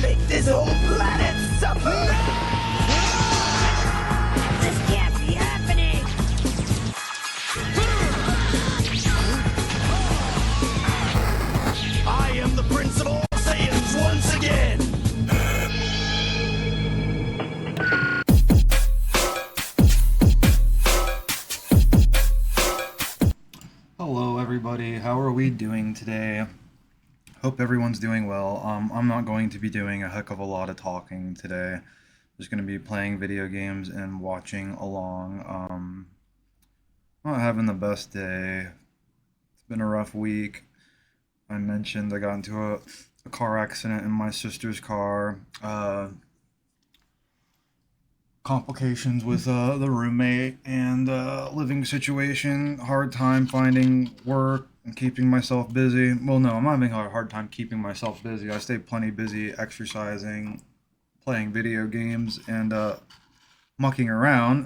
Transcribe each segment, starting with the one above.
Make this whole planet suffer! This can't be happening! I am the Prince of all Saiyans once again! Hello everybody, how are we doing today? Hope everyone's doing well. I'm not going to be doing a heck of a lot of talking today. I'm just going to be playing video games and watching along. Not having the best day. It's been a rough week. I mentioned I got into a car accident in my sister's car. Complications with the roommate and living situation. Hard time finding work and keeping myself busy. Well, no, I'm not having a hard time keeping myself busy. I stay plenty busy exercising, playing video games, and mucking around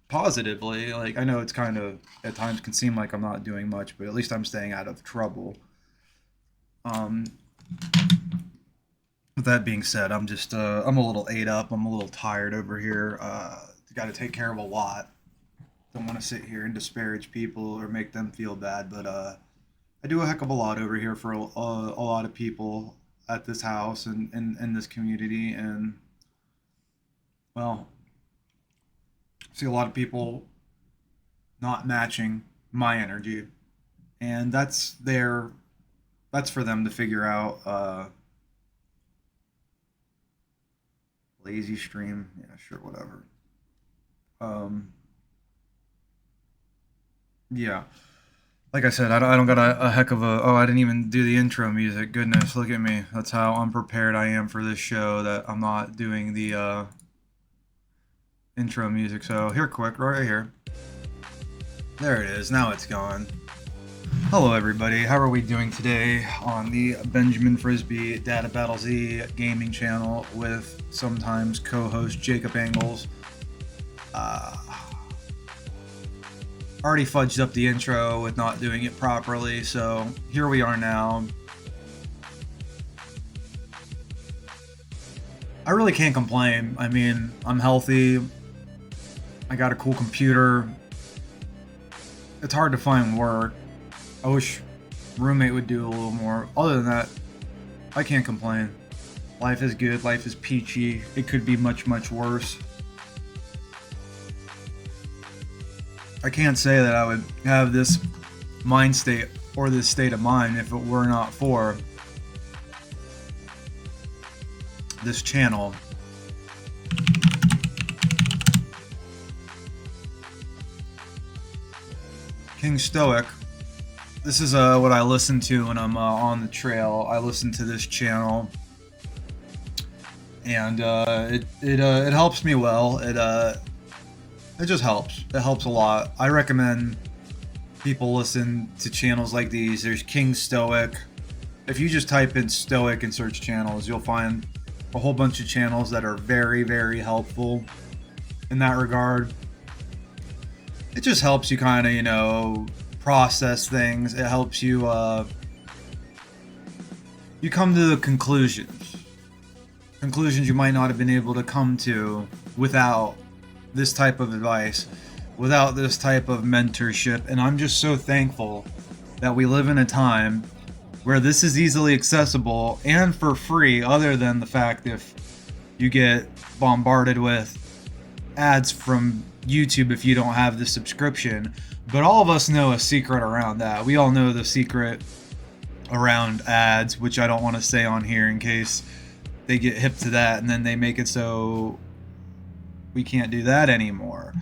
positively. Like, I know it's kind of, at times can seem like I'm not doing much, but at least I'm staying out of trouble. With that being said, I'm just, I'm a little ate up. I'm a little tired over here. Got to take care of a lot. Don't want to sit here and disparage people or make them feel bad, but I do a heck of a lot over here for a lot of people at this house and in this community, and well, see a lot of people not matching my energy, and that's for them to figure out. Lazy stream, yeah, sure, whatever. Yeah, like I said, I don't got a heck of a, oh, I didn't even do the intro music. Goodness, look at me. That's how unprepared I am for this show, that I'm not doing the intro music. So here, quick, right here. There it is. Now it's gone. Hello everybody, how are we doing today on the Benjamin Frisby DataBattlesZ gaming channel with sometimes co-host Jacob Engels. Already fudged up the intro with not doing it properly, so here we are now. I really can't complain. I mean, I'm healthy, I got a cool computer. It's hard to find work. I wish roommate would do a little more. Other than that, I can't complain. Life is good, life is peachy. It could be much, much worse. I can't say that I would have this mind state or this state of mind if it were not for this channel. King Stoic. This is what I listen to when I'm on the trail. I listen to this channel, and it helps me well. It just helps. It helps a lot. I recommend people listen to channels like these. There's King Stoic. If you just type in Stoic and search channels, you'll find a whole bunch of channels that are very, very helpful in that regard. It just helps you kind of, you know, process things. It helps you you come to the conclusions you might not have been able to come to without this type of advice, without this type of mentorship. And I'm just so thankful that we live in a time where this is easily accessible and for free, other than the fact if you get bombarded with ads from YouTube if you don't have the subscription. But all of us know a secret around that. We all know the secret around ads, which I don't want to say on here in case they get hip to that and then they make it so we can't do that anymore.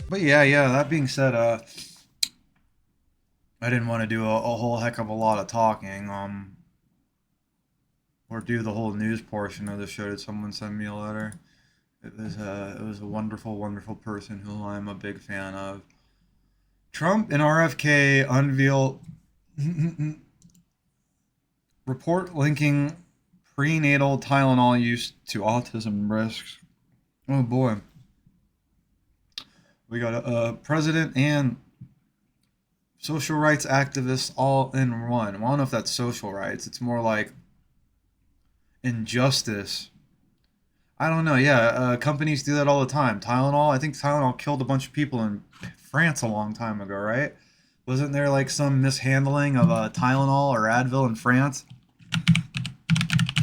But yeah, that being said, I didn't want to do a whole heck of a lot of talking, or do the whole news portion of the show. Did someone send me a letter? It was a wonderful, wonderful person who I'm a big fan of. Trump and RFK unveil report linking prenatal Tylenol use to autism risks. Oh boy. We got a president and social rights activists all in one. Well, I don't know if that's social rights. It's more like injustice. I don't know. Yeah, companies do that all the time. Tylenol, I think Tylenol killed a bunch of people in France a long time ago, right? Wasn't there like some mishandling of Tylenol or Advil in France?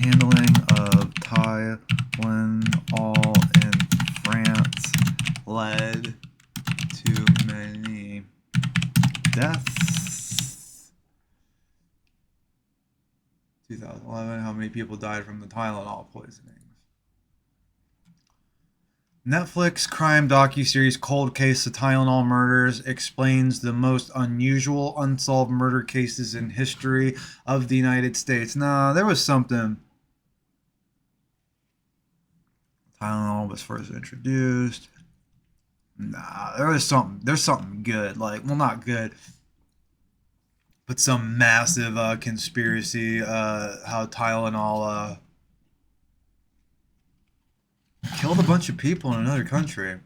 Handling of Tylenol in France led to many deaths. 2011, how many people died from the Tylenol poisoning? Netflix crime docuseries Cold Case: The Tylenol Murders explains the most unusual unsolved murder cases in history of the United States. Nah, there was something. Tylenol was first introduced. Nah, there was something. There's something good. Like, well, not good, but some massive conspiracy. How Tylenol killed a bunch of people in another country.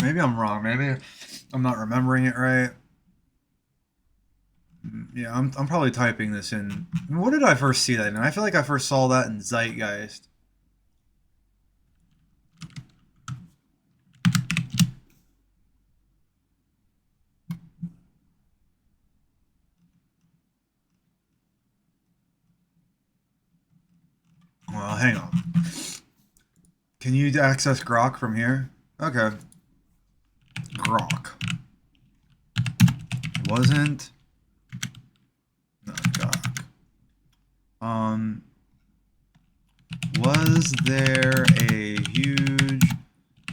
Maybe I'm wrong. Maybe I'm not remembering it right. Yeah, I'm probably typing this in. What did I first see that in? I feel like I first saw that in Zeitgeist. Well, hang on. Can you access Grok from here? Okay. Grok. Wasn't. No, Grok. Was there a huge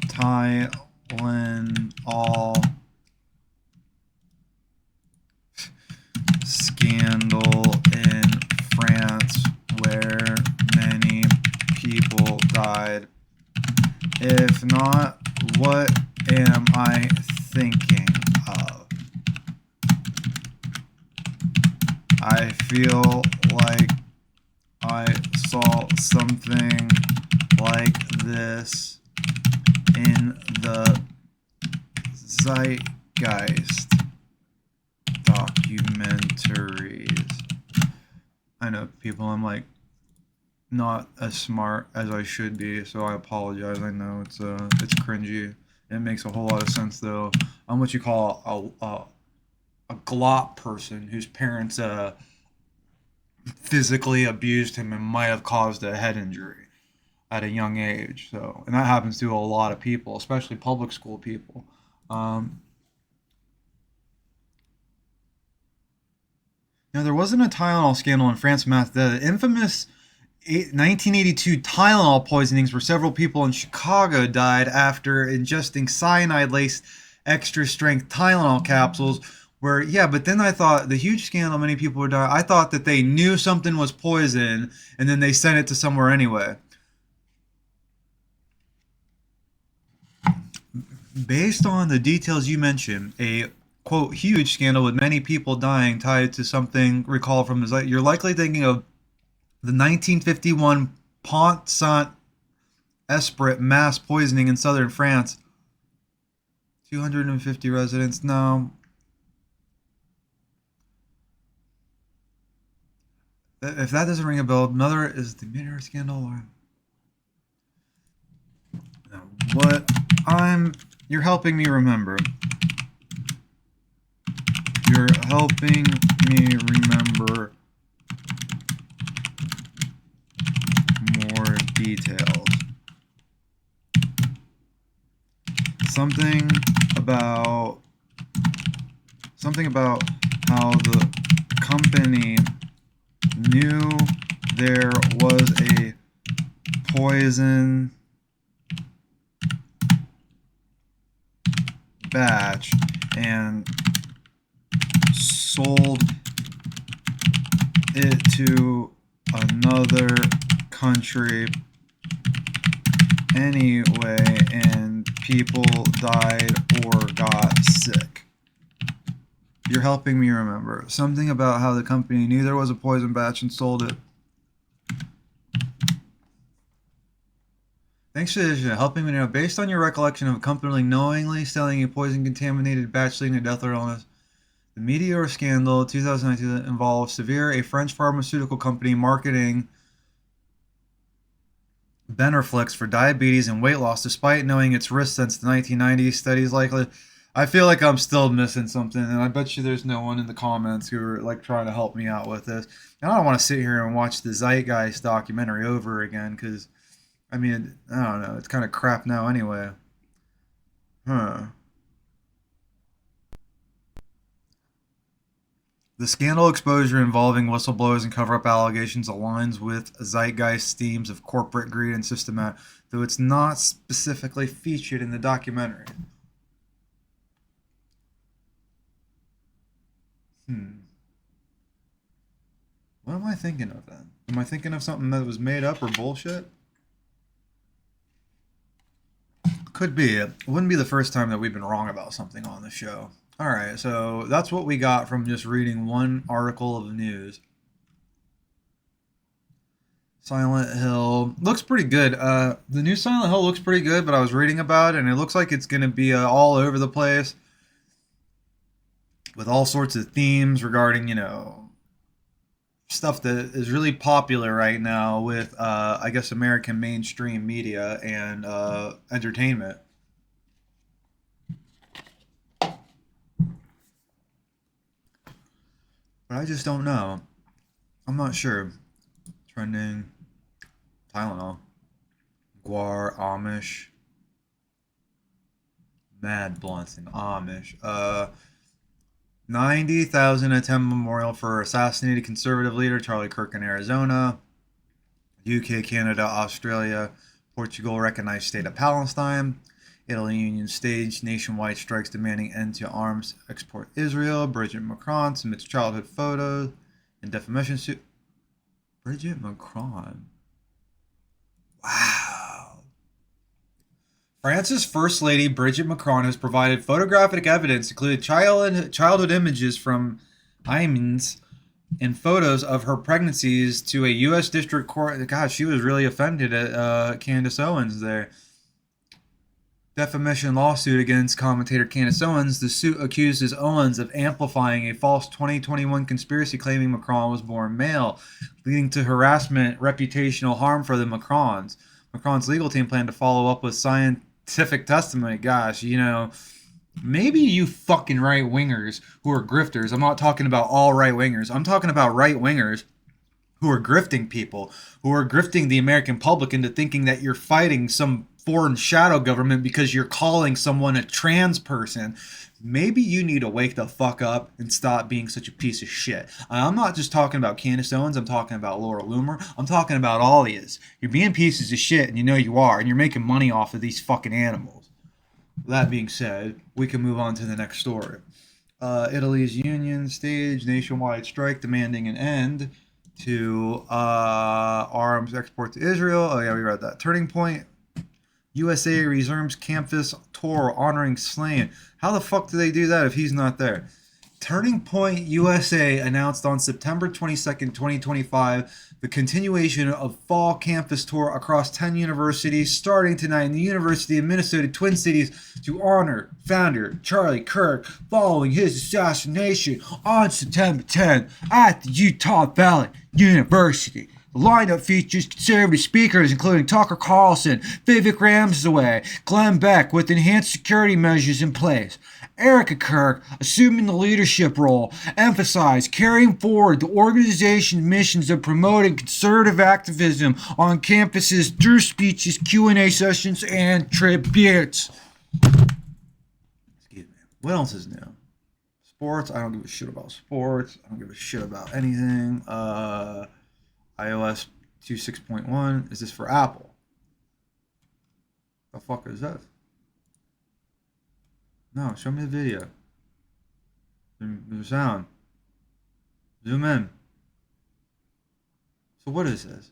Tylenol scandal in France where many people died? If not, what am I thinking of? I feel like I saw something like this in the Zeitgeist documentaries. I know people, I'm like not as smart as I should be, so I apologize. I know it's cringy. It makes a whole lot of sense though. I'm what you call a glop person whose parents physically abused him and might have caused a head injury at a young age. So, and that happens to a lot of people, especially public school people. Now, there wasn't a Tylenol scandal in France. The infamous 1982 Tylenol poisonings, where several people in Chicago died after ingesting cyanide-laced extra-strength Tylenol capsules. Where, yeah, but then I thought the huge scandal, many people were dying. I thought that they knew something was poison and then they sent it to somewhere anyway. Based on the details you mentioned, a quote huge scandal with many people dying tied to something recalled from the, you're likely thinking of the 1951 Pont Saint Esprit mass poisoning in southern France. 250 residents. No. If that doesn't ring a bell, another is the Mirror scandal. What you're helping me remember. You're helping me remember more details. Something about how the company knew there was a poison batch and sold it to another country anyway, and people died or got sick. You're helping me remember. Something about how the company knew there was a poison batch and sold it. Thanks for helping me know. Based on your recollection of a company knowingly selling a poison-contaminated batch leading to death or illness, the Meteor scandal 2019 involved a French pharmaceutical company marketing Beneflix for diabetes and weight loss, despite knowing its risks since the 1990s. Studies likely. I feel like I'm still missing something, and I bet you there's no one in the comments who are like trying to help me out with this. And I don't want to sit here and watch the Zeitgeist documentary over again, because, I mean, I don't know, it's kind of crap now anyway. Huh. The scandal exposure involving whistleblowers and cover-up allegations aligns with Zeitgeist's themes of corporate greed and systematic, though it's not specifically featured in the documentary. What am I thinking of then? Am I thinking of something that was made up or bullshit? Could be. It wouldn't be the first time that we've been wrong about something on the show. Alright, so that's what we got from just reading one article of news. Silent Hill looks pretty good. The new Silent Hill looks pretty good, but I was reading about it, and it looks like it's going to be all over the place with all sorts of themes regarding, you know, stuff that is really popular right now with, I guess, American mainstream media and entertainment. But I just don't know. I'm not sure. Trending. Tylenol. Guar, Amish. Mad blunts and Amish. 90,000 attend memorial for assassinated conservative leader Charlie Kirk in Arizona. UK, Canada, Australia, Portugal recognize state of Palestine. Italy Union staged nationwide strikes demanding end to arms export Israel. Bridget Macron submits childhood photos and defamation suit. Bridget Macron. Wow. France's First Lady Bridget Macron has provided photographic evidence, including childhood images from Amiens and photos of her pregnancies to a U.S. District Court. God, she was really offended at Candace Owens there. Defamation lawsuit against commentator Candace Owens. The suit accuses Owens of amplifying a false 2021 conspiracy claiming Macron was born male, leading to harassment, reputational harm for the Macrons. Macron's legal team planned to follow up with scientific testimony. Gosh, you know, maybe you fucking right-wingers who are grifters. I'm not talking about all right-wingers. I'm talking about right-wingers who are grifting people, who are grifting the American public into thinking that you're fighting some foreign shadow government because you're calling someone a trans person. Maybe you need to wake the fuck up and stop being such a piece of shit. I'm not just talking about Candace Owens. I'm talking about Laura Loomer. I'm talking about all of you. You're being pieces of shit, and you know you are, and you're making money off of these fucking animals. That being said, we can move on to the next story. Italy's union staged nationwide strike demanding an end to arms export to Israel. Oh yeah, we read that. Turning Point. USA resumes campus tour honoring slain. How the fuck do they do that if he's not there? Turning Point USA announced on September 22nd, 2025 the continuation of fall campus tour across 10 universities starting tonight in the University of Minnesota Twin Cities to honor founder Charlie Kirk following his assassination on September 10th at the Utah Valley University. The lineup features conservative speakers including Tucker Carlson, Vivek Ramaswamy, Glenn Beck with enhanced security measures in place. Erica Kirk, assuming the leadership role, emphasized carrying forward the organization's missions of promoting conservative activism on campuses through speeches, Q&A sessions, and tributes. Excuse me. What else is new? Sports. I don't give a shit about sports. I don't give a shit about anything. iOS 2.6.1. Is this for Apple? The fuck is that? No, show me the video. The sound. Zoom in. So what is this?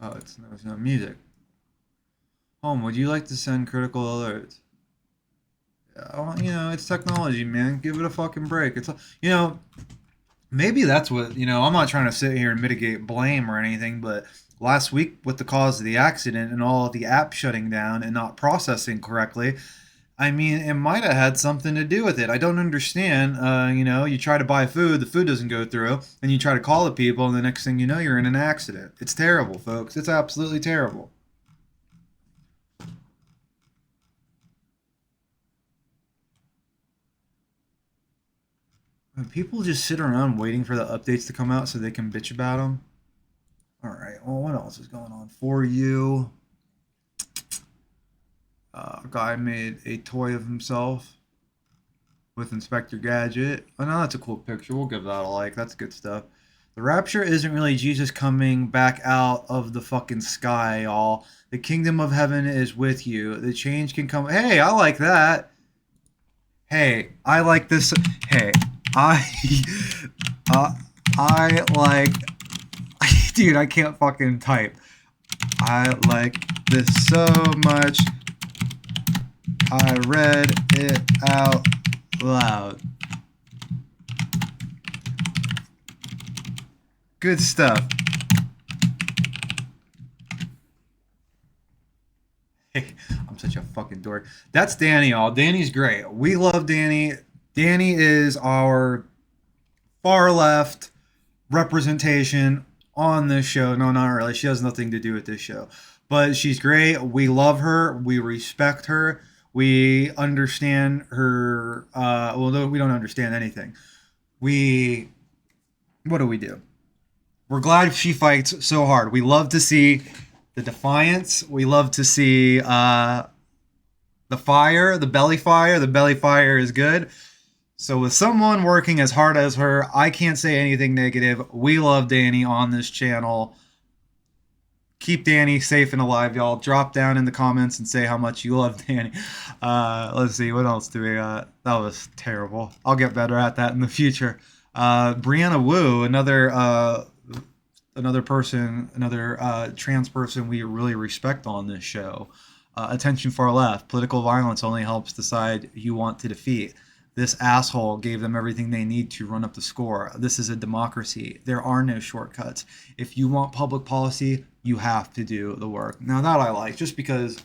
Oh, it's no music. Home, would you like to send critical alerts? Yeah, it's technology, man. Give it a fucking break. Maybe that's what, I'm not trying to sit here and mitigate blame or anything, but last week with the cause of the accident and all of the apps shutting down and not processing correctly, I mean, it might have had something to do with it. I don't understand. You try to buy food, the food doesn't go through, and you try to call the people, and the next thing you know, you're in an accident. It's terrible, folks. It's absolutely terrible. When people just sit around waiting for the updates to come out so they can bitch about them. All right. Well, what else is going on for you? A guy made a toy of himself with Inspector Gadget. Oh, no, that's a cool picture. We'll give that a like. That's good stuff. The rapture isn't really Jesus coming back out of the fucking sky, y'all. The kingdom of heaven is with you. The change can come. Hey, I like that. Hey, I like this. Hey, I like, dude, I can't fucking type. I like this so much. I read it out loud. Good stuff. Hey, I'm such a fucking dork. That's Danny, y'all. Danny's great. We love Danny. Danny is our far left representation on this show. No, not really. She has nothing to do with this show. But she's great. We love her. We respect her. We understand her. Well, we don't understand anything. What do we do? We're glad she fights so hard. We love to see the defiance. We love to see the fire, the belly fire. The belly fire is good. So with someone working as hard as her, I can't say anything negative. We love Danny on this channel. Keep Danny safe and alive, y'all. Drop down in the comments and say how much you love Danny. Let's see, what else do we got? That was terrible. I'll get better at that in the future. Brianna Wu, another person, another trans person we really respect on this show. Attention far left. Political violence only helps the side you want to defeat. This asshole gave them everything they need to run up the score. This is a democracy. There are no shortcuts. If you want public policy, you have to do the work. Now that I like, just because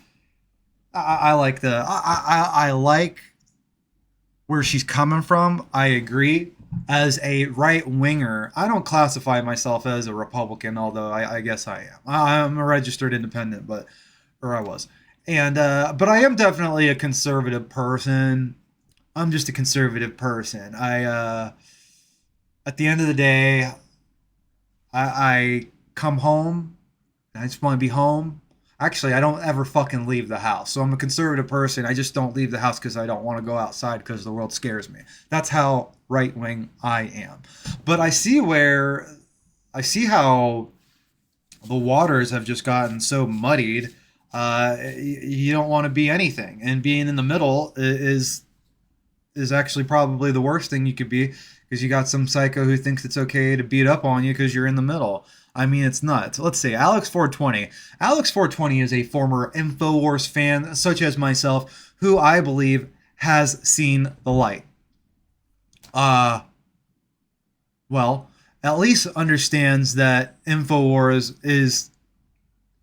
I like I like where she's coming from. I agree. As a right winger, I don't classify myself as a Republican, although I guess I am. I'm a registered independent, or I was, but I am definitely a conservative person. I'm just a conservative person. At the end of the day, I come home and I just want to be home. Actually, I don't ever fucking leave the house. So I'm a conservative person. I just don't leave the house because I don't want to go outside because the world scares me. That's how right wing I am. But I see how the waters have just gotten so muddied. You don't want to be anything, and being in the middle is is actually probably the worst thing you could be, because you got some psycho who thinks it's okay to beat up on you because you're in the middle. I mean, it's nuts. Let's see, Alex420. Alex420 is a former InfoWars fan, such as myself, who I believe has seen the light. Well, at least understands that InfoWars is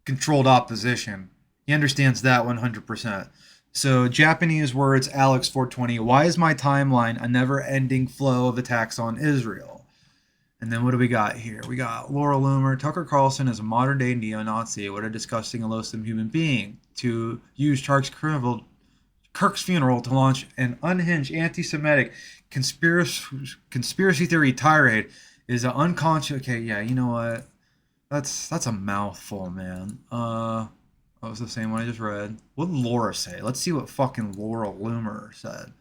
controlled opposition. He understands that 100%. So, Japanese words, Alex420. Why is my timeline a never-ending flow of attacks on Israel? And then what do we got here? We got Laura Loomer. Tucker Carlson is a modern-day neo-Nazi. What a disgusting and loathsome human being. To use Kirk's funeral to launch an unhinged anti-Semitic conspiracy theory tirade is an unconscious... Okay, yeah, you know what? That's a mouthful, man. That was the same one I just read. What did Laura say? Let's see what fucking Laura Loomer said.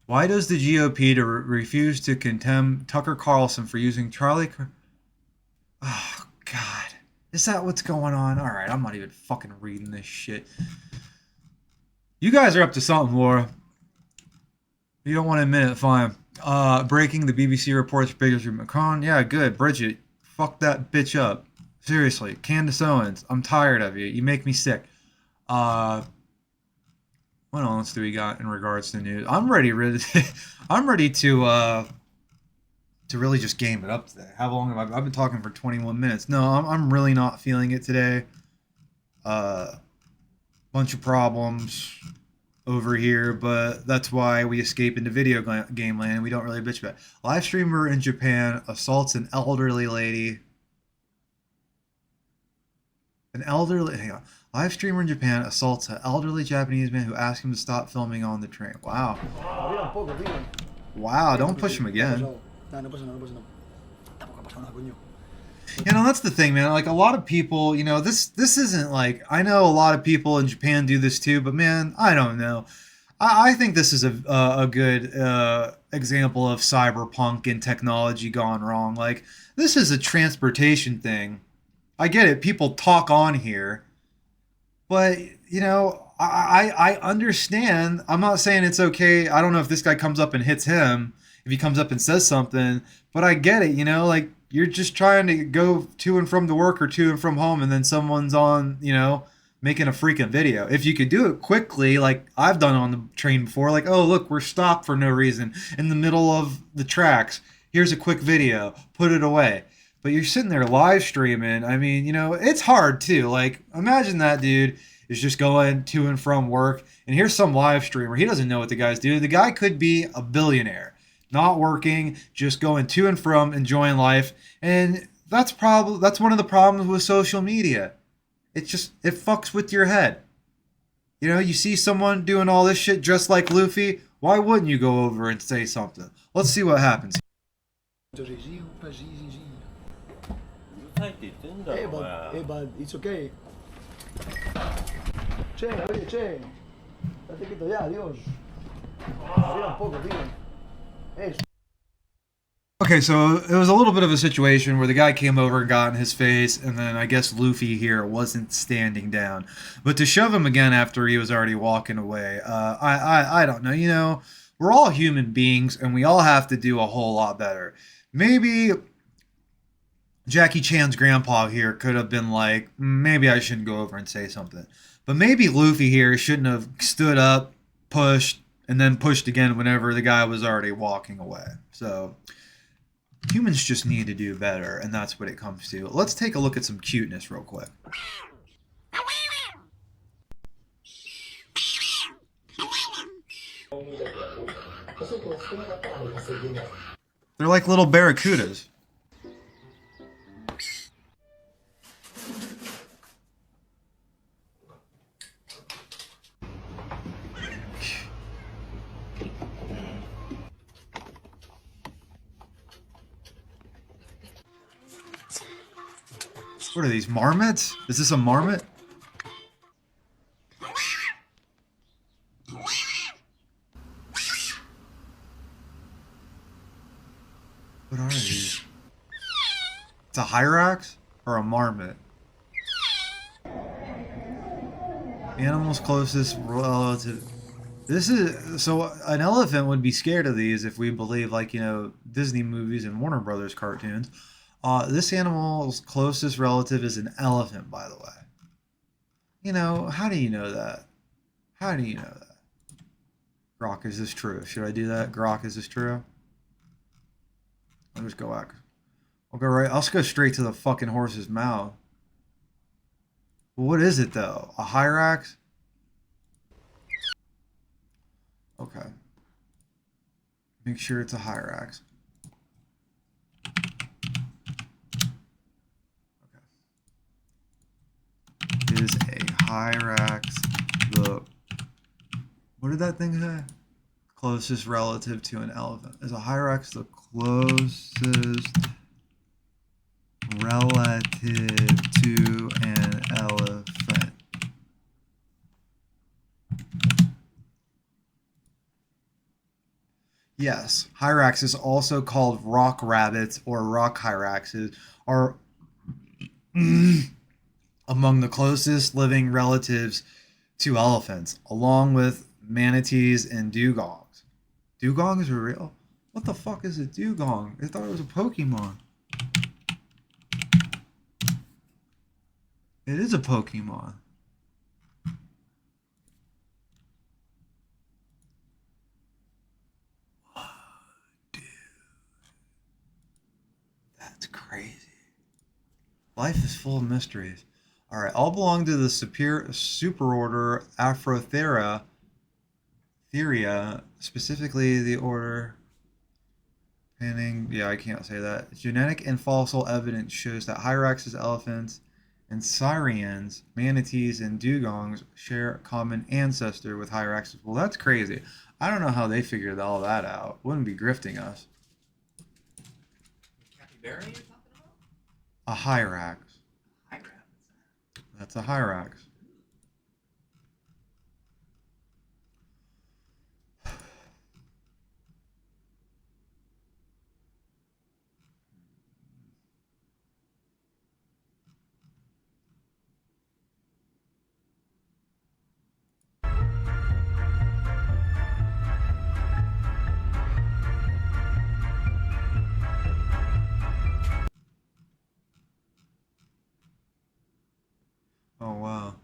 Why does the GOP refuse to condemn Tucker Carlson for using Charlie... Oh, God. Is that what's going on? Alright, I'm not even fucking reading this shit. You guys are up to something, Laura. You don't want to admit it, fine. Breaking, the BBC reports bigotry Macron. Yeah, good. Bridget, fuck that bitch up. Seriously. Candace Owens, I'm tired of you. You make me sick. What else do we got in regards to news? I'm ready to really just game it up today. How long have I've been talking for 21 minutes? No, I'm really not feeling it today. Bunch of problems over here, but that's why we escape into video game land and we don't really bitch about it. Live streamer in Japan assaults an elderly lady. Hang on. Live streamer in Japan assaults an elderly Japanese man who asked him to stop filming on the train. Wow. Wow, don't push him again. You know, that's the thing, man. Like, a lot of people, you know, this isn't like... I know a lot of people in Japan do this too, but man, I don't know. I think this is a good example of cyberpunk and technology gone wrong. Like, this is a transportation thing. I get it. People talk on here. But, you know, I understand. I'm not saying it's okay. I don't know if this guy comes up and hits him, if he comes up and says something. But I get it, you know, like, you're just trying to go to and from the work or to and from home, and then someone's on, you know, making a freaking video. If you could do it quickly, like I've done on the train before, like, oh, look, we're stopped for no reason in the middle of the tracks. Here's a quick video. Put it away. But you're sitting there live streaming. I mean, you know, it's hard too. Like, imagine that dude is just going to and from work, and here's some live streamer. He doesn't know what the guy's doing. The guy could be a billionaire, not working, just going to and from, enjoying life. And that's one of the problems with social media. It fucks with your head. You know, you see someone doing all this shit just like Luffy, why wouldn't you go over and say something? Let's see what happens. Hey, but it's okay. Che, oye, che. Date quieto ya, Dios. Arriba un poco, tío. Hey. Okay, so it was a little bit of a situation where the guy came over and got in his face, and then I guess Luffy here wasn't standing down. But to shove him again after he was already walking away, I don't know. You know, we're all human beings, and we all have to do a whole lot better. Maybe Jackie Chan's grandpa here could have been like, maybe I shouldn't go over and say something. But maybe Luffy here shouldn't have stood up, pushed, and then pushed again whenever the guy was already walking away. So humans just need to do better, and that's what it comes to. Let's take a look at some cuteness real quick. They're like little barracudas. What are these, marmots? Is this a marmot? What are these? It's a hyrax or a marmot? Animal's closest relative. This is so an elephant would be scared of these if we believe, like, Disney movies and Warner Brothers cartoons. This animal's closest relative is an elephant, by the way. How do you know that? How do you know that? Grok, is this true? Should I do that? Grok, is this true? I'll just go back. I'll go right. I'll just go straight to the fucking horse's mouth. What is it though? A Hyrax? Okay. Make sure it's a Hyrax. Okay. Is a Hyrax the... What did that thing say? Closest relative to an elephant. Is a Hyrax the closest relative to an elephant? Yes, Hyraxes, also called rock rabbits or rock Hyraxes, are among the closest living relatives to elephants, along with manatees and dugongs. Dugongs are real? What the fuck is a dugong? I thought it was a Pokemon. It is a Pokemon. Whoa, dude. That's crazy. Life is full of mysteries. Alright, all belong to the superorder Afrotheria, specifically the order panning. Yeah, I can't say that. Genetic and fossil evidence shows that Hyraxes, elephants, and Syrians, manatees, and dugongs share a common ancestor with Hyraxes. Well, that's crazy. I don't know how they figured all that out. Wouldn't be grifting us. Capybara you're talking about? A Hyrax. Hyrax. That's a Hyrax. Oh, wow.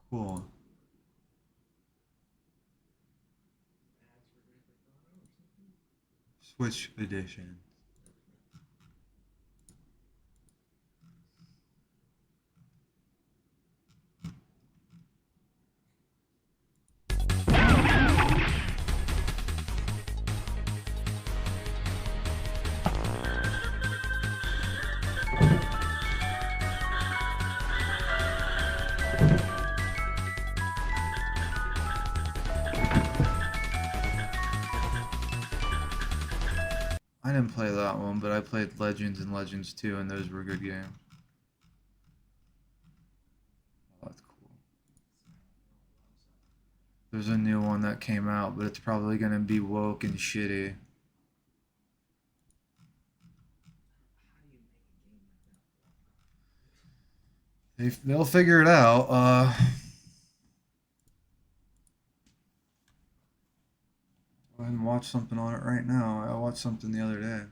Cool. Switch edition. I didn't play that one, but I played Legends and Legends 2, and those were good games. Oh, that's cool. There's a new one that came out, but it's probably going to be woke and shitty. They'll figure it out. Go ahead and watch something on it right now. I watched something the other day.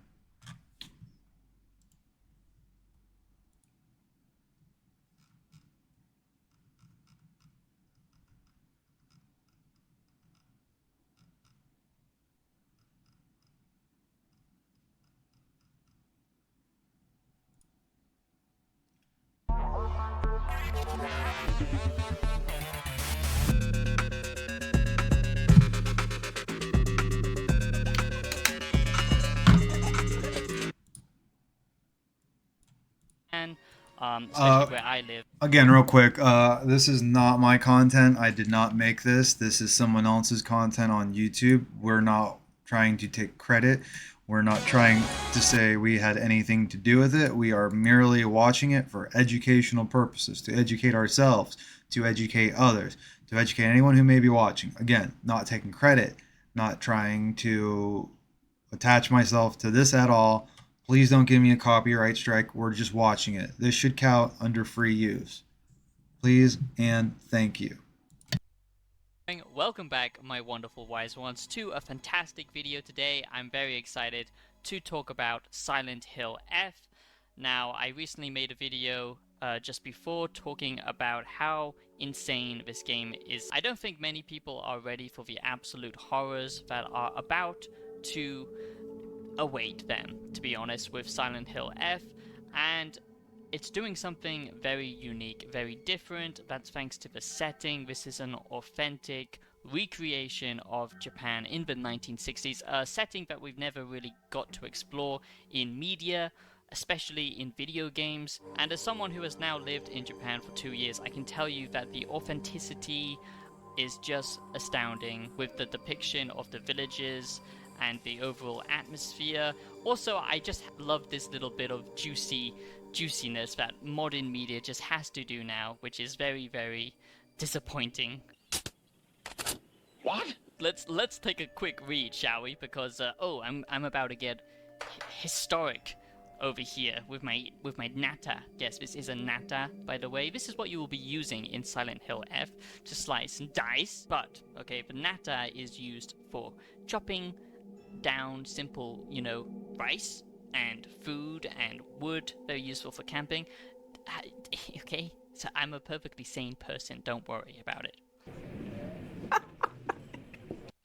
Especially where I live. Again, real quick, this is not my content. I did not make this. This is someone else's content on YouTube. We're not trying to take credit. We're not trying to say we had anything to do with it. We are merely watching it for educational purposes, to educate ourselves, to educate others, to educate anyone who may be watching. Again, not taking credit, not trying to attach myself to this at all. Please don't give me a copyright strike. We're just watching it. This should count under free use. Please and thank you. Welcome back, my wonderful wise ones, to a fantastic video today. I'm very excited to talk about Silent Hill F. Now, I recently made a video just before talking about how insane this game is. I don't think many people are ready for the absolute horrors that are about to await them, to be honest, with Silent Hill F, and it's doing something very unique, very different. That's thanks to the setting. This is an authentic recreation of Japan in the 1960s, a setting that we've never really got to explore in media, especially in video games. And as someone who has now lived in Japan for 2 years, I can tell you that the authenticity is just astounding with the depiction of the villages and the overall atmosphere. Also, I just love this little bit of juiciness that modern media just has to do now, which is very, very disappointing. What? Let's take a quick read, shall we? Because I'm about to get historic over here with my nata. Yes, this is a nata, by the way. This is what you will be using in Silent Hill F to slice and dice. But okay, the nata is used for chopping down simple, rice and food and wood. Very useful for camping. Okay, so I'm a perfectly sane person. Don't worry about it.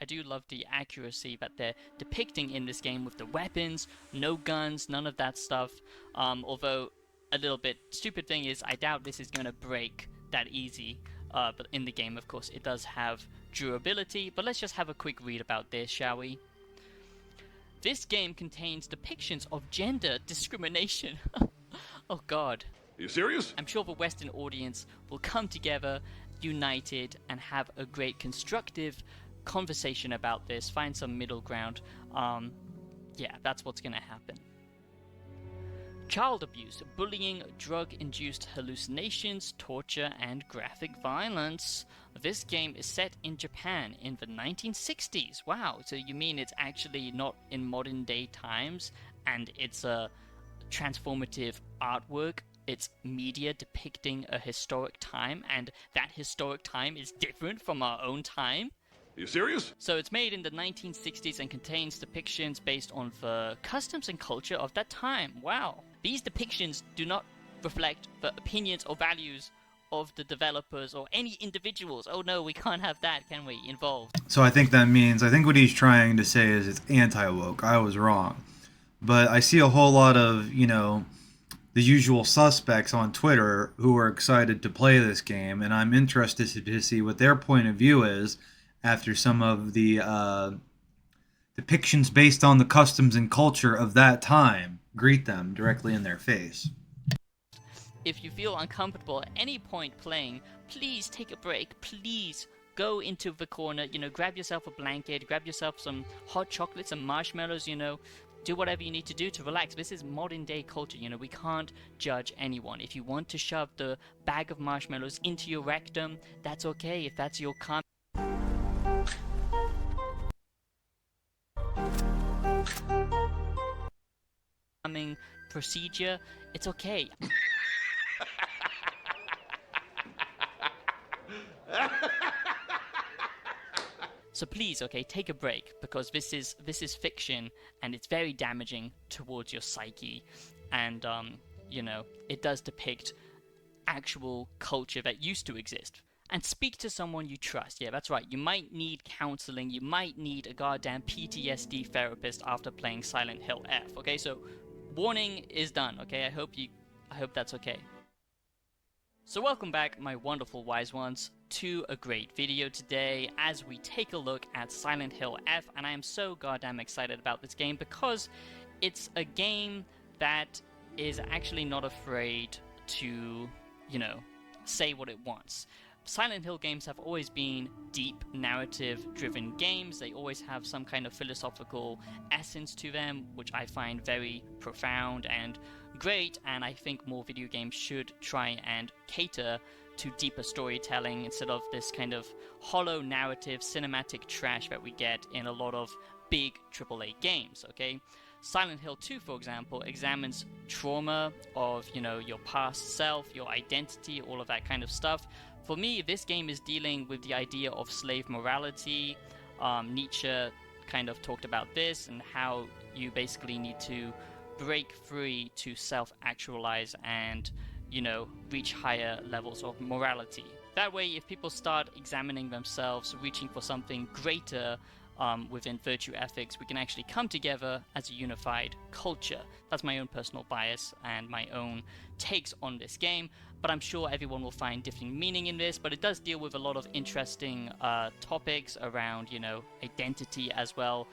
I do love the accuracy that they're depicting in this game with the weapons, no guns, none of that stuff. Although a little bit stupid thing is I doubt this is going to break that easy. But in the game, of course, it does have durability. But let's just have a quick read about this, shall we? This game contains depictions of gender discrimination. Oh god. Are you serious? I'm sure the Western audience will come together, united, and have a great constructive conversation about this, find some middle ground. Yeah, that's what's gonna happen. Child abuse, bullying, drug-induced hallucinations, torture, and graphic violence. This game is set in Japan in the 1960s. Wow, so you mean it's actually not in modern day times, and it's a transformative artwork? It's media depicting a historic time, and that historic time is different from our own time? Are you serious? So it's made in the 1960s and contains depictions based on the customs and culture of that time. Wow. These depictions do not reflect the opinions or values of the developers or any individuals. Oh no, we can't have that, can we, involved? So I think what he's trying to say is it's anti-woke. I was wrong. But I see a whole lot of, the usual suspects on Twitter who are excited to play this game, and I'm interested to see what their point of view is after some of the depictions based on the customs and culture of that time greet them directly in their face. If you feel uncomfortable at any point playing, please take a break. Please go into the corner, grab yourself a blanket, grab yourself some hot chocolate, some marshmallows, do whatever you need to do to relax. This is modern day culture, we can't judge anyone. If you want to shove the bag of marshmallows into your rectum, that's okay. If that's your calming procedure, it's okay. So please, okay, take a break, because this is fiction, and it's very damaging towards your psyche, and it does depict actual culture that used to exist. And speak to someone you trust. Yeah, that's right. You might need counseling. You might need a goddamn PTSD therapist after playing Silent Hill F. Okay, so warning is done. Okay, I hope that's okay. So welcome back, my wonderful wise ones, to a great video today as we take a look at Silent Hill F, and I am so goddamn excited about this game because it's a game that is actually not afraid to, say what it wants. Silent Hill games have always been deep, narrative-driven games. They always have some kind of philosophical essence to them, which I find very profound and great, and I think more video games should try and cater to deeper storytelling instead of this kind of hollow narrative, cinematic trash that we get in a lot of big AAA games, okay? Silent Hill 2, for example, examines trauma of, you know, your past self, your identity, all of that kind of stuff. For me, this game is dealing with the idea of slave morality. Nietzsche kind of talked about this and how you basically need to break free to self-actualize and, you know, reach higher levels of morality. That way, if people start examining themselves, reaching for something greater within virtue ethics, we can actually come together as a unified culture. That's my own personal bias and my own takes on this game, but I'm sure everyone will find different meaning in this. But it does deal with a lot of interesting topics around, you know, identity as well,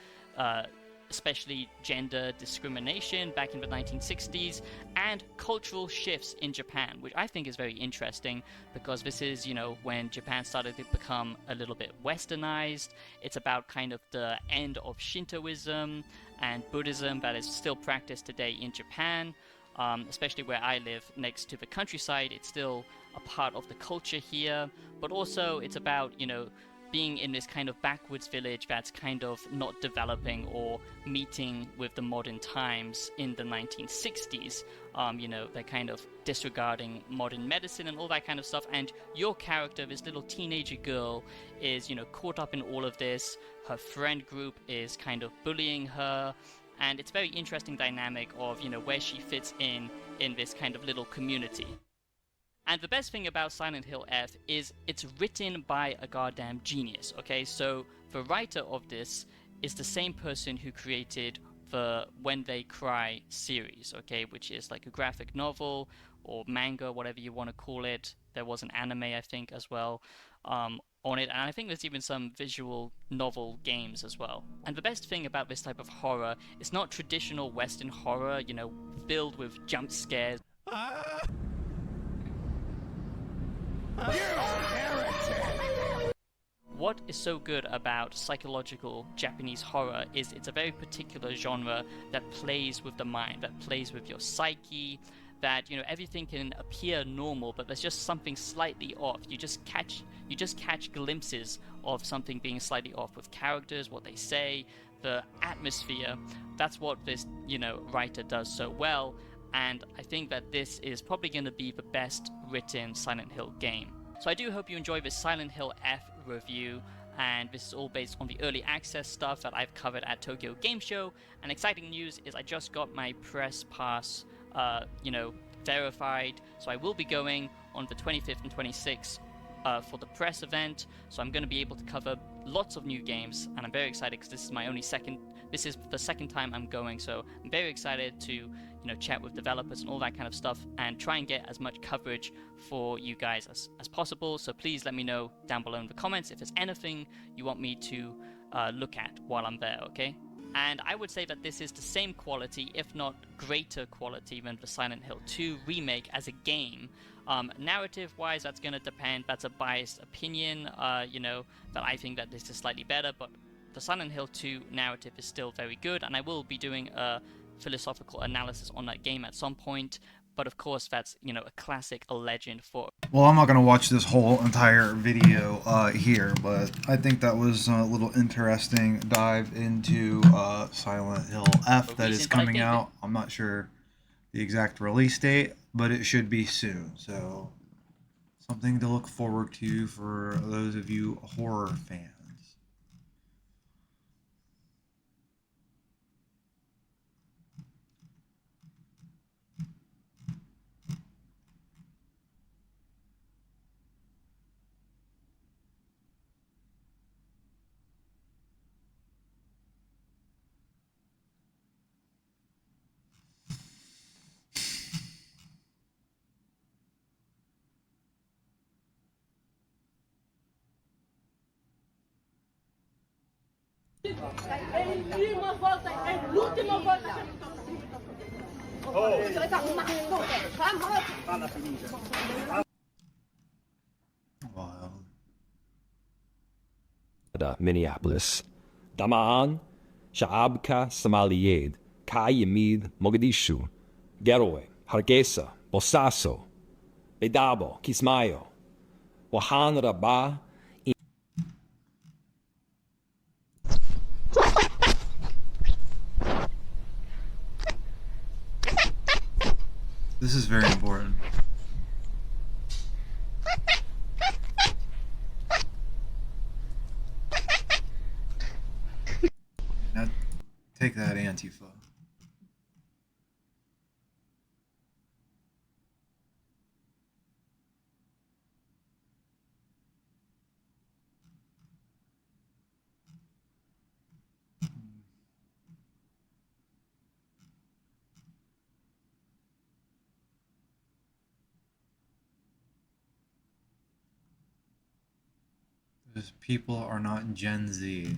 especially gender discrimination back in the 1960s, and cultural shifts in Japan, which I think is very interesting because this is, you know, when Japan started to become a little bit westernized. It's about kind of the end of Shintoism and Buddhism that is still practiced today in Japan, especially where I live next to the countryside. It's still a part of the culture here, but also it's about, you know, being in this kind of backwoods village that's kind of not developing or meeting with the modern times in the 1960s. You know, they're kind of disregarding modern medicine and all that kind of stuff. And your character, this little teenager girl, is, you know, caught up in all of this. Her friend group is kind of bullying her. And it's a very interesting dynamic of, you know, where she fits in this kind of little community. And the best thing about Silent Hill F is it's written by a goddamn genius, okay? So the writer of this is the same person who created the When They Cry series, okay? Which is like a graphic novel or manga, whatever you want to call it. There was an anime, I think, as well on it. And I think there's even some visual novel games as well. And the best thing about this type of horror is not traditional Western horror, you know, filled with jump scares. What is so good about psychological Japanese horror is it's a very particular genre that plays with the mind, that plays with your psyche, that, you know, everything can appear normal, but there's just something slightly off. You just catch glimpses of something being slightly off with characters, what they say, the atmosphere. That's what this, you know, writer does so well. And I think that this is probably going to be the best written Silent Hill game. So I do hope you enjoy this Silent Hill F review, and this is all based on the early access stuff that I've covered at Tokyo Game Show. And exciting news is I just got my press pass, you know, verified, so I will be going on the 25th and 26th for the press event. So I'm going to be able to cover lots of new games, and I'm very excited because this is the second time I'm going, so I'm very excited to, you know, chat with developers and all that kind of stuff and try and get as much coverage for you guys as possible. So please let me know down below in the comments if there's anything you want me to look at while I'm there, okay? And I would say that this is the same quality, if not greater quality, than the Silent Hill 2 remake as a game. Narrative-wise, that's going to depend. That's a biased opinion, you know, that I think that this is slightly better, but the Silent Hill 2 narrative is still very good, and I will be doing a philosophical analysis on that game at some point. But of course, that's, you know, a classic, a legend for... Well, I'm not going to watch this whole entire video here, but I think that was a little interesting dive into Silent Hill F that is coming out. I'm not sure the exact release date, but it should be soon. So something to look forward to for those of you horror fans. L'ultima volta, è l'ultima volta. Minneapolis. Damaan, Sha'abka, Somaliyed, Kayimid, Mogadishu, Garowe, Hargeisa, Bosaso, Bedabo, Kismayo, Wahan Rabah. Take that, Antifa. Those people are not Gen Z.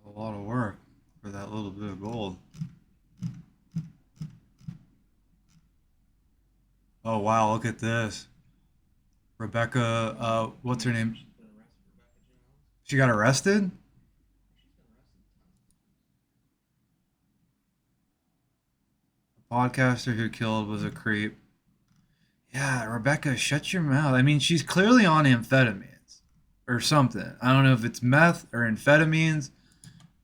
A lot of work for that little bit of gold. Oh wow, look at this. Rebecca, what's her name? She got arrested? The podcaster who killed was a creep. Yeah, Rebecca, shut your mouth. I mean, she's clearly on amphetamines or something. I don't know if it's meth or amphetamines,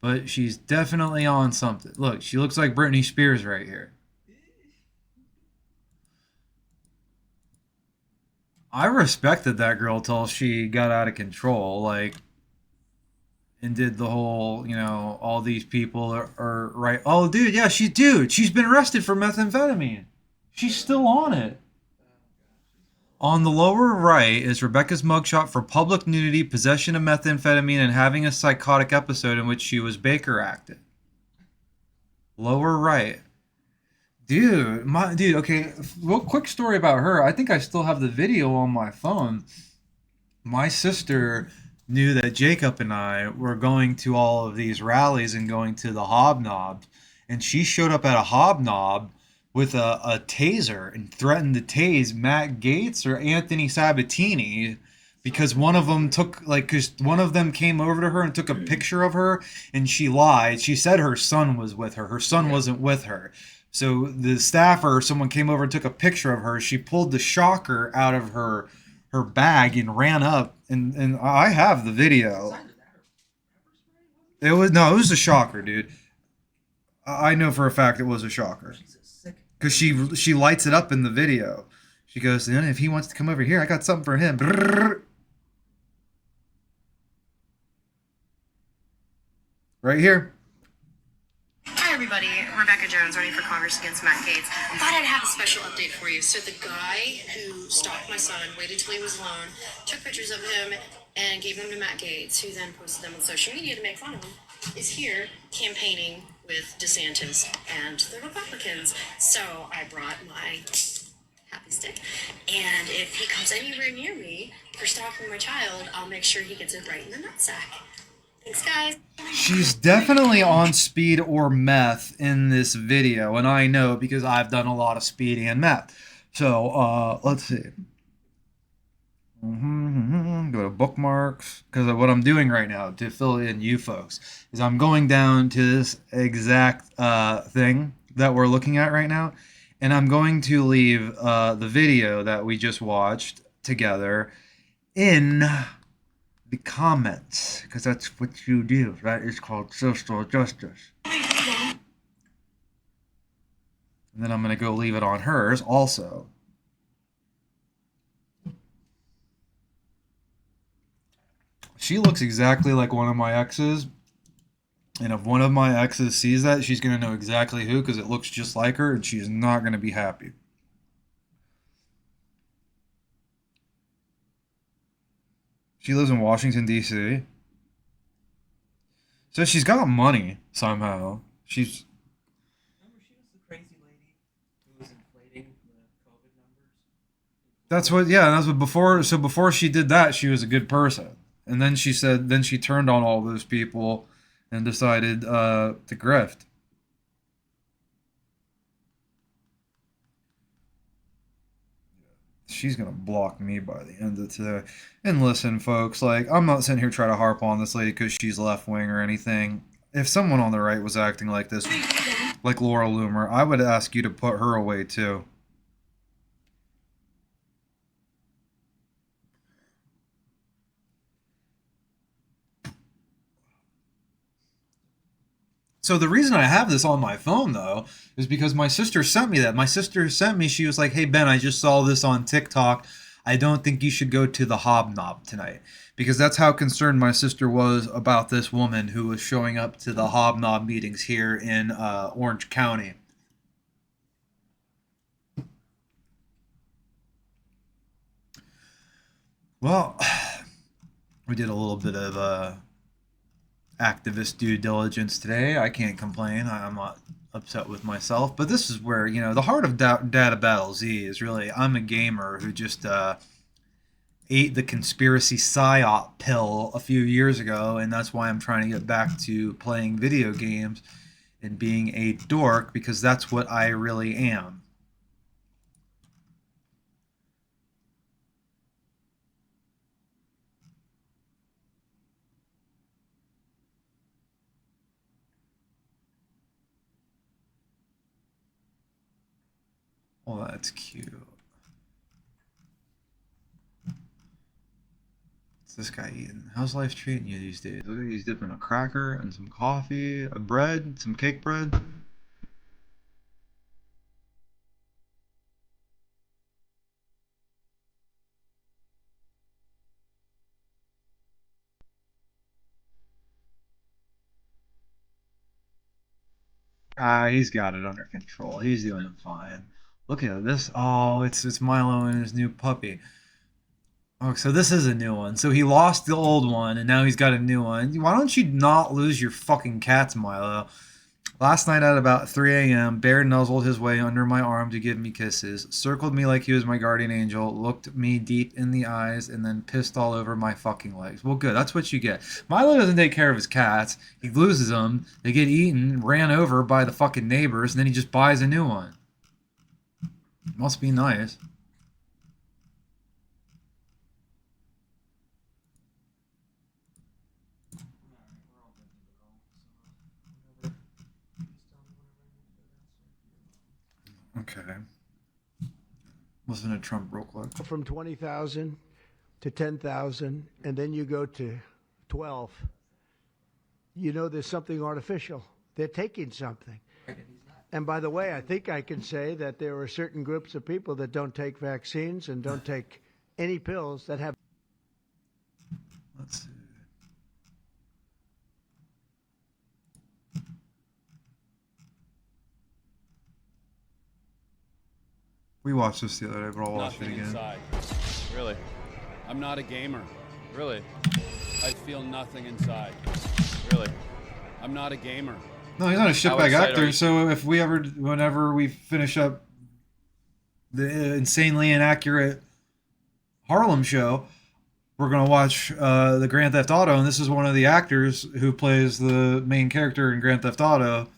but she's definitely on something. Look, she looks like Britney Spears right here. I respected that girl till she got out of control, like, and did the whole, you know, all these people are right. Oh, dude, yeah, she's been arrested for methamphetamine. She's still on it. On the lower right is Rebecca's mugshot for public nudity, possession of methamphetamine, and having a psychotic episode in which she was Baker acted. Lower right. Dude, okay, real quick story about her. I think I still have the video on my phone. My sister knew that Jacob and I were going to all of these rallies and going to the hobnob, and she showed up at a hobnob with a taser and threatened to tase Matt Gaetz or Anthony Sabatini because one of them one of them came over to her and took a picture of her, and she lied. She said her son was with her. Her son wasn't with her. So the staffer, someone came over and took a picture of her. She pulled the shocker out of her bag and ran up, and I have the video. It was a shocker, dude. I know for a fact it was a shocker. Because she lights it up in the video. She goes, and if he wants to come over here, I got something for him. Right here. Hi everybody, Rebecca Jones running for Congress against Matt Gaetz. I thought I'd have a special update for you. So the guy who stalked my son waited till he was alone, took pictures of him, and gave them to Matt Gaetz, who then posted them on social media to make fun of him, is here campaigning with DeSantis and the Republicans. So I brought my happy stick, and if he comes anywhere near me for stalking my child, I'll make sure he gets it right in the nutsack. Thanks, guys. She's definitely on speed or meth in this video, and I know because I've done a lot of speed and meth. So, let's see. Go to bookmarks, because what I'm doing right now to fill in you folks is I'm going down to this exact thing that we're looking at right now, and I'm going to leave the video that we just watched together in the comments, because that's what you do. That is called social justice. And then I'm going to go leave it on hers also. She looks exactly like one of my exes. And if one of my exes sees that, she's going to know exactly who, because it looks just like her, and she's not going to be happy. She lives in Washington, D.C. So she's got money somehow. She's... Remember, she was the crazy lady who was inflating the COVID numbers? That's what before she did that, she was a good person. And then she turned on all those people and decided to grift. She's gonna block me by the end of today. And listen, folks, like, I'm not sitting here trying to harp on this lady because she's left wing or anything. If someone on the right was acting like this, like Laura Loomer, I would ask you to put her away too. So the reason I have this on my phone, though, is because my sister sent me that. My sister sent me, she was like, hey, Ben, I just saw this on TikTok. I don't think you should go to the Hobnob tonight. Because that's how concerned my sister was about this woman who was showing up to the Hobnob meetings here in Orange County. Well, we did a little bit of activist due diligence today. I can't complain. I'm not upset with myself. But this is where, you know, the heart of DataBattlesZ is really, I'm a gamer who just ate the conspiracy psyop pill a few years ago, and that's why I'm trying to get back to playing video games and being a dork, because that's what I really am. Oh, that's cute. What's this guy eating? How's life treating you these days? Look at, he's dipping a cracker and some coffee, a bread, some cake bread. He's got it under control. He's doing fine. Look at this. Oh, it's Milo and his new puppy. Oh, so this is a new one. So he lost the old one, and now he's got a new one. Why don't you not lose your fucking cats, Milo? Last night at about 3 a.m., Bear nuzzled his way under my arm to give me kisses, circled me like he was my guardian angel, looked me deep in the eyes, and then pissed all over my fucking legs. Well, good. That's what you get. Milo doesn't take care of his cats. He loses them. They get eaten, ran over by the fucking neighbors, and then he just buys a new one. Must be nice. Okay. Listen to Trump real quick. From 20,000 to 10,000, and then you go to 12. You know there's something artificial. They're taking something. And by the way, I think I can say that there are certain groups of people that don't take vaccines and don't take any pills that have. Let's see. We watched this the other day, but I'll watch it again. Inside. Really. I'm not a gamer. Really. I feel nothing inside. Really. I'm not a gamer. No, he's not a shitbag actor, so if we ever, whenever we finish up the insanely inaccurate Harlem show, we're going to watch the Grand Theft Auto, and this is one of the actors who plays the main character in Grand Theft Auto.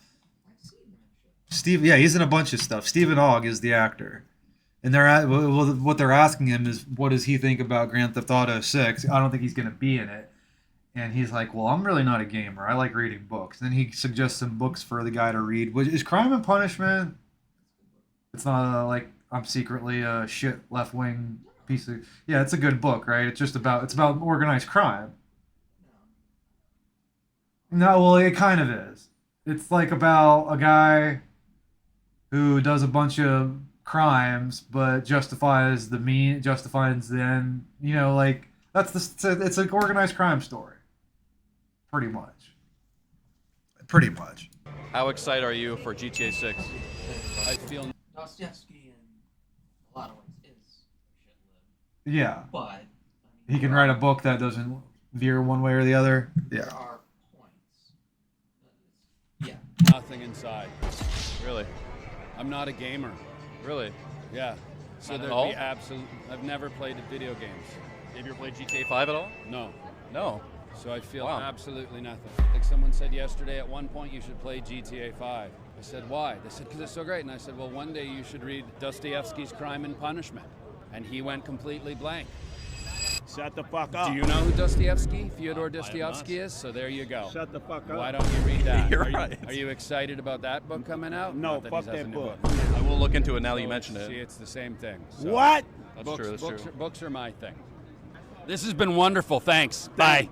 Steve, yeah, he's in a bunch of stuff. Stephen Ogg is the actor. And what they're asking him is, what does he think about Grand Theft Auto 6? I don't think he's going to be in it. And he's like, well, I'm really not a gamer. I like reading books. Then he suggests some books for the guy to read. Which is Crime and Punishment. It's not like I'm secretly a shit left-wing piece of... Yeah, it's a good book, right? It's about organized crime. No, well, it kind of is. It's like about a guy who does a bunch of crimes, but justifies the end. You know, like it's an organized crime story. Pretty much. How excited are you for GTA 6? I feel Dostoevsky in a lot of ways is shit-lived. Yeah. But I mean, He can write a book that doesn't veer one way or the other. Yeah. there are points. Yeah. nothing inside. Really? I'm not a gamer. Really? Yeah. So Not at there'd all? be absolute. I've never played video games. Have you ever played GTA 5 at all? No. No. So I feel Wow. absolutely nothing. Like someone said yesterday, at one point you should play GTA 5. I said, why? They said, because it's so great. And I said, well, one day you should read Dostoevsky's Crime and Punishment. and he went completely blank. Shut the fuck up. Do you know who Dostoevsky, Fyodor Dostoevsky is? So there you go. Shut the fuck up. Why don't you read that? You're are you, right. Are you excited about that book coming out? No, Not that fuck he has a that new book. I will look into it now that you So mentioned See, it. it's the same thing. So What? That's books, true. That's books, true. Books are my thing. This has been wonderful. Thanks. Bye.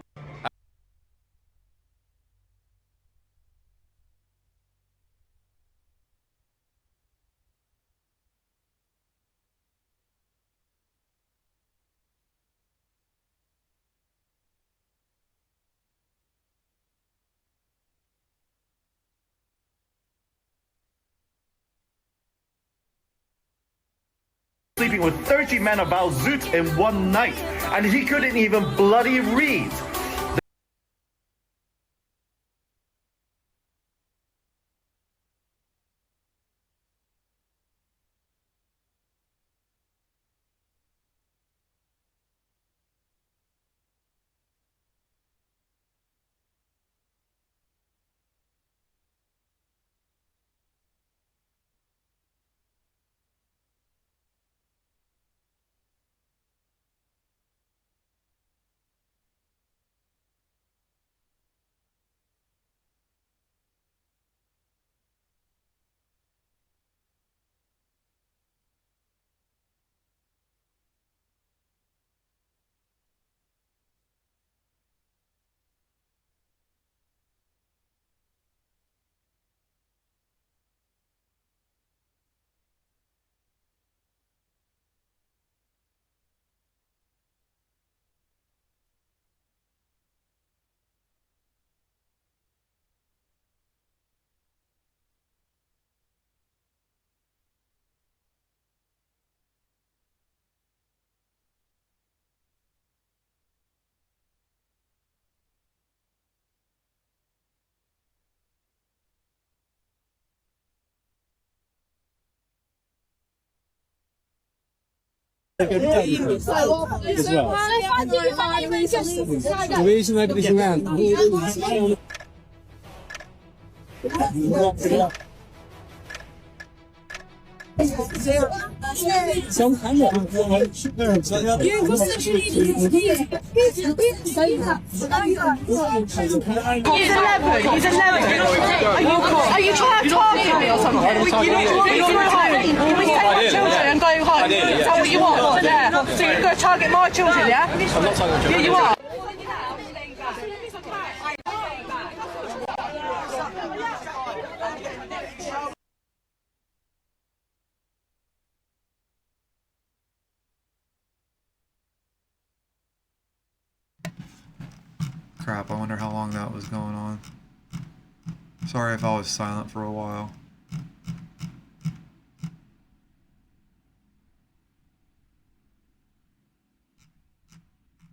Sleeping with 30 men about Zoot in one night, and he couldn't even bloody read. The reason everything's around. Some kind of. He's 11. He's 11. Are you trying to target me or something? You need to go home. Can we take my children and go home? Is that what you want? Yeah. So you're going to target my children, yeah? I'm not targeting children. Yeah, you are. Crap, I wonder how long that was going on. Sorry if I was silent for a while.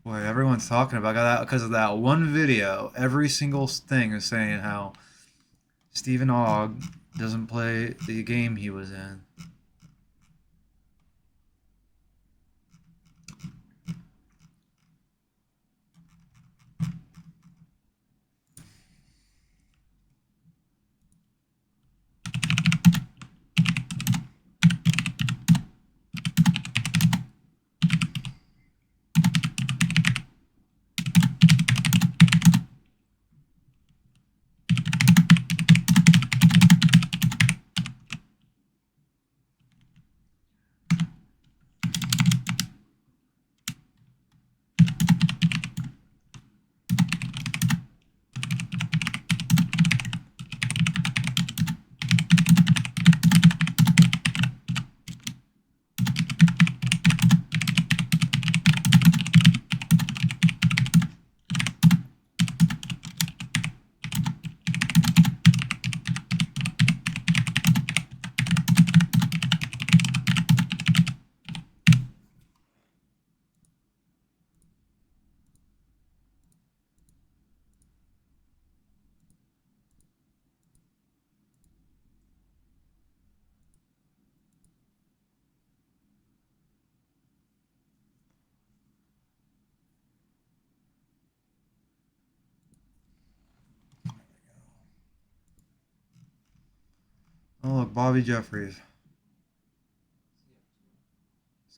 Boy, everyone's talking about that because of that one video. Every single thing is saying how Stephen Ogg doesn't play the game he was in. Oh, look, Bobby Jeffries.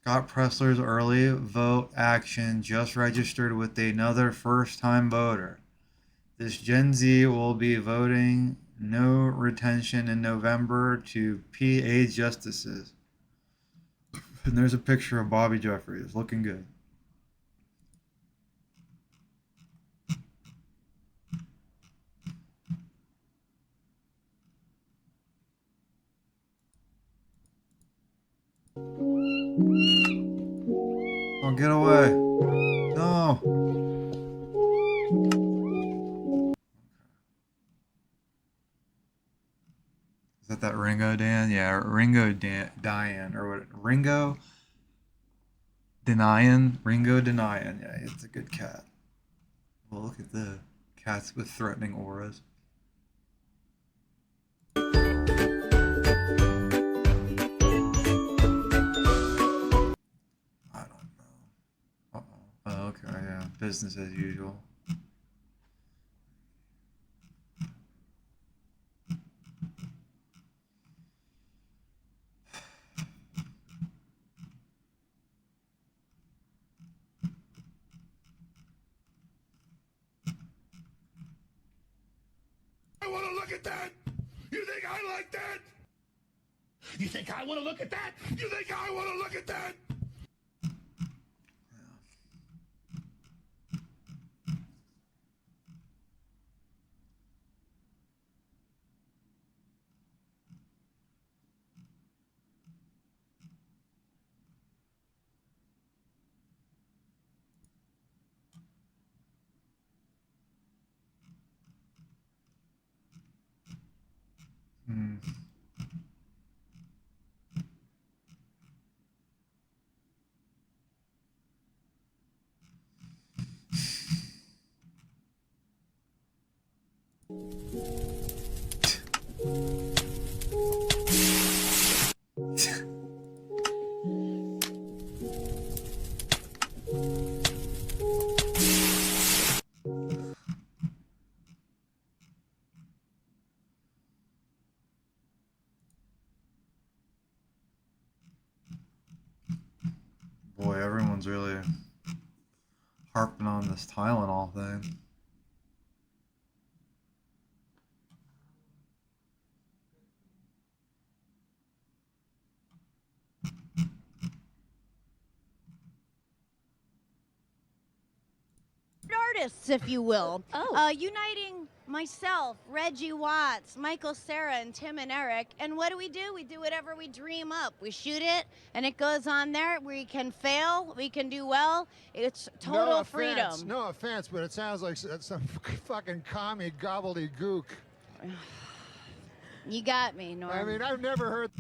Scott Pressler's early vote action just registered with another first-time voter. This Gen Z will be voting no retention in November to PA justices. And there's a picture of Bobby Jeffries looking good. Oh, get away. No. Is that Ringo Dan? Yeah, Ringo Diane. Or what? Ringo Denayan? Ringo Denayan. Yeah, it's a good cat. Well, look at the cats with threatening auras. Oh, okay, yeah. Business as usual. I want to look at that. You think I like that? You think I want to look at that? You think I want to look at that? Hmm. Boy, everyone's really harping on this Tylenol thing. Artists, if you will. Uniting myself, Reggie Watts, Michael Cera, and Tim and Eric. And what do? We do whatever we dream up. We shoot it, and it goes on there. We can fail, we can do well. It's total freedom. No offense, but it sounds like some fucking commie gobbledygook. You got me, Norm. I mean, I've never heard...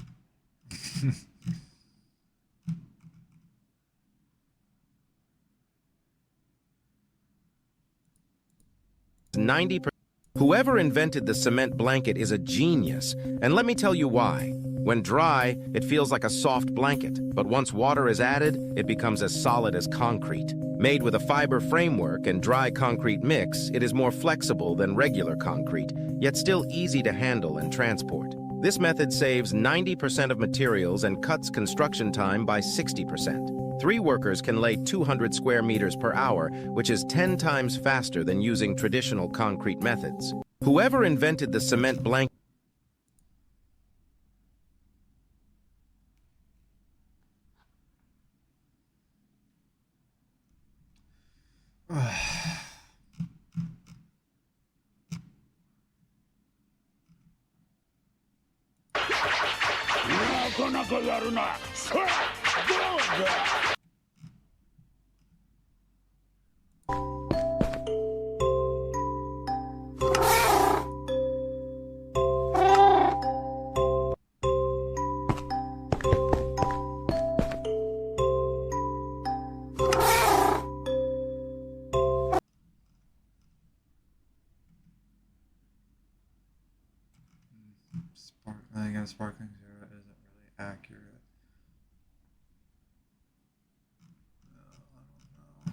90%. Whoever invented the cement blanket is a genius, and let me tell you why. When dry, it feels like a soft blanket, but once water is added, it becomes as solid as concrete. Made with a fiber framework and dry concrete mix, it is more flexible than regular concrete, yet still easy to handle and transport. This method saves 90% of materials and cuts construction time by 60%. 3 workers can lay 200 square meters per hour, which is 10 times faster than using traditional concrete methods. Whoever invented the cement blanket Sparkling Zero isn't really accurate. I don't know.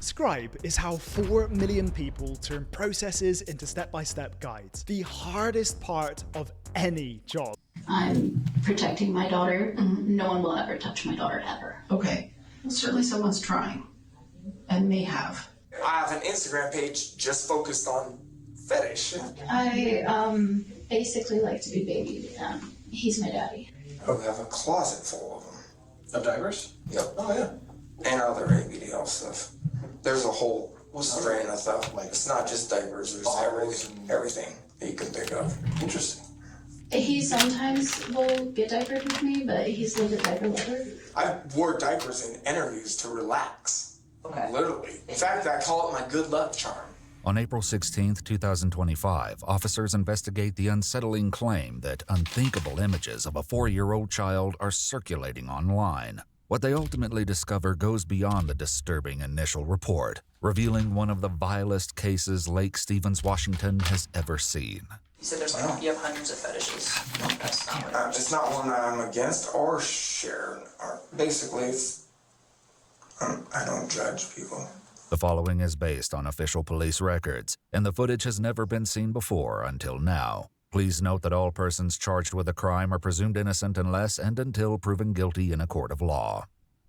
Scribe is how 4 million people turn processes into step-by-step guides. The hardest part of any job. I'm protecting my daughter. No one will ever touch my daughter, ever. Okay. Well, certainly someone's trying. And may have. I have an Instagram page just focused on fetish. I basically like to be babied. He's my daddy. I have a closet full of them. Of diapers? Yep. Oh, yeah. And other ABDL stuff. There's a whole strain of stuff. Like, it's not just diapers, there's everything that you can pick up. Interesting. He sometimes will get diapered with me, but he's like a diaper lover. I wore diapers in interviews to relax. Okay. Literally. In fact, I call it my good luck charm. On April 16, 2025, officers investigate the unsettling claim that unthinkable images of a 4-year-old child are circulating online. What they ultimately discover goes beyond the disturbing initial report, revealing one of the vilest cases Lake Stevens, Washington has ever seen. You said you have hundreds of fetishes. That's not right. It's not one that I'm against or share. Basically, it's I don't judge people. The following is based on official police records, and the footage has never been seen before until now. Please note that all persons charged with a crime are presumed innocent unless and until proven guilty in a court of law.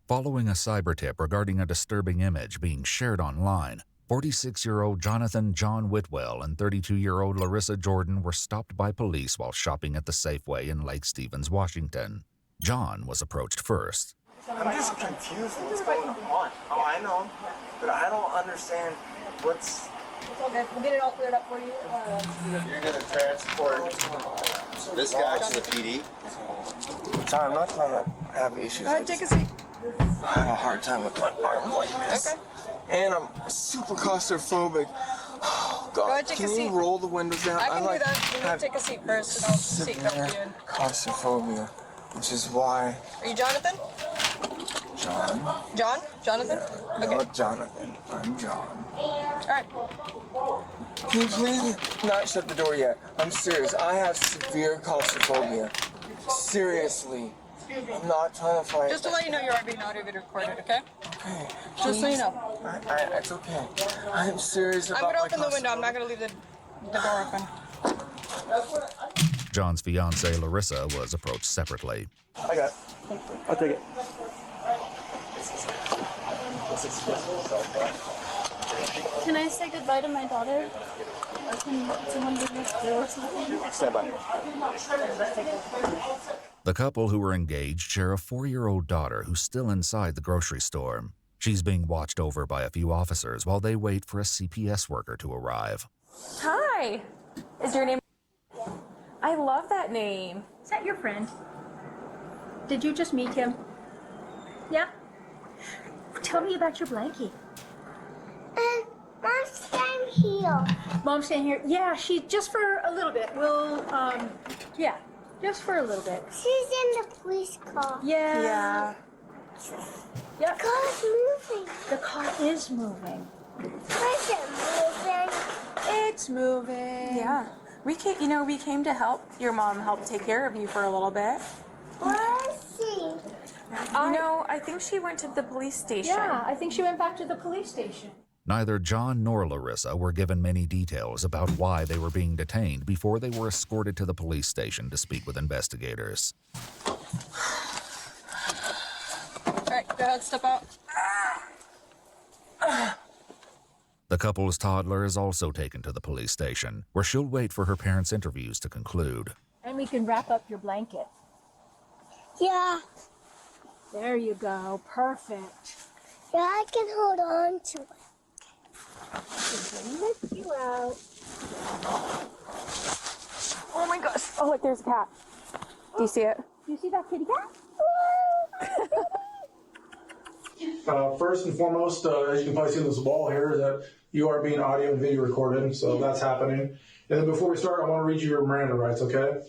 Following a cyber tip regarding a disturbing image being shared online, 46-year-old Jonathan John Whitwell and 32-year-old Larissa Jordan were stopped by police while shopping at the Safeway in Lake Stevens, Washington. John was approached first. I'm just confused. What's going on? Oh, I know. But I don't understand what's... It's okay. We'll get it all cleared up for you. You're going to transport this guy to the PD? Sorry, I'm not trying to have issues. Go ahead, take a seat. I have a hard time with my arm like this. Okay. And I'm super claustrophobic. Oh, God. Go ahead, take Can a seat. you roll the windows down? I can like do that. You need to take a seat first, and I'll seat cover you in. Claustrophobia, which is why... Are you Jonathan? John? John? Jonathan? No, Okay. not Jonathan. I'm John. All right. Can you please not shut the door yet? I'm serious. I have severe claustrophobia. Seriously. I'm not trying to fight. Just to let you know, you are being audio recorded, okay? Okay. Just so you know. It's okay. I'm serious about I'm going to my open the window. I'm not going to leave the door open. John's fiancée, Larissa, was approached separately. I got it. I'll take it. Can I say goodbye to my daughter? Or can someone bring us through or something? Stand by. The couple who were engaged share a 4-year-old daughter who's still inside the grocery store. She's being watched over by a few officers while they wait for a CPS worker to arrive. Hi. Is your name... I love that name. Is that your friend? Did you just meet him? Yeah? Tell me about your blankie. Mom's staying here. Mom's staying here? Yeah, just for a little bit. We'll, yeah, just for a little bit. She's in the police car. Yeah. Yeah. Yep. The car's moving. The car is moving. Where's it moving? It's moving. Yeah. We came to help your mom help take care of you for a little bit. Where is she? I think she went to the police station. Yeah, I think she went back to the police station. Neither John nor Larissa were given many details about why they were being detained before they were escorted to the police station to speak with investigators. All right, go ahead, step out. The couple's toddler is also taken to the police station, where she'll wait for her parents' interviews to conclude. And we can wrap up your blanket. Yeah. There you go. Perfect. Yeah, I can hold on to it. Lift you out. Oh my gosh. Oh, look, there's a cat. Do you see it? Do you see that kitty cat? First and foremost, as you can probably see on this wall here, is that you are being audio and video recorded, so that's happening. And then before we start, I want to read you your Miranda rights, okay?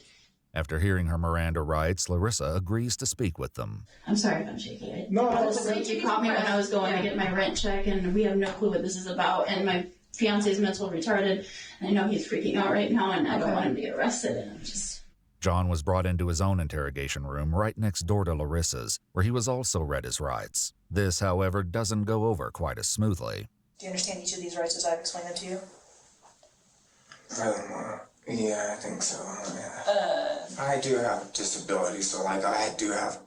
After hearing her Miranda rights, Larissa agrees to speak with them. I'm sorry if I'm shaky. No, You caught me when I was going to get my rent check, and we have no clue what this is about. And my fiance's mental retarded, and I know he's freaking out right now, and I don't want him to get arrested. And I'm just... John was brought into his own interrogation room right next door to Larissa's, where he was also read his rights. This, however, doesn't go over quite as smoothly. Do you understand each of these rights as I've explained them to you? Yeah, I think so. Yeah. I do have disabilities, so like I do have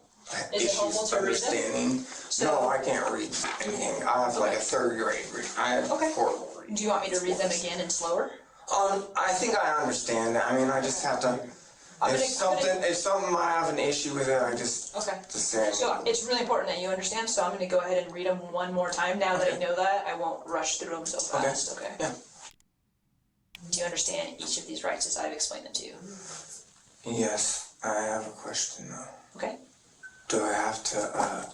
issues understanding. No, I can't read anything. I have like a third grade reading. I have horrible reading. Do you want me to read them again and slower? I think I understand that. I mean, I just have to. If something I have an issue with it, I just say. So it's really important that you understand. So I'm going to go ahead and read them one more time. Now that I know that, I won't rush through them so fast. Okay. Yeah. Do you understand each of these rights as I've explained them to you? Yes, I have a question though. Okay. Do I have to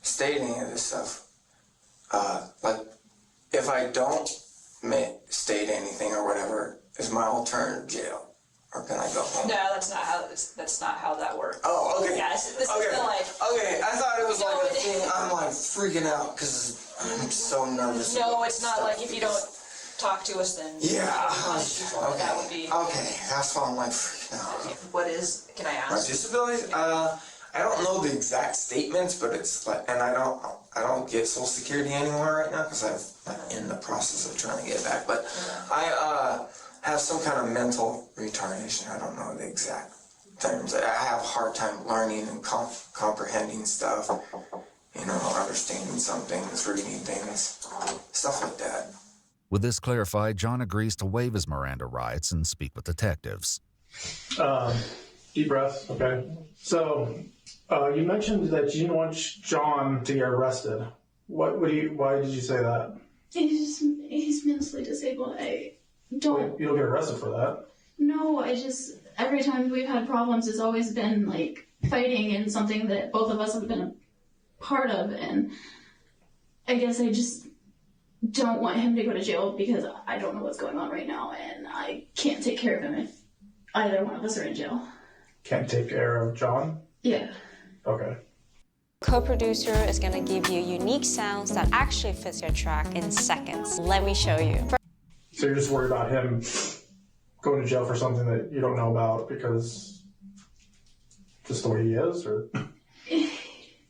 state any of this stuff? Like, if I don't state anything or whatever, is my alternative jail? Or can I go home? No, that's not how that works. Oh, okay. Yeah, this is like. Okay, I thought it was like a thing. I'm like freaking out because I'm so nervous. No, it's not like if you don't talk to us, then. Yeah. Okay. That would be. Okay, that's why I'm like freaking out. What is? Can I ask? My disabilities? I don't know the exact statements, but it's like, and I don't get Social Security anymore right now because I'm in the process of trying to get it back. But I have some kind of mental retardation. I don't know the exact terms. I have a hard time learning and comprehending stuff. You know, understanding some things, reading things, stuff like that. With this clarified, John agrees to waive his Miranda rights and speak with detectives. Deep breaths, okay. So, you mentioned that you didn't want John to get arrested. Why did you say that? He's mentally disabled. You don't get arrested for that. No, every time we've had problems, it's always been like fighting and something that both of us have been a part of, and I guess I just don't want him to go to jail because I don't know what's going on right now, and I can't take care of him if either one of us are in jail. Can't take care of John? Yeah. Okay. Co-producer is going to give you unique sounds that actually fits your track in seconds. Let me show you. So you're just worried about him going to jail for something that you don't know about because just the way he is, or?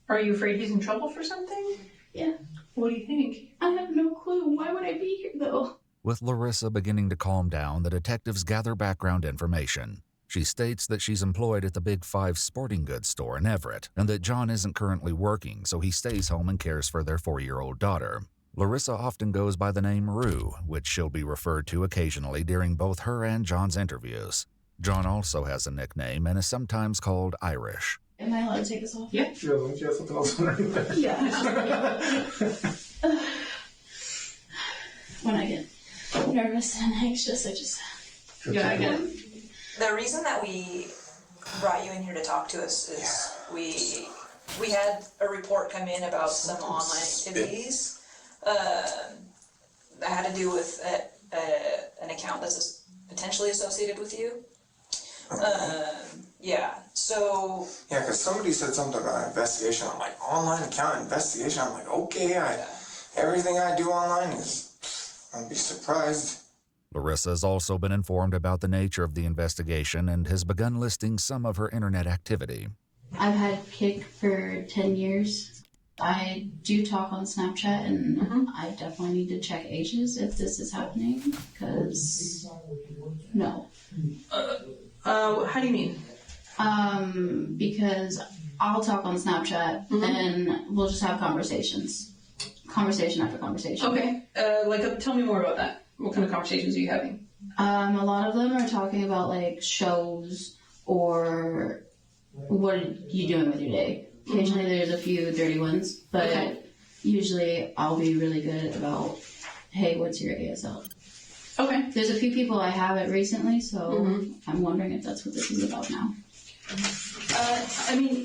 Are you afraid he's in trouble for something? Yeah. What do you think? I have no clue. Why would I be here, though? With Larissa beginning to calm down, the detectives gather background information. She states that she's employed at the Big Five sporting goods store in Everett, and that John isn't currently working, so he stays home and cares for their 4-year-old daughter. Larissa often goes by the name Rue, which she'll be referred to occasionally during both her and John's interviews. John also has a nickname and is sometimes called Irish. Am I allowed to take this off? Yeah. She has something else underneath there. Yeah. When I get nervous and anxious, I get it. The reason that we brought you in here to talk to us is we had a report come in about some online activities that had to do with an account that's potentially associated with you. So... Yeah, because somebody said something about investigation. I'm like, online account investigation? I'm like, okay, everything I do online is... I'd be surprised. Larissa has also been informed about the nature of the investigation and has begun listing some of her internet activity. I've had Kik for 10 years. I do talk on Snapchat, and I definitely need to check ages if this is happening, because no. How do you mean? Because I'll talk on Snapchat, and we'll just have conversations. Conversation after conversation. Okay. Tell me more about that. What kind of conversations are you having? A lot of them are talking about, like, shows or what are you doing with your day. Occasionally there's a few dirty ones, but usually I'll be really good about, hey, what's your ASL? Okay. There's a few people I haven't recently, so I'm wondering if that's what this is about now.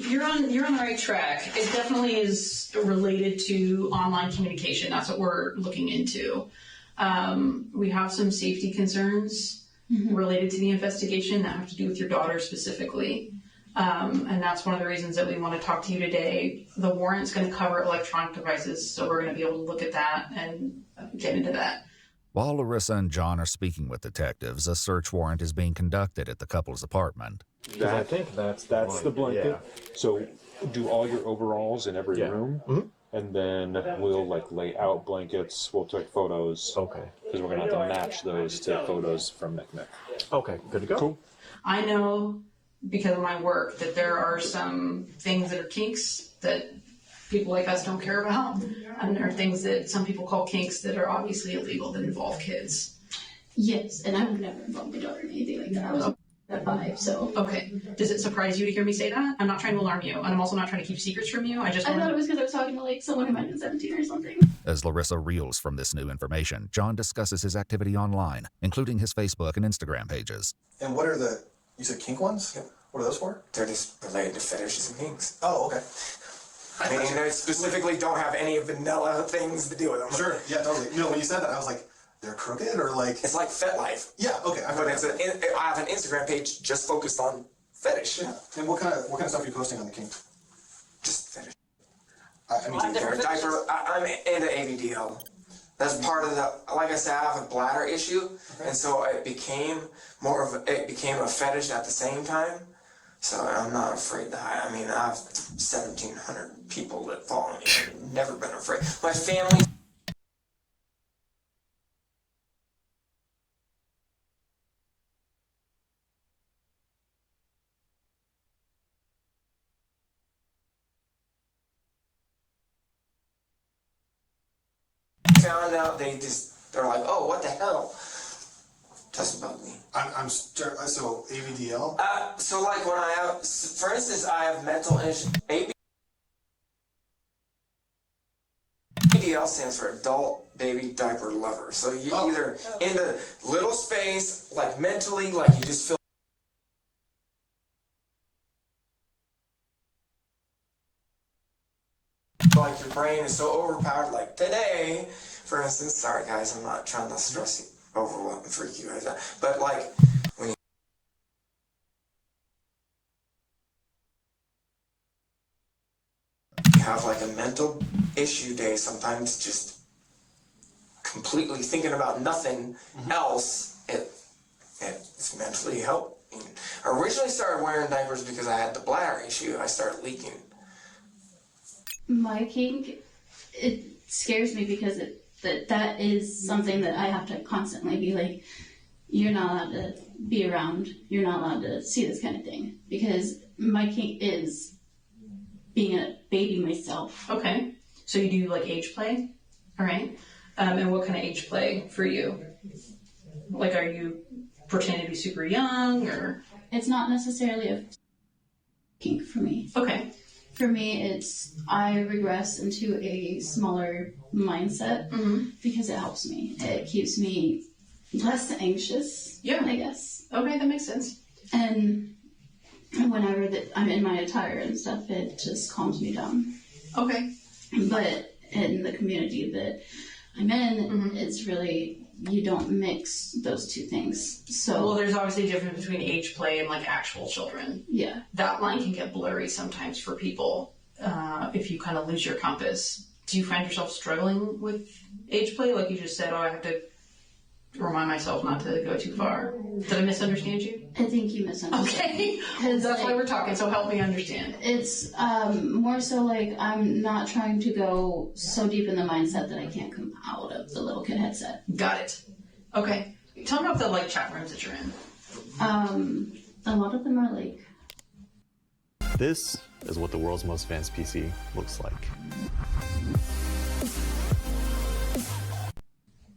You're on the right track. It definitely is related to online communication. That's what we're looking into. We have some safety concerns related to the investigation that have to do with your daughter specifically. And that's one of the reasons that we want to talk to you today. The warrant's going to cover electronic devices, so we're going to be able to look at that and get into that. While Larissa and John are speaking with detectives, a search warrant is being conducted at the couple's apartment. I think that's the blanket. Yeah. So do all your overalls in every room? and then we'll like lay out blankets. We'll take photos. Okay. Because we're gonna have to match those to photos from Nick. Okay, good to go. Cool. I know because of my work that there are some things that are kinks that people like us don't care about, and there are things that some people call kinks that are obviously illegal that involve kids. Yes, and I would never involve my daughter in anything like that. I was at 5, so. Okay. Does it surprise you to hear me say that? I'm not trying to alarm you, and I'm also not trying to keep secrets from you. I thought it was because I was talking to like someone who might have been 17 or something. As Larissa reels from this new information, John discusses his activity online, including his Facebook and Instagram pages. And what are the, you said kink ones? Yep. What are those for? They're just related to fetishes and kinks. Oh, okay. I mean, I specifically don't have any vanilla things to do with them. Sure, yeah, totally. No, when you said that, I was like, they're crooked or like... It's like FetLife. Yeah, okay. But I have an Instagram page just focused on fetish. Yeah. And what kind of stuff are you posting on the kink? Just fetish. I mean, diaper. I'm into AVDL. That's part of the. Like I said, I have a bladder issue, and so it became a fetish at the same time. So I'm not afraid to hide. I mean, I have 1,700 people that follow me. I've never been afraid. My family. Found out they're like, oh, what the hell? Doesn't bug me. So AVDL? So like when I have, for instance, I have mental issues. AVDL stands for Adult Baby Diaper Lover. So you either into little space, like mentally, like you just feel like your brain is so overpowered. Like today, for instance, sorry guys, I'm not trying to stress you, overwhelm and freak you guys out, but like when you have like a mental issue day, sometimes just completely thinking about nothing else, it's mentally helping. I originally started wearing diapers because I had the bladder issue. I started leaking. My kink, it scares me because that is something that I have to constantly be like, you're not allowed to be around, you're not allowed to see this kind of thing. Because my kink is being a baby myself. Okay. So you do like age play? All right. And what kind of age play for you? Like, are you pretending to be super young or? It's not necessarily a kink for me. Okay. For me, it's I regress into a smaller mindset because it helps me. It keeps me less anxious, I guess. Okay, that makes sense. And whenever I'm in my attire and stuff, it just calms me down. Okay. But in the community that I'm in, it's really, you don't mix those two things. So well, there's obviously a difference between age play and like actual children. Yeah. That line can get blurry sometimes for people if you kind of lose your compass. Do you find yourself struggling with age play? Like you just said, I have to remind myself not to go too far. Did I misunderstand you? I think you misunderstood. Okay. That's why we're talking, so help me understand. It's more so like I'm not trying to go so deep in the mindset that I can't come out of the little kid headset. Got it. Okay. Tell me about the like chat rooms that you're in. A lot of them are like... This is what the world's most advanced PC looks like.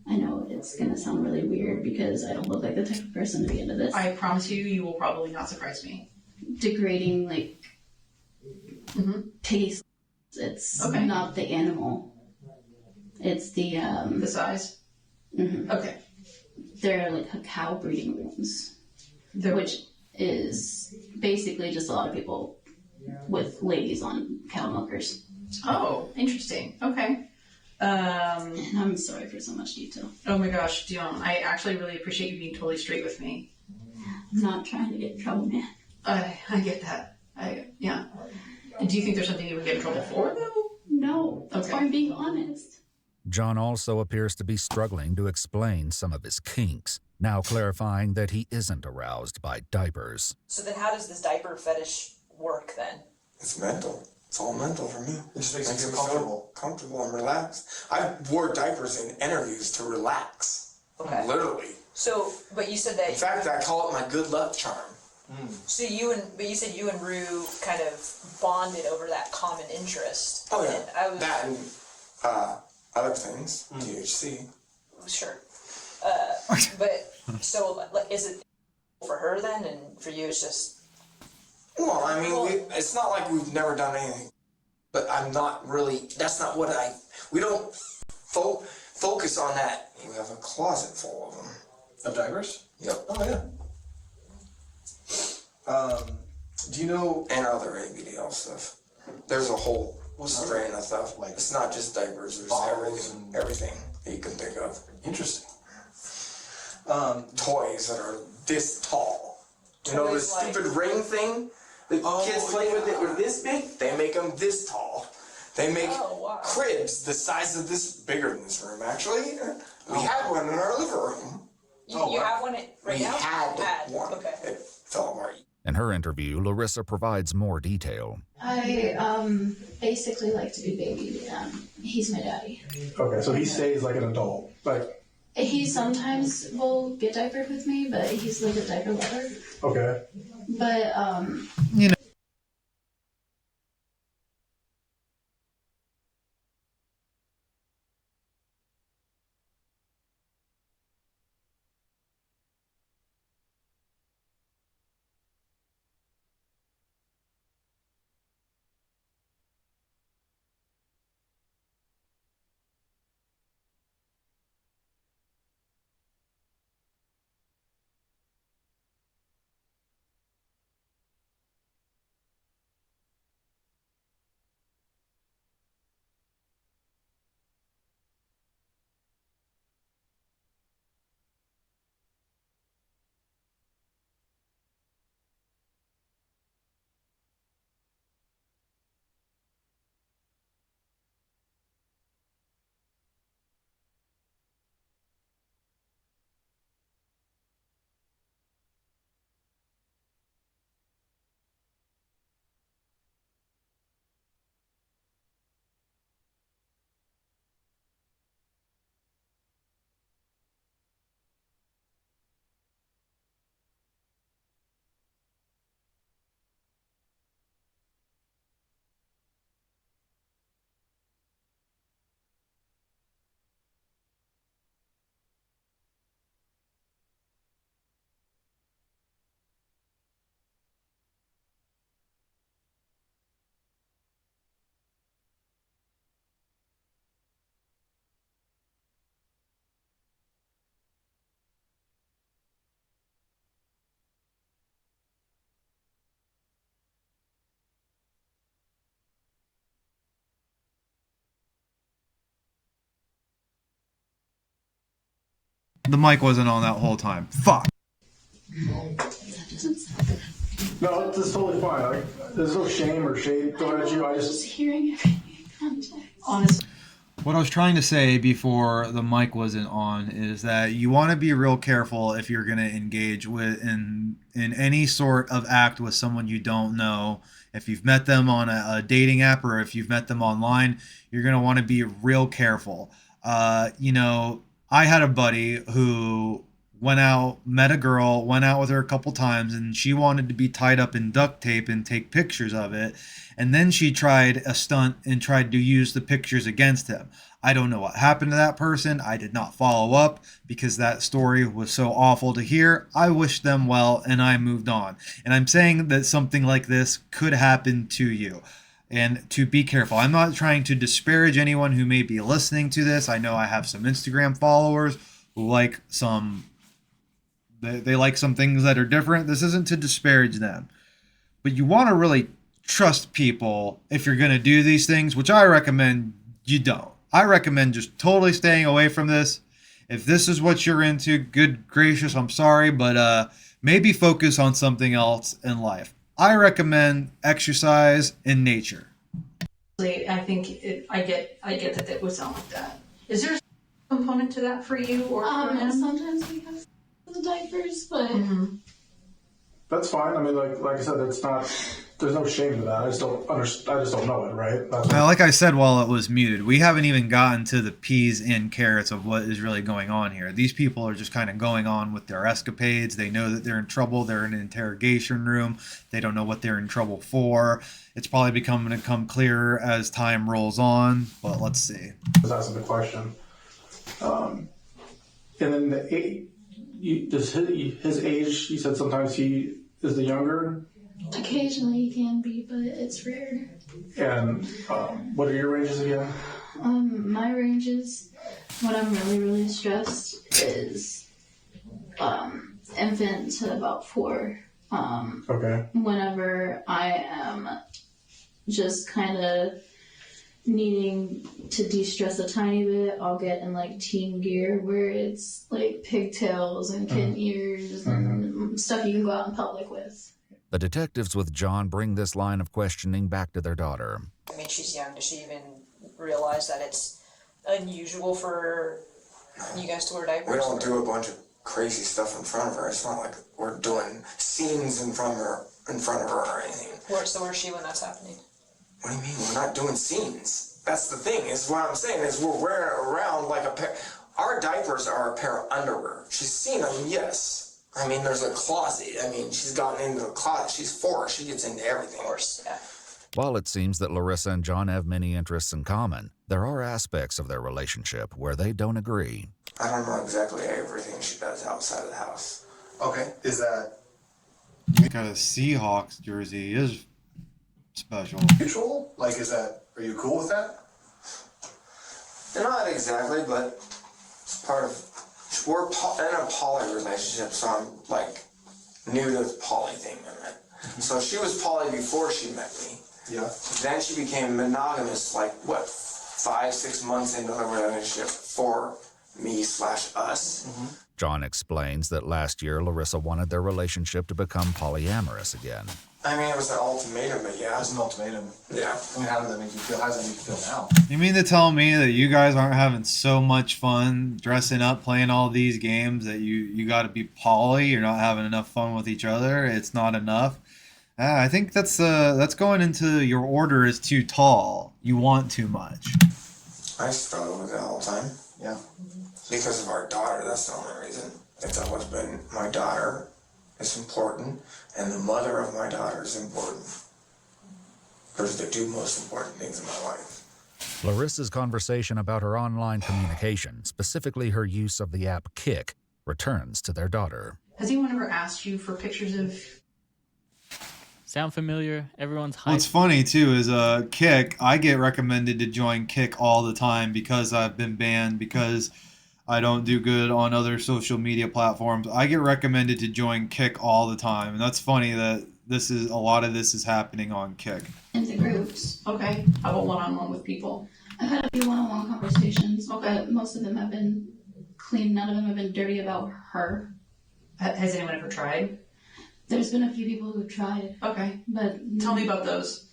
I know it's going to sound really weird because I don't look like the type of person to be into this. I promise you will probably not surprise me. Degrading, like, taste. It's not the animal. It's the... the size? Okay. They're like cow breeding rooms, which is basically just a lot of people with ladies on cow milkers. Oh, interesting. Okay. And I'm sorry for so much detail. Oh my gosh, Dion, I actually really appreciate you being totally straight with me. I'm not trying to get in trouble, man. I get that. Yeah. Do you think there's something you would get in trouble for, though? No, that's why I'm being honest. John also appears to be struggling to explain some of his kinks, now clarifying that he isn't aroused by diapers. So then how does this diaper fetish work then? It's mental. It's all mental for me. It just makes you feel comfortable and relaxed. I wore diapers in interviews to relax. Okay. Literally. So, but you said that. In fact, I call it my good luck charm. So but you said you and Rue kind of bonded over that common interest. Oh yeah. And I was, that and other things. THC. Sure. But so is it for her then, and for you it's just? Well, I mean, it's not like we've never done anything, but I'm not really. That's not what we don't focus on that. We have a closet full of them. Of diapers? Yep. Oh yeah. Do you know? And other ABDL stuff. There's a whole strain of stuff. Like it's not just diapers. There's everything that you can think of. Interesting. Toys that are this tall. You know the stupid ring thing? The kids play with it. Were this big? They make them this tall. They make cribs the size of this, bigger than this room actually. We had one in our living room. You have one right now? We had one. Okay. It fell apart. In her interview, Larissa provides more detail. I basically like to be babied. He's my daddy. Okay, so he stays like an adult. Like He sometimes will get diapered with me, but he's like a diaper lover. Okay. But you know. The mic wasn't on that whole time. Fuck. No, it's totally fine. Like, there's no shame or shade thrown at you. I just hearing everything. Honestly. What I was trying to say before the mic wasn't on is that you want to be real careful if you're going to engage with in any sort of act with someone you don't know. If you've met them on a dating app or if you've met them online, you're going to want to be real careful. You know, I had a buddy who went out, met a girl, went out with her a couple times, and she wanted to be tied up in duct tape and take pictures of it. And then she tried a stunt and tried to use the pictures against him. I don't know what happened to that person. I did not follow up because that story was so awful to hear. I wished them well and I moved on. And I'm saying that something like this could happen to you. And to be careful. I'm not trying to disparage anyone who may be listening to this. I know I have some Instagram followers who like they like some things that are different. This isn't to disparage them. But you want to really trust people if you're going to do these things, which I recommend you don't. I recommend just totally staying away from this. If this is what you're into, good gracious, I'm sorry, but maybe focus on something else in life. I recommend exercise and nature. I think I get that it would sound like that. Is there a component to that for you or for him? Sometimes we have the diapers, but that's fine. I mean, like I said, it's not there's no shame to that. I just don't know it, right? That's Well, like I said while it was muted, we haven't even gotten to the peas and carrots of what is really going on here. These people are just kind of going on with their escapades. They know that they're in trouble. They're in an interrogation room. They don't know what they're in trouble for. It's probably going to come clearer as time rolls on, but let's see. That's the question. And then does his age, you said sometimes he is the younger? Occasionally he can be, but it's rare. And what are your ranges again? My ranges, when I'm really, really stressed, is infant to about 4. Okay. Whenever I am just kind of needing to de-stress a tiny bit, I'll get in like teen gear where it's like pigtails and kitten ears and stuff you can go out in public with. The detectives with John bring this line of questioning back to their daughter. I mean, she's young. Does she even realize that it's unusual for you guys to wear diapers? We don't do a bunch of crazy stuff in front of her. It's not like we're doing scenes in front of her or anything. So where's she when that's happening? What do you mean? We're not doing scenes. That's the thing, is what I'm saying, is we're wearing it around like a pair. Our diapers are a pair of underwear. She's seen them, yes. I mean, there's a closet. I mean, she's gotten into the closet. She's 4. She gets into everything. Of course, yeah. While it seems that Larissa and John have many interests in common, there are aspects of their relationship where they don't agree. I don't know exactly everything she does outside of the house. Okay, is that Got a Seahawks jersey is special. mutual? Like, are you cool with that? Not exactly, but it's part of. We're in a poly relationship, so I'm like new to the poly thing. So she was poly before she met me. Yeah. Then she became monogamous, like what, 5-6 months into the relationship for me/us. John explains that last year Larissa wanted their relationship to become polyamorous again. I mean, it was an ultimatum, but yeah. It was an ultimatum. Yeah. I mean, how does that make you feel? How does that make you feel now? You mean to tell me that you guys aren't having so much fun dressing up, playing all these games, that you got to be poly? You're not having enough fun with each other? It's not enough? I think that's going into your order is too tall. You want too much. I struggle with it all the time. Yeah. Because of our daughter, that's the only reason. It's always been my daughter is important, and the mother of my daughter is important. Those are the 2 most important things in my life. Larissa's conversation about her online communication, specifically her use of the app Kik, returns to their daughter. Has anyone ever asked you for pictures of... Sound familiar? Everyone's hyped. What's funny too is Kik. I get recommended to join Kik all the time because I've been banned because I don't do good on other social media platforms. I get recommended to join Kik all the time, and that's funny that a lot of this is happening on Kik. Into groups. Okay. How about one-on-one with people? I've had a few one-on-one conversations, but most of them have been clean. None of them have been dirty about her. Has anyone ever tried? There's been a few people who've tried. Okay. But tell me about those.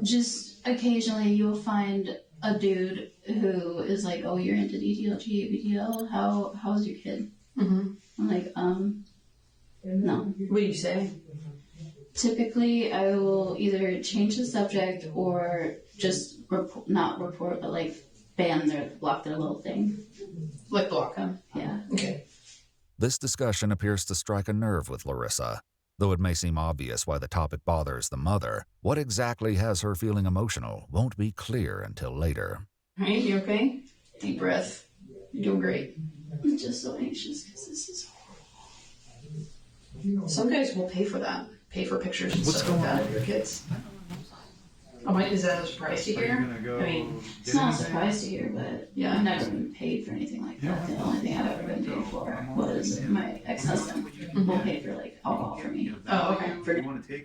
Just occasionally you'll find a dude who is like, oh, you're into DTLG, ABTL, how's your kid? I'm like, no. What do you say? Typically, I will either change the subject or just not report, but like block their little thing. Like block them? Yeah. Okay. This discussion appears to strike a nerve with Larissa. Though it may seem obvious why the topic bothers the mother, what exactly has her feeling emotional won't be clear until later. Hey, you okay? Deep breath. You're doing great. I'm just so anxious because this is horrible. Some guys will pay for that. Pay for pictures and What's stuff like going that on? of your kids. Is that a surprise to hear? I mean, it's not a surprise to hear, but yeah, I've never been paid for anything like that. The only thing I've ever been paid for was my ex-husband will pay for like alcohol for me. Oh, okay.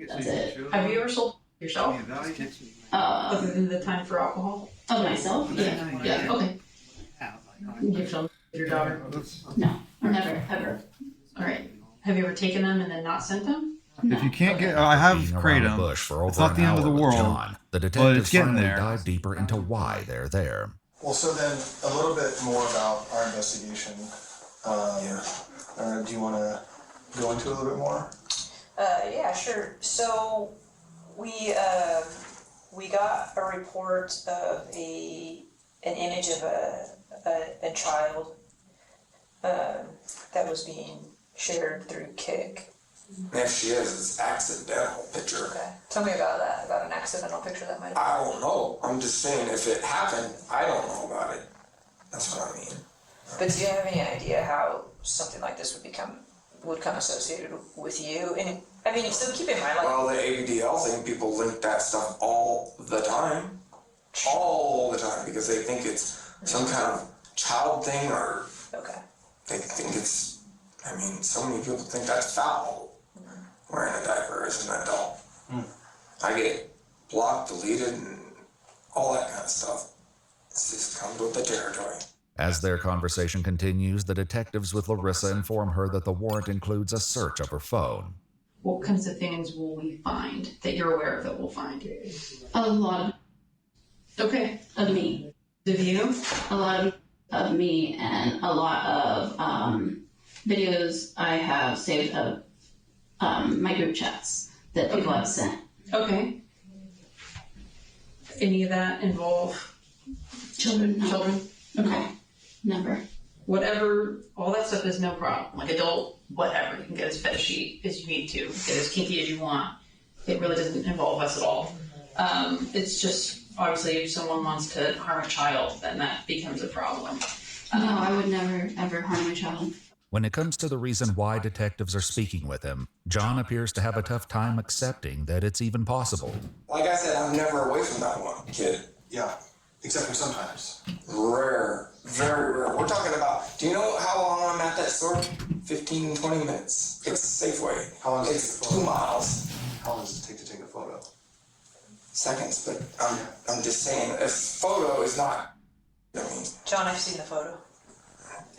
That's it. Have you ever sold yourself? Other than the time for alcohol? Oh, myself? Yeah. Yeah, okay. You've sold your daughter? No, never, ever. All right. Have you ever taken them and then not sent them? If you can't get, I have Beating around kratom. the bush for It's over not an the end of the hour with world, John, the but it's detectives getting finally there. dive deeper into why they're there. Well, so then a little bit more about our investigation. Do you want to go into it a little bit more? Yeah, sure. So, We got a report of an image of a child that was being shared through Kik. And if she is, it's accidental picture. Okay. Tell me about that, about an accidental picture that might have I don't know. I'm just saying if it happened, I don't know about it. That's what I mean. But do you have any idea how something like this would become associated with you? And I mean, still keep in mind, like, Well, the ABDL thing, people link that stuff all the time. All the time, because they think it's some kind of child thing, or they think it's, I mean, so many people think that's foul, wearing a diaper as an adult. I get blocked, deleted, and all that kind of stuff. It just comes with the territory. As their conversation continues, the detectives with Larissa inform her that the warrant includes a search of her phone. What kinds of things will we find that you're aware of that we'll find? A lot Okay. of me. Of you? A lot of me, and a lot of videos I have saved of my group chats that people have sent. Okay. Any of that involve Children? No. children? Okay. Never. Whatever, all that stuff is no problem. Like adult, whatever. You can get as fetishy as you need to, get as kinky as you want. It really doesn't involve us at all. It's just, obviously, if someone wants to harm a child, then that becomes a problem. No, I would never, ever harm a child. When it comes to the reason why detectives are speaking with him, John appears to have a tough time accepting that it's even possible. Like I said, I'm never away from that one kid. Yeah, except for sometimes. Rare. Very rare. We're talking about, do you know how long I'm at that store? 15, 20 minutes. It's a Safeway. How long does It's it take a 2 photo? miles. How long does it take to take a photo? Seconds, but I'm just saying, a photo is not, I mean, John, I've seen the photo.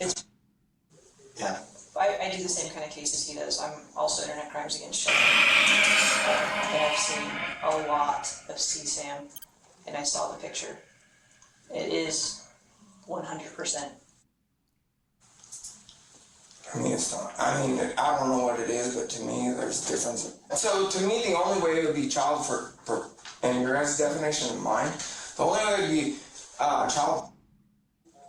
It's Yeah. I do the same kind of cases he does. I'm also internet crimes against children. And I've seen a lot of CSAM, and I saw the picture. It is 100%. I mean, it's not, I mean, I don't know what it is, but to me, there's a difference. So to me, the only way it would be child for in your guys' definition and mine, the only way it would be child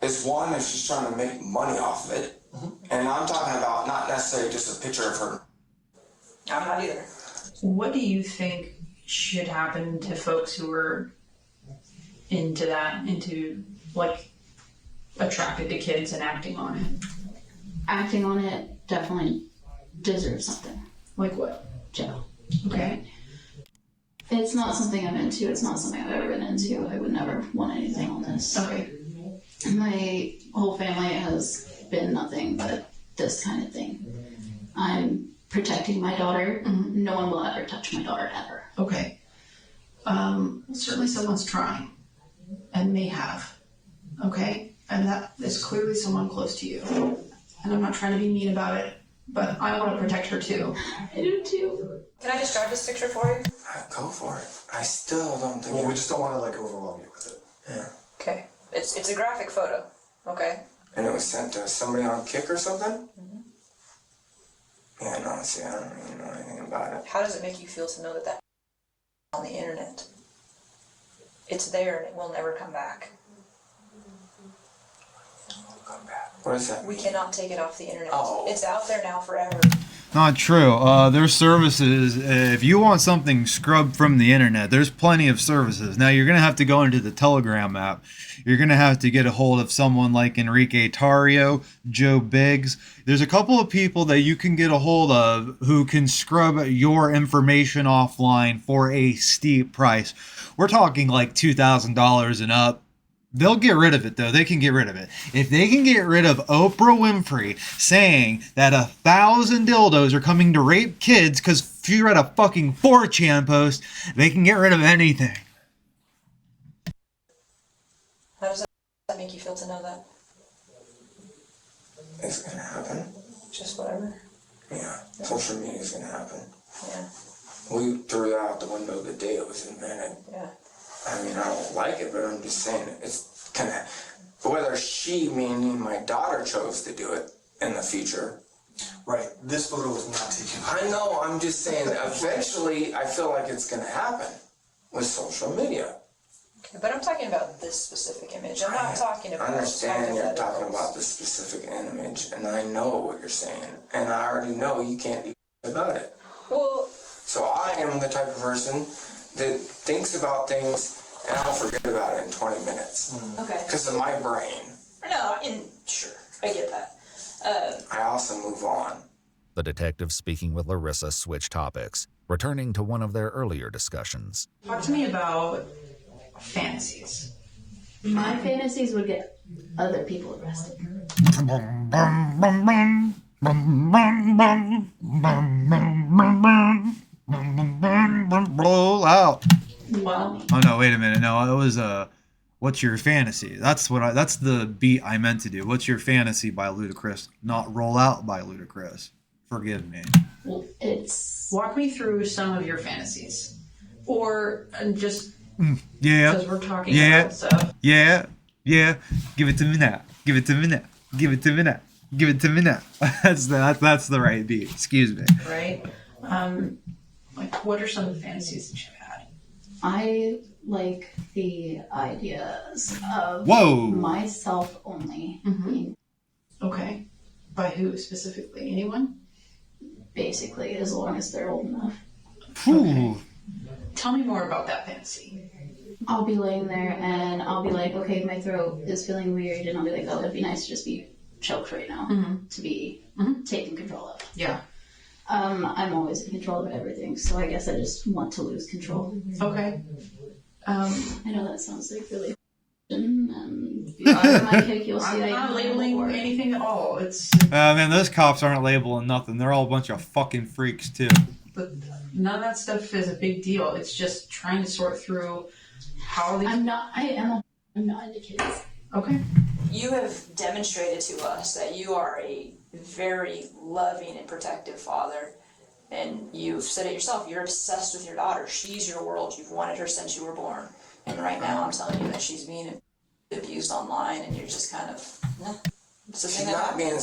is one, if she's trying to make money off of it. And I'm talking about not necessarily just a picture of her. I'm not either. What do you think should happen to folks who are into that, into like attracted to kids and acting on it? Acting on it definitely deserves something. Like what? Jail. Okay. It's not something I'm into. It's not something I've ever been into. I would never want anything on this. Okay. My whole family has been nothing but this kind of thing. I'm protecting my daughter. No one will ever touch my daughter, ever. Okay. Certainly someone's trying and may have. Okay? And that is clearly someone close to you. And I'm not trying to be mean about it, but I want to protect her too. I do too. Can I describe this picture for you? Go for it. I still don't think. Well, we just don't want to like overwhelm you with it. Yeah. Okay. It's a graphic photo. Okay. And it was sent to somebody on Kik or something? Yeah, no, see, I don't even know anything about it. How does it make you feel to know that that on the internet? It's there and it will never come back. What is that? We cannot take it off the internet. Oh. It's out there now forever. Not true. There's services. If you want something scrubbed from the internet, there's plenty of services. Now, you're going to have to go into the Telegram app. You're going to have to get a hold of someone like Enrique Tarrio, Joe Biggs. There's a couple of people that you can get a hold of who can scrub your information offline for a steep price. We're talking like $2,000 and up. They'll get rid of it, though. They can get rid of it. If they can get rid of Oprah Winfrey saying that 1,000 dildos are coming to rape kids because she read a fucking 4chan post, they can get rid of anything. How does that make you feel to know that? It's gonna happen. Just whatever. Yeah, social media is gonna happen. Yeah. We threw it out the window the day it was invented. Yeah. I mean, I don't like it, but I'm just saying it's kind of, whether she, meaning my daughter, chose to do it in the future, Right. This photo was not taken. I know, I'm just saying, eventually, I feel like it's gonna happen with social media. Okay, but I'm talking about this specific image. I'm not talking about. I understand you're talking hypotheticals. about this specific image, and I know what you're saying, and I already know you can't do about it. Well, so I am the type of person that thinks about things and I'll forget about it in 20 minutes. Okay. Because of my brain. No, sure, I get that. I also move on. The detective speaking with Larissa switched topics, returning to one of their earlier discussions. Talk to me about fantasies. My fantasies would get other people arrested. Roll out. Wow. Oh no, wait a minute. No, it was what's your fantasy? That's the beat I meant to do. What's your fantasy by Ludacris, not Roll Out by Ludacris. Forgive me. Well, it's walk me through some of your fantasies, or just Yeah. because we're talking Yeah. about stuff. Yeah. Yeah. Give it to me now. Give it to me now. Give it to me now. Give it to me now. That's the right beat. Excuse me. Right? Like, what are some of the fantasies that you've had? I like the ideas of Whoa. myself only. Okay. By who specifically? Anyone? Basically, as long as they're old enough. Ooh. Tell me more about that fantasy. I'll be laying there and I'll be like, okay, my throat is feeling weird, and I'll be like, oh, it'd be nice to just be choked right now, to be taken control of. Yeah. I'm always in control of everything, so I guess I just want to lose control. Okay. I know that sounds like really and if you are my kick, you'll see I'm that not labeling anything at all. It's Man, those cops aren't labeling nothing. They're all a bunch of fucking freaks too. but none of that stuff is a big deal. It's just trying to sort through how these. I'm not into kids. Okay. You have demonstrated to us that you are a very loving and protective father, and you've said it yourself. You're obsessed with your daughter. She's your world. You've wanted her since you were born, and right now I'm telling you that she's being abused online, and you're just kind of it's the She's thing not that being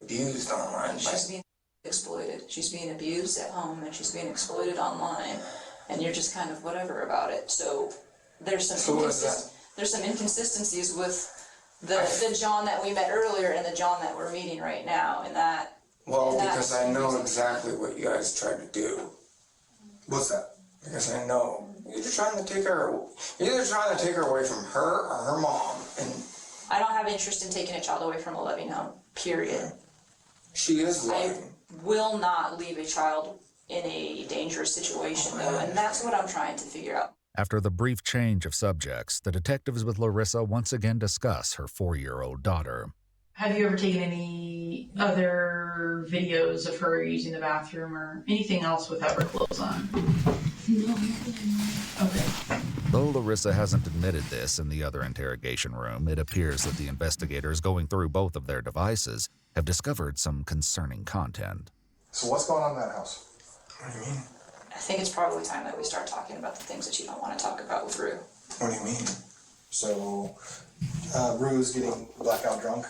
abused online. she's being exploited. She's being abused at home, and she's being exploited online, and you're just kind of whatever about it. So there's some there's some inconsistencies with the John that we met earlier and the John that we're meeting right now, and that. Well, because I know exactly what you guys tried to do. What's that? Because I know you're either trying to take her away from her or her mom, and I don't have interest in taking a child away from a loving home. Period. she is loving. I will not leave a child in a dangerous situation, though, and that's what I'm trying to figure out. After the brief change of subjects, the detectives with Larissa once again discuss her 4-year-old daughter. Have you ever taken any other videos of her using the bathroom or anything else without her clothes on? No. Okay. Though Larissa hasn't admitted this in the other interrogation room, it appears that the investigators going through both of their devices have discovered some concerning content. So what's going on in that house? What do you mean? I think it's probably time that we start talking about the things that you don't want to talk about with Rue. What do you mean? So, Rue's getting blackout drunk,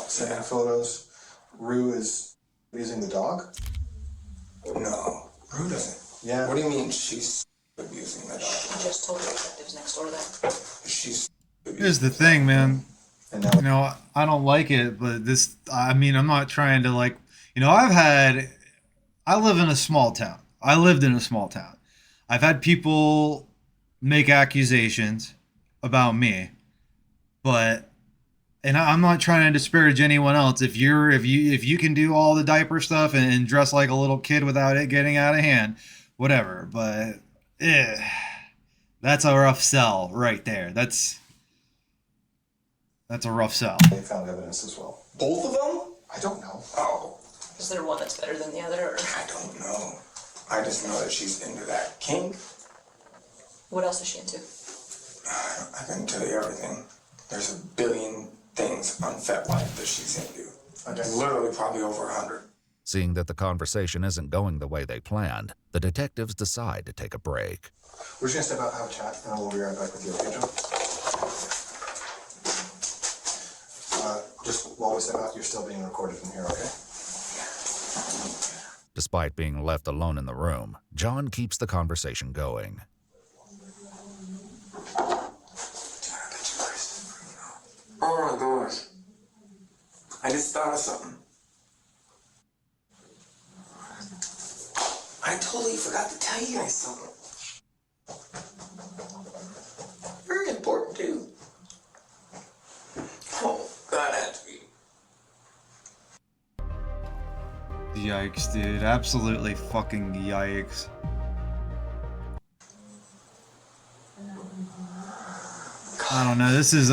sending photos. Rue is abusing the dog? No, Rue doesn't. Yeah. What do you mean she's abusing the dog? I just told the detectives next door that. She's Here's the thing, man. You know, I don't like it, but this, I mean, I'm not trying to like, you know, I live in a small town. I lived in a small town. I've had people make accusations about me, but, and I'm not trying to disparage anyone else. If you can do all the diaper stuff and dress like a little kid without it getting out of hand, whatever. But that's a rough sell right there. That's a rough sell. They found evidence as well. Both of them? I don't know. Oh. Is there one that's better than the other? Or? I don't know. I just know that she's into that kink. What else is she into? I can tell you everything. There's a billion things on FetLife that she's into. Literally probably over 100. Seeing that the conversation isn't going the way they planned, the detectives decide to take a break. We're just gonna step out and have a chat, and we'll be right back with you, okay, Joe? Just while we step out, you're still being recorded from here, okay? Despite being left alone in the room, John keeps the conversation going. Oh my gosh. I just thought of something. I totally forgot to tell you guys something. Very important too. Oh, God, I have to be. Yikes, dude. Absolutely fucking yikes. I don't know. This is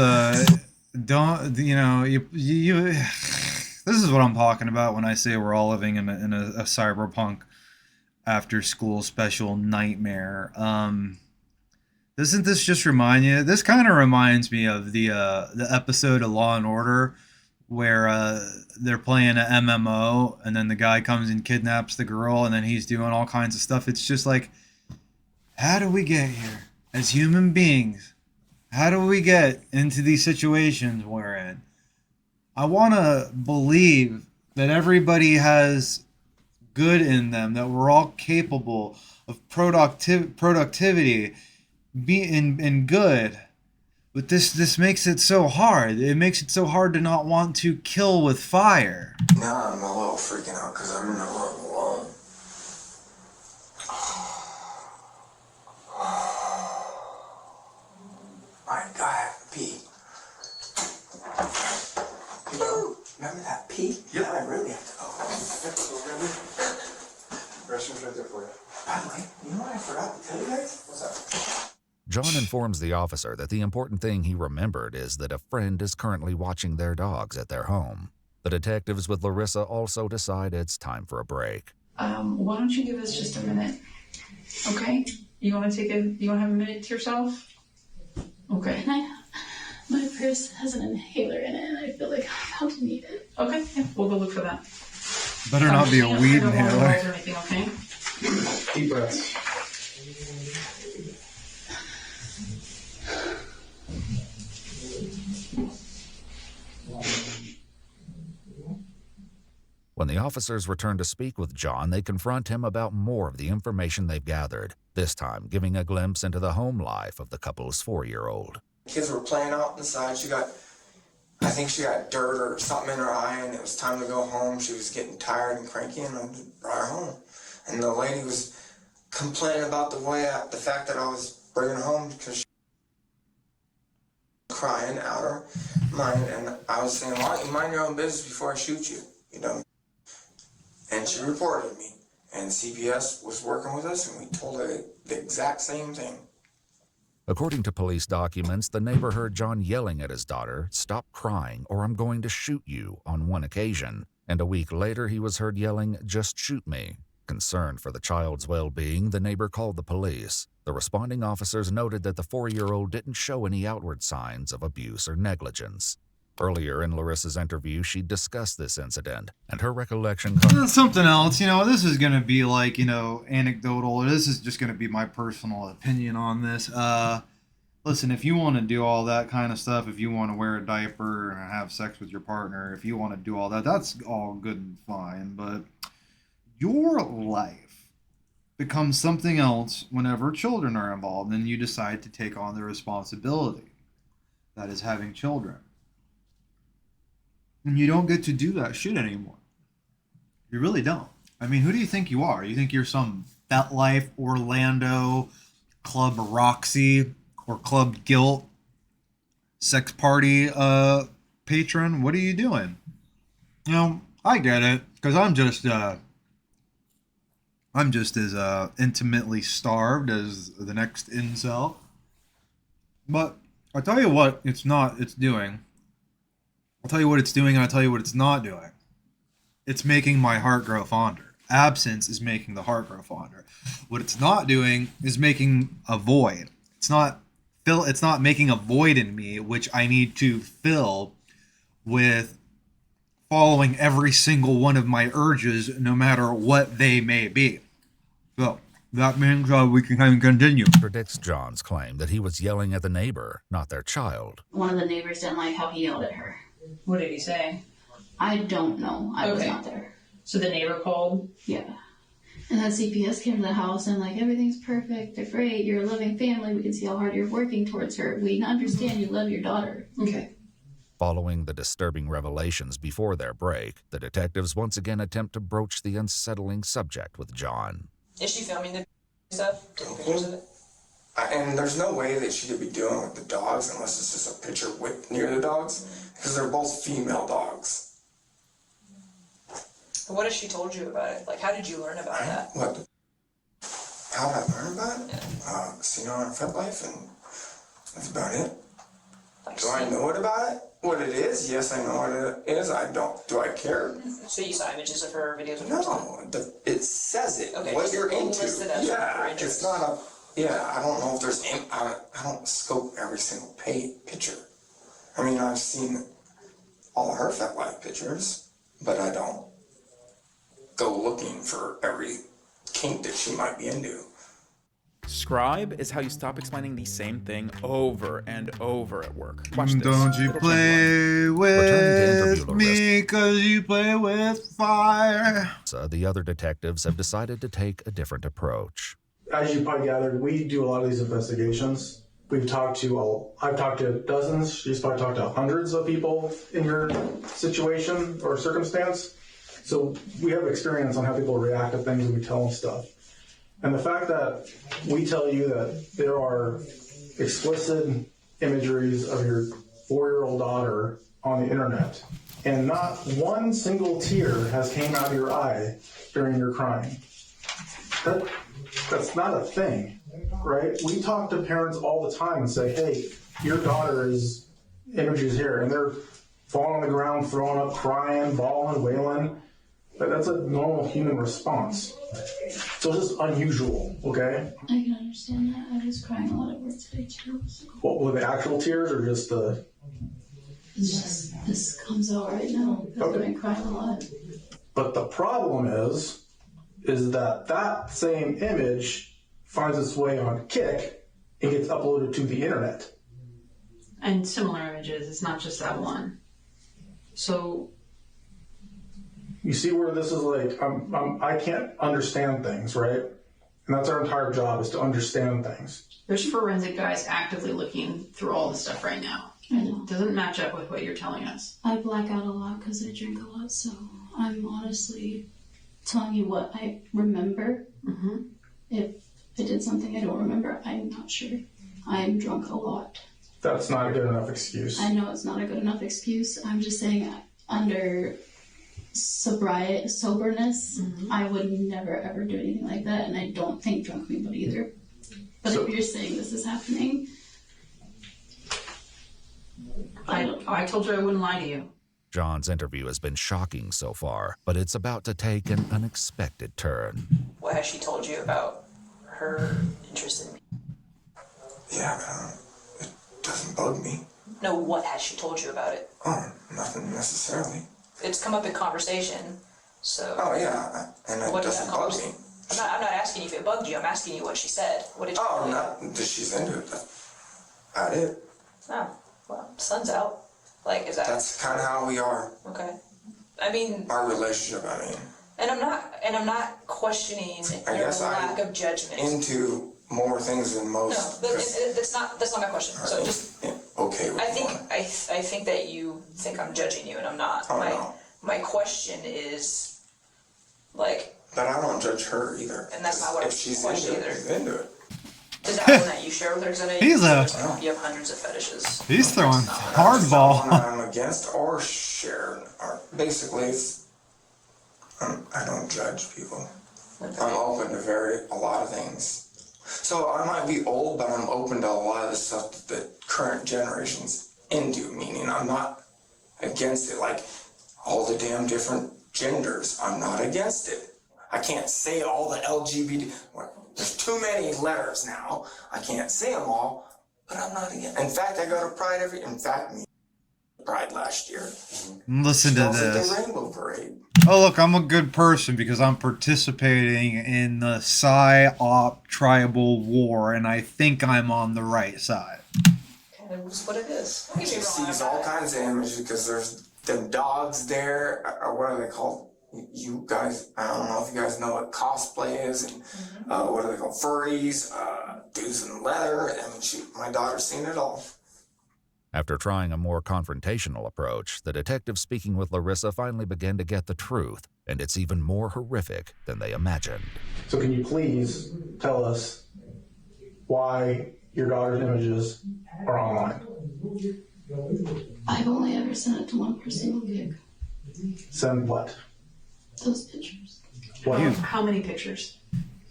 don't, you know, you this is what I'm talking about when I say we're all living in a cyberpunk after school special nightmare. Doesn't this just remind you? This kind of reminds me of the episode of Law and Order where they're playing an MMO and then the guy comes and kidnaps the girl and then he's doing all kinds of stuff. It's just like, how do we get here as human beings? How do we get into these situations we're in? I want to believe that everybody has good in them, that we're all capable of productivity, being good. But this makes it so hard. It makes it so hard to not want to kill with fire. Now I'm a little freaking out because I'm in the room alone. I have to pee. Remember that pee? Yep. Now I really have to go. Restroom's right there for you. By the way, you know what I forgot to tell you guys? What's up? John informs the officer that the important thing he remembered is that a friend is currently watching their dogs at their home. The detectives with Larissa also decide it's time for a break. Why don't you give us just a minute? Okay? You want to have a minute to yourself? Okay. My purse has an inhaler in it, and I feel like I'm about to need it. Okay, yeah, we'll go look for that. Better not be a weed Or inhaler. anything, okay? Deep breaths. When the officers return to speak with John, they confront him about more of the information they've gathered, this time giving a glimpse into the home life of the couple's 4-year-old. Kids were playing out inside. I think she got dirt or something in her eye, and it was time to go home. She was getting tired and cranky, and I brought her home. And the lady was complaining about the fact that I was bringing her home because she was crying out her mind. And I was saying, why don't you mind your own business before I shoot you? You know. And she reported me, and CPS was working with us, and we told her the exact same thing. According to police documents, the neighbor heard John yelling at his daughter, "Stop crying or I'm going to shoot you," on one occasion. And a week later, he was heard yelling, "Just shoot me." Concerned for the child's well-being, the neighbor called the police. The responding officers noted that the 4-year-old didn't show any outward signs of abuse or negligence. Earlier in Larissa's interview, she discussed this incident, and her recollection... Something else, this is going to be like, anecdotal. This is just going to be my personal opinion on this. Listen, if you want to do all that kind of stuff, if you want to wear a diaper and have sex with your partner, if you want to do all that, that's all good and fine. But your life becomes something else whenever children are involved and you decide to take on the responsibility that is having children. And you don't get to do that shit anymore. You really don't. I mean, who do you think you are? You think you're some FetLife, Orlando, Club Roxy, or Club Guilt sex party patron? What are you doing? I get it, because I'm just as intimately starved as the next incel. But I'll tell you what it's doing. I'll tell you what it's doing, and I'll tell you what it's not doing. It's making my heart grow fonder. Absence is making the heart grow fonder. What it's not doing is making a void. It's not making a void in me, which I need to fill with following every single one of my urges, no matter what they may be. So, that means we can continue. Predicts John's claim that he was yelling at the neighbor, not their child. One of the neighbors didn't like how he yelled at her. What did he say? I don't know. I was not there. So the neighbor called? Yeah. And then CPS came to the house and like, everything's perfect, they're great, you're a loving family, we can see how hard you're working towards her. We understand you love your daughter. Okay. Following the disturbing revelations before their break, the detectives once again attempt to broach the unsettling subject with John. Is she filming the stuff? Taking pictures of it? And there's no way that she could be doing with the dogs unless it's just a picture near the dogs, because they're both female dogs. What has she told you about it? Like, how did you learn about that? What? How did I learn about it? Seen her on FetLife, and that's about it. Do I know it about it? What it is? Yes, I know what it is. I don't. Do I care? So you saw images of her, videos of her? No, it says it. Okay, What you're into. Yeah, it's not a. Yeah, I don't know if there's. I don't scope every single picture. I mean, I've seen all her FetLife pictures, but I don't go looking for every kink that she might be into. Scribe is how you stop explaining the same thing over and over at work. Watch this. Don't you play with me, cause you play with fire. So the other detectives have decided to take a different approach. As you probably gathered, we do a lot of these investigations. I've talked to dozens, she's probably talked to hundreds of people in your situation or circumstance. So we have experience on how people react to things when we tell them stuff. And the fact that we tell you that there are explicit imageries of your 4-year-old daughter on the internet, and not one single tear has came out of your eye during your crying, that's not a thing, right? We talk to parents all the time and say, hey, your daughter's images here, and they're falling on the ground, throwing up, crying, bawling, wailing. That's a normal human response. So it's just unusual, okay? I can understand that. I was crying a lot at work today too. So. What were the actual tears or just the... It's just, this comes out right now because I've been crying a lot. But the problem is that same image finds its way on Kik and gets uploaded to the internet. And similar images, it's not just that one. So... You see where this is like, I can't understand things, right? And that's our entire job, is to understand things. There's forensic guys actively looking through all this stuff right now. It doesn't match up with what you're telling us. I black out a lot because I drink a lot, so I'm honestly telling you what I remember. Mm-hmm. If I did something I don't remember, I'm not sure. I'm drunk a lot. That's not a good enough excuse. I know it's not a good enough excuse. I'm just saying under... soberness, I would never ever do anything like that, and I don't think drunk me would either. But if you're saying this is happening, I told you I wouldn't lie to you. John's interview has been shocking so far, but it's about to take an unexpected turn. What has she told you about her interest in me? Yeah, but it doesn't bug me. No, what has she told you about it? Oh, nothing necessarily. It's come up in conversation, so... Oh, yeah, and it doesn't bug me. I'm not asking you if it bugged you, I'm asking you what she said. What did you tell you? Oh, no, she's into it. That's about it. Oh, well, sun's out. Like, is that... That's kind of how we are. Okay. I mean... Our relationship, I mean. And I'm not questioning your lack of judgment. Into more things than most. No, but that's not my question. Right. So just... Yeah, okay. I think that you think I'm judging you, and I'm not. Oh, no. My question is, like... But I don't judge her either. And that's not what if she's into it, she's into it. Is that one that you share with her? Because you have hundreds of fetishes. He's throwing hardball. I'm against or share. Or basically, it's, I don't judge people. Okay. I'm open to a lot of things. So I might be old, but I'm open to a lot of the stuff that current generation's into. Meaning, I'm not against it. Like all the damn different genders, I'm not against it. I can't say all the LGBT. There's too many letters now. I can't say them all, but I'm not against. In fact, I go to Pride Pride last year. Listen to this. The Rainbow Parade. Oh, look, I'm a good person because I'm participating in the Psy-Op tribal war, and I think I'm on the right side. Kind of is what it is. She sees all kinds of images because there's them dogs there, or what are they called? you guys, I don't know if you guys know what cosplay is and what do they call furries, dudes in leather, and my daughter's seen it all. After trying a more confrontational approach, the detective speaking with Larissa finally began to get the truth, and it's even more horrific than they imagined. So can you please tell us why your daughter's images are online? I've only ever sent it to one person. Okay. Send what? Those pictures. What? How many pictures?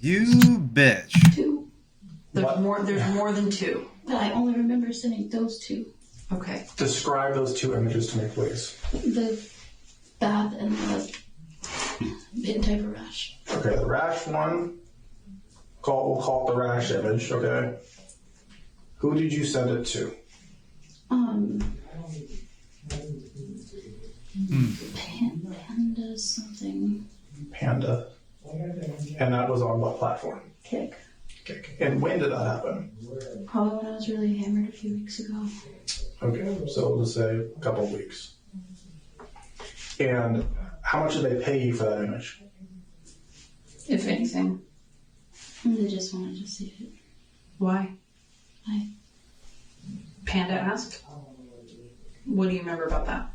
You bitch. 2. There's more than 2. But I only remember sending those 2. Okay. Describe those 2 images to me, please. The bath and the pin type of rash. Okay, the rash one, we'll call it the rash image, okay? Who did you send it to? Panda something. Panda. And that was on what platform? Kick. And when did that happen? Probably when I was really hammered a few weeks ago. Okay, so we'll just say a couple of weeks. And how much did they pay you for that image? If anything. They just wanted to see it. Why? Why? Panda asked? What do you remember about that?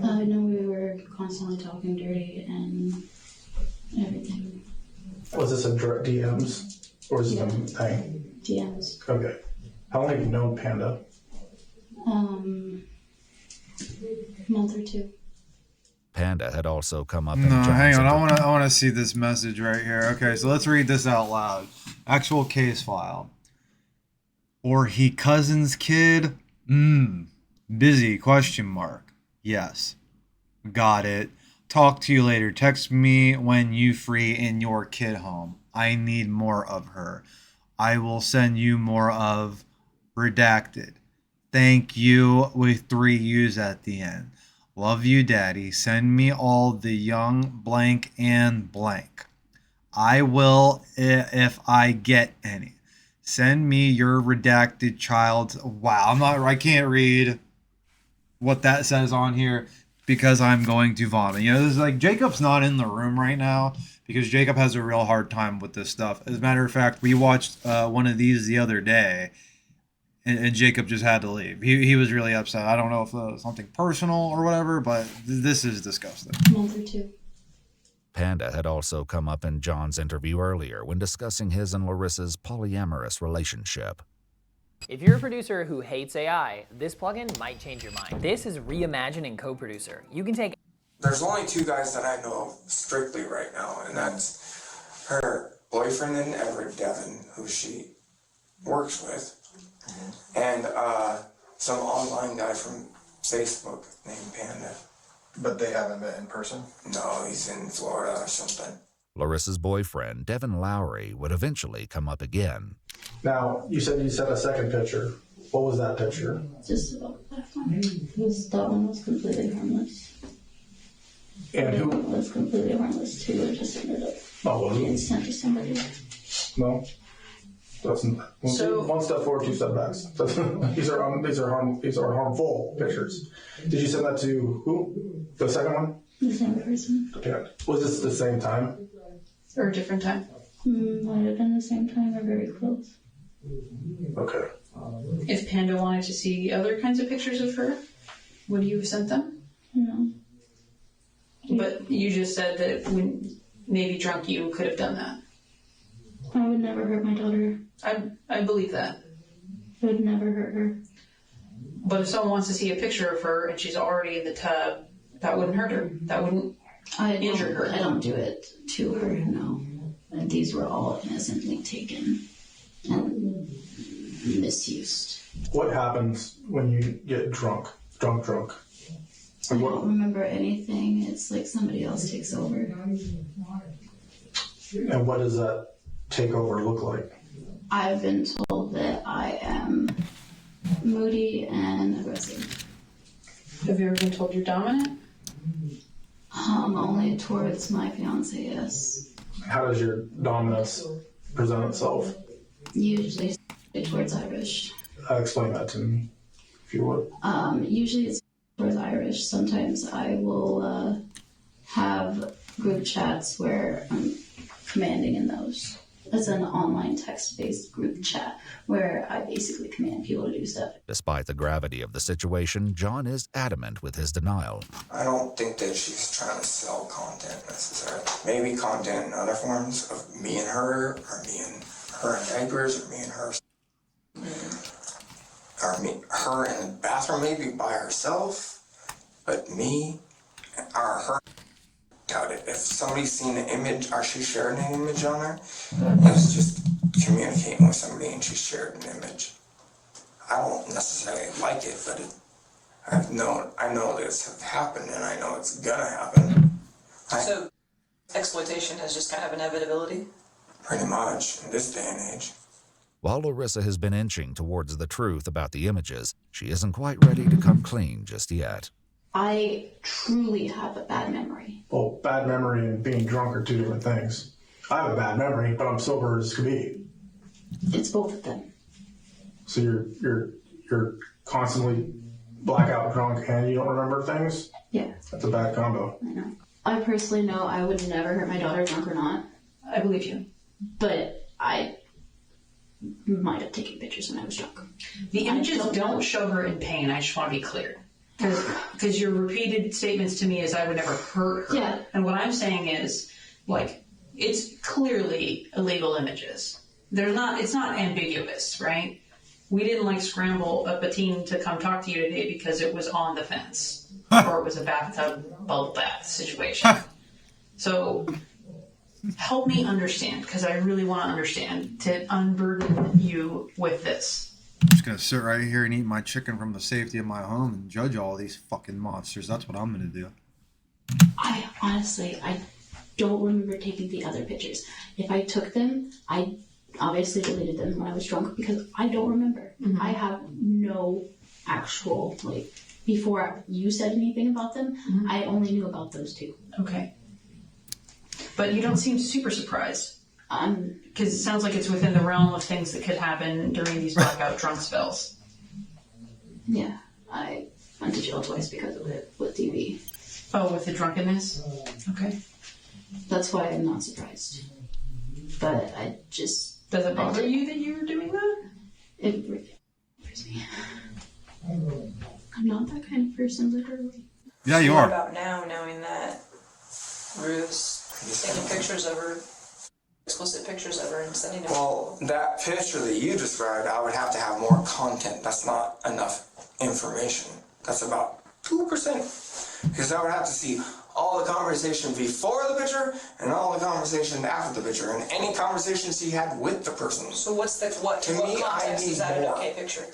I know we were constantly talking dirty and everything. Was this a direct DMs? Or is it a thing? DMs. Okay. How long have you known Panda? Month or 2. Panda had also come up. No, hang on. I want to see this message right here. Okay, so let's read this out loud. Actual case file. Or he cousin's kid? Busy? Question mark. Yes. Got it. Talk to you later. Text me when you free in your kid home. I need more of her. I will send you more of redacted. Thank you with 3 U's at the end. Love you, Daddy. Send me all the young blank and blank. I will if I get any. Send me your redacted child. Wow, I can't read what that says on here because I'm going to vomit. You know, this is like Jacob's not in the room right now because Jacob has a real hard time with this stuff. As a matter of fact, we watched one of these the other day. And Jacob just had to leave. He was really upset. I don't know if it was something personal or whatever, but this is disgusting. Month or 2. Panda had also come up in John's interview earlier when discussing his and Larissa's polyamorous relationship. If you're a producer who hates AI, this plugin might change your mind. This is reimagining CoProducer. You can take... There's only 2 guys that I know of strictly right now, and that's her boyfriend in Everett, Devin, who she works with. And some online guy from Facebook named Panda. But they haven't met in person? No, he's in Florida or something. Larissa's boyfriend, Devin Lowry, would eventually come up again. Now, you said you sent a second picture. What was that picture? Just about that one. That one was completely harmless. And who? That one was completely harmless too. It just ended up being sent to somebody. No. So, 1 step forward, 2 step backs. These are harmful pictures. Did you send that to who? The second one? The same person. Okay. Was this the same time? Or a different time? Might have been the same time or very close. Okay. If Panda wanted to see other kinds of pictures of her, would you have sent them? No. But you just said that when maybe drunk you could have done that. I would never hurt my daughter. I believe that. I would never hurt her. But if someone wants to see a picture of her and she's already in the tub, that wouldn't hurt her. That wouldn't injure her. I don't do it to her, no. And these were all innocently taken and misused. What happens when you get drunk? Drunk? I don't remember anything. It's like somebody else takes over. And what does that takeover look like? I've been told that I am moody and aggressive. Have you ever been told you're dominant? Only towards my fiance, yes. How does your dominance present itself? Usually towards Irish. Explain that to me, if you would. Usually it's towards Irish. Sometimes I will have group chats where I'm commanding in those. It's an online text-based group chat where I basically command people to do stuff. Despite the gravity of the situation, John is adamant with his denial. I don't think that she's trying to sell content necessarily. Maybe content in other forms of me and her, or me and her in diapers, or me and her. Or me, her in the bathroom maybe by herself, but me, or her. Doubt it. If somebody's seen an image, or she shared an image on her, it was just communicating with somebody and she shared an image. I don't necessarily like it, but I know this has happened and I know it's gonna happen. So exploitation is just kind of inevitability? Pretty much, in this day and age. While Larissa has been inching towards the truth about the images, she isn't quite ready to come clean just yet. I truly have a bad memory. Well, bad memory and being drunk are two different things. I have a bad memory, but I'm sober as can be. It's both of them. So you're constantly blackout drunk and you don't remember things? Yeah. That's a bad combo. I know. I personally know I would never hurt my daughter, drunk or not. I believe you. But I might have taken pictures when I was drunk. The images don't show her in pain. I just want to be clear. Because your repeated statements to me is I would never hurt her. Yeah. And what I'm saying is, like, it's clearly illegal images. It's not ambiguous, right? We didn't like scramble up a teen to come talk to you today because it was on the fence. Or it was a bathtub bubble bath situation. So help me understand, because I really want to understand, to unburden you with this. I'm just gonna sit right here and eat my chicken from the safety of my home and judge all these fucking monsters. That's what I'm gonna do. I don't remember taking the other pictures. If I took them, I obviously deleted them when I was drunk because I don't remember. Mm-hmm. I have no actual, before you said anything about them, mm-hmm. I only knew about those two. Okay. But you don't seem super surprised. Because it sounds like it's within the realm of things that could happen during these blackout drunk spells. Yeah, I went to jail twice because of it with TV. Oh, with the drunkenness? Okay. That's why I'm not surprised. But I just... Does it bother you that you're doing that? It really bothers me. I'm not that kind of person, literally. Yeah, you What are. about now, knowing that Ruth's taking pictures of her, explicit pictures of her and sending them? Well, that picture that you described, I would have to have more content. That's not enough information. That's about 2%. Because I would have to see all the conversation before the picture and all the conversation after the picture and any conversations he had with the person. So what context is that an okay picture?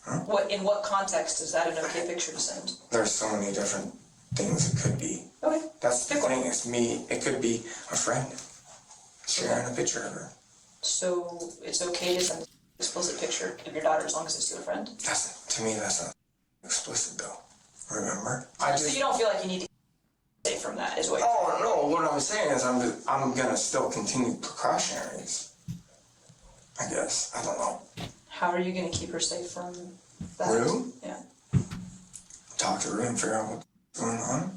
Huh? In what context is that an okay picture to send? There's so many different things it could be. Okay. That's the thing, it's me, it could be a friend sharing a picture of her. So it's okay to send an explicit picture of your daughter as long as it's to a friend? To me, that's not explicit though. Remember? So you don't feel like you need to get away from that, is what you're saying? Oh no, what I'm saying is I'm gonna still continue precautionaries. I guess. I don't know. How are you gonna keep her safe from that? Rue? Yeah. Talk to Rue and figure out what's going on.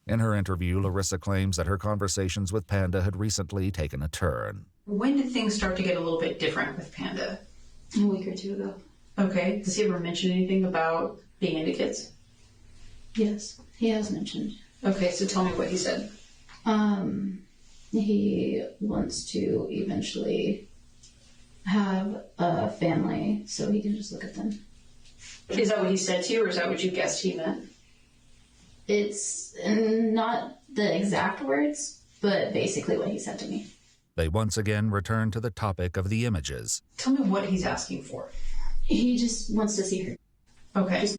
In her interview, Larissa claims that her conversations with Panda had recently taken a turn. When did things start to get a little bit different with Panda? A week or two ago. Okay. Does he ever mention anything about being into kids? Yes, he has mentioned. Okay, so tell me what he said. He wants to eventually have a family so he can just look at them. Is that what he said to you, or is that what you guessed he meant? It's not the exact words, but basically what he said to me. They once again return to the topic of the images. Tell me what he's asking for. He just wants to see her. Okay.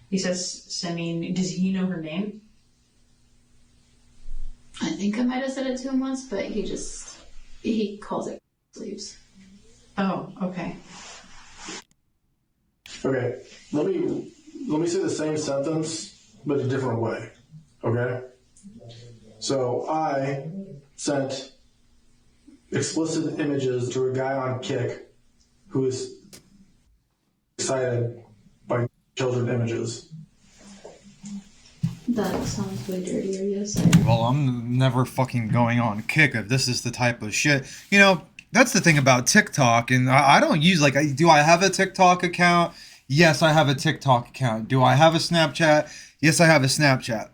He says, does he know her name? I think I might have said it to him once, but he calls it sleeves. Oh, okay. Okay, let me say the same sentence, but a different way, okay? So I sent explicit images to a guy on Kick who is cited by children images. That sounds way dirtier, yes. Well, I'm never fucking going on Kick if this is the type of shit. You know, that's the thing about TikTok, and I don't use, like, do I have a TikTok account? Yes, I have a TikTok account. Do I have a Snapchat? Yes, I have a Snapchat.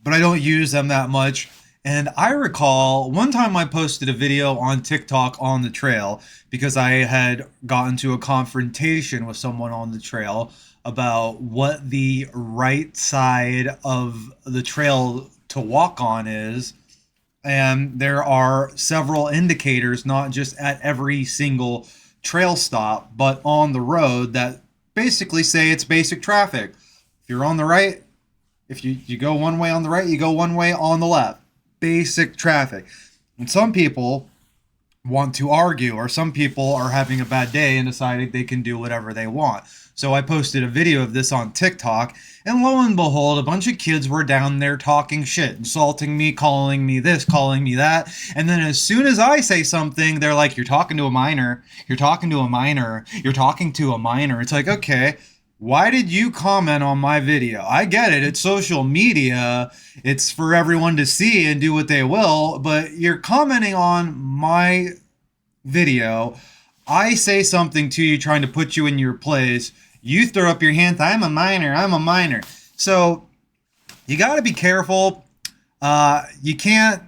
But I don't use them that much. And I recall one time I posted a video on TikTok on the trail because I had gotten to a confrontation with someone on the trail about what the right side of the trail to walk on is. And there are several indicators, not just at every single trail stop, but on the road that basically say it's basic traffic. If you're on the right, if you go one way on the right, you go one way on the left. Basic traffic. And some people want to argue, or some people are having a bad day and decided they can do whatever they want. So I posted a video of this on TikTok, and lo and behold, a bunch of kids were down there talking shit, insulting me, calling me this, calling me that. And then as soon as I say something, they're like, you're talking to a minor, you're talking to a minor, you're talking to a minor. It's like, okay, why did you comment on my video? I get it, it's social media, it's for everyone to see and do what they will, but you're commenting on my video. I say something to you trying to put you in your place. You throw up your hands, I'm a minor. So you got to be careful. You can't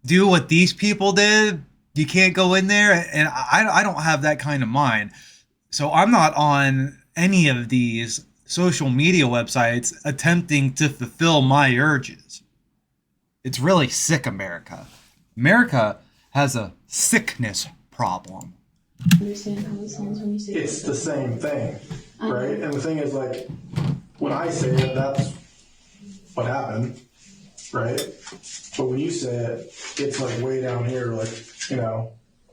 do what these people did. You can't go in there, and I don't have that kind of mind. So I'm not on any of these social media websites attempting to fulfill my urges. It's really sick, America. America has a sickness problem. Understand how it sounds when you say It's the same thing, right? And the thing is, like, when I say it, that's what happened, right? But when you say it, it's like way down here, like, you know,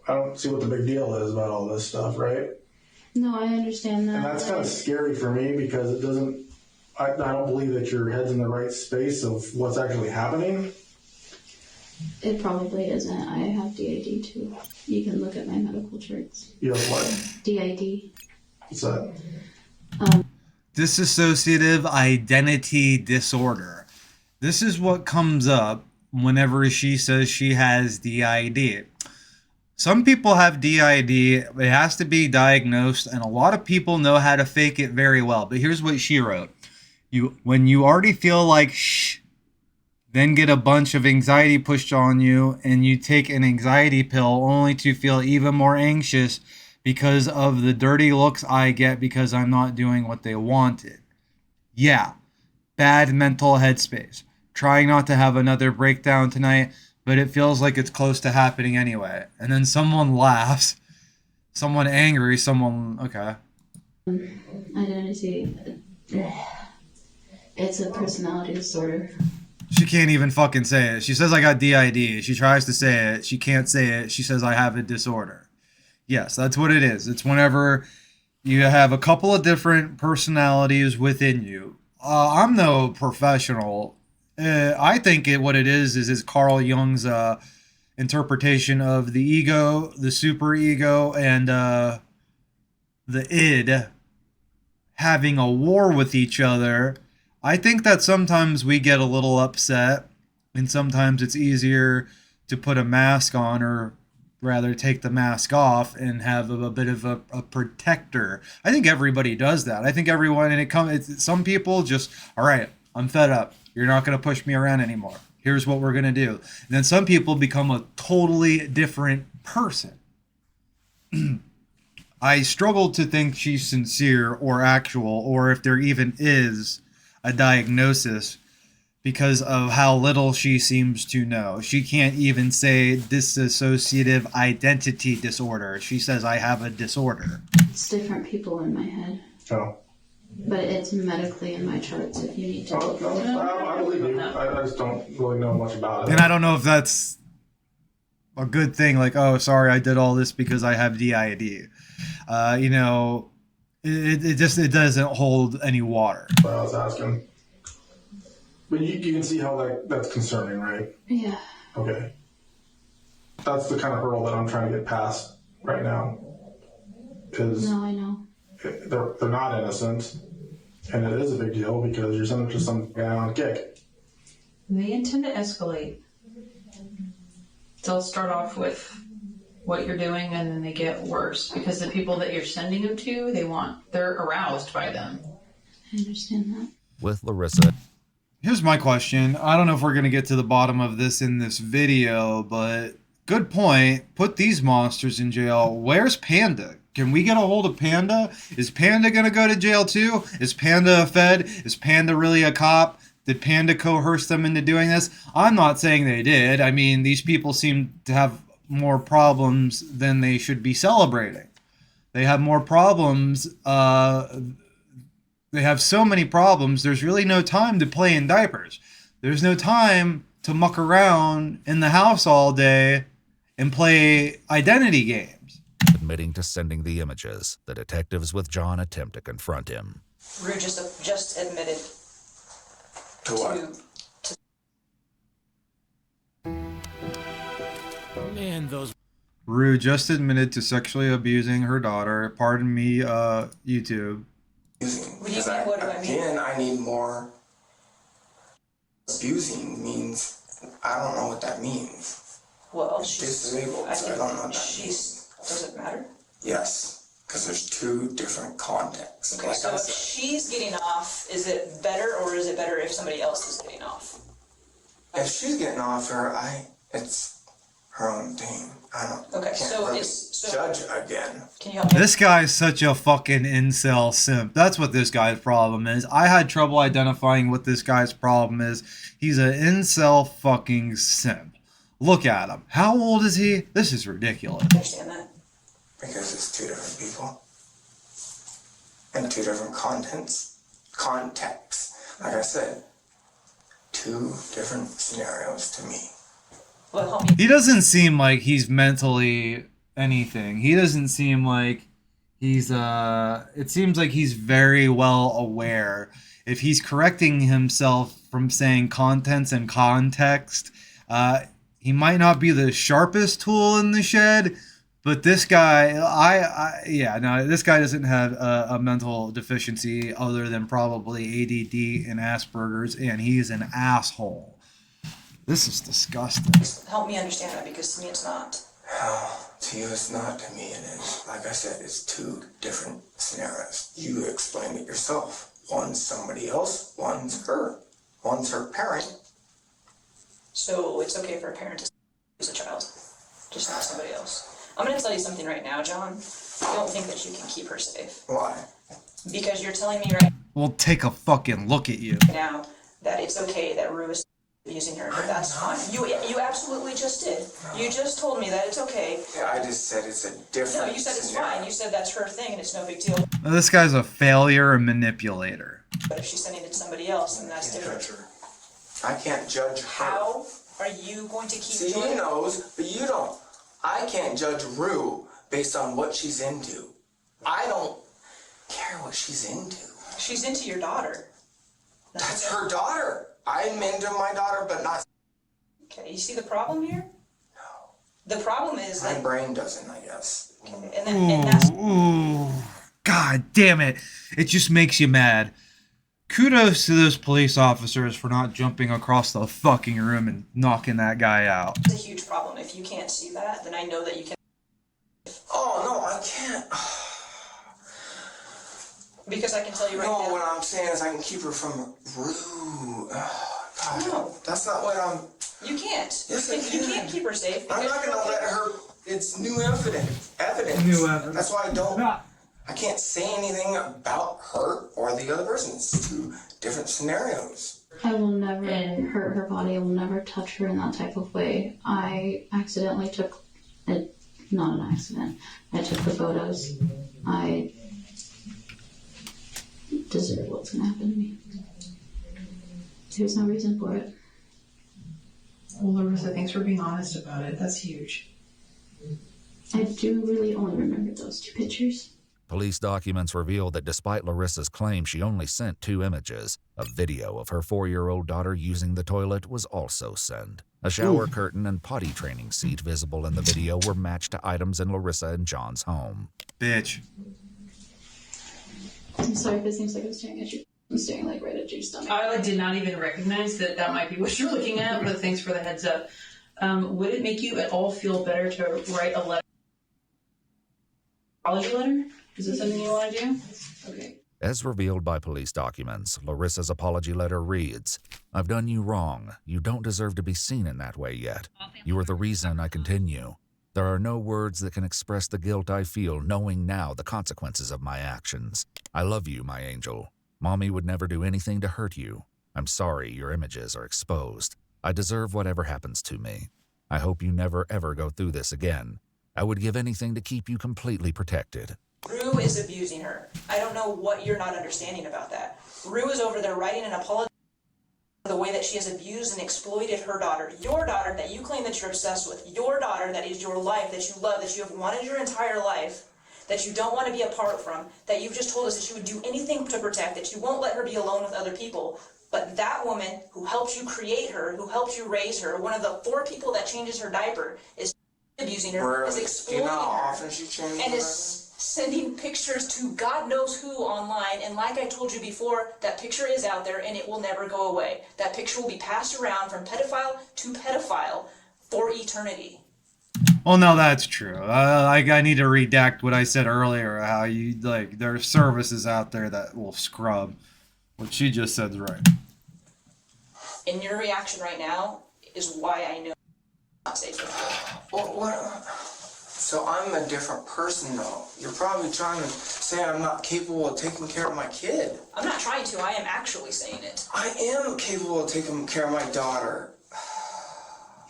I don't see what the big deal is about all this stuff, right? No, I understand that. And that's kind of scary for me because it doesn't, I don't believe that your head's in the right space of what's actually happening. It probably isn't. I have DID too. You can look at my medical charts. You have what? DID. What's that? Dissociative identity disorder. This is what comes up whenever she says she has DID. Some people have DID. It has to be diagnosed, and a lot of people know how to fake it very well. But here's what she wrote. When you already feel like shh, then get a bunch of anxiety pushed on you, and you take an anxiety pill only to feel even more anxious because of the dirty looks I get because I'm not doing what they wanted. Yeah, bad mental headspace. Trying not to have another breakdown tonight, but it feels like it's close to happening anyway. And then someone laughs, someone angry, someone, okay. Identity. It's a personality disorder. She can't even fucking say it. She says I got DID. She tries to say it. She can't say it. She says I have a disorder. Yes, that's what it is. It's whenever you have a couple of different personalities within you. I'm no professional. I think what it is Carl Jung's interpretation of the ego, the superego, and the id having a war with each other. I think that sometimes we get a little upset, and sometimes it's easier to put a mask on, or rather take the mask off and have a bit of a protector. I think everybody does that. I think everyone, and some people just, all right, I'm fed up. You're not going to push me around anymore. Here's what we're going to do. And then some people become a totally different person. I struggle to think she's sincere or actual, or if there even is a diagnosis, because of how little she seems to know. She can't even say dissociative identity disorder. She says I have a disorder. It's different people in my head. Oh. But it's medically in my charts if you need to. I believe you. I just don't really know much about it. And I don't know if that's a good thing. Like, oh, sorry, I did all this because I have DID. You know, it doesn't hold any water. What I was asking. But you can see how that's concerning, right? Yeah. Okay. That's the kind of hurdle that I'm trying to get past right now. No, I know. they're not innocent, and it is a big deal because you're sending to some guy on a kick. They intend to escalate. They'll start off with what you're doing, and then they get worse because the people that you're sending them to, they're aroused by them. I understand that. With Larissa. Here's my question. I don't know if we're going to get to the bottom of this in this video, but good point. Put these monsters in jail. Where's Panda? Can we get a hold of Panda? Is Panda going to go to jail too? Is Panda a Fed? Is Panda really a cop? Did Panda coerce them into doing this? I'm not saying they did. I mean, these people seem to have more problems than they should be celebrating. They have more problems. They have so many problems. There's really no time to play in diapers. There's no time to muck around in the house all day and play identity games. Admitting to sending the images, the detectives with John attempt to confront him. Rue just admitted to what? Man, those. Rue just admitted to sexually abusing her daughter. Pardon me, YouTube. What do I mean? Again, I need more. Abusing means, I don't know what that means. Well, she's disabled, so I don't know what that means. Does it matter? Yes, because there's two different contexts. Okay, so if she's getting off, is it better, or is it better if somebody else is getting off? If she's getting off it's her own thing. Can't really judge again. Can you help me? This guy's such a fucking incel simp. That's what this guy's problem is. I had trouble identifying what this guy's problem is. He's an incel fucking simp. Look at him. How old is he? This is ridiculous. I understand that. Because it's two different people. And two different contexts. Like I said, two different scenarios to me. Well, help me. He doesn't seem like he's mentally anything. He doesn't seem like he's it seems like he's very well aware. If he's correcting himself from saying contents and context, he might not be the sharpest tool in the shed, but this guy, this guy doesn't have a mental deficiency other than probably ADD and Asperger's, and he's an asshole. This is disgusting. Help me understand that, because to me it's not. To you it's not, to me it is. Like I said, it's two different scenarios. You explained it yourself. One's somebody else, one's her. One's her parent. So it's okay for a parent to use a child, just not somebody else. I'm going to tell you something right now, John. I don't think that you can keep her safe. Why? Because you're telling me right Well, take a fucking look at you. now that it's okay that Rue is using her, but that's fine. You absolutely just did. You just told me that it's okay. Yeah, I just said it's a different No, you said it's scenario. fine. You said that's her thing and it's no big deal. Now, this guy's a failure and manipulator. But if she's sending it to somebody else, then that's different. I can't judge her. How are you going to keep See, doing he it? knows, but you don't. I can't judge Rue based on what she's into. I don't care what she's into. She's into your daughter. That's her daughter. I'm into my daughter, but not... Okay, you see the problem here? No. The problem is My that... brain doesn't, I guess. Okay, and that's... Ooh, God damn it. It just makes you mad. Kudos to those police officers for not jumping across the fucking room and knocking that guy out. It's a huge problem. If you can't see that, then I know that you can... Oh, no, I can't. Because I can tell you right No, now... what I'm saying is I can keep her from Rue. Oh, God. No. That's not what I'm... You can't. Yes, I You can. can't keep her safe. I'm not going to let her... It's new evidence. New evidence. That's why I don't... I can't say anything about her or the other person. It's two different scenarios. I will never hurt her body. I will never touch her in that type of way. I accidentally took it. Not an accident. I took the photos. I deserve what's going to happen to me. There's no reason for it. Well, Larissa, thanks for being honest about it. That's huge. I do really only remember those two pictures. Police documents reveal that despite Larissa's claim she only sent 2 images, a video of her 4-year-old daughter using the toilet was also sent. A shower curtain and potty training seat visible in the video were matched to items in Larissa and John's home. Bitch. I'm sorry if it seems like I'm staring at you. I'm staring like right at your stomach. I did not even recognize that might be what you're looking at, but thanks for the heads up. Would it make you at all feel better to write a letter? Apology letter? Is this something you want to do? Okay. As revealed by police documents, Larissa's apology letter reads, "I've done you wrong. You don't deserve to be seen in that way yet. You are the reason I continue. There are no words that can express the guilt I feel knowing now the consequences of my actions. I love you, my angel. Mommy would never do anything to hurt you. I'm sorry your images are exposed. I deserve whatever happens to me. I hope you never ever go through this again. I would give anything to keep you completely protected." Rue is abusing her. I don't know what you're not understanding about that. Rue is over there writing an apology for the way that she has abused and exploited her daughter. Your daughter that you claim that you're obsessed with. Your daughter that is your life, that you love, that you have wanted your entire life, that you don't want to be apart from, that you've just told us that she would do anything to protect, that you won't let her be alone with other people. But that woman who helped you create her, who helped you raise her, one of the 4 people that changes her diaper, is abusing her, is exploiting her, often she changes and is sending pictures to God knows who online. And like I told you before, that picture is out there and it will never go away. That picture will be passed around from pedophile to pedophile for eternity. Well, no, that's true. I need to redact what I said earlier. How you like there are services out there that will scrub. What she just said is right. And your reaction right now is why I know it's not safe for you. Well, what? So I'm a different person, though. You're probably trying to say I'm not capable of taking care of my kid. I'm not trying to. I am actually saying it. I am capable of taking care of my daughter.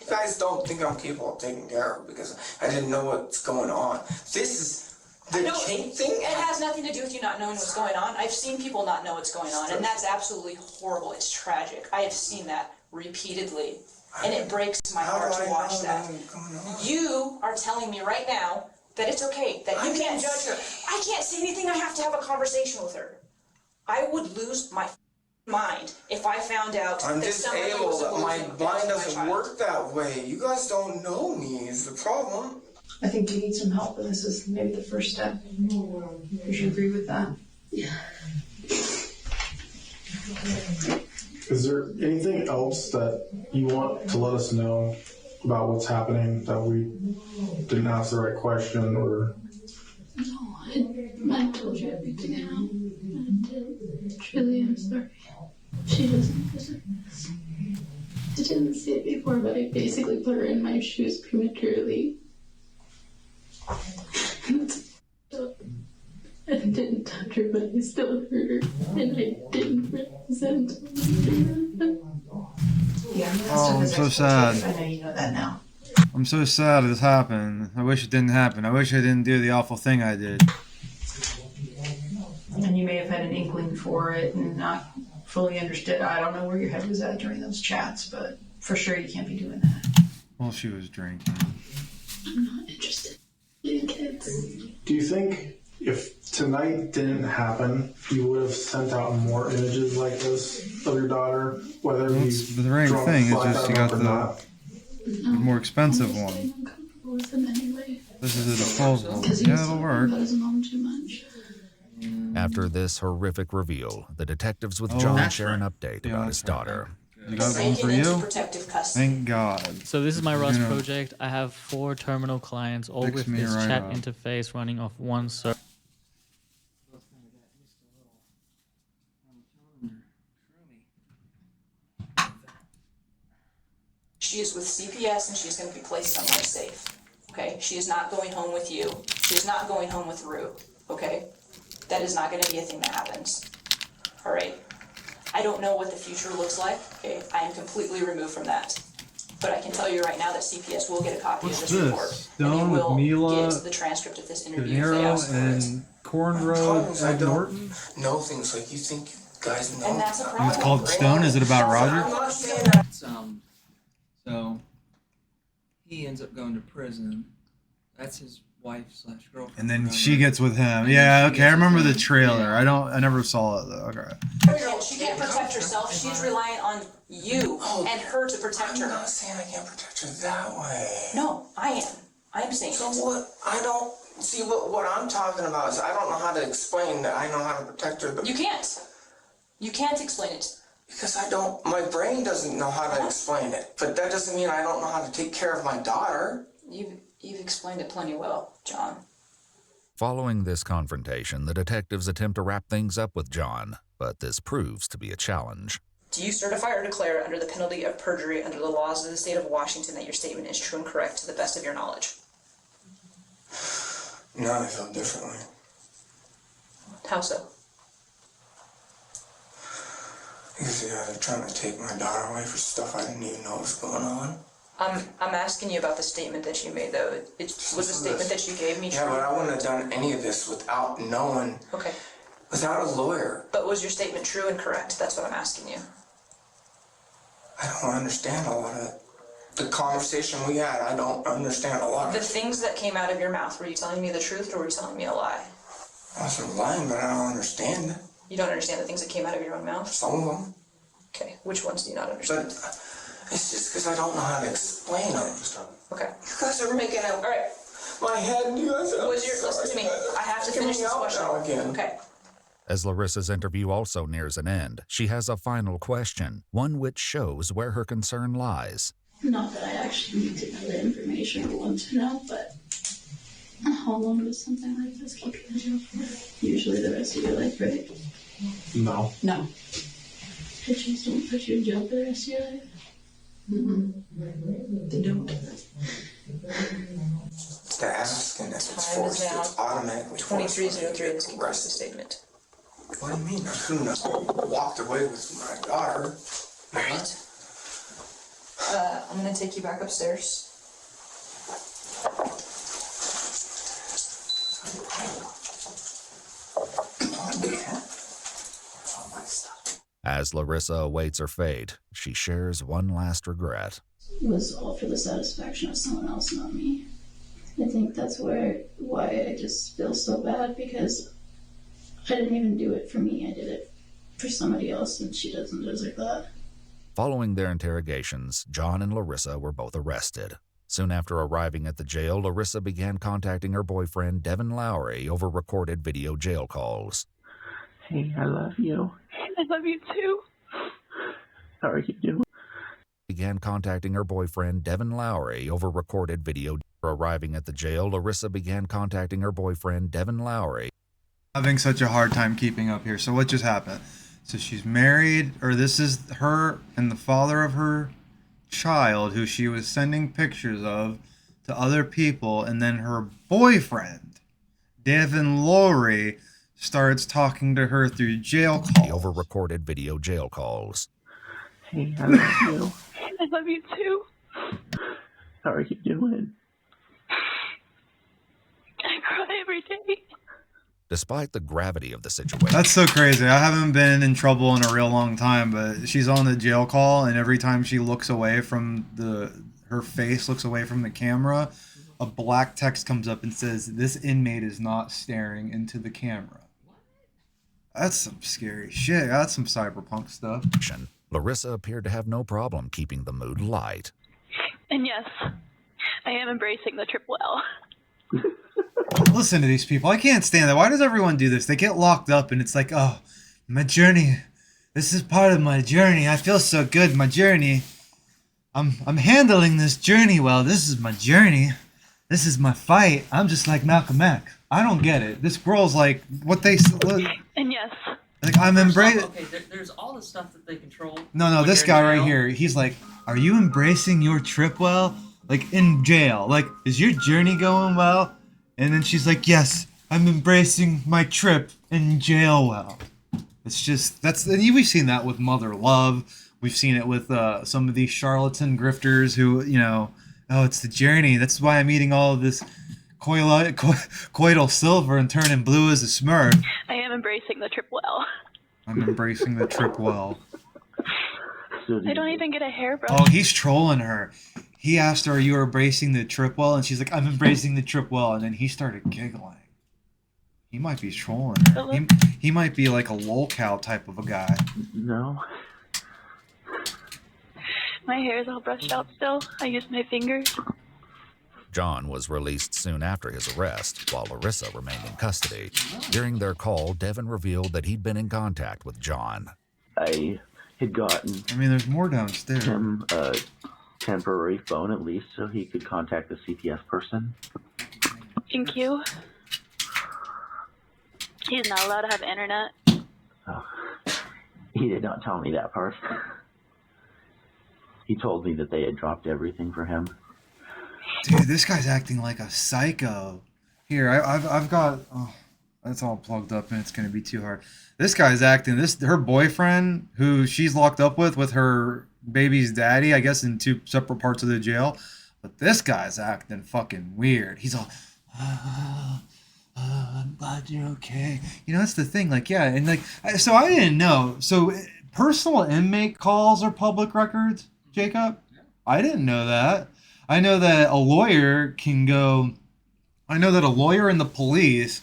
You guys don't think I'm capable of taking care of her because I didn't know what's going on. This is the kid thing. It has nothing to do with you not knowing what's going on. I've seen people not know what's going on, and that's absolutely horrible. It's tragic. I have seen that repeatedly. And it breaks my heart to watch that. You are telling me right now that it's okay, that you can't judge her. I can't say anything, I have to have a conversation with her. I would lose my mind if I found out I'm that somebody was disabled. My abusing mind doesn't child. work that way. You guys don't know me is the problem. I think you need some help, and this is maybe the first step. You should agree with that. Yeah. Is there anything else that you want to let us know about what's happening that we didn't ask the right question or? No, I told you everything I know. I did. Truly, I'm sorry. She doesn't deserve this. I didn't see it before, but I basically put her in my shoes prematurely. I didn't touch her, but I still hurt her, and I didn't represent her. Yeah, Oh, I'm so sad. I know you know that now. I'm so sad this happened. I wish it didn't happen. I wish I didn't do the awful thing I did. And you may have had an inkling for it and not fully understood. I don't know where your head was at during those chats, but for sure you can't be doing that. Well, she was drinking. I'm not interested in kids. Do you think if tonight didn't happen, you would have sent out more images like this of your daughter? Whether The right thing is just you got the more expensive one. I'm comfortable with them anyway. This is a disposable. Because Yeah, it'll work. about his mom too much. After this horrific reveal, the detectives with John share an update about his daughter. You got one for you? Thank God. So this is my Rust You know, project. I have 4 terminal clients, all fix with me this right chat up. interface running off one server. She is with CPS and she's going to be placed somewhere safe. Okay? She is not going home with you. She is not going home with Rue. Okay? That is not going to be a thing that happens. All right? I don't know what the future looks like. Okay? I am completely removed from that. But I can tell you right now that CPS will get a copy of this report. Stone and with they will Mila, get the transcript of this interview if De they Niro, ask for it. and Cornrow, I Ed don't Norton. know things like you think you guys know. And that's a problem. It's called Stone. Is it about I'm Roger? not saying that. So he ends up going to prison. That's his wife/girlfriend. And then she gets with him. Yeah, okay. I remember the trailer. I never saw it though. Okay. She can't protect herself. She's reliant on you and her to protect her. I'm not saying I can't protect her that way. No, I am. I'm saying So it. what? I don't See, what I'm talking about is I don't know how to explain that I know how to protect her. You can't. You can't explain it. Because I don't, my brain doesn't know how to explain it. But that doesn't mean I don't know how to take care of my daughter. You've explained it plenty well, John. Following this confrontation, the detectives attempt to wrap things up with John, but this proves to be a challenge. Do you certify or declare under the penalty of perjury under the laws of the state of Washington that your statement is true and correct to the best of your knowledge? No, I feel differently. How so? Because they're trying to take my daughter away for stuff I didn't even know was going on. I'm asking you about the statement that you made, though. Was the statement that you gave me true? Yeah, but I wouldn't have done any of this without knowing. Okay. Without a lawyer. But was your statement true and correct? That's what I'm asking you. I don't understand a lot of it. The conversation we had, I don't understand a lot of The it. things that came out of your mouth, were you telling me the truth or were you telling me a lie? I wasn't lying, but I don't understand it. You don't understand the things that came out of your own mouth? Some of them. Okay, which ones do you not understand? But it's just because I don't know how to explain it. Okay. You guys are making it. All right. My head, you guys are. Listen to me. I have to finish this question. Again. Okay. As Larissa's interview also nears an end, she has a final question, one which shows where her concern lies. Not that I actually need to know the information or want to know, but how long does something like this keep you in jail for? Usually the rest of your life, right? No. No. Christians don't put you in jail for the rest of your life? They don't. It's the asking if it's Time is forced. now It's automatically forced. 23:03. This concludes the statement. What do you mean? I couldn't have walked away with my daughter. All right. I'm gonna take you back upstairs. As Larissa awaits her fate, she shares one last regret. It was all for the satisfaction of someone else, not me. I think that's why I just feel so bad, because I didn't even do it for me. I did it for somebody else, and she doesn't deserve that. Following their interrogations, John and Larissa were both arrested. Soon after arriving at the jail, Larissa began contacting her boyfriend, Devin Lowry, over recorded video jail calls. Hey, I love you. I love you too. How are you doing? Began contacting her boyfriend, Devin Lowry, over recorded video. Arriving at the jail, Larissa began contacting her boyfriend, Devin Lowry. Having such a hard time keeping up here. So what just happened? So she's married, or this is her and the father of her child, who she was sending pictures of to other people, and then her boyfriend, Devin Lowry, starts talking to her through jail calls. Over recorded video jail calls. Hey, I love you. I love you too. How are you doing? I cry every day. Despite the gravity of the situation. That's so crazy. I haven't been in trouble in a real long time, but she's on the jail call, and every time she looks away from her face looks away from the camera, a black text comes up and says, "This inmate is not staring into the camera." That's some scary shit. That's some cyberpunk stuff. Larissa appeared to have no problem keeping the mood light. And yes, I am embracing the triple L. Listen to these people. I can't stand that. Why does everyone do this? They get locked up and it's like, oh, my journey. This is part of my journey. I feel so good. My journey. I'm handling this journey well. This is my journey. This is my fight. I'm just like Malcolm X. I don't get it. This girl's like, what they... And yes. Like, I'm embracing... Okay, there's all the stuff that they control. No, this guy right here, he's like, are you embracing your trip well? Like, in jail. Like, is your journey going well? And then she's like, yes, I'm embracing my trip in jail well. It's just, we've seen that with Mother Love. We've seen it with some of these charlatan grifters who, oh, it's the journey. That's why I'm eating all of this coital silver and turning blue as a smurf. I am embracing the trip well. I'm embracing the trip well. I don't even get a hairbrush. Oh, he's trolling her. He asked her, are you embracing the trip well? And she's like, I'm embracing the trip well. And then he started giggling. He might be trolling her. He might be like a lolcow type of a guy. No. My hair is all brushed out still. I use my fingers. John was released soon after his arrest, while Larissa remained in custody. During their call, Devin revealed that he'd been in contact with John. I had gotten I mean, there's more downstairs. him a temporary phone at least so he could contact the CPS person. Thank you. He's not allowed to have internet. Oh, he did not tell me that part. He told me that they had dropped everything for him. Dude, this guy's acting like a psycho. Here, I've got. Oh, that's all plugged up, and it's gonna be too hard. This guy's acting. Her boyfriend, who she's locked up with her baby's daddy, I guess, in 2 separate parts of the jail. But this guy's acting fucking weird. He's all. I'm glad you're okay. You know, that's the thing. Like, yeah, and like, so I didn't know. So, personal inmate calls are public records, Jacob? I didn't know that. I know that a lawyer can go. I know that a lawyer and the police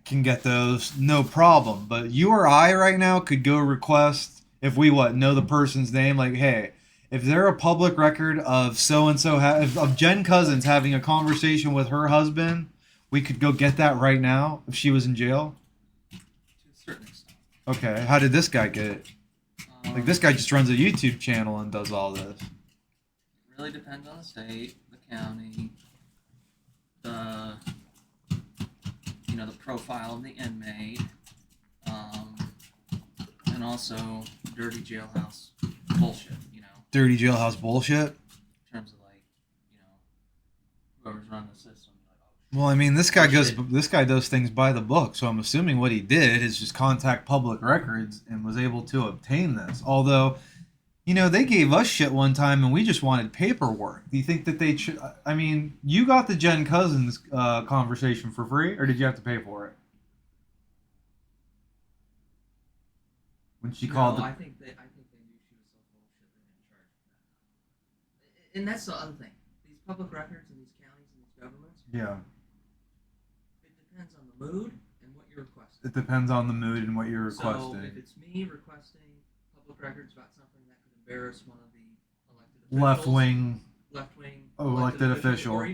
can get those, no problem. But you or I right now could go request, if we know the person's name, like, hey, if they're a public record of so-and-so, of Jen Cousins having a conversation with her husband, we could go get that right now if she was in jail? To a certain extent. Okay, how did this guy get it? Like, this guy just runs a YouTube channel and does all this. It really depends on the state, the county, the profile of the inmate, and also dirty jailhouse bullshit, Dirty jailhouse bullshit? in terms of whoever's running the system. Well, I mean, this guy does things by the book, so I'm assuming what he did is just contact public records and was able to obtain this. Although, they gave us shit one time and we just wanted paperwork. Do you think that they should? I mean, you got the Jen Cousins conversation for free, or did you have to pay for it? When she called. I think they knew she was so full of shit they didn't charge for that. And that's the other thing. These public records in these counties and these governments. Yeah. It depends on the mood and what you're requesting. It depends on the mood and what you're requesting. So if it's me requesting public records about something that could embarrass one of the elected Left-wing elected official. Or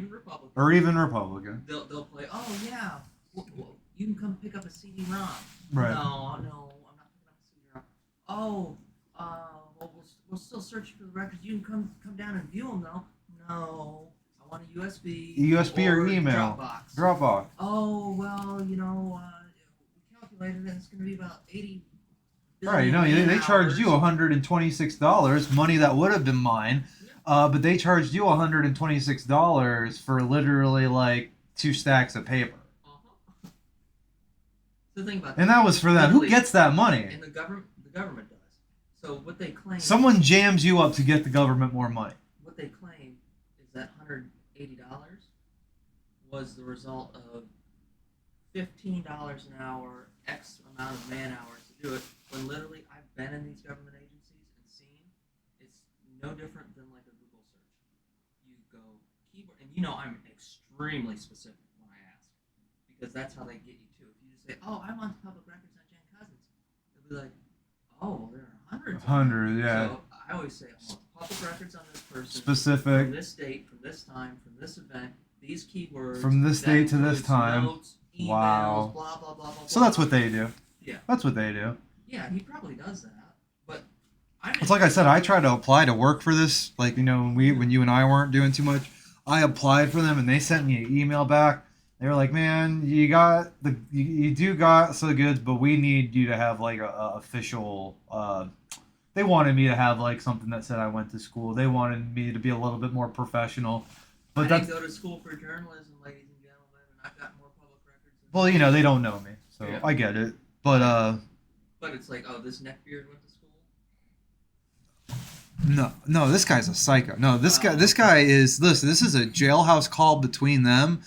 even Republican. They'll play, oh yeah, well, you can come pick up a CD-ROM. Right. No, I'm not picking up a CD-ROM. Oh, well, we'll still search for the records. You can come down and view them though. No, I want a USB. USB or email. Dropbox. Oh, well, we calculated that it's going to be about 80 Right, they charged you $126, money that would have been mine, but they charged you $126 for literally like 2 stacks of paper. So think about and that was for them. Who gets that money? And the government does. So what they claim. Someone jams you up to get the government more money. What they claim is that $180 was the result of $15 an hour, X amount of man hours to do it. When literally I've been in these government agencies and seen, it's no different than like a Google search. You go keyboard, and I'm extremely specific when I ask, because that's how they get you too. If you just say, "Oh, I'm on public records on Jen Cousins," they'll be like, "Oh, there are hundreds." Yeah. So I always say, "I want public records on this person, specific, from this date, from this time, from this event, these keywords, from this date to this time." Notes, emails, wow. Blah blah blah blah. So that's what they do. Yeah. That's what they do. Yeah, he probably does that, but it's like I said, I tried to apply to work for this. Like, when you and I weren't doing too much, I applied for them and they sent me an email back. They were like, "Man, you do got so goods, but we need you to have like a official." They wanted me to have like something that said I went to school. They wanted me to be a little bit more professional. But I didn't go to school for journalism, ladies and gentlemen, and I've got more public records. Well, they don't know me, so yeah. I get it. But it's like, oh, this neckbeard went to school? No, this guy's a psycho. No, this guy is, listen, this is a jailhouse call between them.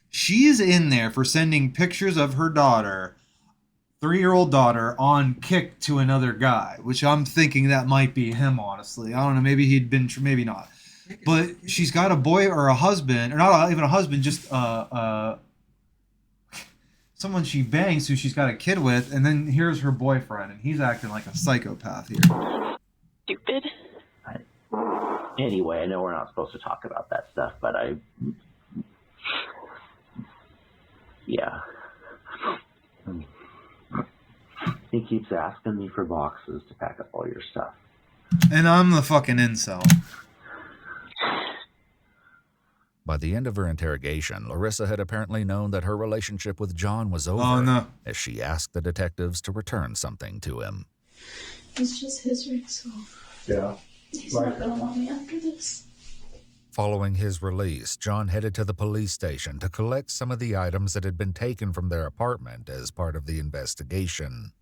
She's in there for sending pictures of her daughter, 3-year-old daughter, on Kick to another guy, which I'm thinking that might be him, honestly. I don't know, maybe he'd been, maybe not. But she's got a boy or a husband, or not even a husband, just someone she bangs who she's got a kid with, and then here's her boyfriend, and he's acting like a psychopath here. Stupid. Anyway, I know we're not supposed to talk about that stuff, but I Yeah. He keeps asking me for boxes to pack up all your stuff. And I'm the fucking incel. By the end of her interrogation, Larissa had apparently known that her relationship with John was over, Oh, no. as she asked the detectives to return something to him. It's just history, so Yeah. he's not gonna want me after this. Following his release, John headed to the police station to collect some of the items that had been taken from their apartment as part of the investigation.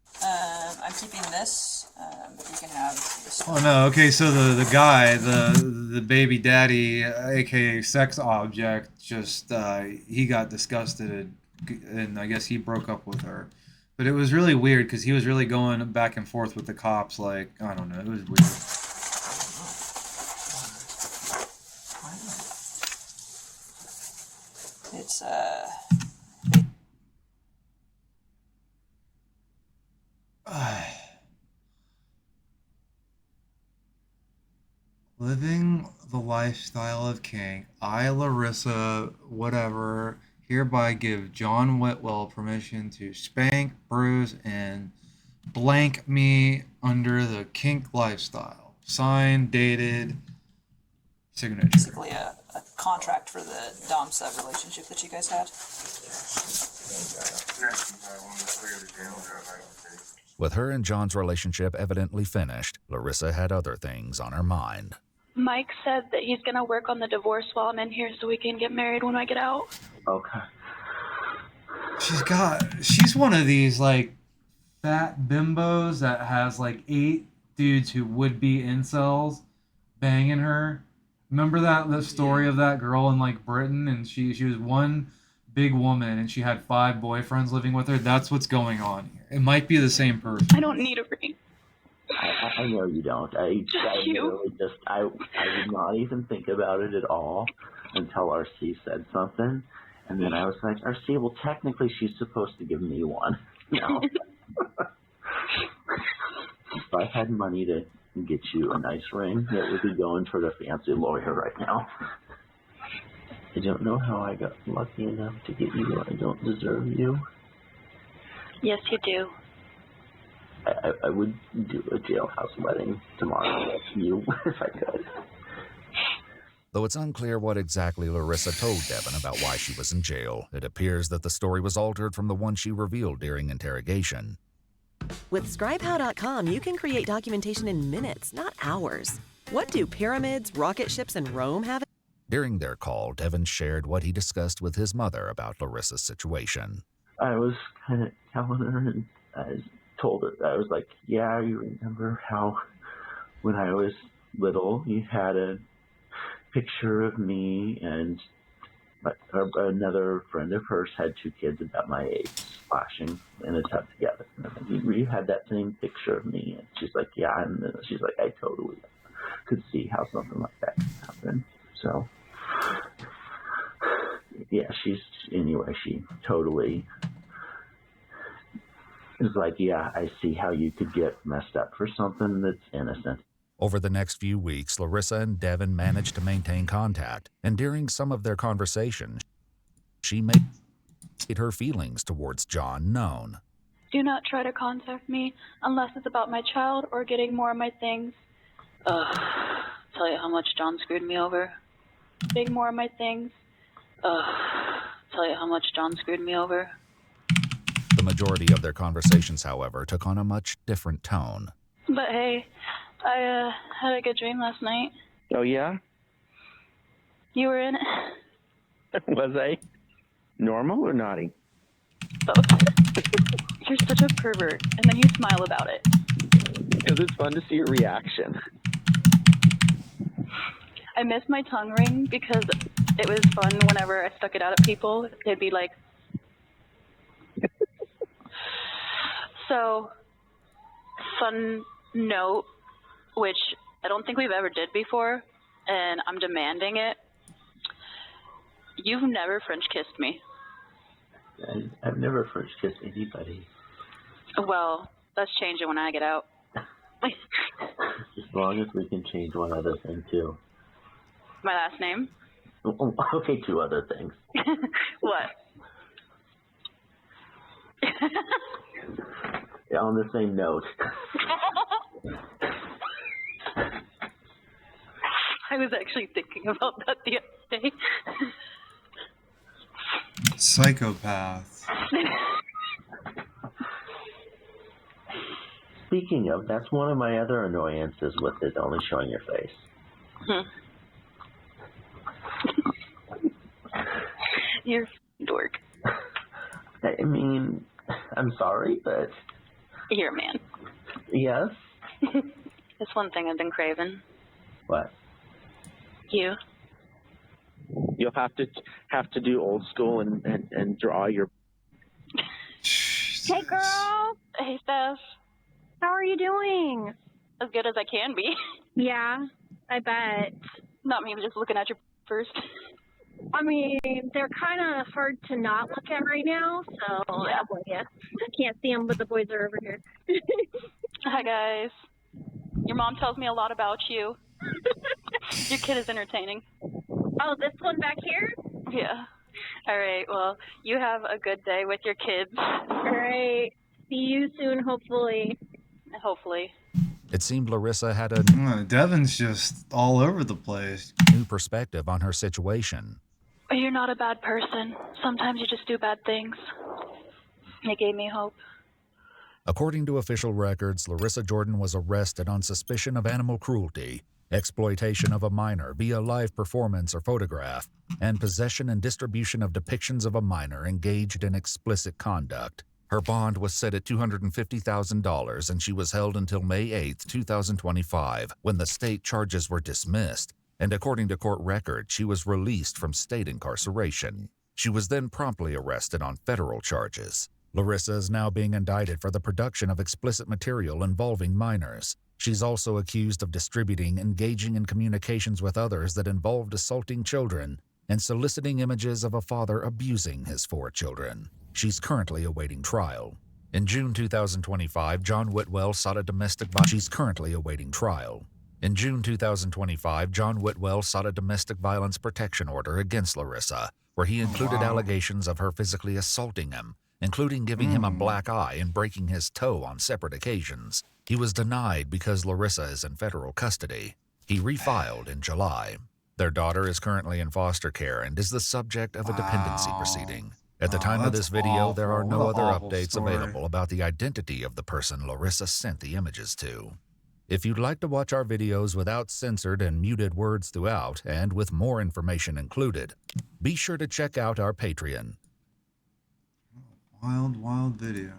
I'm keeping this. You can have this. Oh no, okay, so the guy, the baby daddy, aka sex object, just he got disgusted and I guess he broke up with her. But it was really weird because he was really going back and forth with the cops, like, I don't know, it was weird. It's Living the lifestyle of king, I, Larissa, whatever, hereby give John Whitwell permission to spank, bruise, and blank me under the kink lifestyle. Signed, dated, signature. basically a contract for the dom-sub relationship that you guys had. With her and John's relationship evidently finished, Larissa had other things on her mind. Mike said that he's gonna work on the divorce while I'm in here so we can get married when I get out. Okay. She's one of these, like, fat bimbos that has, like, 8 dudes who would be incels banging her. Remember the story of that girl in, like, Britain, and she was one big woman and she had 5 boyfriends living with her? That's what's going on here. It might be the same person. I don't need a ring. I know you don't. I did not even think about it at all until RC said something. And then I was like, RC, well, technically she's supposed to give me one. No. If I had money to get you a nice ring, it would be going toward a fancy lawyer right now. I don't know how I got lucky enough to get you. I don't deserve you. Yes, you do. I would do a jailhouse wedding tomorrow with you if I could. Though it's unclear what exactly Larissa told Devin about why she was in jail, it appears that the story was altered from the one she revealed during interrogation. With ScribeHow.com, you can create documentation in minutes, not hours. What do pyramids, rocket ships, and Rome have? During their call, Devin shared what he discussed with his mother about Larissa's situation. I was kind of telling her, and I told her, I was like, yeah, you remember how when I was little, you had a picture of me and another friend of hers had 2 kids about my age splashing in a tub together. And I'm like, you had that same picture of me? And she's like, yeah. And then she's like, I totally could see how something like that could happen. So, yeah, she totally is like, yeah, I see how you could get messed up for something that's innocent. Over the next few weeks, Larissa and Devin managed to maintain contact, and during some of their conversation, she made her feelings towards John known. Do not try to contact me unless it's about my child or getting more of my things. Tell you how much John screwed me over. Getting more of my things. Tell you how much John screwed me over. The majority of their conversations, however, took on a much different tone. But hey, I had a good dream last night. Oh, yeah? You were in it. Was I? Normal or naughty? Both. You're such a pervert, and then you smile about it. Because it's fun to see your reaction. I miss my tongue ring because it was fun whenever I stuck it out at people. They'd be like... So, fun note, which I don't think we've ever did before, and I'm demanding it. You've never French kissed me. I've never French kissed anybody. Well, let's change it when I get out. As long as we can change one other thing, too. My last name? Okay, two other things. What? Yeah, on the same note. I was actually thinking about that the other day. Psychopath. Speaking of, that's one of my other annoyances with it only showing your face. You're a dork. I mean, I'm sorry, but... You're a man. Yes? That's one thing I've been craving. What? You. You'll have to do old school and draw your... Hey, girl. Hey, Steph. How are you doing? As good as I can be. Yeah, I bet. Not me, just looking at you first. I mean, they're kind of hard to not look at right now, so I don't blame you. I can't see them, but the boys are over here. Hi, guys. Your mom tells me a lot about you. Your kid is entertaining. Oh, this one back here? Yeah. All right, well, you have a good day with your kids. All right. See you soon, hopefully. Hopefully. It seemed Larissa had a Devin's just all over the place. New perspective on her situation. You're not a bad person. Sometimes you just do bad things. It gave me hope. According to official records, Larissa Jordan was arrested on suspicion of animal cruelty, exploitation of a minor via live performance or photograph, and possession and distribution of depictions of a minor engaged in explicit conduct. Her bond was set at $250,000 and she was held until May 8, 2025, when the state charges were dismissed, and according to court records, she was released from state incarceration. She was then promptly arrested on federal charges. Larissa is now being indicted for the production of explicit material involving minors. She's also accused of distributing, engaging in communications with others that involved assaulting children and soliciting images of a father abusing his 4 children. She's currently awaiting trial. In June 2025, John Whitwell sought a domestic violence. She's currently awaiting trial. In June 2025, John Whitwell sought a domestic violence protection order against Larissa, where he included allegations of her physically assaulting him, including giving him a black eye and breaking his toe on separate occasions. He was denied because Larissa is in federal custody. He refiled in July. Their daughter is currently in foster care and is the subject of a dependency proceeding. At the time of this video, there are no other updates available about the identity of the person Larissa sent the images to. If you'd like to watch our videos without censored and muted words throughout, and with more information included, be sure to check out our Patreon. Wild, wild video.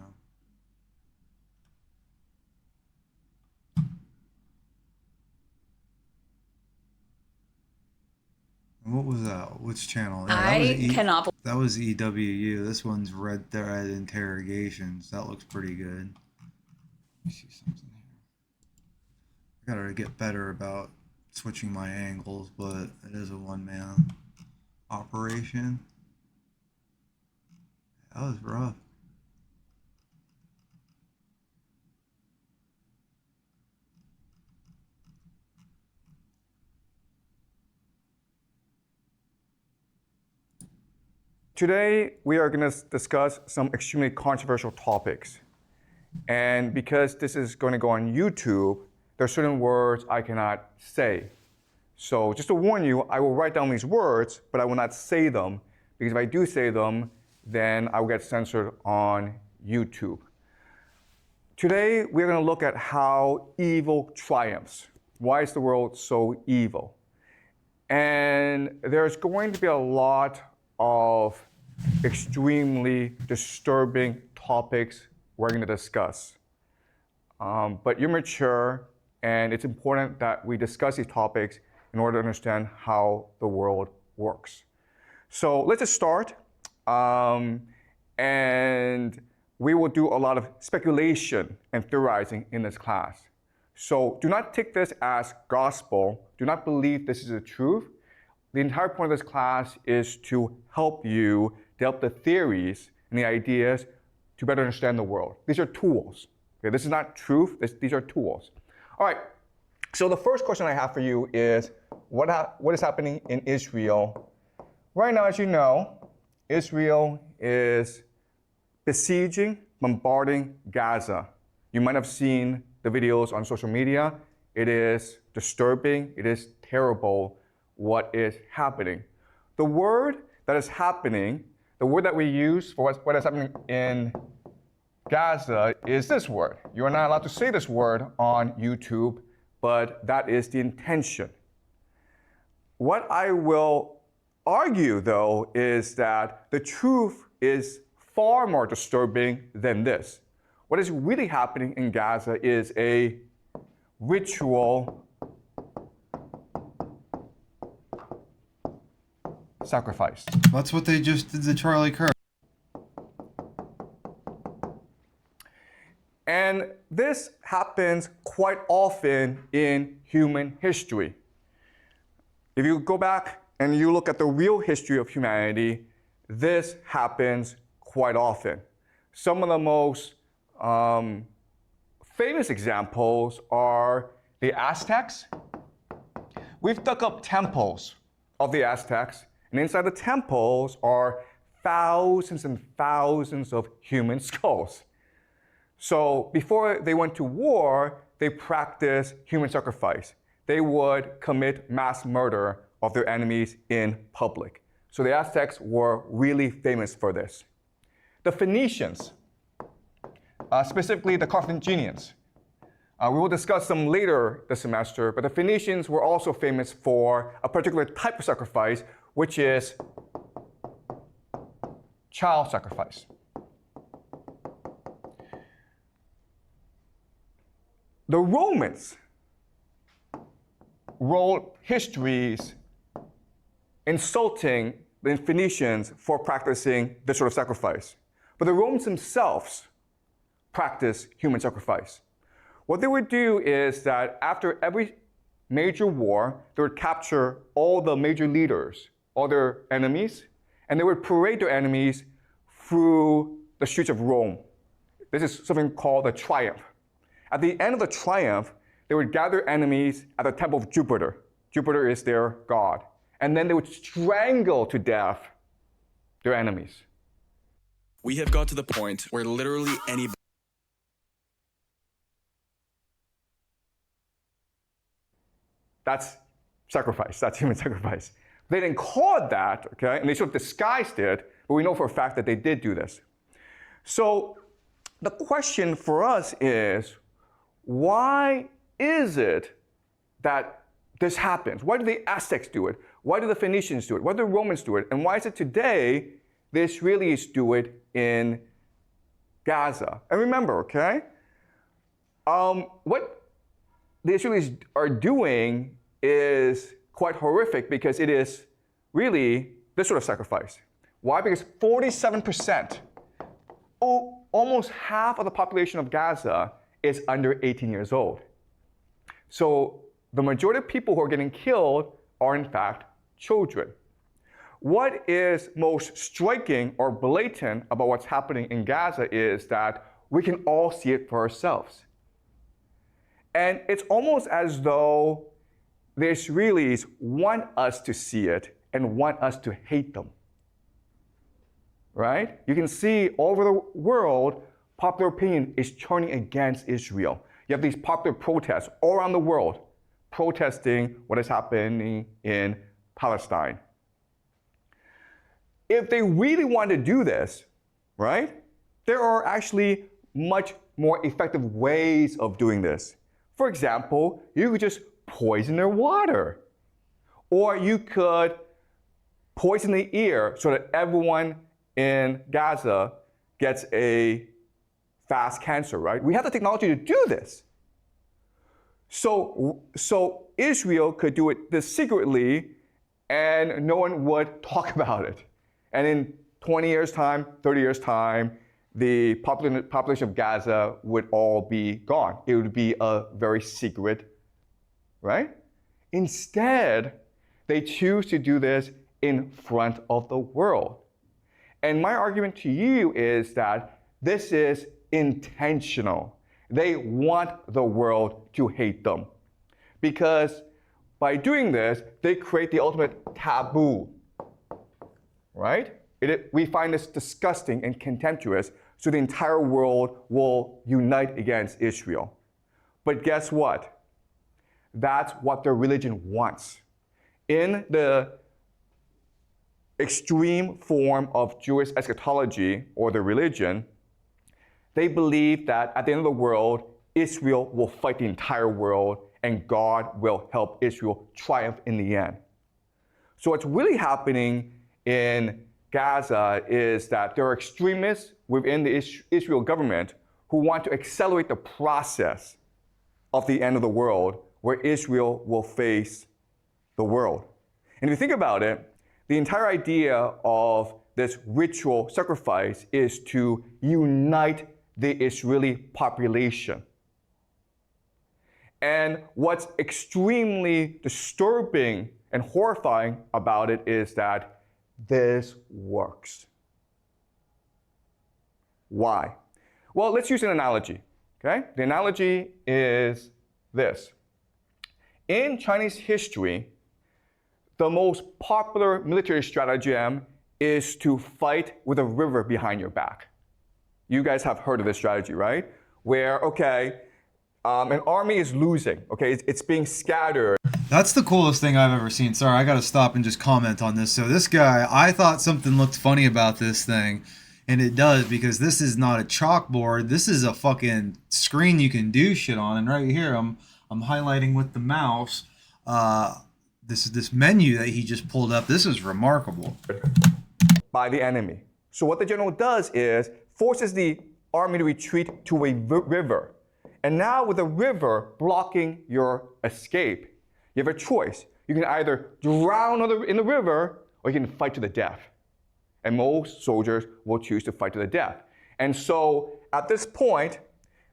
What was that? Which channel? Yeah, cannot. That was EWU. This one's Red Thread Interrogations. That looks pretty good. Let me see something here. I gotta get better about switching my angles, but it is a one-man operation. That was rough. Today, we are going to discuss some extremely controversial topics. And because this is going to go on YouTube, there are certain words I cannot say. So just to warn you, I will write down these words, but I will not say them, because if I do say them, then I will get censored on YouTube. Today, we're going to look at how evil triumphs. Why is the world so evil? And there's going to be a lot of extremely disturbing topics we're going to discuss. But you're mature, and it's important that we discuss these topics in order to understand how the world works. So let's just start. And we will do a lot of speculation and theorizing in this class. So do not take this as gospel. Do not believe this is the truth. The entire point of this class is to help you develop the theories and the ideas to better understand the world. These are tools. Okay, this is not truth. These are tools. All right. So the first question I have for you is, what is happening in Israel Right now, as you know, Israel is besieging, bombarding Gaza. You might have seen the videos on social media. It is disturbing. It is terrible what is happening. The word that is happening, the word that we use for what is happening in Gaza is this word. You are not allowed to say this word on YouTube, but that is the intention. What I will argue, though, is that the truth is far more disturbing than this. What is really happening in Gaza is a ritual sacrifice. That's what they just did to Charlie Kirk. And this happens quite often in human history. If you go back and you look at the real history of humanity, this happens quite often. Some of the most famous examples are the Aztecs. We've dug up temples of the Aztecs, and inside the temples are thousands and thousands of human skulls. So before they went to war, they practiced human sacrifice. They would commit mass murder of their enemies in public. So the Aztecs were really famous for this. The Phoenicians, specifically the Carthaginians, we will discuss them later this semester, but the Phoenicians were also famous for a particular type of sacrifice, which is child sacrifice. The Romans wrote histories insulting the Phoenicians for practicing this sort of sacrifice. But the Romans themselves practiced human sacrifice. What they would do is that after every major war, they would capture all the major leaders, all their enemies, and they would parade their enemies through the streets of Rome. This is something called the triumph. At the end of the triumph, they would gather enemies at the temple of Jupiter. Jupiter is their god. And then they would strangle to death their enemies. We have got to the point where literally anybody. That's sacrifice. That's human sacrifice. They didn't call it that, okay? And they sort of disguised it, but we know for a fact that they did do this. So the question for us is, why is it that this happens? Why do the Aztecs do it? Why do the Phoenicians do it? Why do the Romans do it? And why is it today the Israelis do it in Gaza? And remember, okay, what the Israelis are doing is quite horrific because it is really this sort of sacrifice. Why? Because 47%, almost half of the population of Gaza is under 18 years old. So the majority of people who are getting killed are in fact children. What is most striking or blatant about what's happening in Gaza is that we can all see it for ourselves. And it's almost as though the Israelis want us to see it and want us to hate them. Right? You can see all over the world, popular opinion is turning against Israel. You have these popular protests all around the world protesting what is happening in Palestine. If they really want to do this, right, there are actually much more effective ways of doing this. For example, you could just poison their water. Or you could poison the air so that everyone in Gaza gets a fast cancer, right? We have the technology to do this. So Israel could do it this secretly and no one would talk about it. And in 20 years' time, 30 years' time, the population of Gaza would all be gone. It would be a very secret, right? Instead, they choose to do this in front of the world. And my argument to you is that this is intentional. They want the world to hate them. Because by doing this, they create the ultimate taboo. right? We find this disgusting and contemptuous, so the entire world will unite against Israel. But guess what? That's what their religion wants. In the extreme form of Jewish eschatology, or their religion, they believe that at the end of the world, Israel will fight the entire world and God will help Israel triumph in the end. So what's really happening in Gaza is that there are extremists within the Israel government who want to accelerate the process of the end of the world, where Israel will face the world. And if you think about it, the entire idea of this ritual sacrifice is to unite the Israeli population. And what's extremely disturbing and horrifying about it is that this works. Why? Well, let's use an analogy, okay? The analogy is this. In Chinese history, the most popular military stratagem is to fight with a river behind your back. You guys have heard of this strategy, right? Where, okay, an army is losing, okay? It's being scattered. That's the coolest thing I've ever seen. Sorry, I got to stop and just comment on this. So this guy, I thought something looked funny about this thing, and it does, because this is not a chalkboard. This is a fucking screen you can do shit on. And right here, I'm highlighting with the mouse. This menu that he just pulled up. This is remarkable. By the enemy. So what the general does is forces the army to retreat to a river. And now with the river blocking your escape, you have a choice. You can either drown in the river, or you can fight to the death. And most soldiers will choose to fight to the death. And so at this point,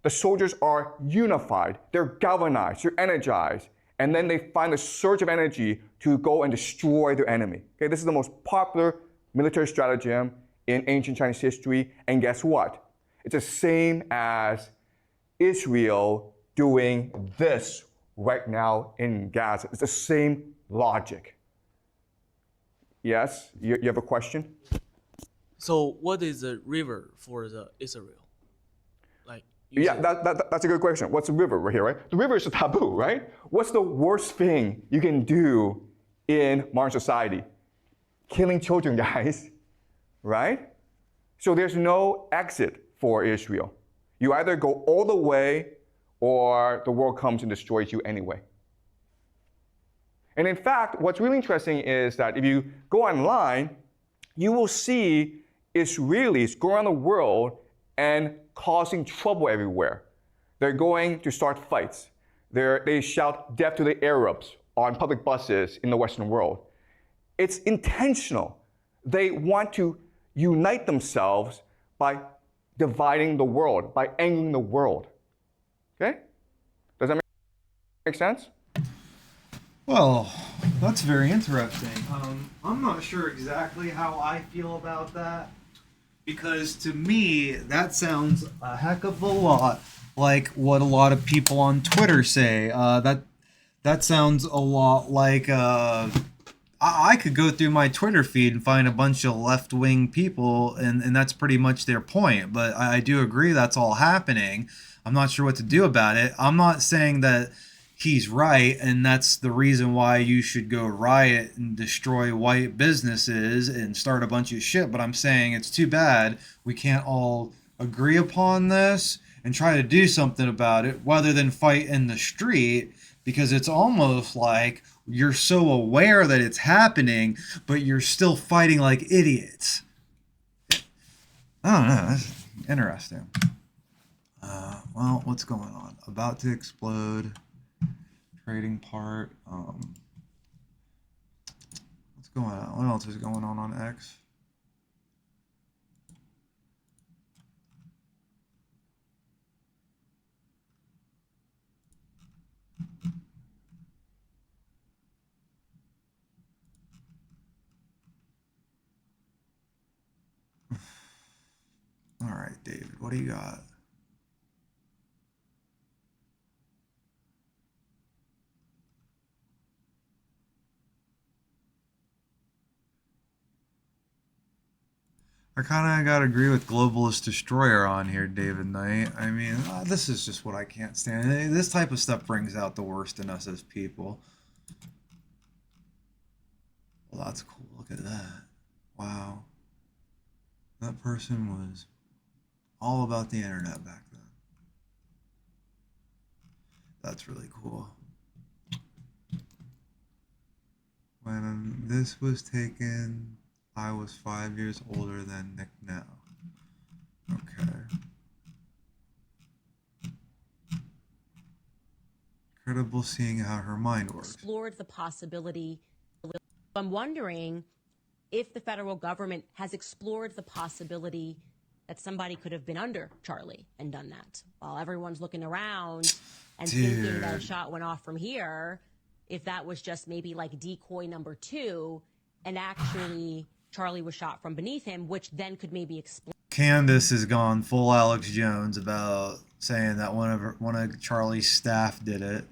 the soldiers are unified, they're galvanized, they're energized, and then they find a surge of energy to go and destroy their enemy. Okay, this is the most popular military stratagem in ancient Chinese history, and guess what? It's the same as Israel doing this right now in Gaza. It's the same logic. Yes, you have a question? So what is the river for the Israel? Yeah, that's a good question. What's the river right here, right? The river is a taboo, right? What's the worst thing you can do in modern society? Killing children, guys, right? So there's no exit for Israel. You either go all the way, or the world comes and destroys you anyway. And in fact, what's really interesting is that if you go online, you will see Israelis go around the world and causing trouble everywhere. They're going to start fights. They shout death to the Arabs on public buses in the Western world. It's intentional. They want to unite themselves by dividing the world, by angering the world. Okay? Does that make sense? Well, that's very interesting. I'm not sure exactly how I feel about that, because to me, that sounds a heck of a lot like what a lot of people on Twitter say. That sounds a lot like I could go through my Twitter feed and find a bunch of left-wing people, and that's pretty much their point. But I do agree that's all happening. I'm not sure what to do about it. I'm not saying that he's right, and that's the reason why you should go riot and destroy white businesses and start a bunch of shit. But I'm saying it's too bad we can't all agree upon this and try to do something about it rather than fight in the street, because it's almost like you're so aware that it's happening, but you're still fighting like idiots. I don't know. That's interesting. Well, what's going on? About to explode. Trading part. What's going on? What else is going on X? All right, David, what do you got? I kind of got to agree with Globalist Destroyer on here, David Knight. I mean, this is just what I can't stand. This type of stuff brings out the worst in us as people. Well, that's cool. Look at that. Wow. That person was all about the internet back then. That's really cool. When this was taken, I was 5 years older than Nick now. Okay. Incredible seeing how her mind works. Explored the possibility. I'm wondering if the federal government has explored the possibility that somebody could have been under Charlie and done that while everyone's looking around and thinking that a shot went off from here. If that was just maybe like decoy number 2 and actually Charlie was shot from beneath him, which then could maybe explain. Candace has gone full Alex Jones about saying that one of Charlie's staff did it.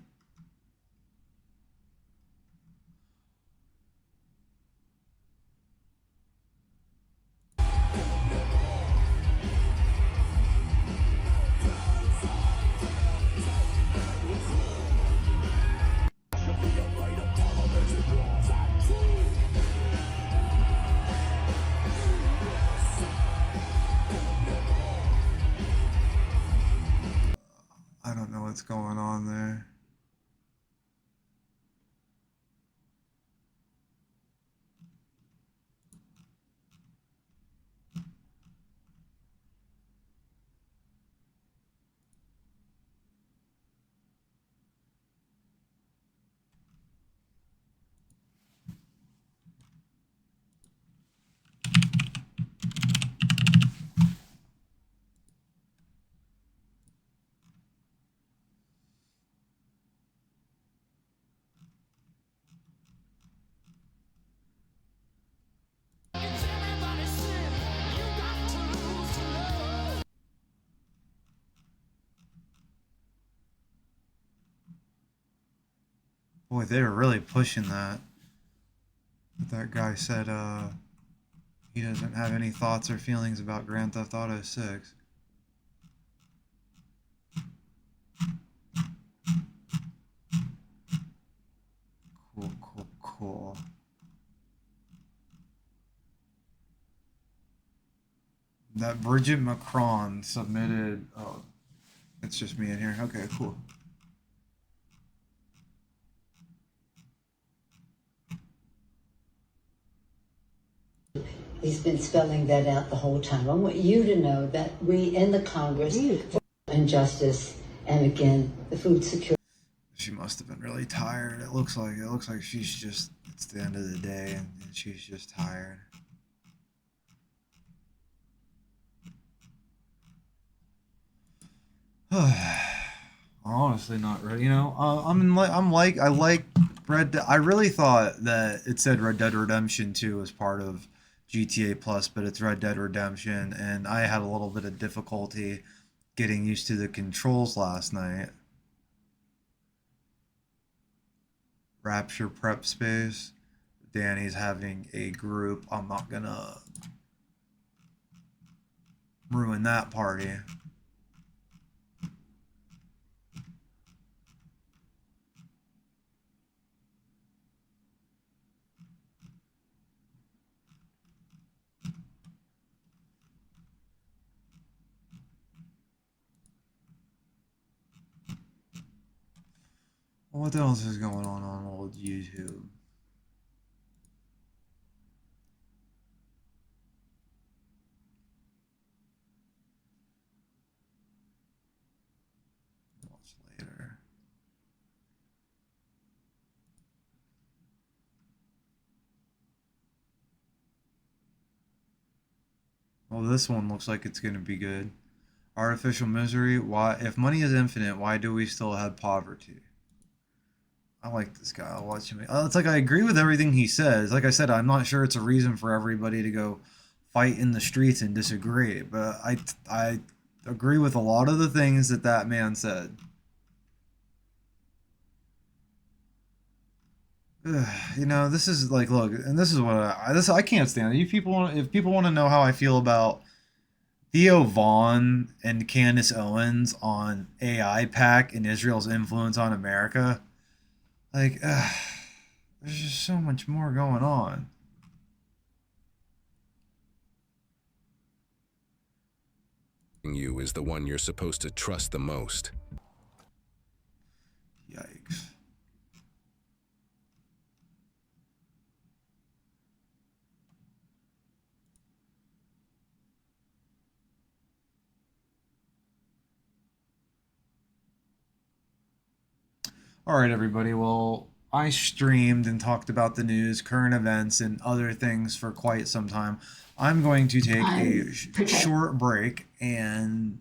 I don't know what's going on there. Boy, they were really pushing that. But that guy said he doesn't have any thoughts or feelings about Grand Theft Auto 6. Cool. That Bridget Macron submitted... Oh, it's just me in here. Okay, cool. He's been spelling that out the whole time. I want you to know that we in the Congress for injustice and again the food security. She must have been really tired. It looks like she's just, it's the end of the day and she's just tired. Honestly, not really. You know, I like Red. I really thought that it said Red Dead Redemption 2 was part of GTA Plus, but it's Red Dead Redemption, and I had a little bit of difficulty getting used to the controls last night. Rapture Prep Space. Danny's having a group. I'm not gonna ruin that party. What else is going on old YouTube? Watch later. Well, this one looks like it's going to be good. Artificial misery. Why, if money is infinite, why do we still have poverty? I like this guy. I'll watch him. It's like I agree with everything he says. Like I said, I'm not sure it's a reason for everybody to go fight in the streets and disagree, but I agree with a lot of the things that man said. You know, this is like, look, and this is what I can't stand it. If people want to know how I feel about Theo Vaughn and Candace Owens on AI Pack and Israel's influence on America, like, there's just so much more going on. You is the one you're supposed to trust the most. Yikes. All right, everybody. Well, I streamed and talked about the news, current events, and other things for quite some time. I'm going to take a short break and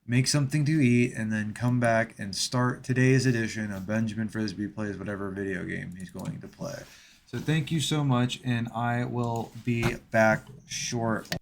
make something to eat, and then come back and start today's edition of Benjamin Frisby Plays whatever video game he's going to play. So thank you so much, and I will be back shortly.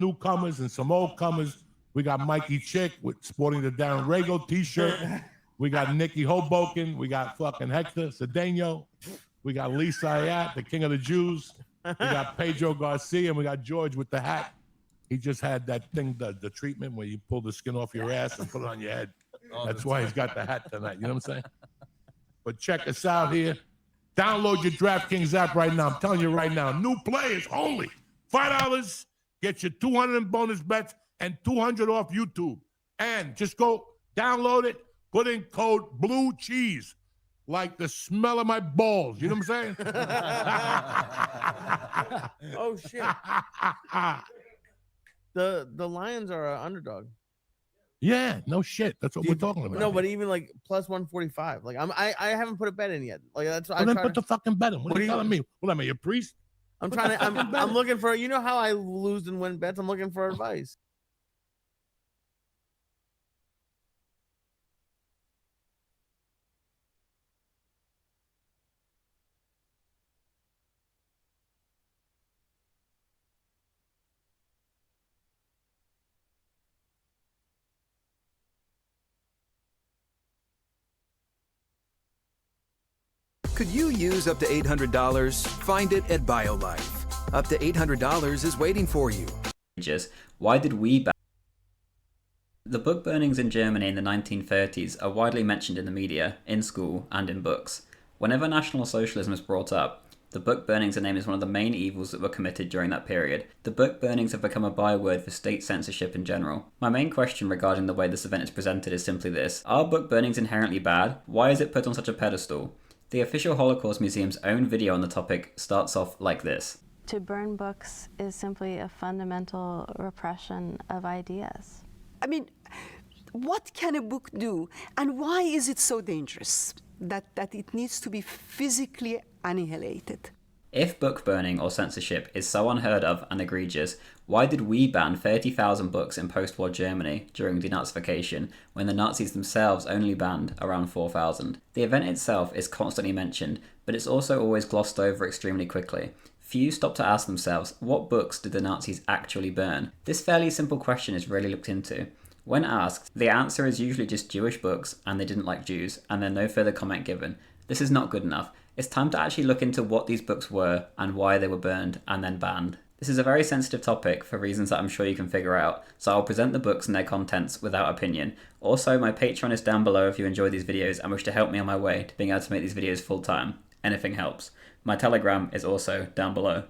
newcomers and some old comers. We got Mikey Chick with sporting the Darren Rago t-shirt. We got Nikki Hoboken. We got fucking Hector Cedeno. We got Lee Sayat, the king of the Jews. We got Pedro Garcia, and we got George with the hat. He just had that thing, the treatment where you pull the skin off your ass and put it on your head. That's why he's got the hat tonight. You know what I'm saying? But check us out here. Download your DraftKings app right now. I'm telling you right now, new players only. $5, get your 200 in bonus bets and 200 off YouTube. And just go download it, put in code Blue Cheese, like the smell of my balls. You know what I'm saying? Oh shit. The Lions are an underdog. Yeah, no shit. That's what we're talking about. No, but even like plus 145. Like I haven't put a bet in yet. Like that's Well, then put the fucking bet in. What are you telling me? What am I, your priest? I'm trying to. I'm looking for. You know how I lose and win bets. I'm looking for advice. Could you use up to $800? Find it at BioLife. Up to $800 is waiting for you. Why did we ban? The book burnings in Germany in the 1930s are widely mentioned in the media, in school, and in books. Whenever National Socialism is brought up, the book burnings are named as one of the main evils that were committed during that period. The book burnings have become a byword for state censorship in general. My main question regarding the way this event is presented is simply this. Are book burnings inherently bad? Why is it put on such a pedestal? The official Holocaust Museum's own video on the topic starts off like this. To burn books is simply a fundamental repression of ideas. I mean, what can a book do, and why is it so dangerous that it needs to be physically annihilated? If book burning or censorship is so unheard of and egregious, why did we ban 30,000 books in post-war Germany during denazification when the Nazis themselves only banned around 4,000? The event itself is constantly mentioned, but it's also always glossed over extremely quickly. Few stop to ask themselves, what books did the Nazis actually burn? This fairly simple question is rarely looked into. When asked, the answer is usually just Jewish books and they didn't like Jews, and then no further comment given. This is not good enough. It's time to actually look into what these books were and why they were burned and then banned. This is a very sensitive topic for reasons that I'm sure you can figure out, so I'll present the books and their contents without opinion. Also, my Patreon is down below if you enjoy these videos and wish to help me on my way to being able to make these videos full time. Anything helps. My Telegram is also down below.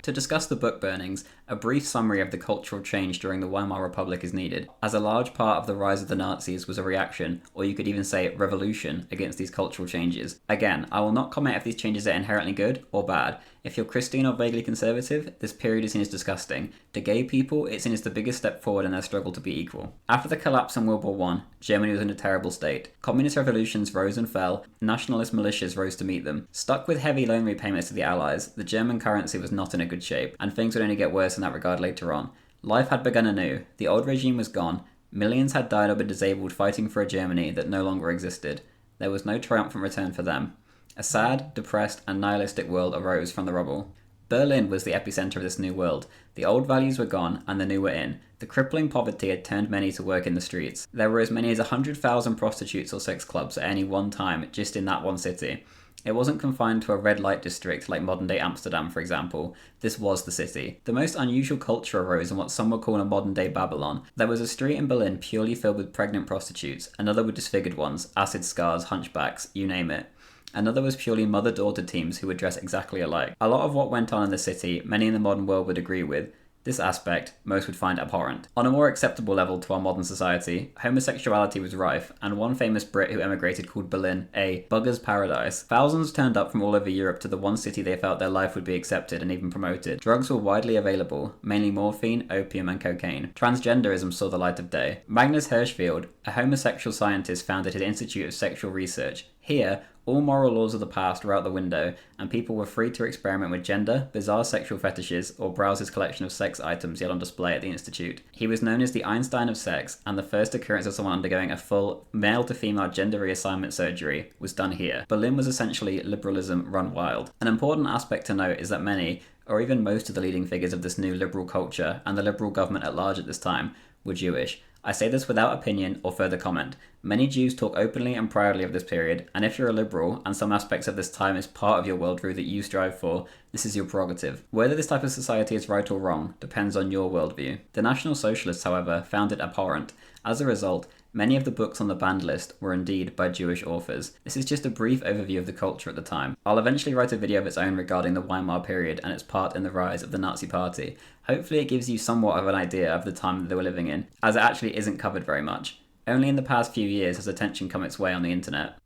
To discuss the book burnings, a brief summary of the cultural change during the Weimar Republic is needed, as a large part of the rise of the Nazis was a reaction, or you could even say revolution, against these cultural changes. Again, I will not comment if these changes are inherently good or bad. If you're Christian or vaguely conservative, this period is seen as disgusting. To gay people, it's seen as the biggest step forward in their struggle to be equal. After the collapse in World War I, Germany was in a terrible state. Communist revolutions rose and fell, nationalist militias rose to meet them. Stuck with heavy loan repayments to the Allies, the German currency was not in a good shape, and things would only get worse in that regard later on. Life had begun anew, the old regime was gone, millions had died or been disabled fighting for a Germany that no longer existed. There was no triumphant return for them. A sad, depressed, and nihilistic world arose from the rubble. Berlin was the epicenter of this new world. The old values were gone, and the new were in. The crippling poverty had turned many to work in the streets. There were as many as 100,000 prostitutes or sex clubs at any one time, just in that one city. It wasn't confined to a red light district like modern-day Amsterdam, for example. This was the city. The most unusual culture arose in what some would call a modern-day Babylon. There was a street in Berlin purely filled with pregnant prostitutes, another with disfigured ones, acid scars, hunchbacks, you name it. Another was purely mother-daughter teams who would dress exactly alike. A lot of what went on in the city, many in the modern world would agree with. This aspect, most would find abhorrent. On a more acceptable level to our modern society, homosexuality was rife, and one famous Brit who emigrated called Berlin a bugger's paradise. Thousands turned up from all over Europe to the one city they felt their life would be accepted and even promoted. Drugs were widely available, mainly morphine, opium, and cocaine. Transgenderism saw the light of day. Magnus Hirschfeld, a homosexual scientist, founded his Institute of Sexual Research. Here, all moral laws of the past were out the window, and people were free to experiment with gender, bizarre sexual fetishes, or browse his collection of sex items he had on display at the Institute. He was known as the Einstein of sex, and the first occurrence of someone undergoing a full male-to-female gender reassignment surgery was done here. Berlin was essentially liberalism run wild. An important aspect to note is that many, or even most of the leading figures of this new liberal culture, and the liberal government at large at this time, were Jewish. I say this without opinion or further comment. Many Jews talk openly and proudly of this period, and if you're a liberal, and some aspects of this time is part of your worldview that you strive for, this is your prerogative. Whether this type of society is right or wrong depends on your worldview. The National Socialists, however, found it abhorrent. As a result, many of the books on the banned list were indeed by Jewish authors. This is just a brief overview of the culture at the time. I'll eventually write a video of its own regarding the Weimar period and its part in the rise of the Nazi Party. Hopefully it gives you somewhat of an idea of the time that they were living in, as it actually isn't covered very much. Only in the past few years has attention come its way on the internet.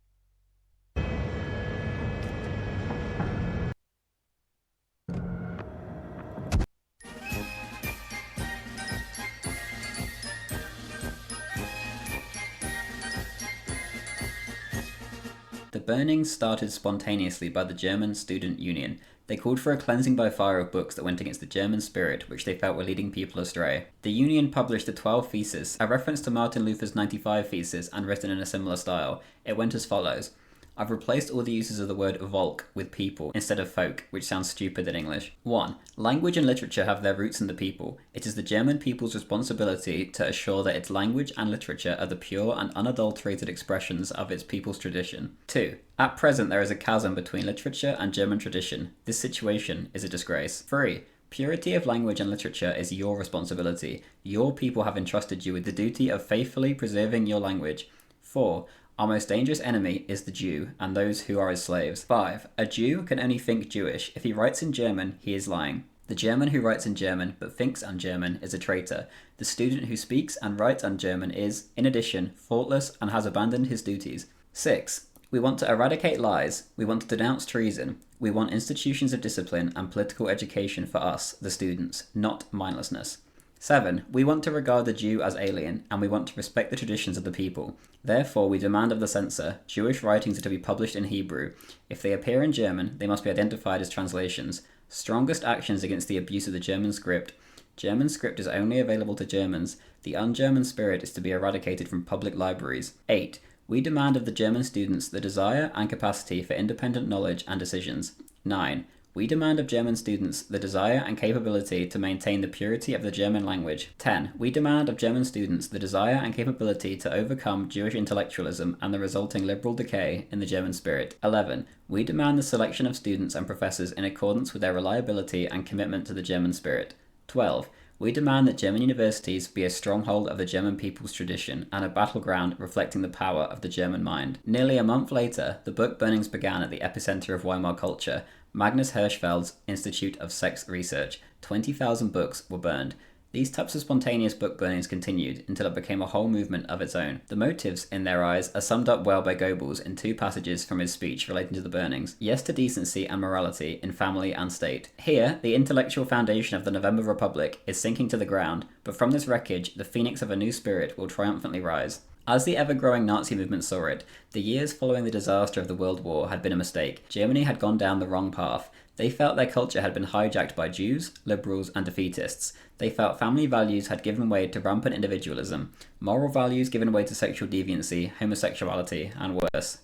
The burnings started spontaneously by the German Student Union. They called for a cleansing by fire of books that went against the German spirit, which they felt were leading people astray. The Union published the 12 Theses, a reference to Martin Luther's 95 Theses and written in a similar style. It went as follows. I've replaced all the uses of the word Volk with people instead of folk, which sounds stupid in English. 1. Language and literature have their roots in the people. It is the German people's responsibility to assure that its language and literature are the pure and unadulterated expressions of its people's tradition. 2. At present there is a chasm between literature and German tradition. This situation is a disgrace. 3. Purity of language and literature is your responsibility. Your people have entrusted you with the duty of faithfully preserving your language. 4. Our most dangerous enemy is the Jew, and those who are his slaves. 5. A Jew can only think Jewish. If he writes in German, he is lying. The German who writes in German but thinks un-German is a traitor. The student who speaks and writes un-German is, in addition, faultless and has abandoned his duties. 6. We want to eradicate lies. We want to denounce treason. We want institutions of discipline and political education for us, the students, not mindlessness. 7. We want to regard the Jew as alien, and we want to respect the traditions of the people. Therefore, we demand of the censor, Jewish writings are to be published in Hebrew. If they appear in German, they must be identified as translations. Strongest actions against the abuse of the German script. German script is only available to Germans. The un-German spirit is to be eradicated from public libraries. 8. We demand of the German students the desire and capacity for independent knowledge and decisions. 9. We demand of German students the desire and capability to maintain the purity of the German language. 10. We demand of German students the desire and capability to overcome Jewish intellectualism and the resulting liberal decay in the German spirit. 11. We demand the selection of students and professors in accordance with their reliability and commitment to the German spirit. 12. We demand that German universities be a stronghold of the German people's tradition and a battleground reflecting the power of the German mind. Nearly a month later, the book burnings began at the epicenter of Weimar culture, Magnus Hirschfeld's Institute of Sex Research. 20,000 books were burned. These types of spontaneous book burnings continued until it became a whole movement of its own. The motives, in their eyes, are summed up well by Goebbels in 2 passages from his speech relating to the burnings. Yes to decency and morality in family and state. Here, the intellectual foundation of the November Republic is sinking to the ground, but from this wreckage, the phoenix of a new spirit will triumphantly rise. As the ever-growing Nazi movement saw it, the years following the disaster of the World War had been a mistake. Germany had gone down the wrong path. They felt their culture had been hijacked by Jews, liberals, and defeatists. They felt family values had given way to rampant individualism, moral values given way to sexual deviancy, homosexuality, and worse.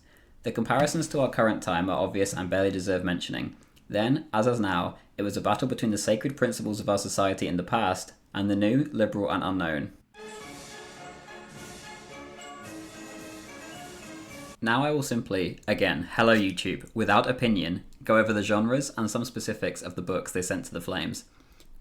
The comparisons to our current time are obvious and barely deserve mentioning. Then, as now, it was a battle between the sacred principles of our society in the past and the new, liberal, and unknown. Now I will simply, again, hello YouTube, without opinion, go over the genres and some specifics of the books they sent to the flames.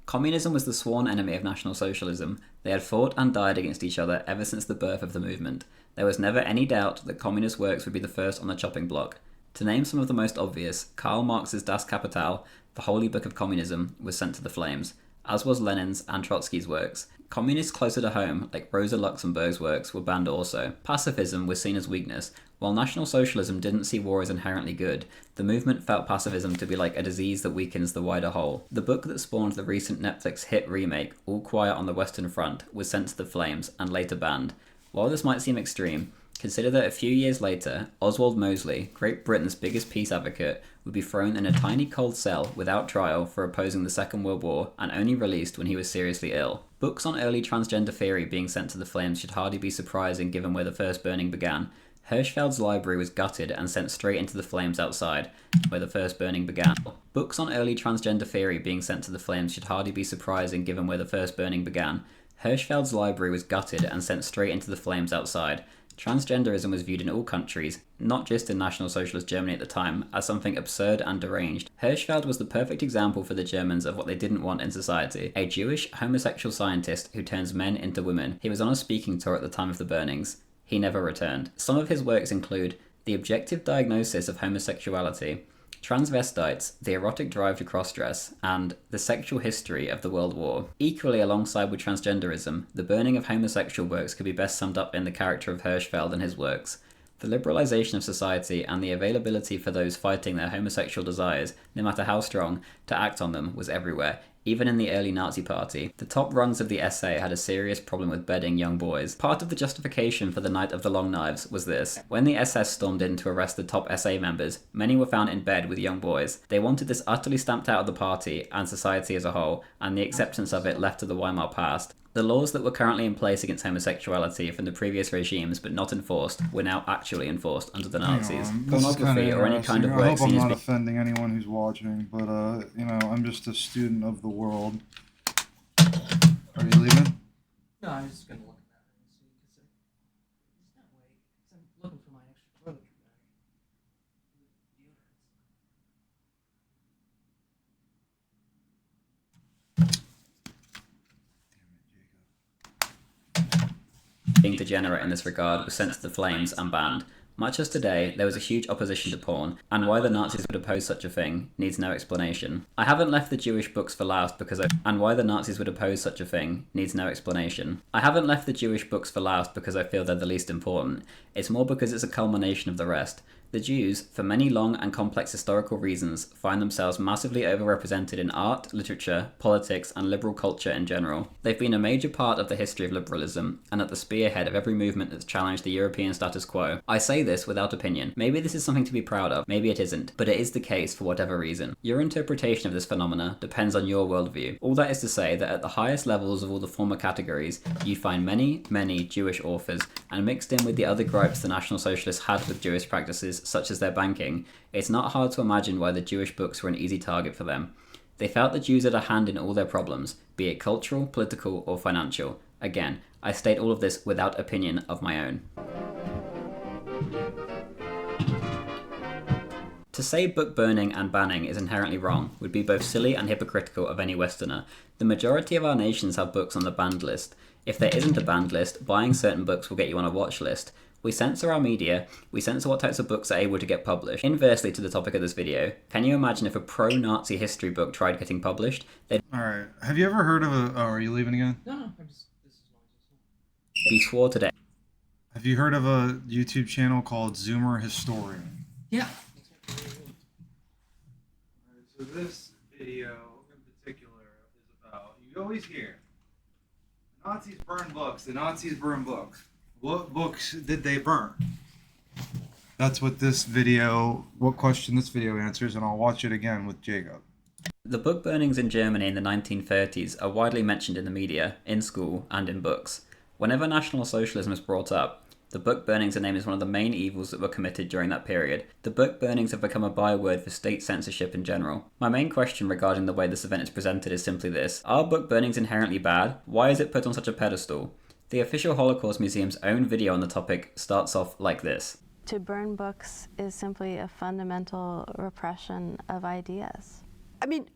Communism was the sworn enemy of National Socialism. They had fought and died against each other ever since the birth of the movement. There was never any doubt that communist works would be the first on the chopping block. To name some of the most obvious, Karl Marx's Das Kapital, the Holy Book of Communism, was sent to the flames, as was Lenin's and Trotsky's works. Communists closer to home, like Rosa Luxemburg's works, were banned also. Pacifism was seen as weakness. While National Socialism didn't see war as inherently good, the movement felt pacifism to be like a disease that weakens the wider whole. The book that spawned the recent Netflix hit remake, All Quiet on the Western Front, was sent to the flames and later banned. While this might seem extreme, Consider that a few years later, Oswald Mosley, Great Britain's biggest peace advocate, would be thrown in a tiny cold cell without trial for opposing the Second World War and only released when he was seriously ill. Books on early transgender theory being sent to the flames should hardly be surprising given where the first burning began. Hirschfeld's library was gutted and sent straight into the flames outside, where the first burning began. Books on early transgender theory being sent to the flames should hardly be surprising given where the first burning began. Hirschfeld's library was gutted and sent straight into the flames outside. Transgenderism was viewed in all countries, not just in National Socialist Germany at the time, as something absurd and deranged. Hirschfeld was the perfect example for the Germans of what they didn't want in society. A Jewish homosexual scientist who turns men into women. He was on a speaking tour at the time of the burnings. He never returned. Some of his works include The Objective Diagnosis of Homosexuality, Transvestites, The Erotic Drive to Crossdress, and The Sexual History of the World War. Equally alongside with transgenderism, the burning of homosexual works could be best summed up in the character of Hirschfeld and his works. The liberalization of society and the availability for those fighting their homosexual desires, no matter how strong, to act on them was everywhere, even in the early Nazi Party. The top rungs of the SA had a serious problem with bedding young boys. Part of the justification for the Night of the Long Knives was this. When the SS stormed in to arrest the top SA members, many were found in bed with young boys. They wanted this utterly stamped out of the party and society as a whole, and the acceptance of it left to the Weimar past. The laws that were currently in place against homosexuality from the previous regimes but not enforced were now actually enforced under the Nazis. Pornography or any kind of work I hope I'm seen as not offending anyone who's watching, but I'm just a student of the world. Are you leaving? No, I'm just gonna look at that and see, because there's no way, because I'm looking for my extra toiletry bag. Being degenerate in this regard was sent to the flames and banned. Much as today, there was a huge opposition to porn, and why the Nazis would oppose such a thing needs no explanation. I haven't left the Jewish books for last because I feel they're the least important. It's more because it's a culmination of the rest. The Jews, for many long and complex historical reasons, find themselves massively overrepresented in art, literature, politics, and liberal culture in general. They've been a major part of the history of liberalism, and at the spearhead of every movement that's challenged the European status quo. I say this without opinion. Maybe this is something to be proud of, maybe it isn't, but it is the case for whatever reason. Your interpretation of this phenomena depends on your worldview. All that is to say that at the highest levels of all the former categories, you find many, many Jewish authors, and mixed in with the other gripes the National Socialists had with Jewish practices, such as their banking, it's not hard to imagine why the Jewish books were an easy target for them. They felt the Jews had a hand in all their problems, be it cultural, political, or financial. Again, I state all of this without opinion of my own. To say book burning and banning is inherently wrong would be both silly and hypocritical of any Westerner. The majority of our nations have books on the banned list. If there isn't a banned list, buying certain books will get you on a watch list. We censor our media, we censor what types of books are able to get published. Inversely to the topic of this video, can you imagine if a pro-Nazi history book tried getting published? Alright, have you ever heard of a... Oh, are you leaving again? No, I'm just... This is Be swore today. Have you heard of a YouTube channel called Zoomer Historian? Yeah. So this video in particular is about... You always hear, the Nazis burn books, the Nazis burn books. What books did they burn? That's what what question this video answers, and I'll watch it again with Jacob. The book burnings in Germany in the 1930s are widely mentioned in the media, in school, and in books. Whenever National Socialism is brought up, the book burnings are named as one of the main evils that were committed during that period. The book burnings have become a byword for state censorship in general. My main question regarding the way this event is presented is simply this. Are book burnings inherently bad? Why is it put on such a pedestal? The official Holocaust Museum's own video on the topic starts off like this. To burn books is simply a fundamental repression of ideas. I mean,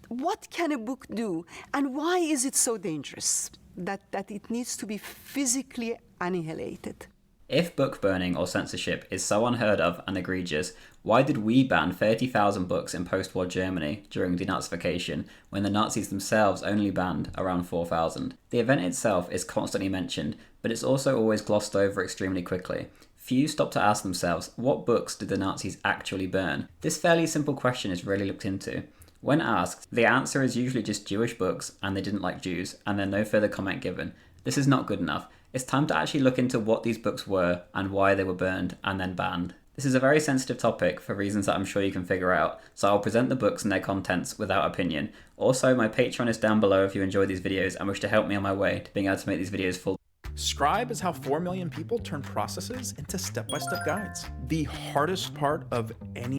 what can a book do, and why is it so dangerous that it needs to be physically annihilated? If book burning or censorship is so unheard of and egregious, why did we ban 30,000 books in post-war Germany during denazification when the Nazis themselves only banned around 4,000? The event itself is constantly mentioned, but it's also always glossed over extremely quickly. Few stop to ask themselves, what books did the Nazis actually burn? This fairly simple question is rarely looked into. When asked, the answer is usually just Jewish books and they didn't like Jews, and then no further comment given. This is not good enough. It's time to actually look into what these books were and why they were burned and then banned. This is a very sensitive topic for reasons that I'm sure you can figure out, so I'll present the books and their contents without opinion. Also, my Patreon is down below if you enjoy these videos and wish to help me on my way to being able to make these videos full. Scribe is how 4 million people turn processes into step-by-step guides. The hardest part of any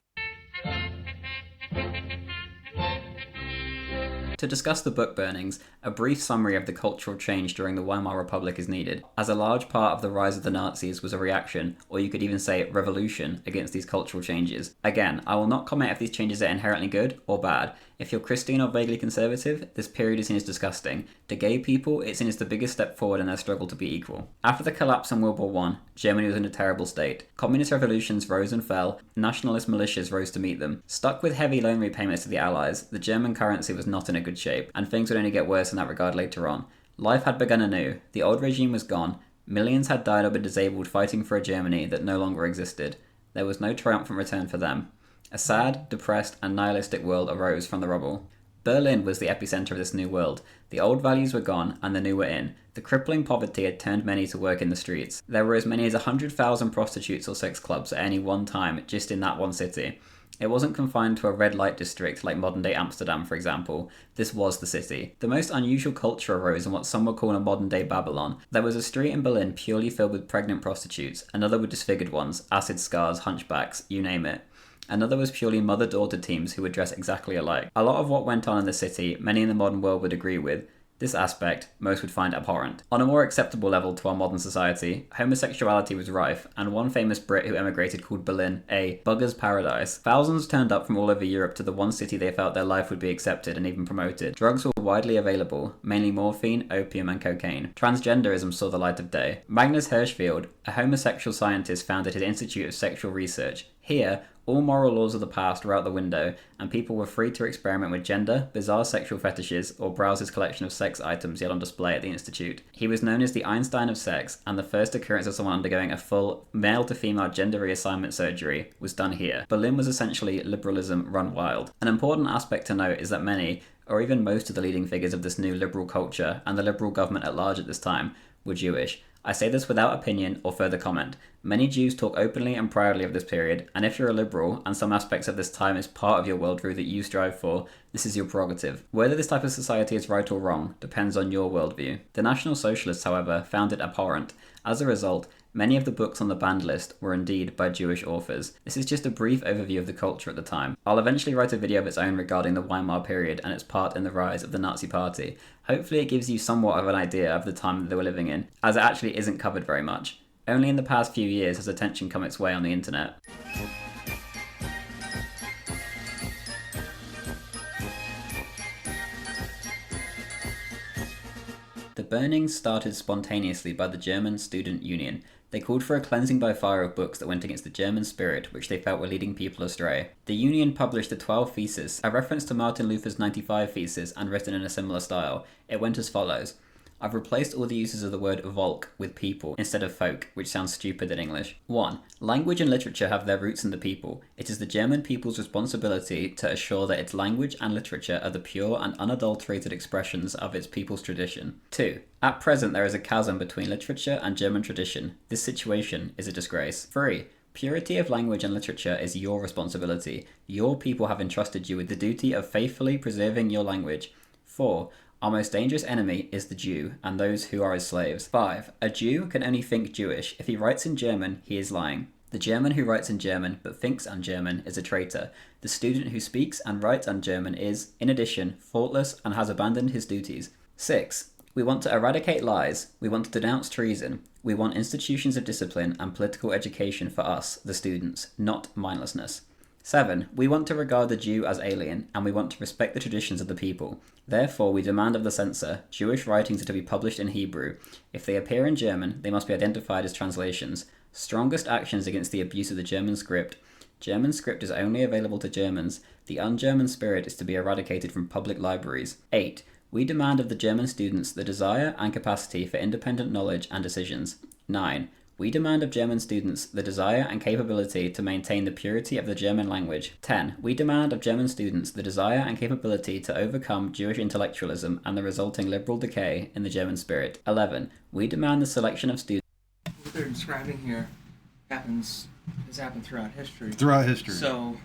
To discuss the book burnings, a brief summary of the cultural change during the Weimar Republic is needed, as a large part of the rise of the Nazis was a reaction, or you could even say revolution, against these cultural changes. Again, I will not comment if these changes are inherently good or bad. If you're Christian or vaguely conservative, this period is seen as disgusting. To gay people, it's seen as the biggest step forward in their struggle to be equal. After the collapse in World War I, Germany was in a terrible state. Communist revolutions rose and fell, nationalist militias rose to meet them. Stuck with heavy loan repayments to the Allies, the German currency was not in a good shape, and things would only get worse in that regard later on. Life had begun anew, the old regime was gone, millions had died or been disabled fighting for a Germany that no longer existed. There was no triumphant return for them. A sad, depressed, and nihilistic world arose from the rubble. Berlin was the epicenter of this new world. The old values were gone, and the new were in. The crippling poverty had turned many to work in the streets. There were as many as 100,000 prostitutes or sex clubs at any one time, just in that one city. It wasn't confined to a red light district like modern-day Amsterdam, for example. This was the city. The most unusual culture arose in what some would call a modern-day Babylon. There was a street in Berlin purely filled with pregnant prostitutes, another with disfigured ones, acid scars, hunchbacks, you name it. Another was purely mother-daughter teams who would dress exactly alike. A lot of what went on in the city, many in the modern world would agree with. This aspect, most would find abhorrent. On a more acceptable level to our modern society, homosexuality was rife, and one famous Brit who emigrated called Berlin a bugger's paradise. Thousands turned up from all over Europe to the one city they felt their life would be accepted and even promoted. Drugs were widely available, mainly morphine, opium, and cocaine. Transgenderism saw the light of day. Magnus Hirschfeld, a homosexual scientist, founded his Institute of Sexual Research. Here, all moral laws of the past were out the window, and people were free to experiment with gender, bizarre sexual fetishes, or browse his collection of sex items he had on display at the Institute. He was known as the Einstein of sex, and the first occurrence of someone undergoing a full male-to-female gender reassignment surgery was done here. Berlin was essentially liberalism run wild. An important aspect to note is that many, or even most of the leading figures of this new liberal culture, and the liberal government at large at this time, were Jewish. I say this without opinion or further comment. Many Jews talk openly and proudly of this period, and if you're a liberal, and some aspects of this time is part of your worldview that you strive for, this is your prerogative. Whether this type of society is right or wrong depends on your worldview. The National Socialists, however, found it abhorrent. As a result, many of the books on the banned list were indeed by Jewish authors. This is just a brief overview of the culture at the time. I'll eventually write a video of its own regarding the Weimar period and its part in the rise of the Nazi Party. Hopefully it gives you somewhat of an idea of the time that they were living in, as it actually isn't covered very much. Only in the past few years has attention come its way on the internet. The burnings started spontaneously by the German Student Union. They called for a cleansing by fire of books that went against the German spirit, which they felt were leading people astray. The Union published the 12 Theses, a reference to Martin Luther's 95 Theses and written in a similar style. It went as follows. I've replaced all the uses of the word Volk with people instead of folk, which sounds stupid in English. 1. Language and literature have their roots in the people. It is the German people's responsibility to assure that its language and literature are the pure and unadulterated expressions of its people's tradition. 2. At present there is a chasm between literature and German tradition. This situation is a disgrace. 3. Purity of language and literature is your responsibility. Your people have entrusted you with the duty of faithfully preserving your language. 4. Our most dangerous enemy is the Jew, and those who are his slaves. 5. A Jew can only think Jewish. If he writes in German, he is lying. The German who writes in German but thinks un-German is a traitor. The student who speaks and writes un-German is, in addition, faultless and has abandoned his duties. 6. We want to eradicate lies. We want to denounce treason. We want institutions of discipline and political education for us, the students, not mindlessness. 7. We want to regard the Jew as alien, and we want to respect the traditions of the people. Therefore, we demand of the censor, Jewish writings are to be published in Hebrew. If they appear in German, they must be identified as translations. Strongest actions against the abuse of the German script. German script is only available to Germans. The un-German spirit is to be eradicated from public libraries. 8. We demand of the German students the desire and capacity for independent knowledge and decisions. 9. We demand of German students the desire and capability to maintain the purity of the German language. 10. We demand of German students the desire and capability to overcome Jewish intellectualism and the resulting liberal decay in the German spirit. 11. We demand the selection of students. What they're describing here has happened throughout history. Throughout history. So,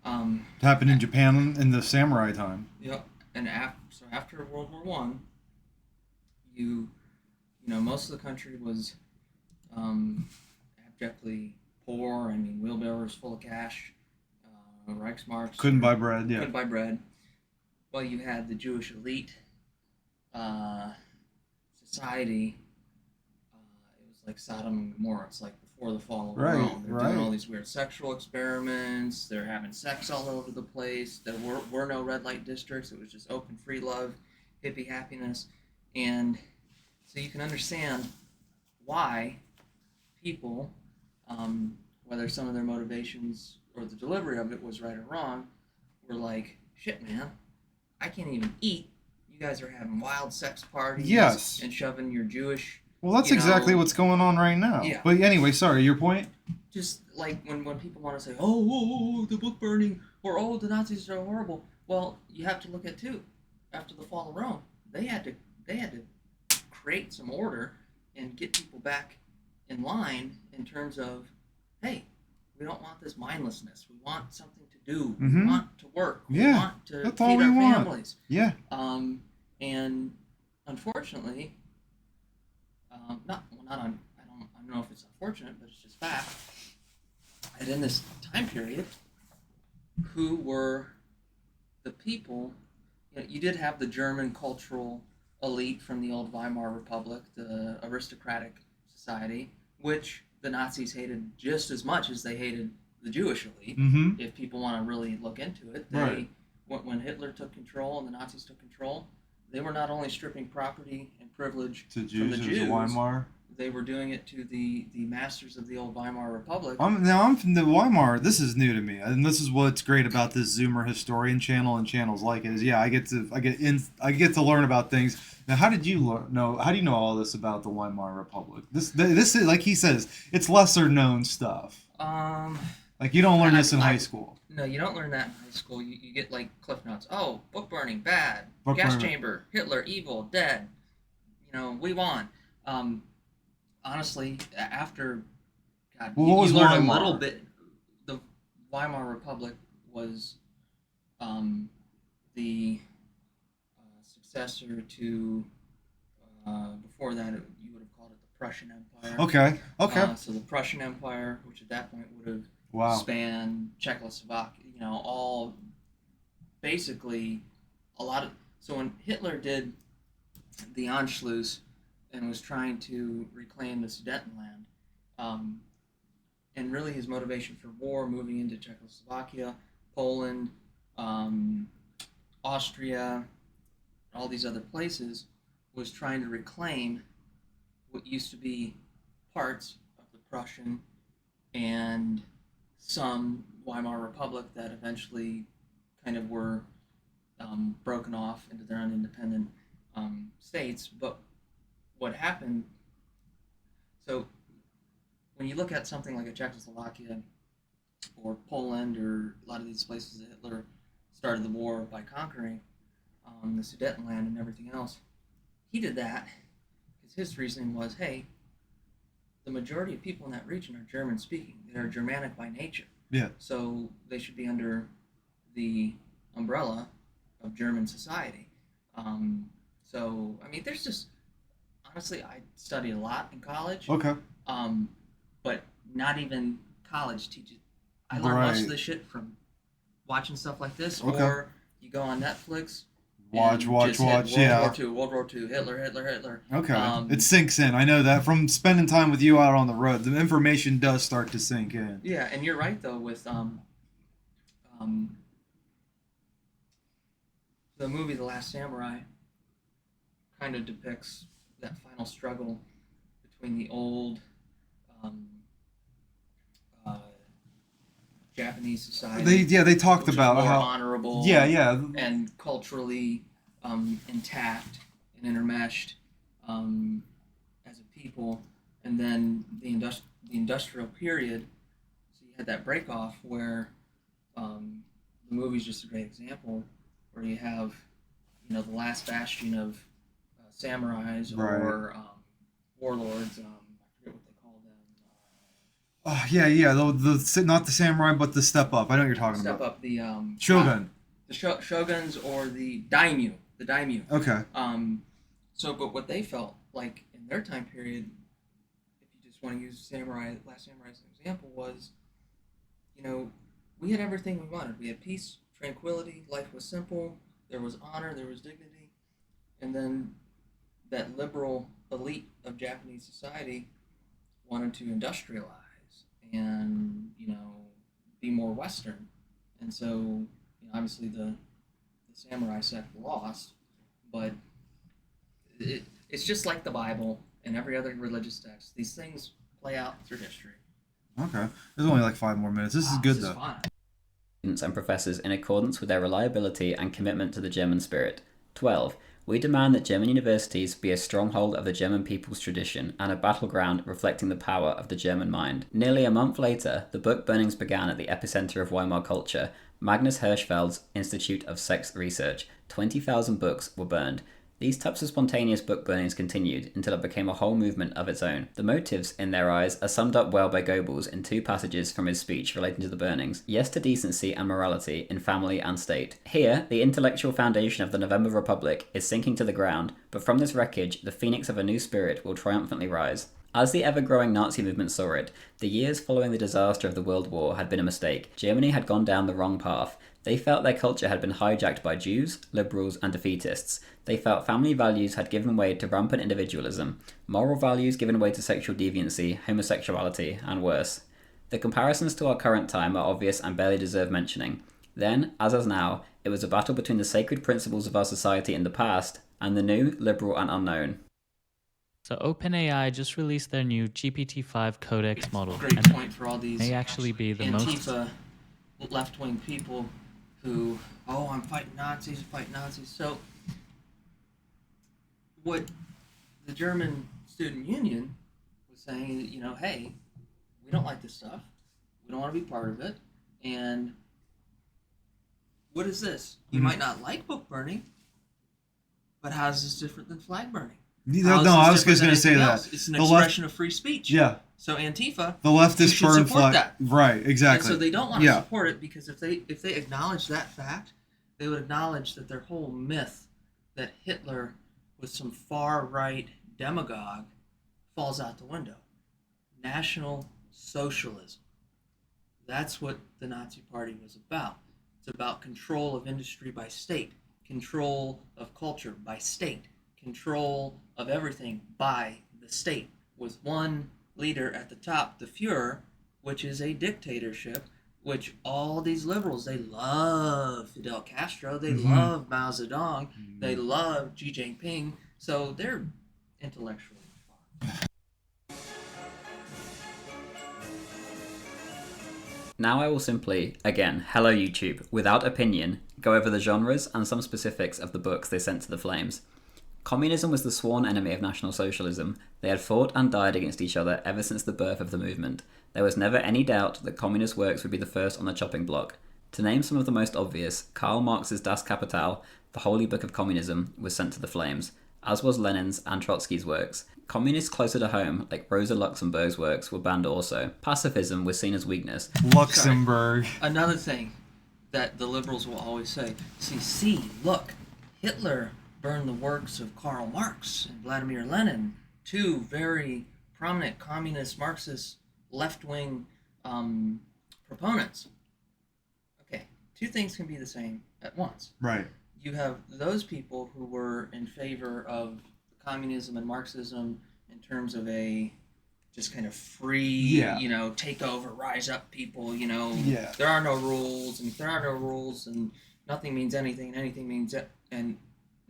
It happened in Japan in the samurai time. Yep. And after World War One, you know, most of the country was abjectly poor. I mean, wheelbarrows full of cash, Reichsmarks. Couldn't buy bread. Yeah. Couldn't buy bread. Well, you had the Jewish elite society. It was like Sodom and Gomorrah. It's like before the fall of Rome. They're doing all these weird sexual experiments. They're having sex all over the place. There were no red light districts. It was just open, free love, hippie happiness. And so you can understand why people, whether some of their motivations or the delivery of it was right or wrong, were like, shit, man, I can't even eat. You guys are having wild sex parties and shoving your Jewish... Well, that's exactly what's going on right now. Yeah. But anyway, sorry, your point? Just like when people want to say, oh, the book burning, or oh, the Nazis are horrible. Well, you have to look at too. After the fall of Rome, they had to create some order and get people back in line in terms of, hey, we don't want this mindlessness. We want something to do. We want to work. We want to that's feed all we our want. families. Yeah. And unfortunately, I don't know if it's unfortunate, but it's just fact. And in this time period, who were the people? You know, you did have the German cultural elite from the old Weimar Republic, the aristocratic society, which the Nazis hated just as much as they hated the Jewish elite. If people want to really look into it, when Hitler took control and the Nazis took control, they were not only stripping property and privilege from the Jews, Weimar. they were doing it to the masters of the old Weimar Republic. I'm from the Weimar. This is new to me, and this is what's great about this Zoomer historian channel and channels like it is. Yeah, I get to learn about things. Now, how did you know? How do you know all this about the Weimar Republic? This is like he says, it's lesser known stuff. Like you don't learn this in high school. No, you don't learn that in high school. You get like cliff notes. Oh, book burning, bad. Book Gas burning. chamber, Hitler, evil, dead. You know, we won. Honestly, after God, Well, what was you learn Weimar? a little bit. The Weimar Republic was the successor to. Before that, you would have called it the Prussian Empire. Okay. So the Prussian Empire, which at that point would have spanned Czechoslovakia, you know, all basically a lot of. So when Hitler did the Anschluss and was trying to reclaim the Sudetenland, and really his motivation for war, moving into Czechoslovakia, Poland, Austria, all these other places, was trying to reclaim what used to be parts of the Prussian and some Weimar Republic that eventually kind of were broken off into their own independent states. But what happened, so when you look at something like a Czechoslovakia or Poland or a lot of these places that Hitler started the war by conquering, the Sudetenland and everything else, he did that because his reasoning was, hey, the majority of people in that region are German speaking. They're Germanic by nature. Yeah. So they should be under the umbrella of German society. So, I mean, there's just, honestly, I studied a lot in college. Okay. But not even college teaches. I learned most of this shit from watching stuff like this, or you go on Netflix. Watch. Yeah. World War II, Hitler. Okay. It sinks in. I know that from spending time with you out on the road. The information does start to sink in. Yeah, and you're right though with the movie The Last Samurai kind of depicts that final struggle between the old Japanese society. They talked which about is more how honorable, and culturally intact and intermeshed as a people, And then the industrial period, so you had that break off where the movie's just a great example, where you have, you know, the last bastion of samurais or warlords. I forget what they call them. Yeah. The not the samurai, but the step up. I know what you're talking about. Step up, the Shogun. The shoguns or the daimyo. The daimyo. Okay. So, but what they felt like in their time period, if you just want to use Last Samurai as an example, was, you know, we had everything we wanted. We had peace, tranquility, life was simple, there was honor, there was dignity, and then that liberal elite of Japanese society wanted to industrialize and, you know, be more Western. And so, you know, obviously the samurai sect lost, but it's just like the Bible and every other religious text. These things play out through history. Okay. There's only like 5 more minutes. This is good, though. Fun. Students and professors in accordance with their reliability and commitment to the German spirit. 12. We demand that German universities be a stronghold of the German people's tradition and a battleground reflecting the power of the German mind. Nearly a month later, the book burnings began at the epicenter of Weimar culture, Magnus Hirschfeld's Institute of Sex Research. 20,000 books were burned. These types of spontaneous book burnings continued until it became a whole movement of its own. The motives, in their eyes, are summed up well by Goebbels in 2 passages from his speech relating to the burnings. Yes to decency and morality in family and state. Here, the intellectual foundation of the November Republic is sinking to the ground, but from this wreckage, the phoenix of a new spirit will triumphantly rise. As the ever-growing Nazi movement saw it, the years following the disaster of the World War had been a mistake. Germany had gone down the wrong path. They felt their culture had been hijacked by Jews, liberals, and defeatists. They felt family values had given way to rampant individualism, moral values given way to sexual deviancy, homosexuality, and worse. The comparisons to our current time are obvious and barely deserve mentioning. Then, as now, it was a battle between the sacred principles of our society in the past and the new, liberal, and unknown. So OpenAI just released their new GPT-5 Codex model. Great point for all these may actually be the Antifa left-wing people who, I'm fighting Nazis. So what the German student union was saying, you know, hey, we don't like this stuff. We don't want to be part of it. And what is this? You might not like book burning, but how is this different than flag burning? I was just going to say that. It's an expression of free speech. Yeah. So Antifa, the leftists burn flag. That. Right, exactly. And so they don't want to support it because if they acknowledge that fact, they would acknowledge that their whole myth that Hitler was some far-right demagogue falls out the window. National Socialism. That's what the Nazi Party was about. It's about control of industry by state, control of culture by state, control of everything by the state, with one leader at the top, the Fuhrer, which is a dictatorship, which all these liberals, they love Fidel Castro, they love Mao Zedong, they love Xi Jinping, so they're intellectually far. Now I will simply, again, hello YouTube, without opinion, go over the genres and some specifics of the books they sent to the flames. Communism was the sworn enemy of National Socialism. They had fought and died against each other ever since the birth of the movement. There was never any doubt that communist works would be the first on the chopping block. To name some of the most obvious, Karl Marx's Das Kapital, the Holy Book of Communism, was sent to the flames, as was Lenin's and Trotsky's works. Communists closer to home, like Rosa Luxemburg's works, were banned also. Pacifism was seen as weakness. Luxemburg. Another thing that the liberals will always say, look, Hitler burned the works of Karl Marx and Vladimir Lenin, 2 very prominent communist Marxist left-wing proponents. Okay, 2 things can be the same at once. Right. You have those people who were in favor of communism and Marxism in terms of a just kind of free, take over, rise up people, there are no rules, and if there are no rules, and nothing means anything, and anything means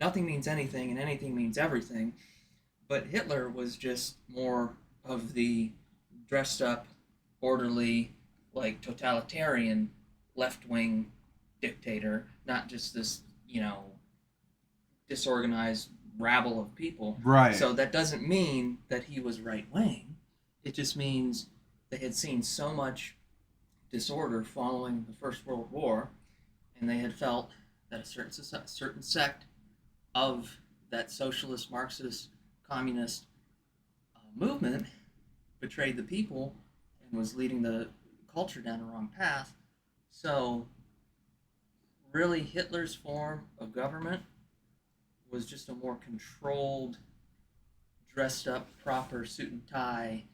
nothing means anything, and anything means everything. But Hitler was just more of the dressed up, orderly, like totalitarian left-wing dictator, not just this, disorganized rabble of people. Right. So that doesn't mean that he was right-wing. It just means they had seen so much disorder following the First World War, and they had felt that a certain sect of that socialist, Marxist, communist movement betrayed the people and was leading the culture down the wrong path. So really Hitler's form of government was just a more controlled, dressed up, proper suit and tie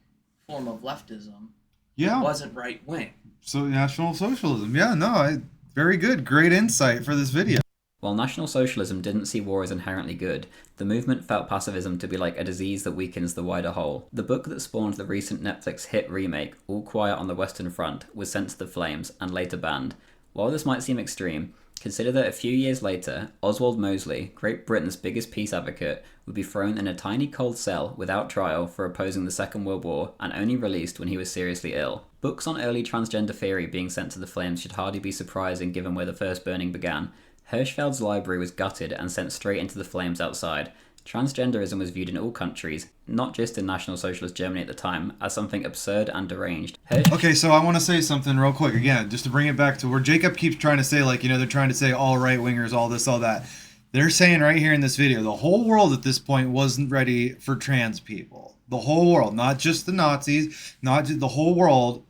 form of leftism. Yeah. It wasn't right wing. So National Socialism. Yeah, no, very good. Great insight for this video. While National Socialism didn't see war as inherently good, the movement felt pacifism to be like a disease that weakens the wider whole. The book that spawned the recent Netflix hit remake, All Quiet on the Western Front, was sent to the flames and later banned. While this might seem extreme, consider that a few years later, Oswald Mosley, Great Britain's biggest peace advocate, would be thrown in a tiny cold cell without trial for opposing the Second World War and only released when he was seriously ill. Books on early transgender theory being sent to the flames should hardly be surprising given where the first burning began. Hirschfeld's library was gutted and sent straight into the flames outside. Transgenderism was viewed in all countries, not just in National Socialist Germany at the time, as something absurd and deranged. Okay, so I want to say something real quick, again, just to bring it back to where Jacob keeps trying to say, like, they're trying to say all right-wingers, all this, all that. They're saying right here in this video, the whole world at this point wasn't ready for trans people. The whole world, not just the Nazis, not just the whole world.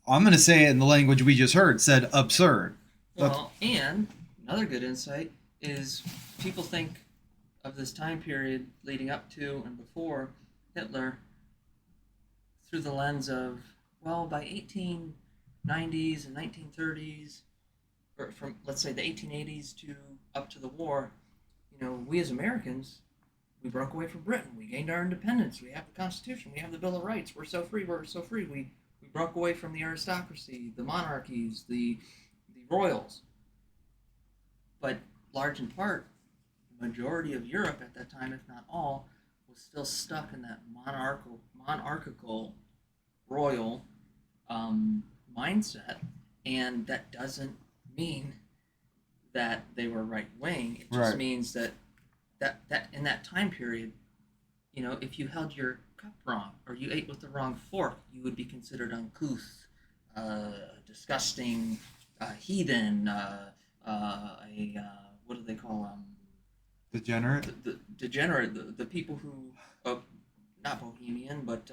I'm going to say it in the language we just heard, said absurd. Well, and another good insight is people think of this time period leading up to and before Hitler through the lens of, well, by 1890s and 1930s, or from, let's say, the 1880s to up to the war, we as Americans, we broke away from Britain. We gained our independence. We have the Constitution. We have the Bill of Rights. We're so free. We're so free. We broke away from the aristocracy, the monarchies, the royals. But large in part, the majority of Europe at that time, if not all, was still stuck in that monarchical royal mindset, and that doesn't mean that they were right wing. It just means that in that time period, if you held your cup wrong or you ate with the wrong fork, you would be considered uncouth, disgusting, heathen, what do they call degenerate? The degenerate, the people who, not bohemian, but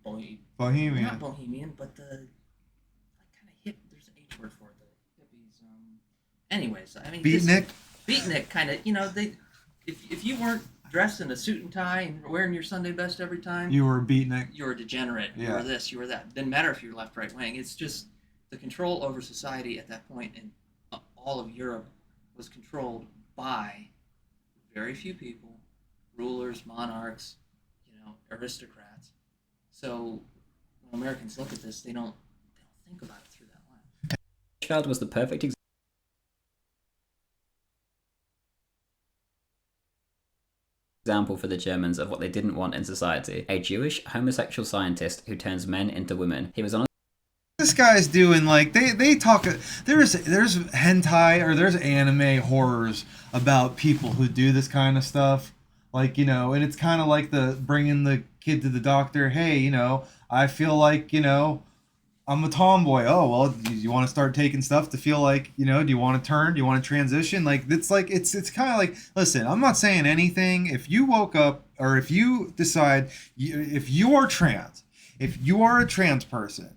Bohemian. Not bohemian, but the kind of hip. There's an H word for it. The hippies. Anyways, I mean, beatnik kind of. They, if you weren't dressed in a suit and tie and wearing your Sunday best every time, you were a beatnik. You were a degenerate. Yeah. You were this. You were that. Didn't matter if you're left, right wing. It's just the control over society at that point in all of Europe was controlled by very few people, rulers, monarchs, aristocrats. So when Americans look at this, they don't think about it through that lens. Hirschfeld was the perfect example for the Germans of what they didn't want in society. A Jewish homosexual scientist who turns men into women. He was on This guy's doing, like, they talk, there's hentai or there's anime horrors about people who do this kind of stuff, like, and it's kind of like the bringing the kid to the doctor. Hey, I feel like, I'm a tomboy. Oh, well, do you want to start taking stuff to feel like, do you want to turn? Do you want to transition? Like, it's kind of like, listen, I'm not saying anything. If you woke up or if you decide, if you are trans, if you are a trans person,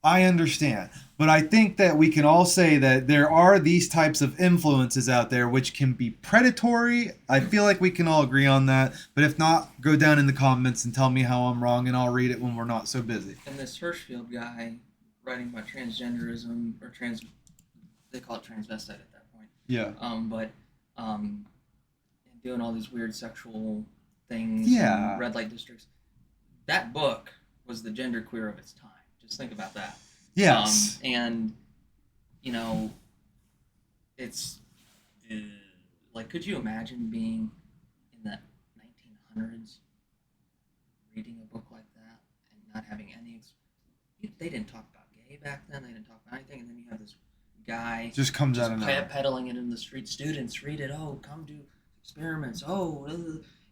I understand. But I think that we can all say that there are these types of influences out there which can be predatory. I feel like we can all agree on that. But if not, go down in the comments and tell me how I'm wrong, and I'll read it when we're not so busy. And this Hirschfeld guy writing about transgenderism, or they call it transvestite at that point. Yeah. And doing all these weird sexual things. Yeah. In red light districts. That book was the genderqueer of its time. Just think about that. Yes. And, it's like, could you imagine being in the 1900s reading a book like that and not having any... They didn't talk about gay back then. They didn't talk about anything. And then you have this guy... Just comes out of nowhere. Peddling it in the street. Students, read it. Oh, come do experiments. Oh,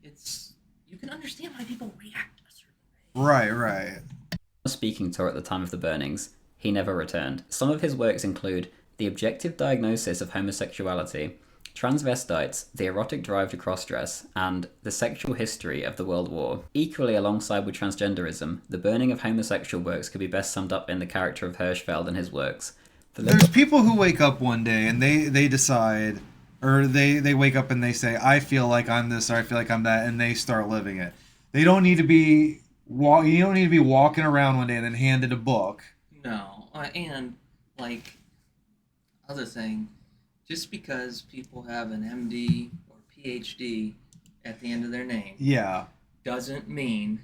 it's... You can understand why people react a Right. A speaking tour at the time of the burnings, he never returned. Some of his works include The Objective Diagnosis of Homosexuality, Transvestites, The Erotic Drive to Crossdress, and The Sexual History of the World War. Equally alongside with transgenderism, the burning of homosexual works could be best summed up in the character of Hirschfeld and his works. There's people who wake up one day and they decide, or they wake up and they say, I feel like I'm this, or I feel like I'm that, and they start living it. They don't need to be you don't need to be walking around one day and then handed a book. No, and like other thing, just because people have an MD or PhD at the end of their name, doesn't mean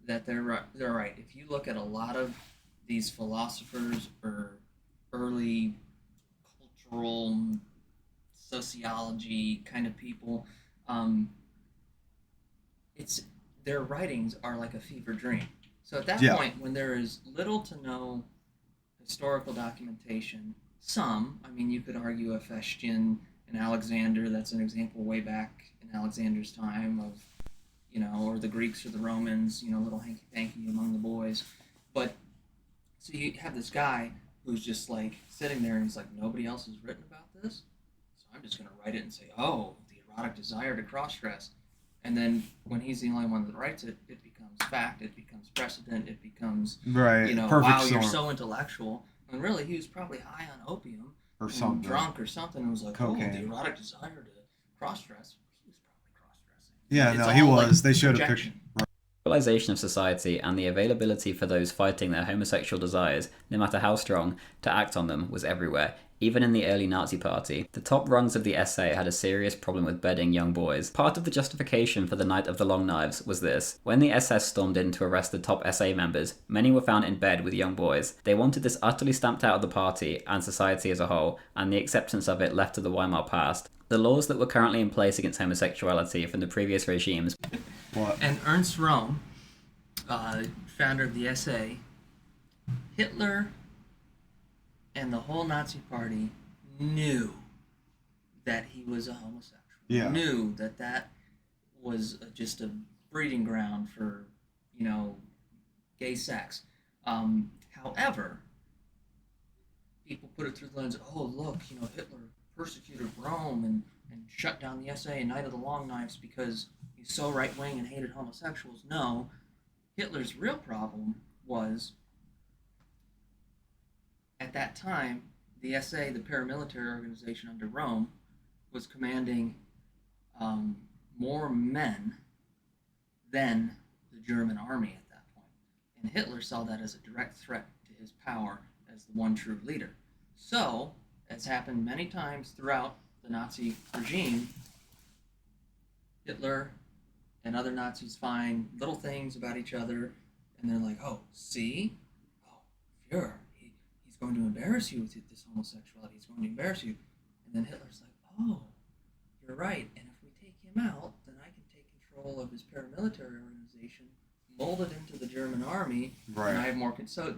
that they're right. If you look at a lot of these philosophers or early cultural sociology kind of people, their writings are like a fever dream. So at that point, when there is little to no historical documentation, you could argue Ephesian and Alexander, that's an example way back in Alexander's time of, or the Greeks or the Romans, little hanky-panky among the boys. But, so you have this guy who's just like sitting there and he's like, nobody else has written about this, so I'm just going to write it and say, oh, the erotic desire to cross-dress. And then when he's the only one that writes it, it becomes fact, it becomes precedent, it becomes, wow, you're so intellectual. And really, he was probably high on opium or something, drunk or something, and was like, cocaine. Oh, the erotic desire to cross-dress. He was probably cross-dressing. Yeah, It's no, he all, was. like, They showed a projection. picture. Civilization of society and the availability for those fighting their homosexual desires, no matter how strong, to act on them was everywhere. Even in the early Nazi Party, the top rungs of the SA had a serious problem with bedding young boys. Part of the justification for the Night of the Long Knives was this. When the SS stormed in to arrest the top SA members, many were found in bed with young boys. They wanted this utterly stamped out of the party and society as a whole, and the acceptance of it left to the Weimar past. The laws that were currently in place against homosexuality from the previous regimes. And Ernst Röhm, founder of the SA, Hitler and the whole Nazi Party knew that he was a homosexual. Yeah. Knew that that was just a breeding ground for, gay sex. However, people put it through the lens, oh, look, Hitler persecuted Rome and shut down the SA and Night of the Long Knives because he's so right-wing and hated homosexuals. No, Hitler's real problem was, at that time, the SA, the paramilitary organization under Rome, was commanding more men than the German army at that point. And Hitler saw that as a direct threat to his power as the one true leader. So, as happened many times throughout the Nazi regime, Hitler and other Nazis find little things about each other, and they're like, oh, see? Oh, Fuhrer, he's going to embarrass you with this homosexuality. He's going to embarrass you. And then Hitler's like, oh, you're right. And if we take him out, then I can take control of his paramilitary organization, mold it into the German army, and I have more... So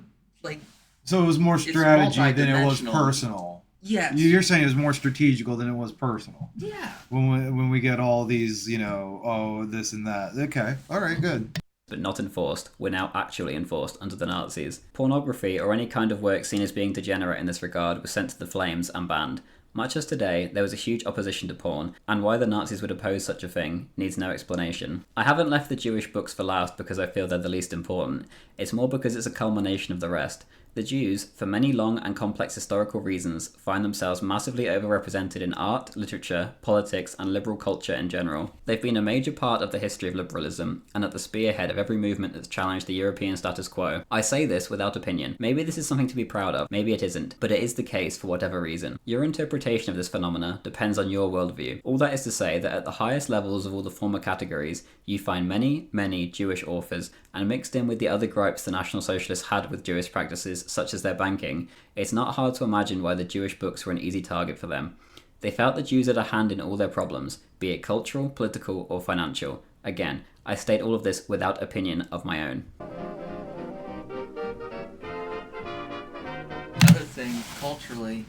it was more strategy than it was personal. Yes. You're saying it was more strategical than it was personal. Yeah. When we get all these, this and that. Okay. All right, good. But not enforced, were now actually enforced under the Nazis. Pornography or any kind of work seen as being degenerate in this regard was sent to the flames and banned. Much as today, there was a huge opposition to porn, and why the Nazis would oppose such a thing needs no explanation. I haven't left the Jewish books for last because I feel they're the least important. It's more because it's a culmination of the rest. The Jews, for many long and complex historical reasons, find themselves massively overrepresented in art, literature, politics, and liberal culture in general. They've been a major part of the history of liberalism, and at the spearhead of every movement that's challenged the European status quo. I say this without opinion. Maybe this is something to be proud of, maybe it isn't, but it is the case for whatever reason. Your interpretation of this phenomena depends on your worldview. All that is to say that at the highest levels of all the former categories, you find many, many Jewish authors, and mixed in with the other gripes the National Socialists had with Jewish practices, such as their banking, it's not hard to imagine why the Jewish books were an easy target for them. They felt the Jews had a hand in all their problems, be it cultural, political, or financial. Again, I state all of this without opinion of my own. Another thing, culturally,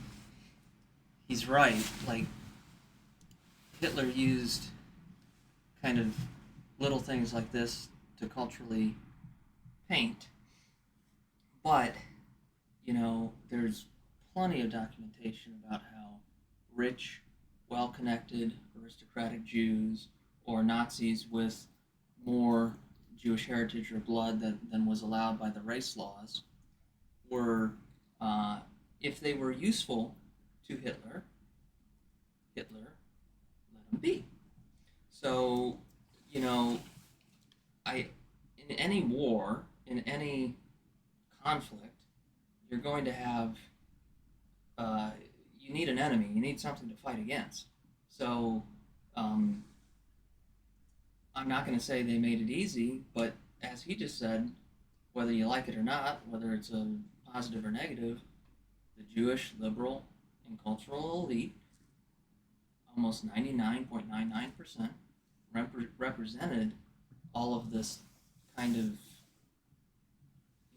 he's right. Hitler used kind of little things like this to culturally paint. But, you know, there's plenty of documentation about how rich, well-connected, aristocratic Jews or Nazis with more Jewish heritage or blood than was allowed by the race laws were, if they were useful to Hitler let them be. So, you know, in any war, in any conflict, you're going to have, you need an enemy, you need something to fight against. So, I'm not going to say they made it easy, but as he just said, whether you like it or not, whether it's a positive or negative, the Jewish liberal and cultural elite, almost 99.99%, represented all of this kind of,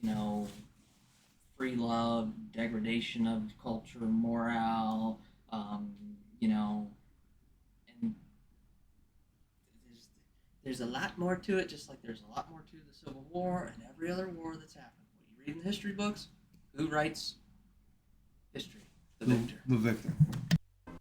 you know, free love, degradation of culture, morale, you know, and there's a lot more to it, just like there's a lot more to the Civil War and every other war that's happened. What you read in the history books, who writes history? The victor. The victor.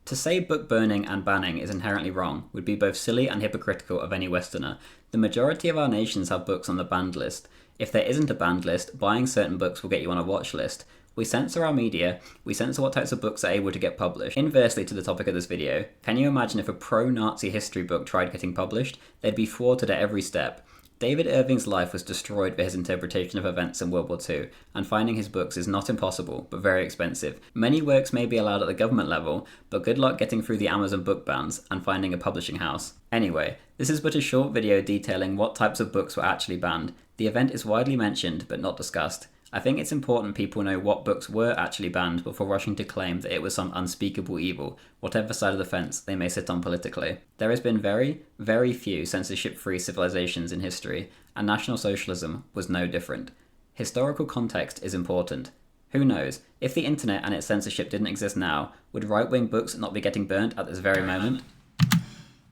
To say book burning and banning is inherently wrong would be both silly and hypocritical of any Westerner. The majority of our nations have books on the banned list. If there isn't a banned list, buying certain books will get you on a watch list. We censor our media, we censor what types of books are able to get published. Inversely to the topic of this video, can you imagine if a pro-Nazi history book tried getting published? They'd be thwarted at every step. David Irving's life was destroyed for his interpretation of events in World War II, and finding his books is not impossible, but very expensive. Many works may be allowed at the government level, but good luck getting through the Amazon book bans and finding a publishing house. Anyway, this is but a short video detailing what types of books were actually banned. The event is widely mentioned, but not discussed. I think it's important people know what books were actually banned before rushing to claim that it was some unspeakable evil, whatever side of the fence they may sit on politically. There has been very, very few censorship-free civilizations in history, and National Socialism was no different. Historical context is important. Who knows, if the internet and its censorship didn't exist now, would right-wing books not be getting burnt at this very moment?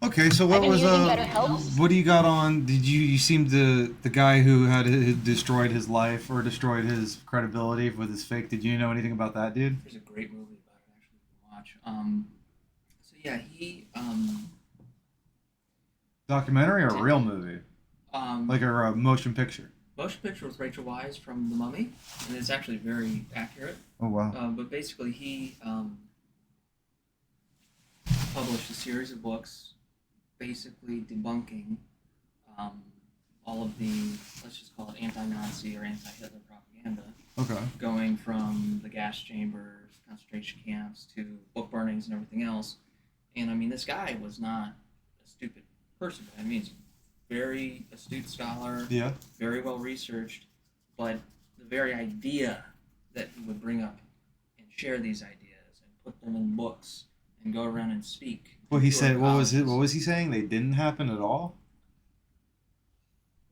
Okay, so what was what do you got on? Did you seem the guy who had destroyed his life or destroyed his credibility with his fake? Did you know anything about that dude? There's a great movie about it actually you can watch. So yeah, he Documentary or a real movie? Like a motion picture? Motion picture with Rachel Weisz from The Mummy, and it's actually very accurate. Oh wow! But basically, he published a series of books, basically debunking all of the, let's just call it anti-Nazi or anti-Hitler propaganda. Okay. Going from the gas chambers, concentration camps, to book burnings and everything else. And I mean, this guy was not a stupid person. I mean, he's a very astute scholar, yeah, very well researched, but the very idea that he would bring up and share these ideas and put them in books and go around and speak. Well, he said, what was he saying? They didn't happen at all?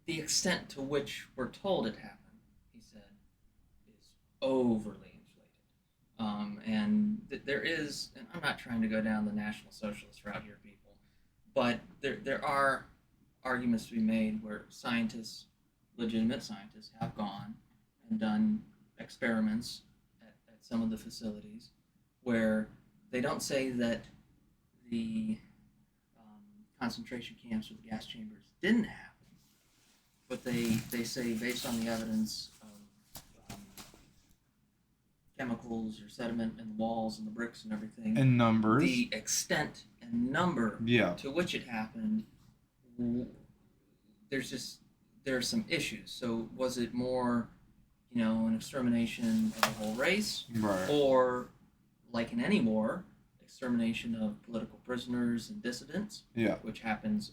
The extent to which we're told it happened, he said, is overly inflated. And there is, and I'm not trying to go down the National Socialist route here, people, but there are arguments to be made where scientists, legitimate scientists, have gone and done experiments at some of the facilities where they don't say that the concentration camps or the gas chambers didn't happen, but they say based on the evidence of chemicals or sediment in the walls and the bricks and everything, and numbers, the extent and number to which it happened, there are some issues. So was it more, you know, an extermination of a whole race, right, or like in any war, extermination of political prisoners and dissidents, which happens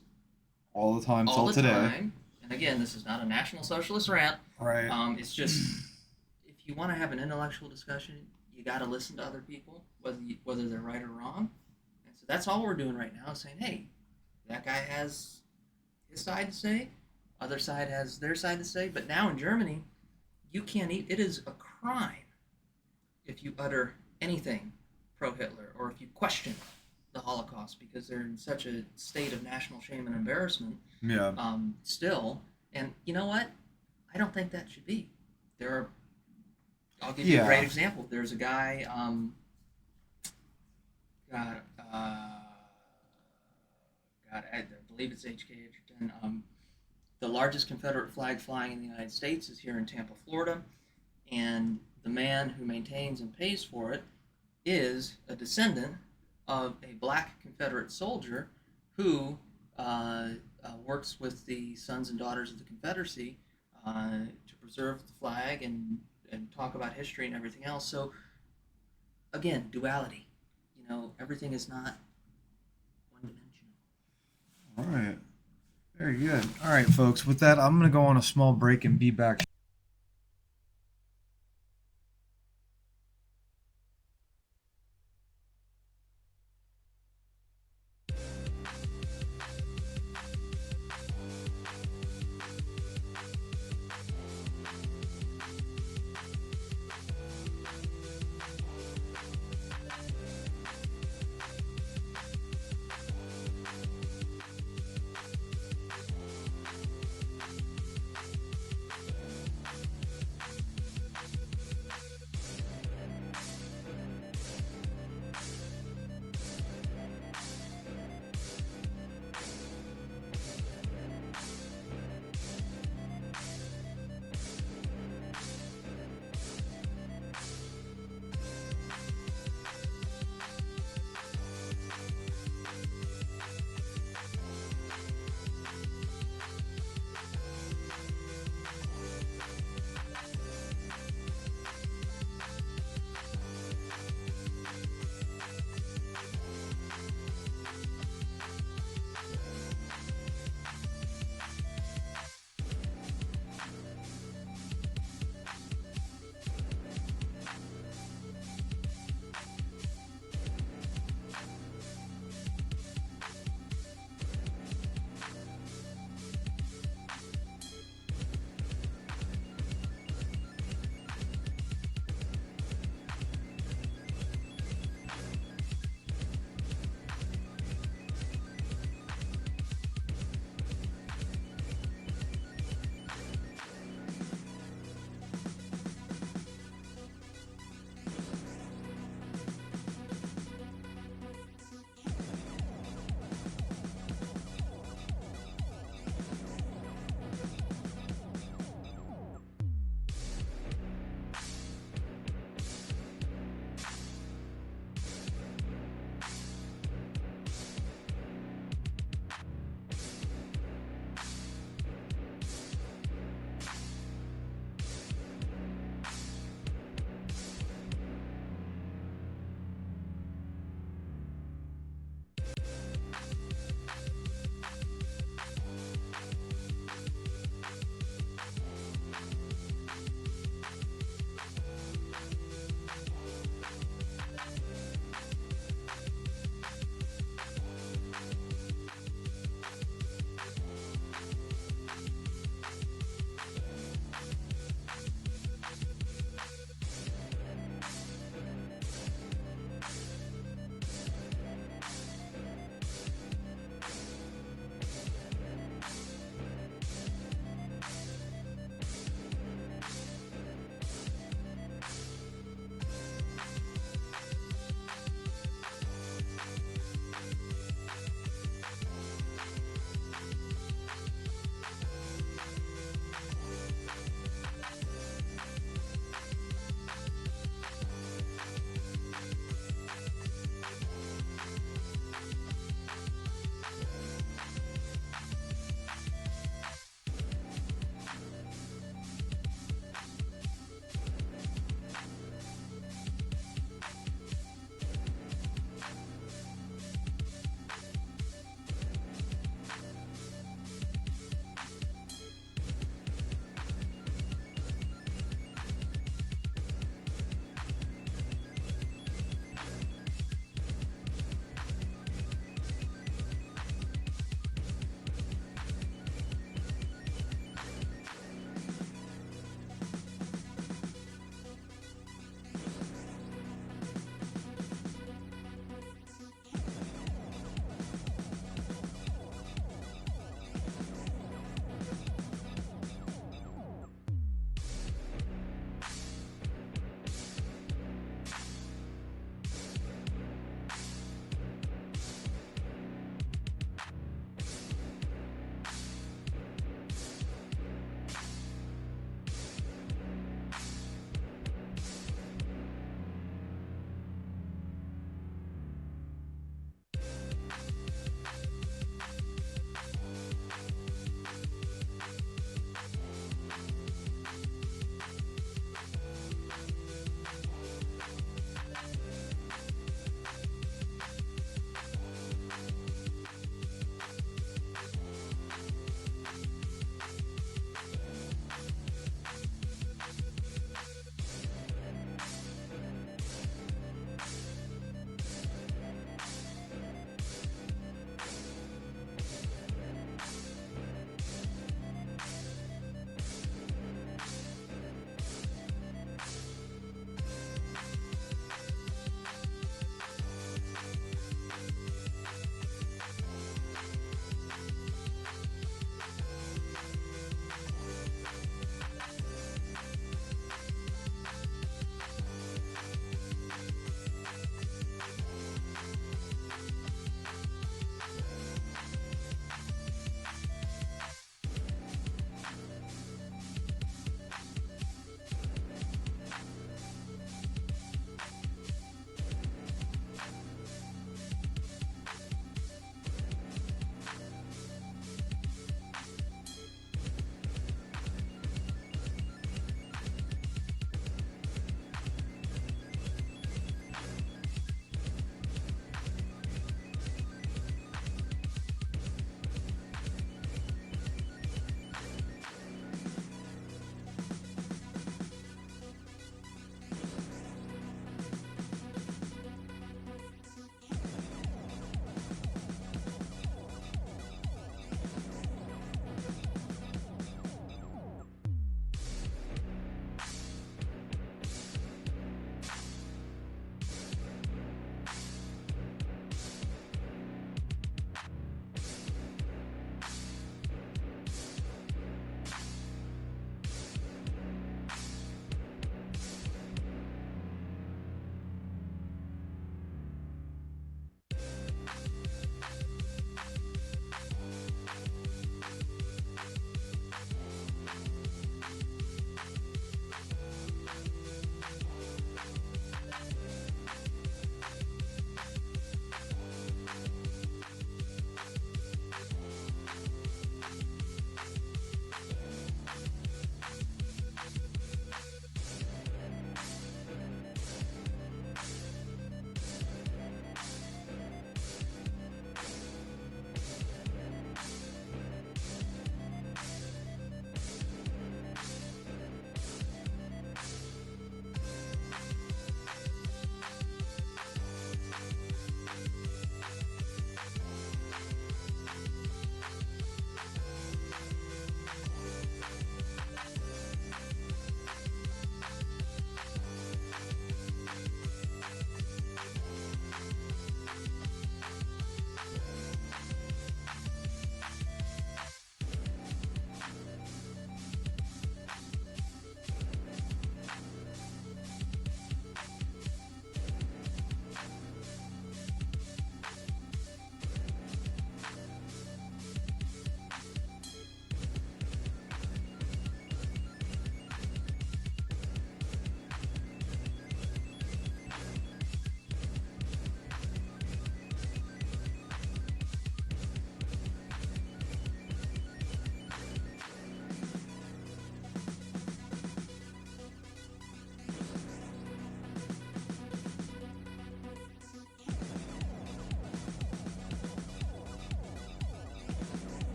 all the time all till today. Time. And again, this is not a National Socialist rant. Right. It's just, if you want to have an intellectual discussion, you got to listen to other people, whether they're right or wrong. And so that's all we're doing right now, is saying, hey, that guy has his side to say, other side has their side to say. But now in Germany, you can't it is a crime if you utter anything pro-Hitler, or if you question the Holocaust, because they're in such a state of national shame and embarrassment. Yeah. Still, and you know what? I don't think that should be. I'll give you a great example. There's a guy, I believe it's H.K. Edgerton. The largest Confederate flag flying in the United States is here in Tampa, Florida, and the man who maintains and pays for it is a descendant of a black Confederate soldier who works with the sons and daughters of the Confederacy to preserve the flag and talk about history and everything else. So, again, duality. You know, everything is not one-dimensional. All right. Very good. All right, folks. With that, I'm going to go on a small break and be back.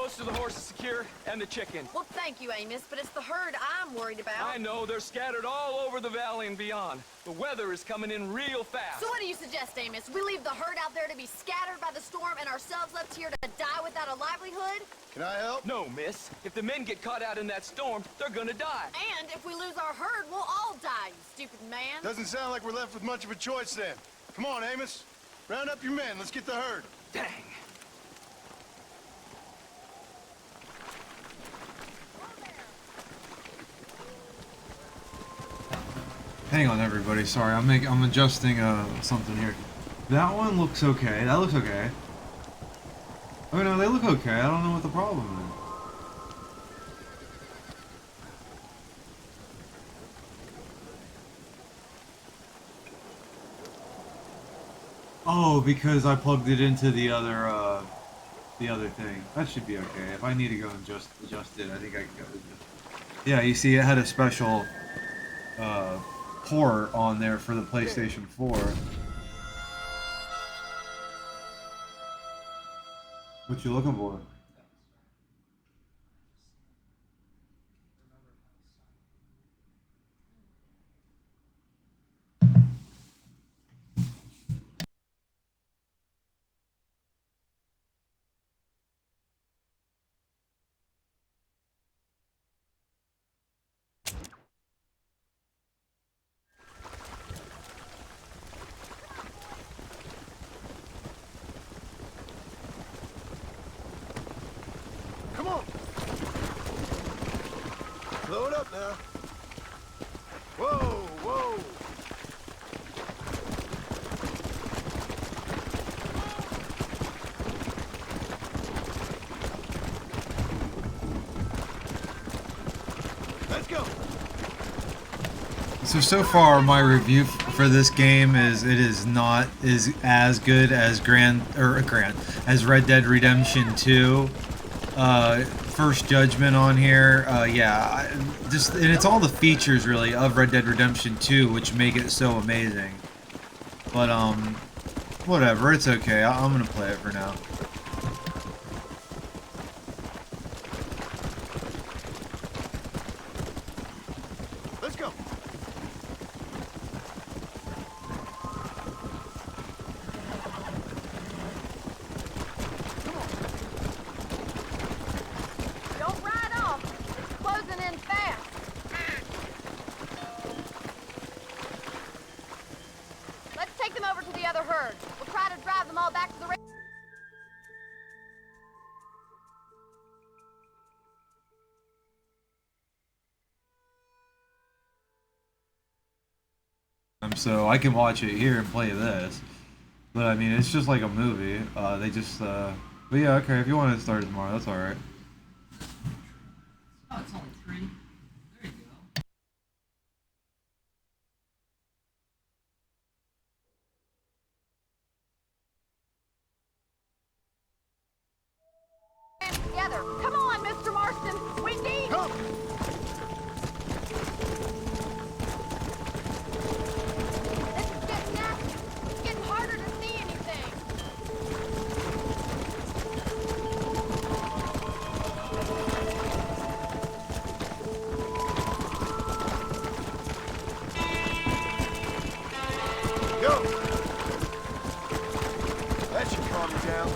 Most of the horse is secure, and the chicken. Well, thank you, Amos, but it's the herd I'm worried about. I know, they're scattered all over the valley and beyond. The weather is coming in real fast. So what do you suggest, Amos? We leave the herd out there to be scattered by the storm and ourselves left here to die without a livelihood? Can I help? No, miss. If the men get caught out in that storm, they're gonna die. And if we lose our herd, we'll all die, you stupid man. Doesn't sound like we're left with much of a choice then. Come on, Amos. Round up your men. Let's get the herd. Dang. Hang on, everybody. Sorry, I'm adjusting something here. That one looks okay. That looks okay. Oh no, they look okay. I don't know what the problem is. Oh, because I plugged it into the other thing. That should be okay. If I need to go and just adjust it, I think I can go. Yeah, you see, it had a special port on there for the PlayStation 4. What you looking for? Come on. Slow it up now. Whoa, whoa. Let's go. So far my review for this game is it is not as good as as Red Dead Redemption 2. First Judgment on here. Yeah, and it's all the features really of Red Dead Redemption 2 which make it so amazing. But whatever, it's okay. I'm gonna play it for now. Let's go. Don't ride off. It's closing in fast. Let's take them over to the other herd. We'll try to drive them all back to the So I can watch it here and play this. But I mean, it's just like a movie. They just but yeah, okay, if you want to start it tomorrow, that's alright. Oh, it's only 3. There you go. together. Come on, Mr. Marston. We need. Come. This is getting nasty. It's getting harder to see anything. Go. That should calm you down.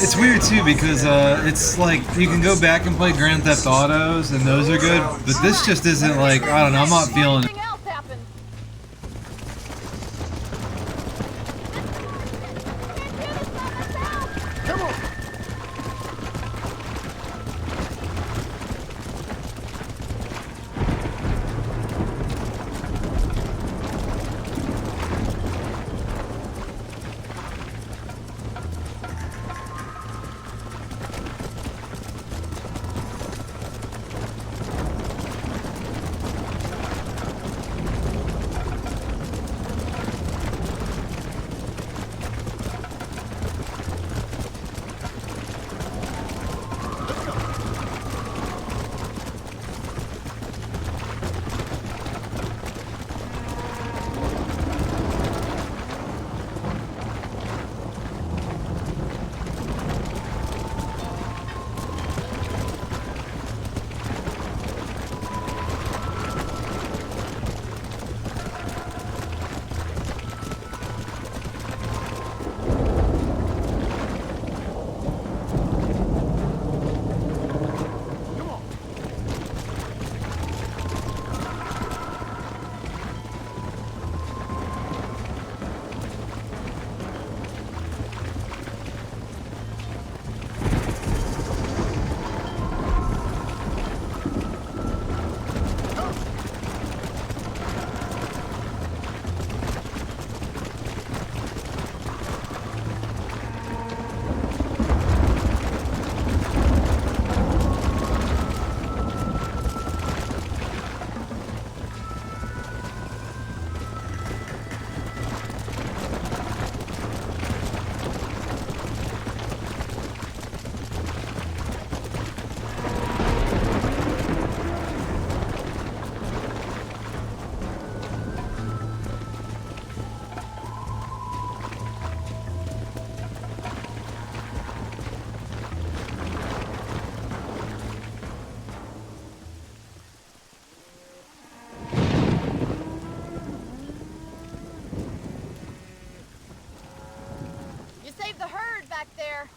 it's weird too because it's like you can go back and play Grand Theft Autos and those are good, but this just isn't like, I don't know, I'm not feeling it. You saved the herd back there.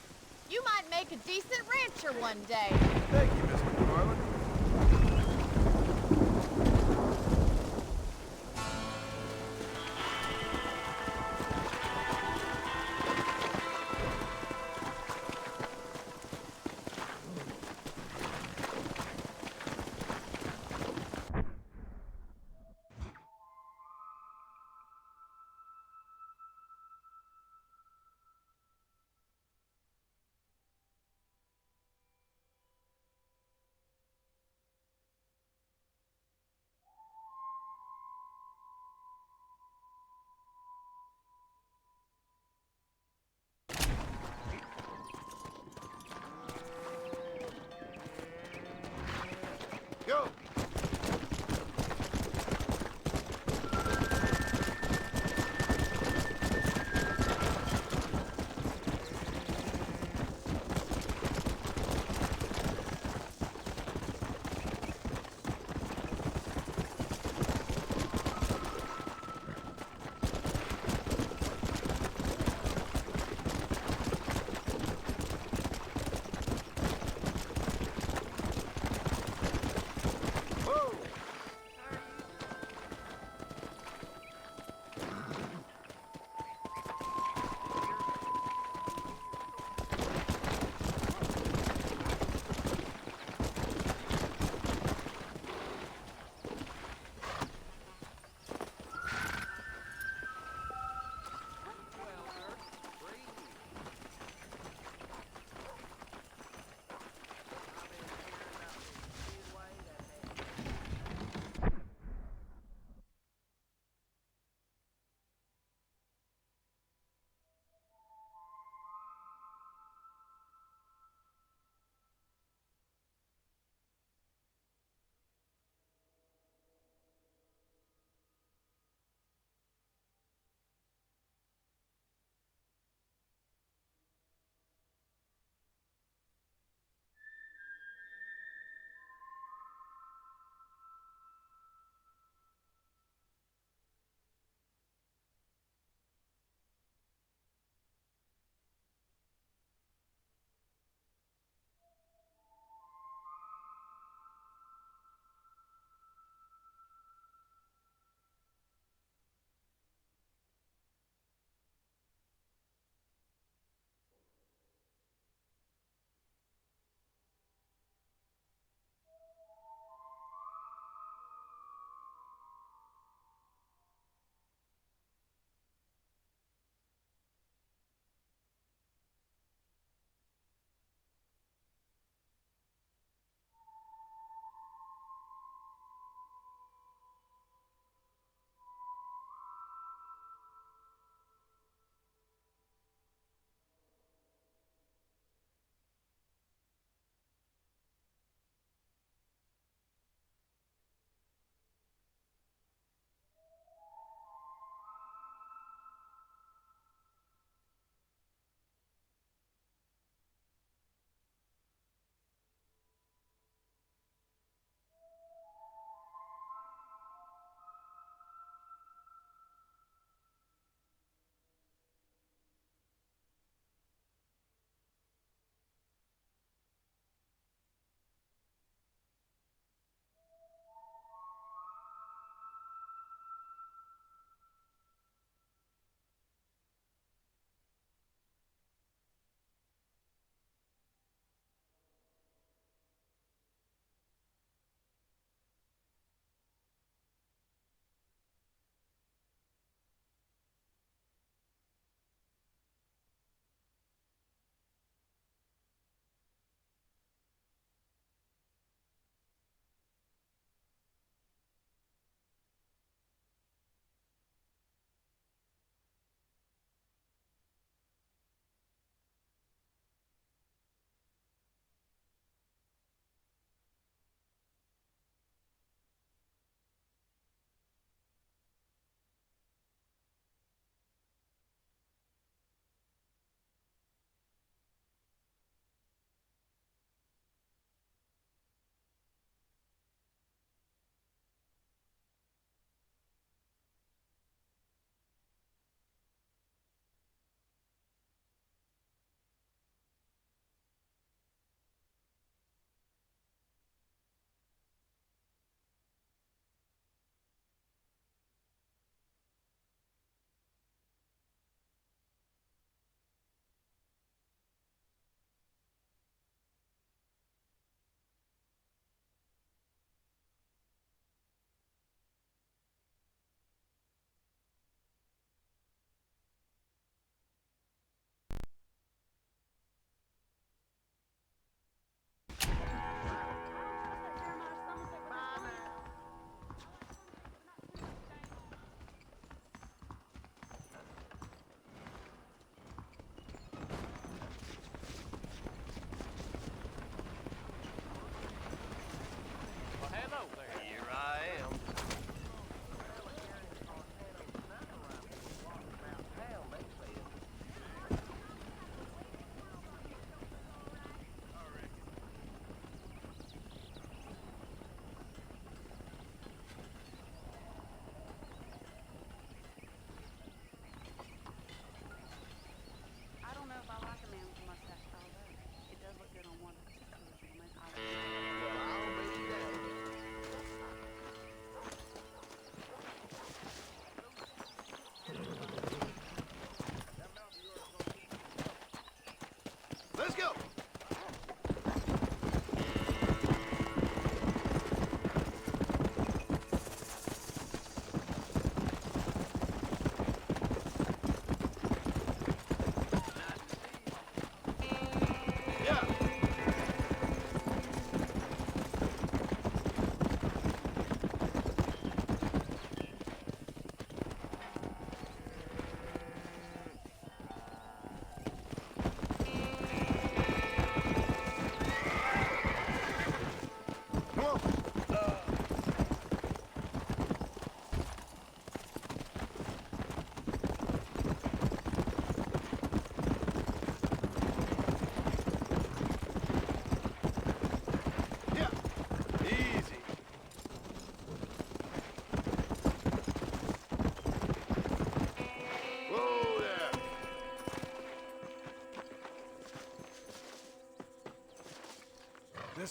You might make a decent rancher one day. Thank you, Miss McFarland.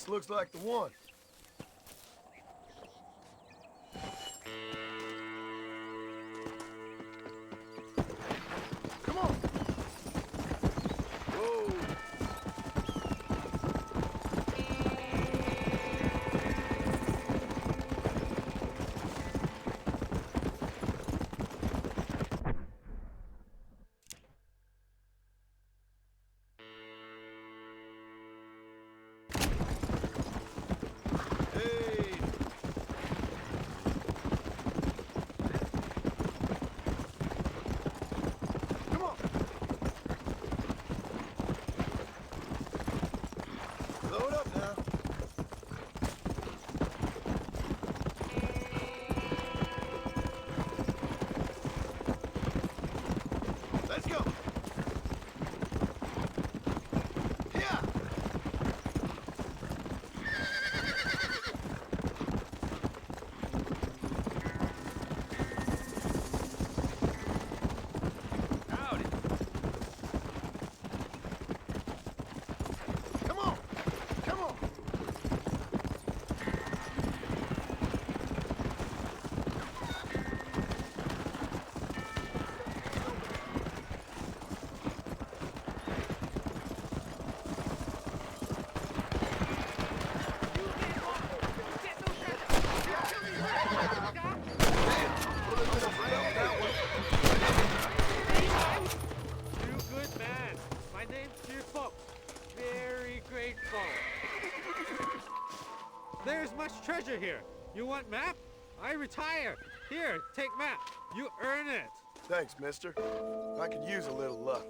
This looks like the one. Come on. Whoa. Load up now. Let's go. Yeah. Howdy. Come on. Come on. You good man. My name's Cheerful. Very grateful. There's much treasure here. You want map? I retire. Here, take map. You earn it. Thanks, mister. I could use a little luck.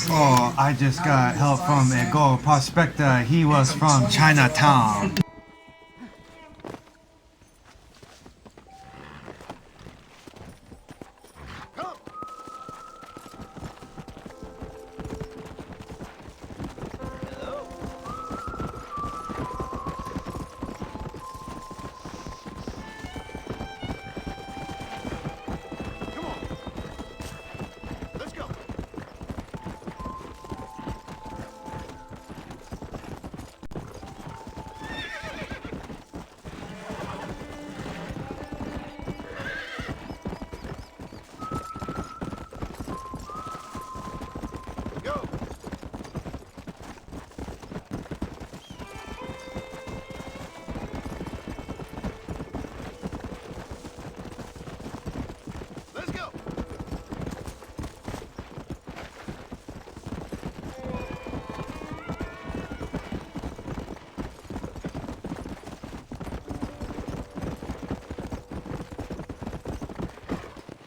Oh, I just got help from a gold prospector. He was from Chinatown. Let's go. Go. Let's go.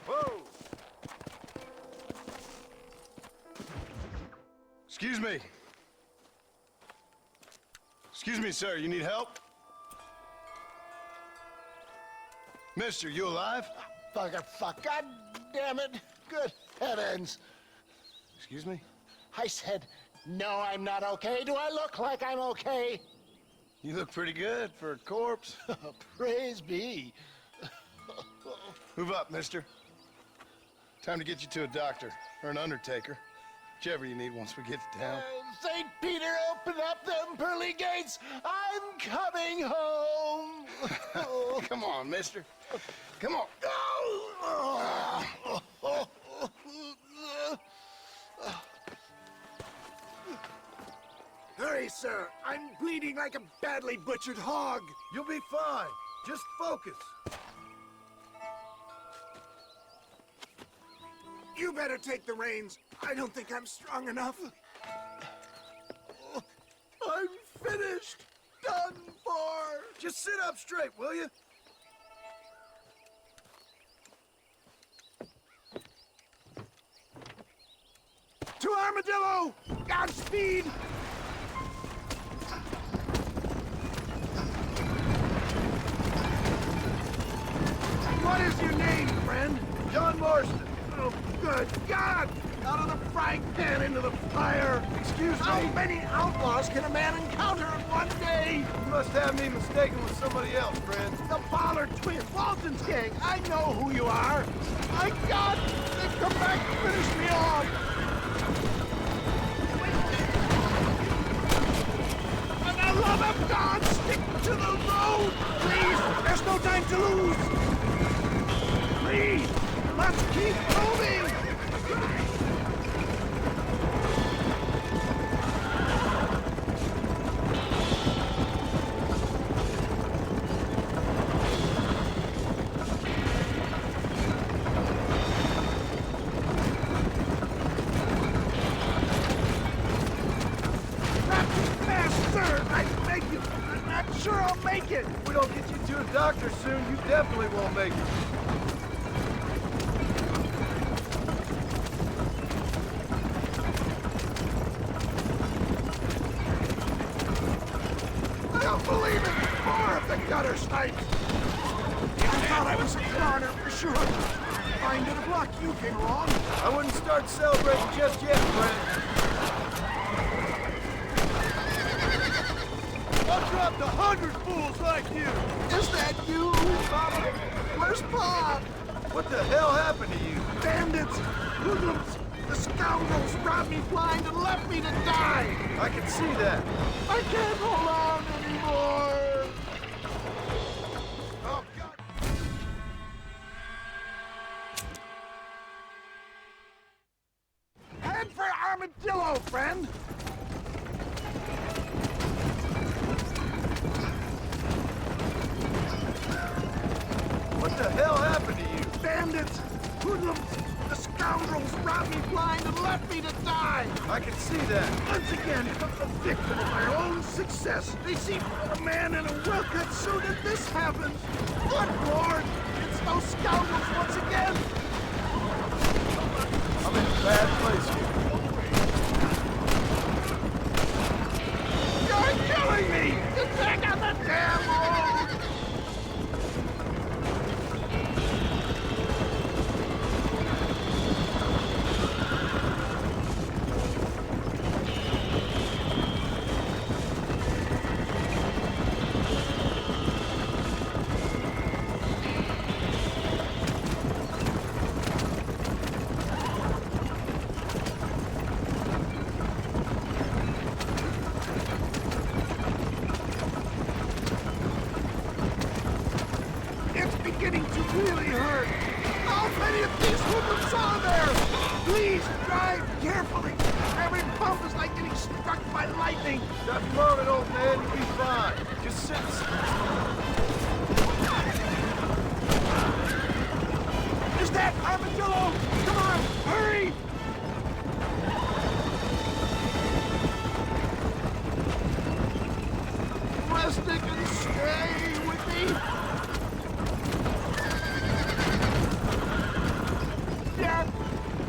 Whoa. Excuse me. Excuse me, sir. You need help? Mister, you alive? Fuck. God damn it. Good heavens. Excuse me? I said, no, I'm not okay. Do I look like I'm okay? You look pretty good for a corpse. Praise be. Move up, mister. Time to get you to a doctor or an undertaker. Whichever you need once we get to town. St. Peter, open up them pearly gates. I'm coming home. Come on, mister. Come on. Hurry, sir. I'm bleeding like a badly butchered hog. You'll be fine. Just focus. You better take the reins. I don't think I'm strong enough. I'm finished. Done for. Just sit up straight, will you? To Armadillo! Godspeed! What is your name, friend? John Marston. Oh, good God! Out of the frying pan into the fire! Excuse me? How many outlaws can a man encounter in one day? You must have me mistaken with somebody else, friend. The Pollard twins, Walton's gang. I know who you are. My God! They've come back to finish me off! of God, stick to the road! Please, there's no time to lose! Please, let's keep moving! If we don't get you to a doctor soon, you definitely won't make it. I don't believe it! More of the gutter snipes! I thought I was a goner for sure. Find it a block you came along. I wouldn't start celebrating just yet, friend. I've dropped 100 fools like you! Is that you, Papa? Where's Bob? What the hell happened to you? Bandits! Hoodlums! The scoundrels robbed me blind and left me to die! I can see that. I can't hold on anymore! Oh, God! Head for Armadillo, friend! What the hell happened to you? Bandits! Hoodlums! The scoundrels robbed me blind and left me to die! I can see that. Once again, a victim of my own success. They see a man in a well-cut suit and this happens. Good Lord! It's those scoundrels once again! I'm in a bad place here. You're killing me! Get back on the damn road! Really hurt. How many of these hoodlums are there? Please drive carefully. Every bump is like getting struck by lightning. Not a moment, old man. You'll be fine. Just sit. Is that Armadillo? Come on, hurry! Rustic and stay with me.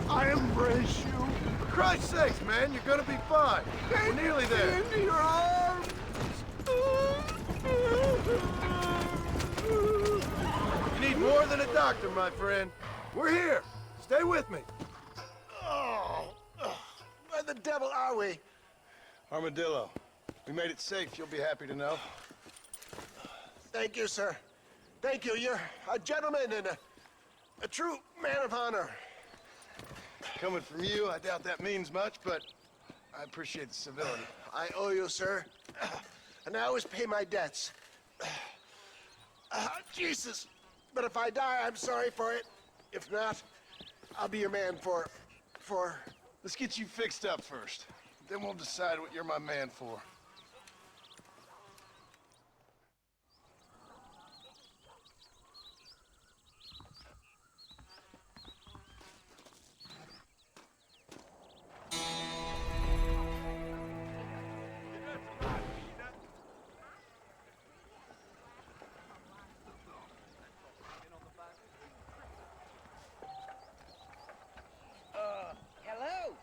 I embrace you. For Christ's sakes, man, you're gonna be fine. We're nearly there. Into your arms. You need more than a doctor, my friend. We're here. Stay with me. Oh, where the devil are we? Armadillo, we made it safe. You'll be happy to know. Thank you, sir. Thank you. You're a gentleman and a true man of honor. Coming from you, I doubt that means much, but I appreciate the civility. I owe you, sir. And I always pay my debts. Jesus. But if I die, I'm sorry for it. If not, I'll be your man for... Let's get you fixed up first. Then we'll decide what you're my man for. Hello?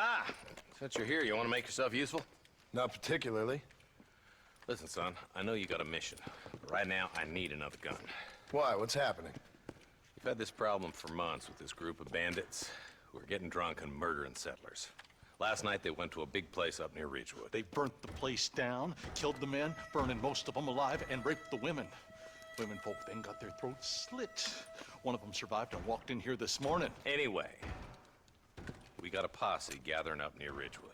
Ah, since you're here, you want to make yourself useful? Not particularly. Listen, son, I know you got a mission, but right now I need another gun. Why? What's happening? We've had this problem for months with this group of bandits who are getting drunk and murdering settlers. Last night they went to a big place up near Ridgewood. They burnt the place down, killed the men, burning most of them alive, and raped the women. Women folk then got their throats slit. One of them survived and walked in here this morning. Anyway, we got a posse gathering up near Ridgewood.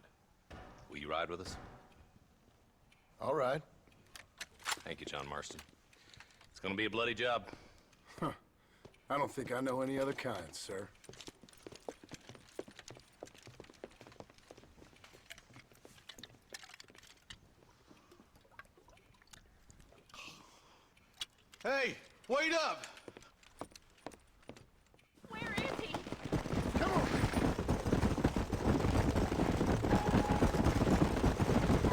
Will you ride with us? All right. Thank you, John Marston. It's gonna be a bloody job. Huh. I don't think I know any other kind, sir. Hey, wait up! Where is he? Come on!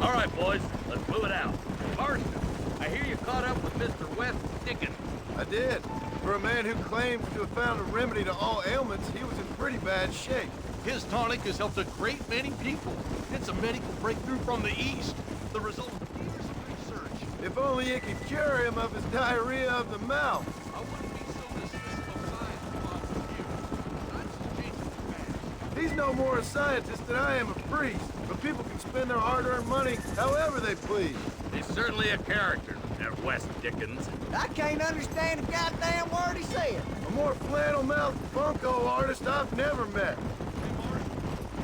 All right, boys, let's move it out. Marston, I hear you caught up with Mr. West Dickens. I did. For a man who claims to have found a remedy to all ailments, he was in pretty bad shape. His tonic has helped a great many people. It's a medical breakthrough from the East. The result of years of research. If only it could cure him of his diarrhea of the mouth. I wouldn't be so dismissive of science if I was you. I'm just changing the facts. He's no more a scientist than I am a priest, but people can spend their hard-earned money however they please. He's certainly a character, that West Dickens. I can't understand a goddamn word he said. A more flannel-mouthed bunko artist I've never met.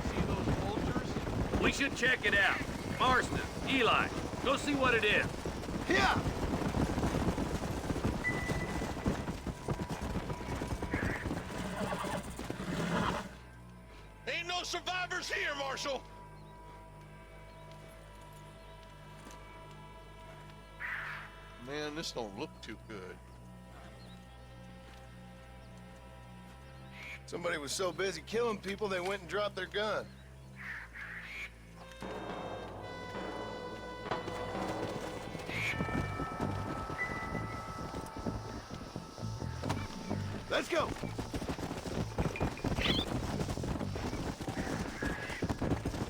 See those vultures? We should check it out. Marston, Eli, go see what it is. Yeah! Ain't no survivors here, Marshal! Man, this don't look too good. Somebody was so busy killing people, they went and dropped their gun. Let's go!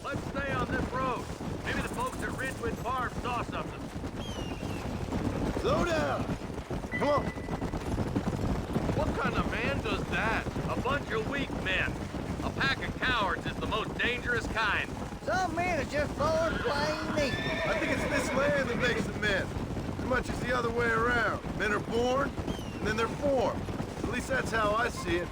Let's stay on this road. Maybe the folks at Ridgewood Farm saw something. Slow down! Come on! What kind of man does that? A bunch of weak men. A pack of cowards is the most dangerous kind. Some men are just born plain meat. I think it's this land that makes them men. As much as the other way around. Men are born, and then they're formed. At least that's how I see it.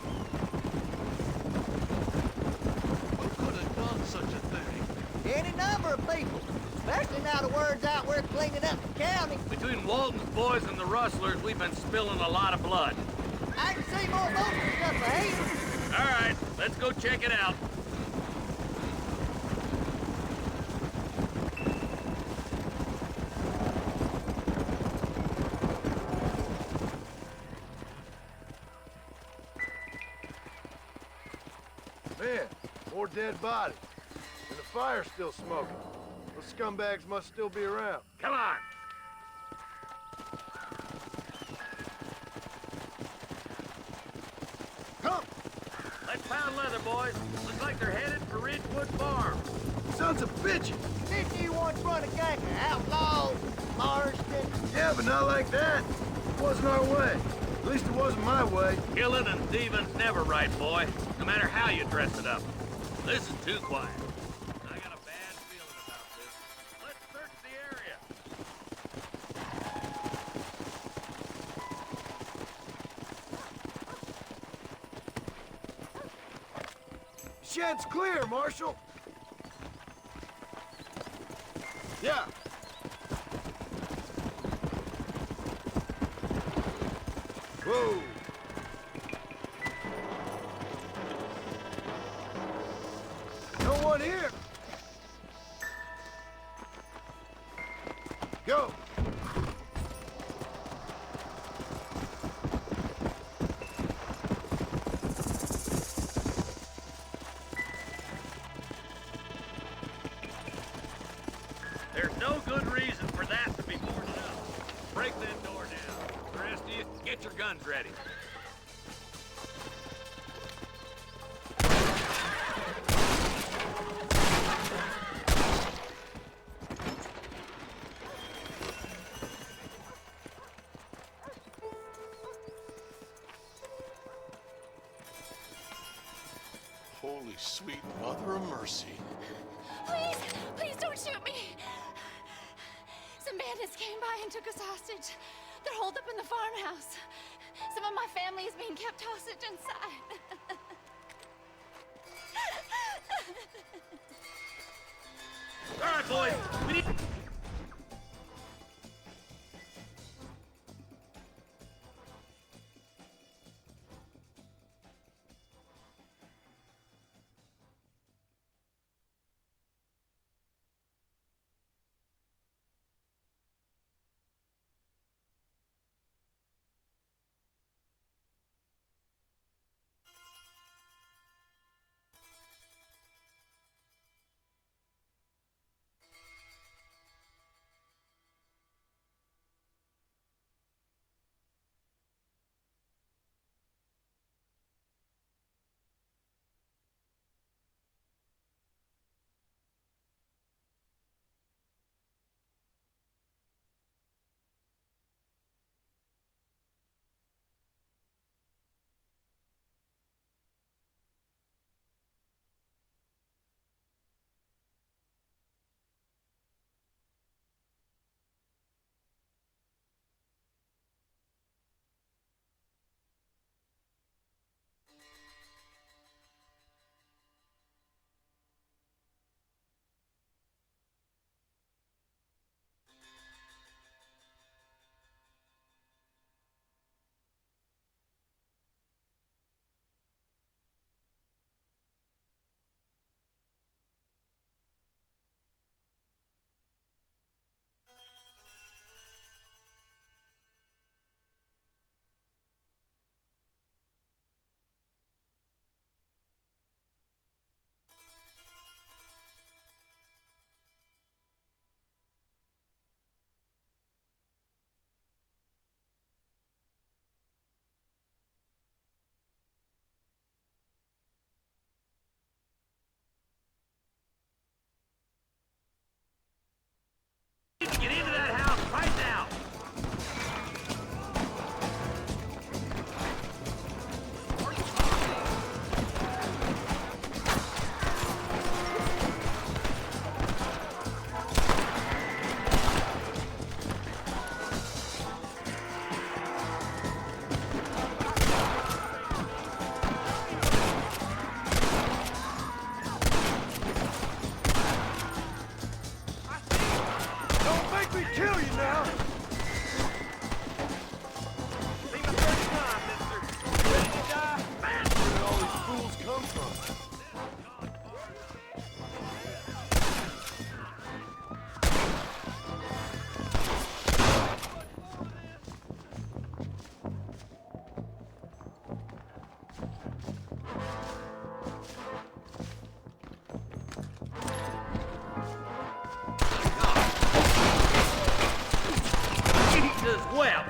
Who could have done such a thing? Any number of people. Especially now the word's out we're cleaning up the county. Between Walton's boys and the rustlers, we've been spilling a lot of blood. I can see more folks and stuff I hate. All right, let's go check it out. Man, more dead bodies. And the fire's still smoking. Those scumbags must still be around. Come on. Come! Let's pound leather, boys. Looks like they're headed for Ridgewood Farm. Sons of bitches! Didn't you once run a gang of outlaws, Marston? Yeah, but not like that. It wasn't our way. At least it wasn't my way. Killing and thieving's never right, boy. No matter how you dress it up. This is too quiet. I got a bad feeling about this. Let's search the area. Shed's clear, Marshal. Yeah. Whoa. No one here. Go. There's no good reason for that to be boarded up. Break that door down. The rest of you, get your guns ready. sweet mother of mercy. Please, please don't shoot me. Some bandits came by and took us hostage. They're holed up in the farmhouse. Some of my family is being kept hostage inside. All right, boys. We need... Get into that house right now! Don't make me kill you now! See my first time, mister. Ready to die? Man! Where did all these fools come from? Jesus wept!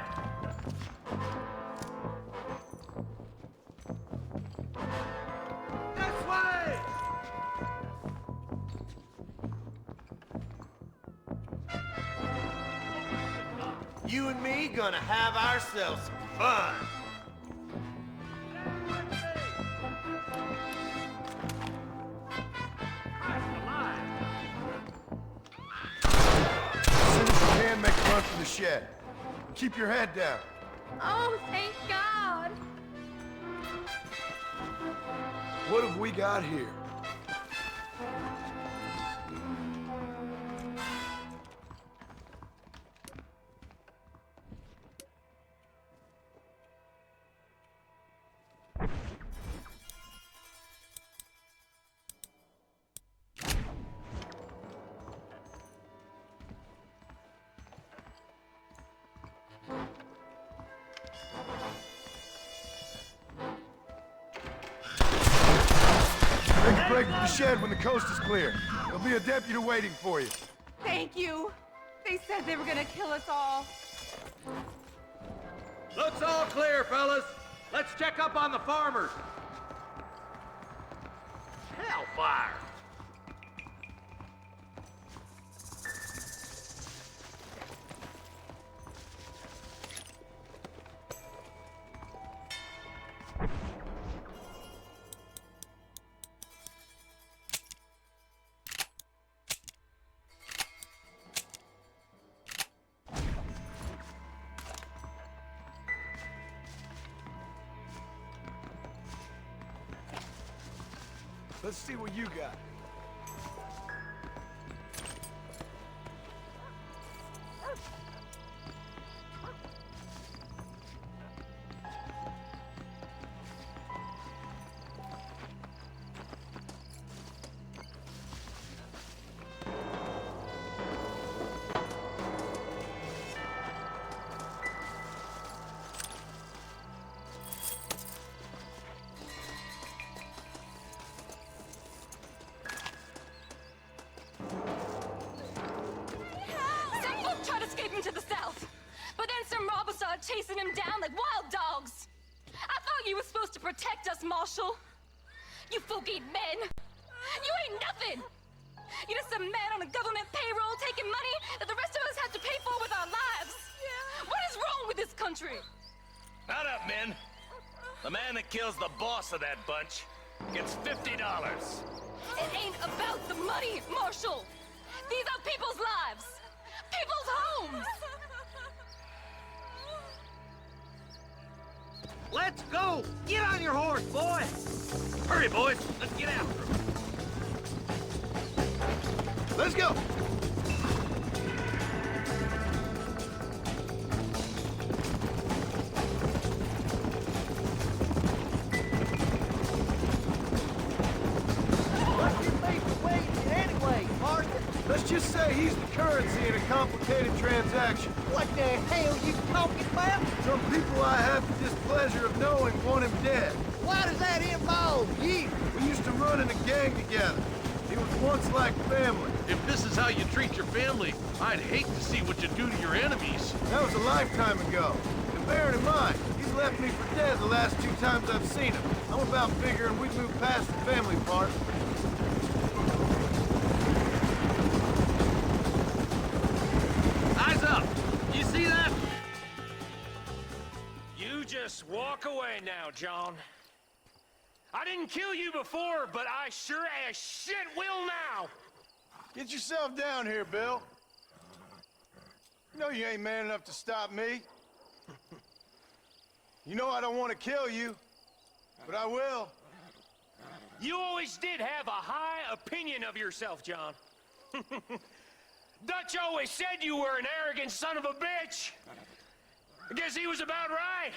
This way! You and me gonna have ourselves some fun. As soon as you can, make a run for the shed. Keep your head down. Oh, thank God. What have we got here? Make a break for the shed when the coast is clear. There'll be a deputy waiting for you. Thank you. They said they were gonna kill us all. Looks all clear, fellas. Let's check up on the farmers. Hellfire! Let's see what you got. Some folk tried escaping to the south, but then some robbers started chasing him down like wild dogs. I thought you were supposed to protect us, Marshal. You folk ain't men. You ain't nothing. You're just a man on a government payroll taking money that the rest of us have to pay for with our lives. What is wrong with this country? Not up, men. The man that kills the boss of that bunch gets $50. It ain't about the money, Marshal. These are people's lives, people's homes. Let's go! Get on your horse, boy! Hurry, boys. Let's get after him. Let's go! Let's just say he's the currency in a complicated transaction. What the hell you talking about? Some people I have the displeasure of knowing want him dead. Why does that involve you? We used to run in a gang together. He was once like family. If this is how you treat your family, I'd hate to see what you do to your enemies. That was a lifetime ago. And bearing in mind, he's left me for dead the last 2 times I've seen him. I'm about figuring we'd move past the family part. Eyes up! You see that? You just walk away now, John. I didn't kill you before, but I sure as shit will now! Get yourself down here, Bill. You know you ain't man enough to stop me. You know I don't want to kill you, but I will. You always did have a high opinion of yourself, John. Dutch always said you were an arrogant son of a bitch. I guess he was about right.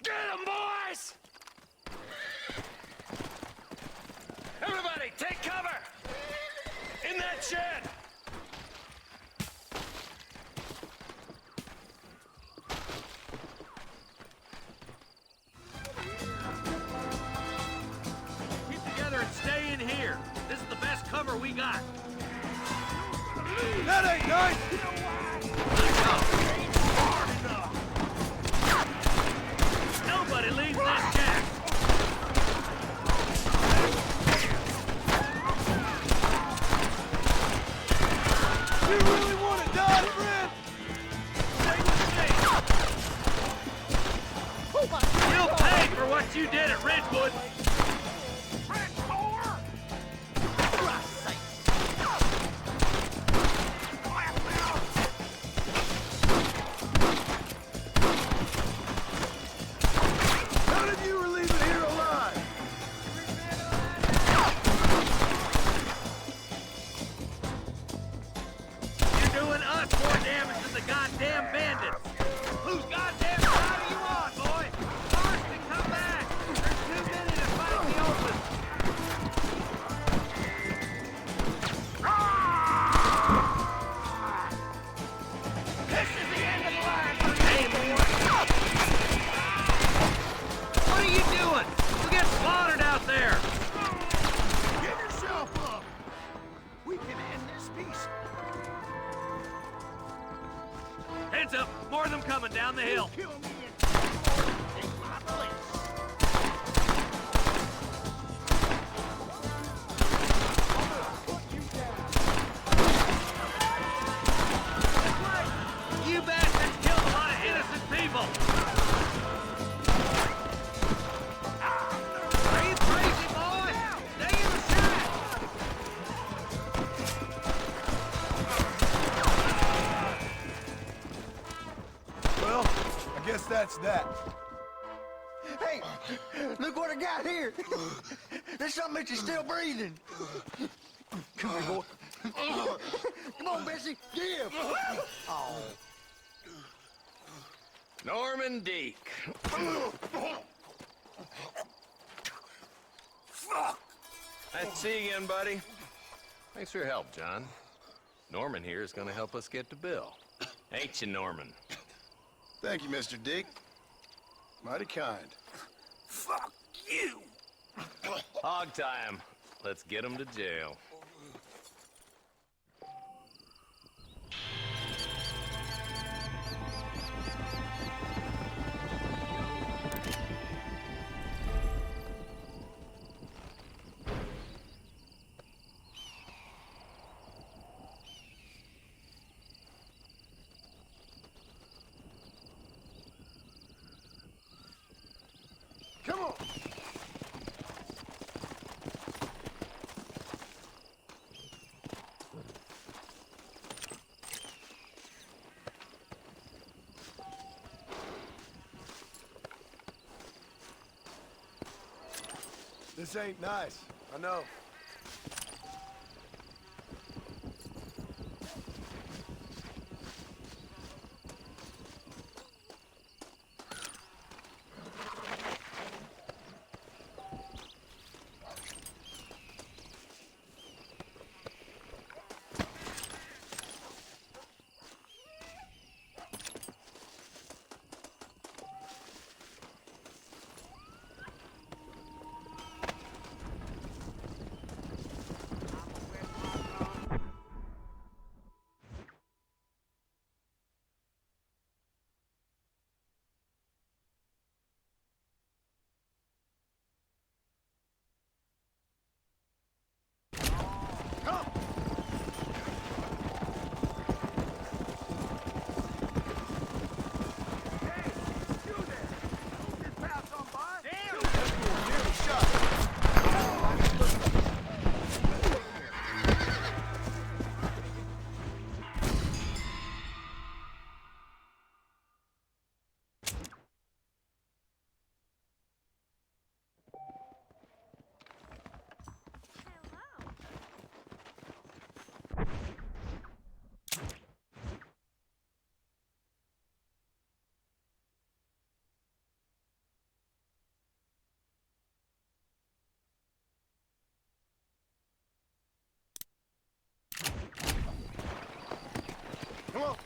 Get him, boys! Everybody, take cover! In that shed! Keep together and stay in here. This is the best cover we got. That ain't nice! Nobody leaves this shack. You really want to die, friend? Stay with me. You'll pay for what you did at Ridgewood. None of you are leaving here alive! You're doing us more damage than the goddamn bandits. Whose goddamn side are you on, boy? First and come back. There's too many to fight in the open. This is the end of the line for me, boy. What are you doing? You'll get slaughtered out there. Give yourself up! We can end this peace. Heads up. More of them coming down the hill. Kill me and take my place. You bastards killed a lot of innocent people. Are you crazy, boy? Stay in the shack. Well, I guess that's that. Hey, look what I got here. There's something that you're still breathing. Come here, boy. Come on, Bessie. Give. Oh. Norman Deek. Fuck. Nice to see you again, buddy. Thanks for your help, John. Norman here is gonna help us get to Bill. Ain't you, Norman? Thank you, Mr. Dick. Mighty kind. Fuck you. Hog time. Let's get him to jail. Come on. This ain't nice. I know. Come on.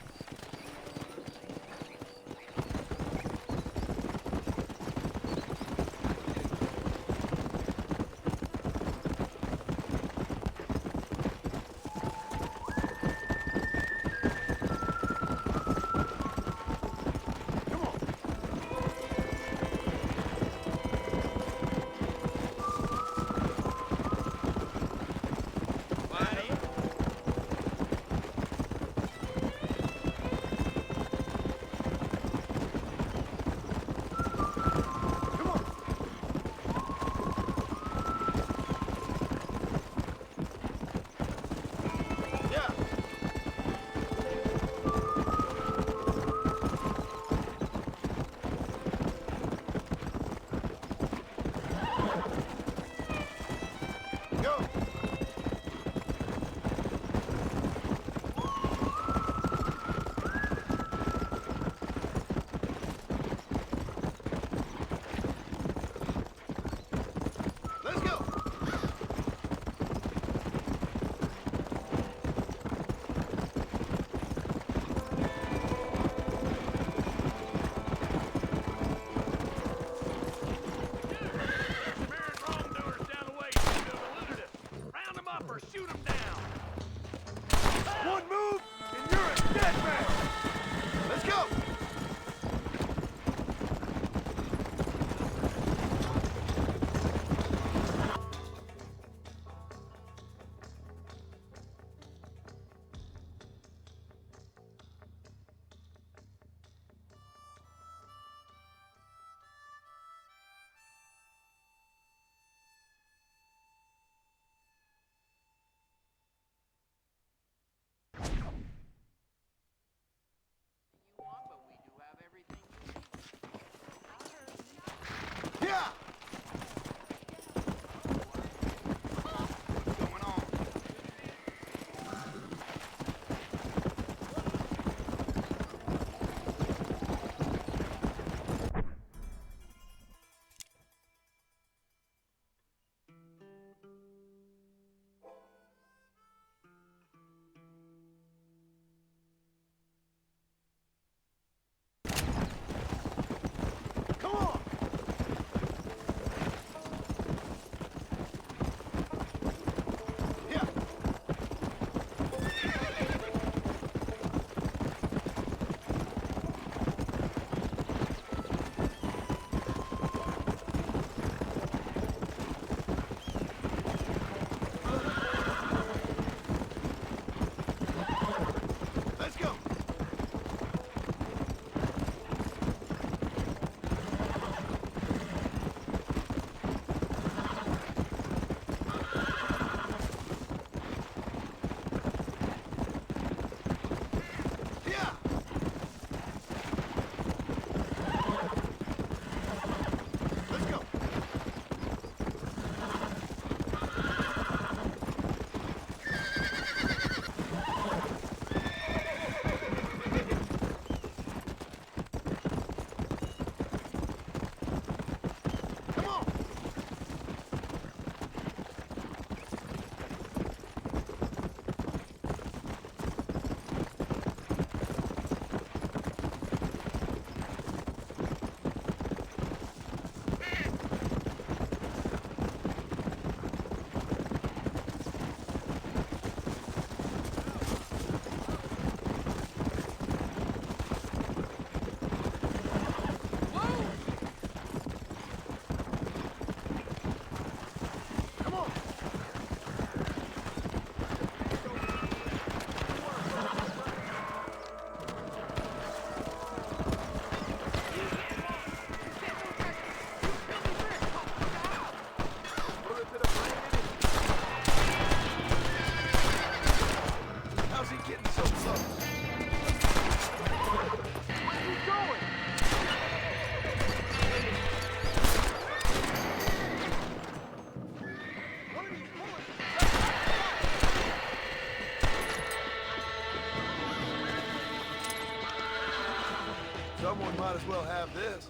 We might as well have this.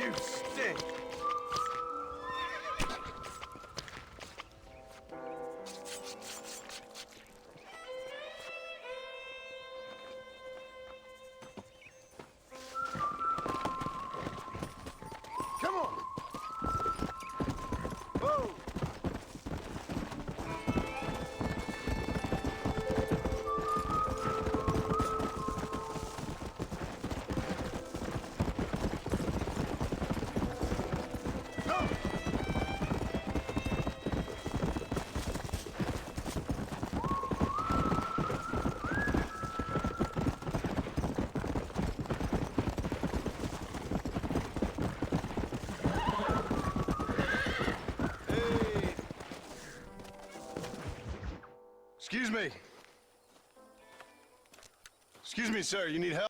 You stink! Come on! Whoa! Excuse me. Excuse me, sir. You need help?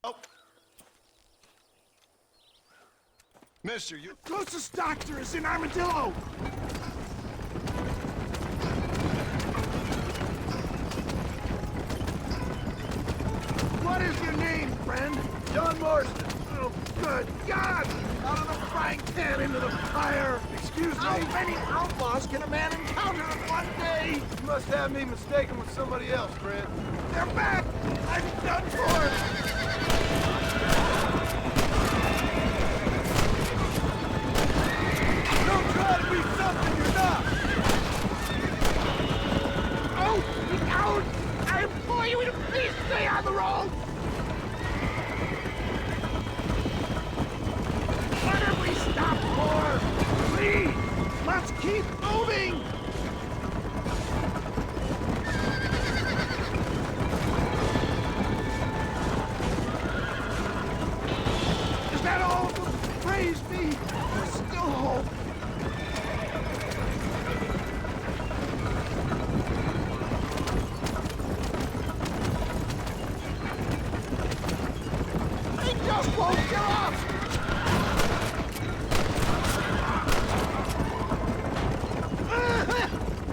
Oh. Mister, you... Closest doctor is in Armadillo! What is your name, friend? John Marston. Oh, good God! Out of the frying pan into the fire! Excuse me. How many outlaws can a man encounter in one day? You must have me mistaken with somebody else, Fred. They're back! I'm done for! Don't try to be something you're not! Oh, you coward! I implore you to please stay on the road! What have we stopped for? Please, let's keep moving! Is that all? Praise be! There's still hope! They just won't give up!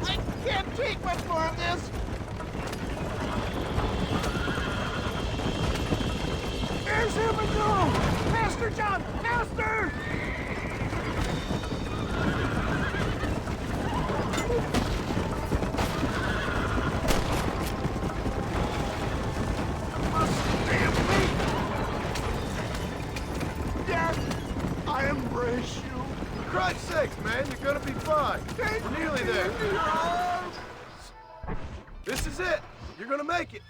I can't take much more of this! There's him and go! Master John! Master! Dad, I embrace you. For Christ's sakes, man, you're gonna be fine. We're nearly there. This is it. You're gonna make it.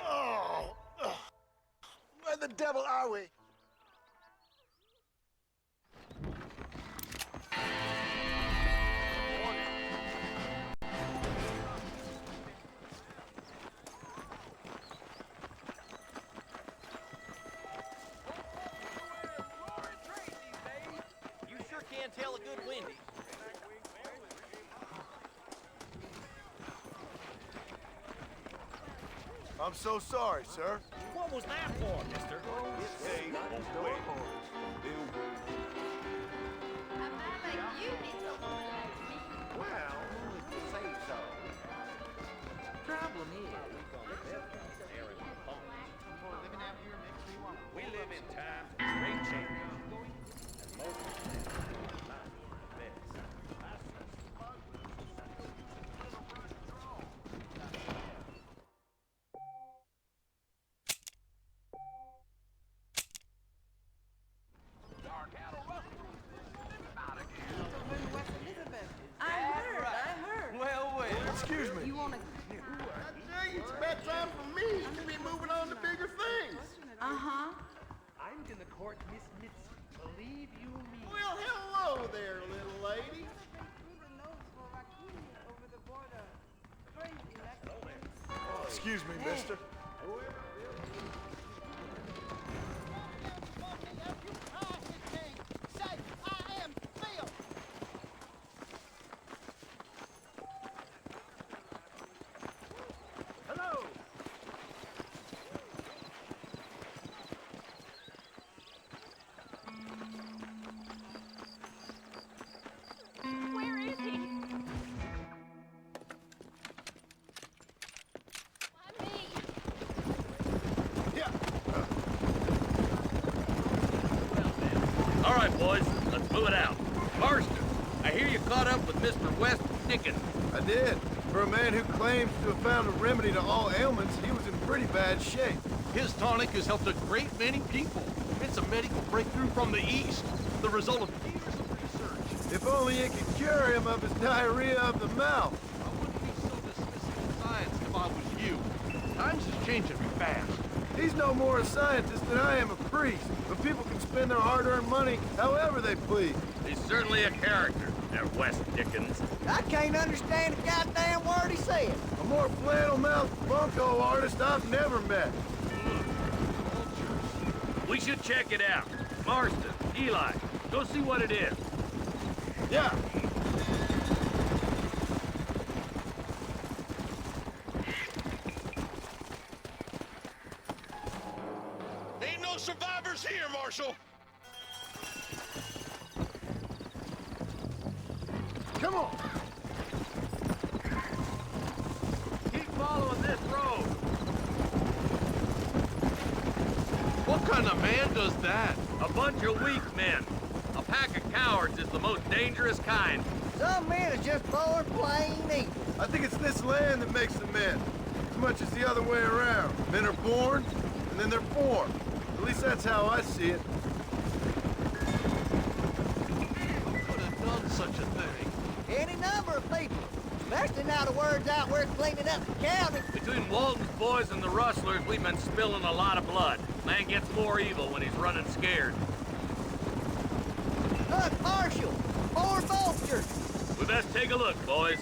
Oh, where the devil are we? You sure can tell a good Wendy. I'm so sorry, sir. What was that for, mister? Well, to say so. Problem is, we live in times of great change. And most of them not the best. Excuse me. you want to... I tell you, it's about time for me to be moving on to bigger things. Uh-huh. I'm gonna court Miss Mitzi. Believe you me. Well, hello there, little lady. Excuse me, mister. Hello. Where is he? All right, boys, let's move it out. Marston, I hear you caught up with Mr. West Dickens. I did. For a man who claims to have found a remedy to all ailments, he was in pretty bad shape. His tonic has helped a great many people. It's a medical breakthrough from the East, the result of years of research. If only it could cure him of his diarrhea of the mouth. I wouldn't be so dismissive of science if I was you. Times is changing fast. He's no more a scientist than I am a priest, but people can spend their hard-earned money however they please. He's certainly a character, that West Dickens. I can't understand a goddamn word he said. A more flannel-mouthed bunko artist I've never met. We should check it out. Marston, Eli, go see what it is. Yeah. Ain't no survivors here, Marshal. Come on. Keep following this road. What kind of man does that? A bunch of weak men. A pack of cowards is the most dangerous kind. Some men are just born plain evil. I think it's this land that makes the men, as much as the other way around. Men are born, and then they're formed. At least that's how I see it. Who could have done such a thing? Any number of people. Especially now the word's out we're cleaning up the county. Between Walton's boys and the rustlers, we've been spilling a lot of blood. Man gets more evil when he's running scared. Look, Marshal, more vultures. We best take a look, boys.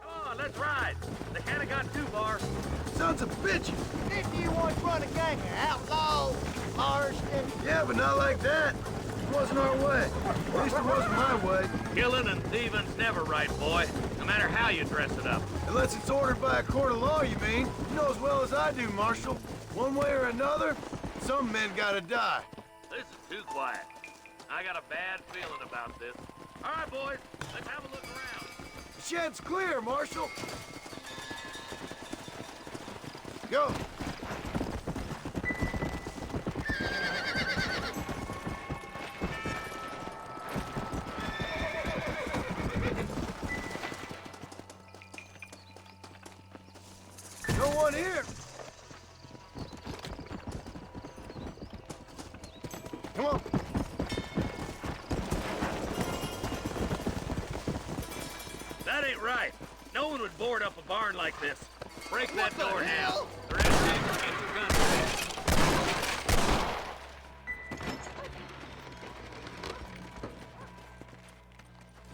Come on, let's ride. They kinda got too far. Sons of bitches! Didn't you once run a gang of outlaws, Marston? Yeah, but not like that. It wasn't our way. At least it wasn't my way. Killing and thieving's never right, boy. No matter how you dress it up. Unless it's ordered by a court of law, you mean? You know as well as I do, Marshal. One way or another, some men gotta die. This is too quiet. I got a bad feeling about this. All right, boys, let's have a look around. The shed's clear, Marshal. Go. No one here. Come on. That ain't right. No one would board up a barn like this. Break that door down. The rest of you get your guns ready.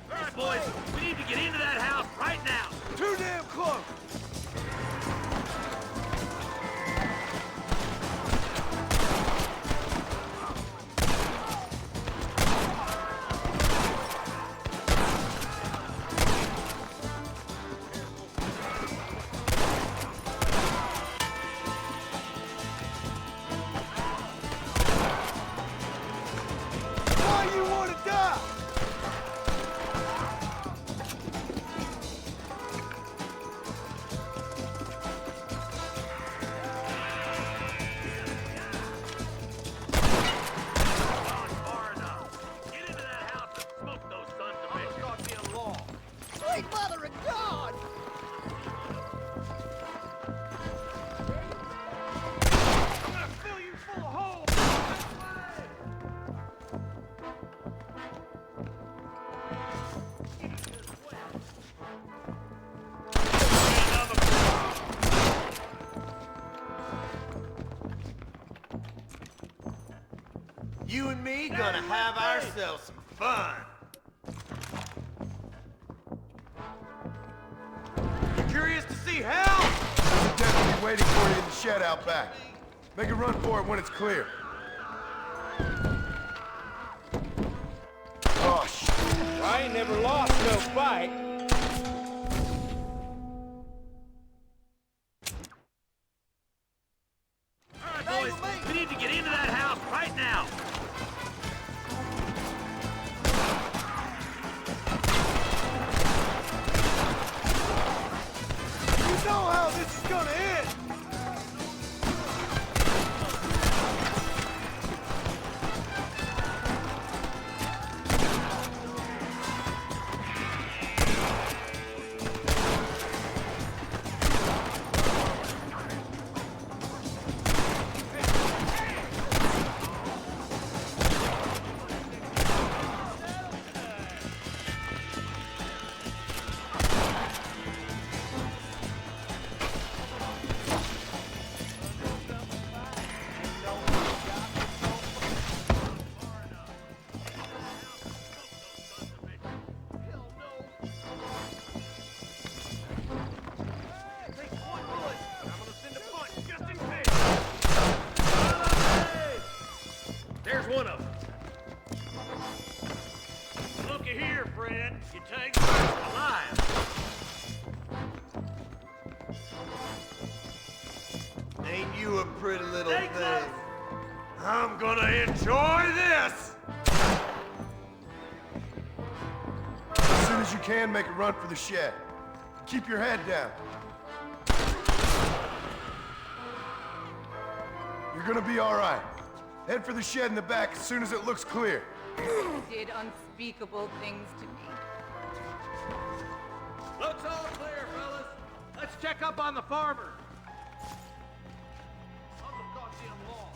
All right, boys. We need to get into that house right now. Too damn close. Why you want to die? Far enough. Get into that house and smoke those sons of bitches. Sweet mother of God! I'm gonna fill you full of holes. You and me gonna have ourselves some fun. You curious to see hell? There's a deputy waiting for you in the shed out back. Make a run for it when it's clear. Oh, shit. I ain't never lost no fight. All right, boys. We need to get into that house right now. You know how this is gonna end. There's one of them. Looky here, friend. You take first alive. Ain't you a pretty little Stay thing? close. I'm gonna enjoy this! as you can, make a run for the shed. Keep your head down. You're gonna be all right. Head for the shed in the back as soon as it looks clear. You did unspeakable things to me. Looks all clear, fellas. Let's check up on the farmer. On the goddamn wall.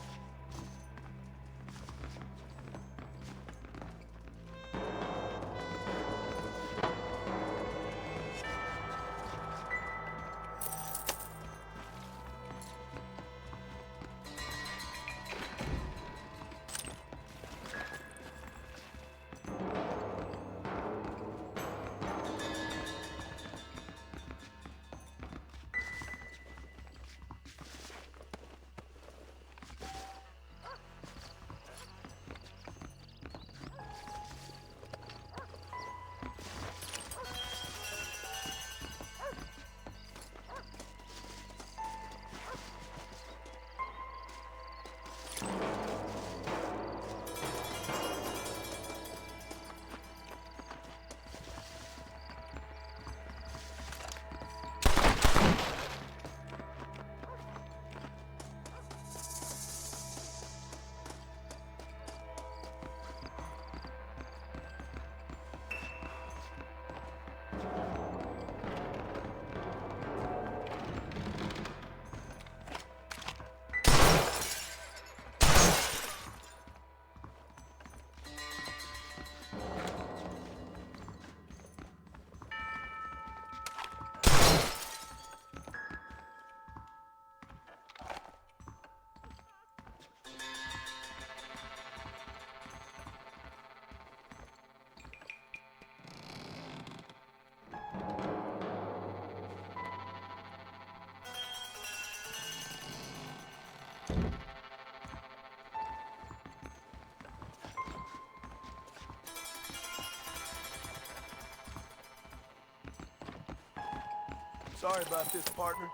Sorry about this, partner.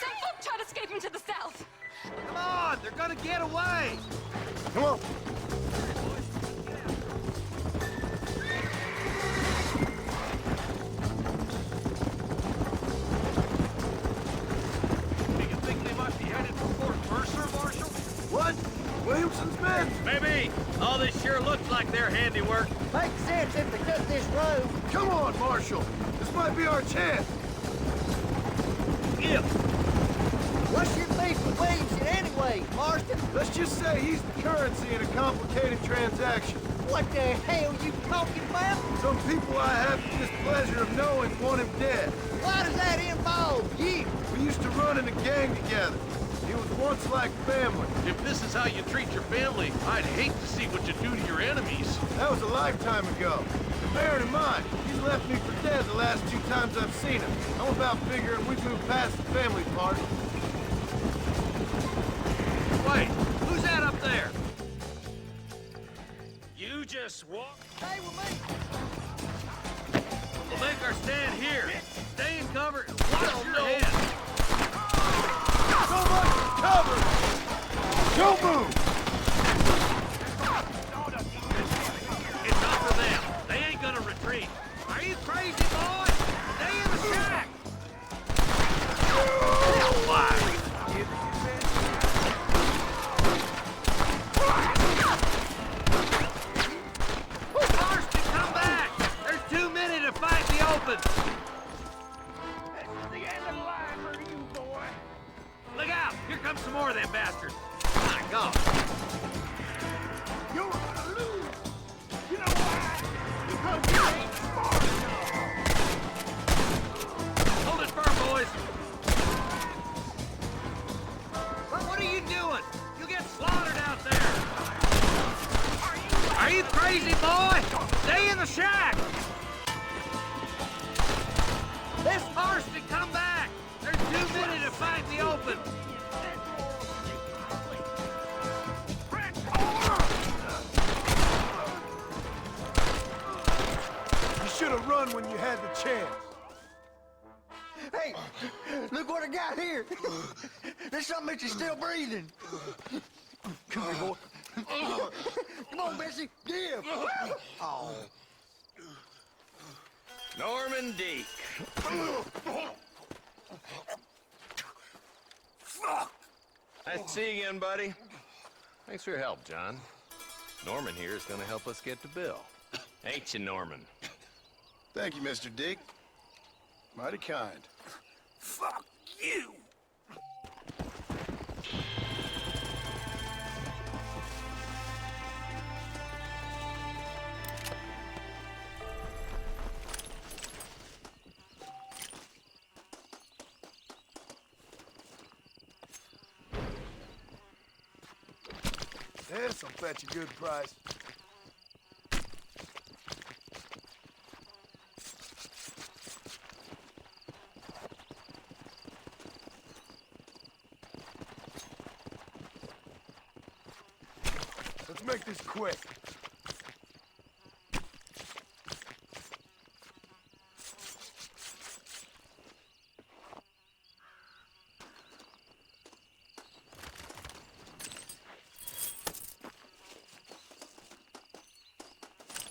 Some folk tried escaping to the south. Come on, they're gonna get away. Come on. Do you think they might be headed for Fort Mercer, Marshal? What? Williamson's men? Maybe. All this sure looks like their handiwork. Makes sense if they took this road. Come on, Marshal. This might be our chance. If. What's your beef with Williamson anyway, Marston? Let's just say he's the currency in a complicated transaction. What the hell you talking about? Some people I have the displeasure of knowing want him dead. Why does that involve you? We used to run in a gang together. He was once like family. If this is how you treat your family, I'd hate to see what you do to your enemies. That was a lifetime ago. And bear in mind, he's left me for dead the last 2 times I've seen him. I'm about figuring we've moved past the family part. Wait, who's that up there? You just walk. Stay with me. We'll make our stand here. Stay in cover and watch your head. So much cover! Don't move! It's not for them. They ain't gonna retreat. Are you crazy, boy? Stay in the shack! Why? Marston, come back! There's too many to fight in the open! This is the end of the line for you, boy. Look out! Here comes some more of them bastards! My God! You're gonna lose. You know why? Because you ain't smart enough. Hold it firm, boys! What are you doing? You'll get slaughtered out there! Are you crazy, boy? Stay in the shack! This Marston, come back! There's too many to fight in the open! You should have had the chance. Hey, look what I got here. There's something that you're still breathing. Come here, boy. Come on, Bessie, give. Oh. Norman Deek. Fuck. Nice to see you again, buddy. Thanks for your help, John. Norman here is gonna help us get to Bill. Ain't you, Norman? Thank you, Mr. Dick. Mighty kind. Fuck you. This'll fetch a good price. Let's make this quick.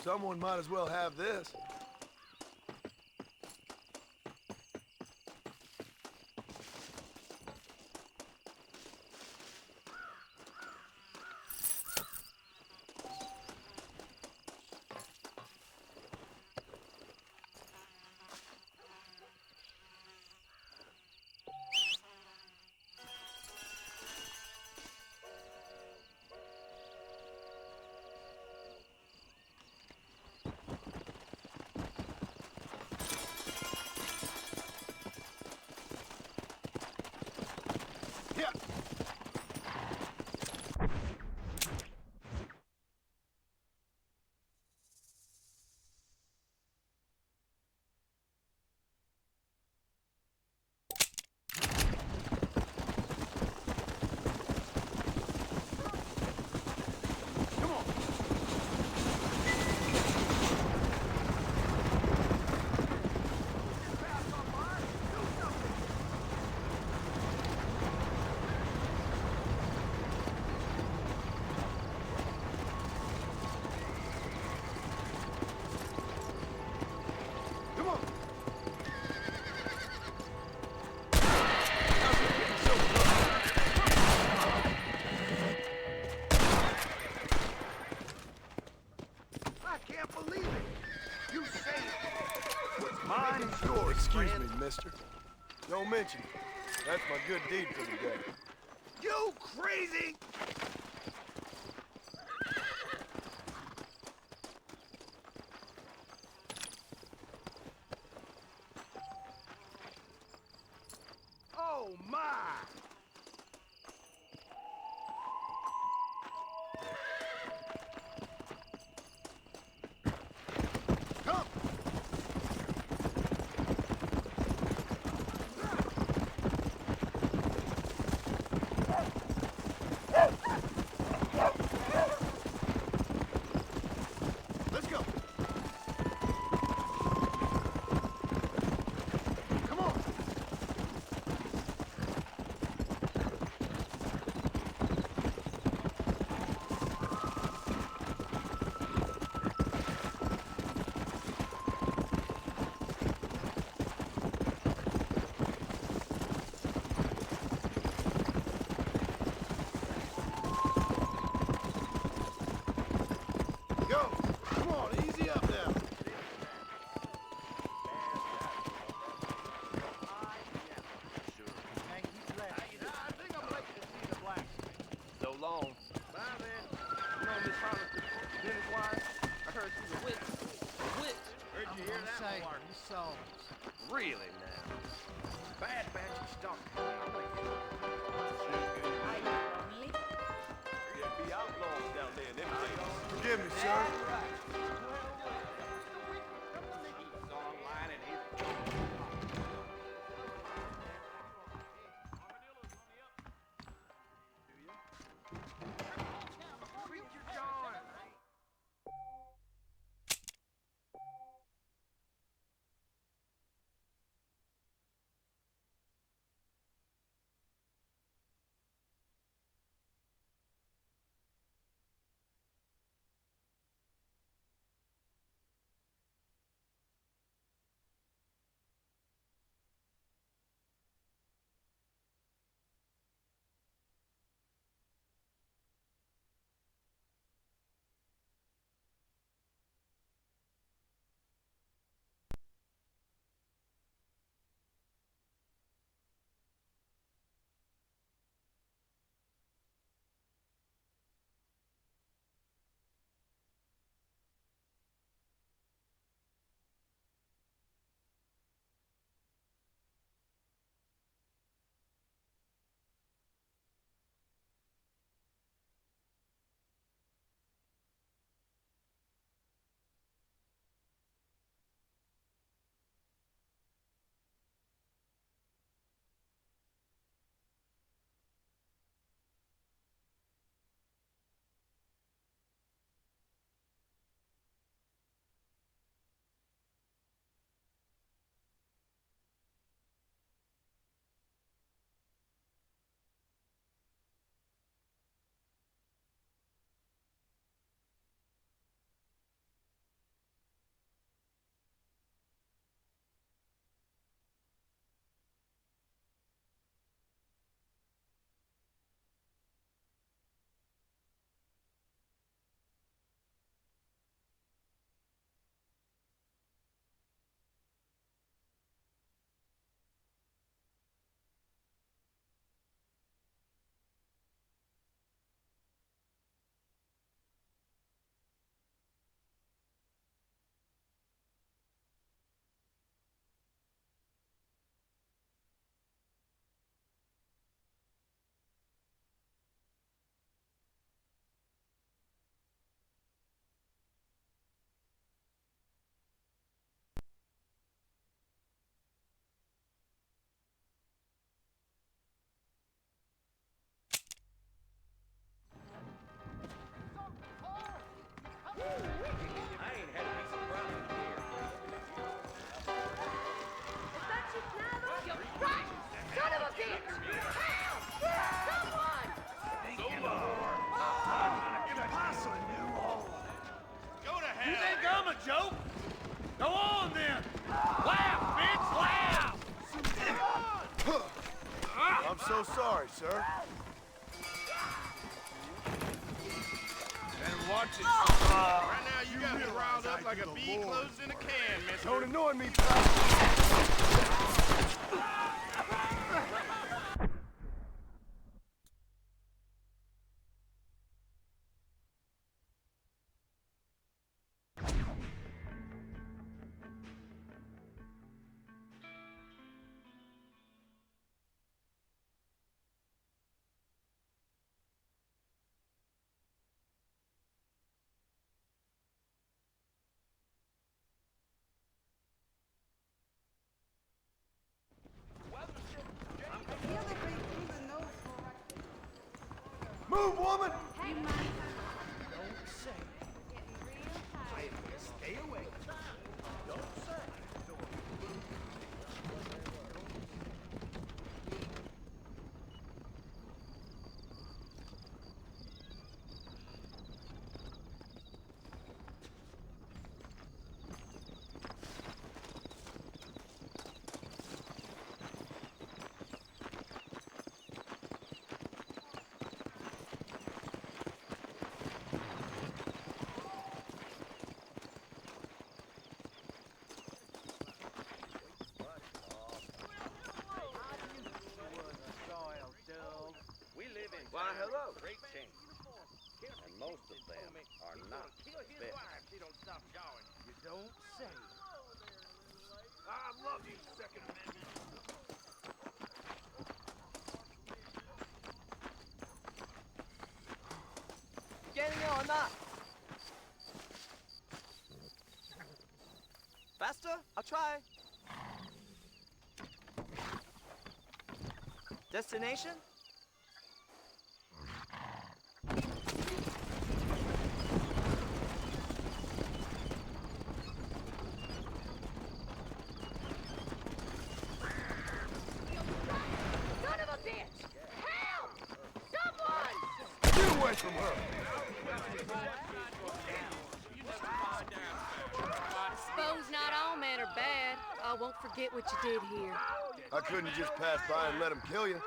Someone might as well have this. Excuse me, mister. Don't mention it. That's my good deed for the day. You crazy! Oh, my! Really now. Bad batch of stock. There'd be outlaws down there in them days. Forgive me, sir. joke? Go on then! Laugh, bitch, laugh! I'm so sorry, sir. And watch it. Right now, you got me riled up like a bee closed in a can, mister. Don't annoy me, pal. Move, woman! Stay away. Don't say. Why, hello. Great change. And most of them are not best. She don't stop jawing. You don't say. I love you, Second Amendment. Getting on that. Faster? I'll try. Destination? Son of a bitch! Help! Someone! Get away from her! Suppose not all men are bad. I won't forget what you did here. I couldn't just pass by and let him kill you.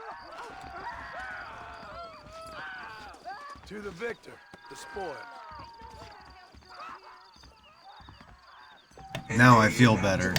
To the victor, the spoils. Now I feel better.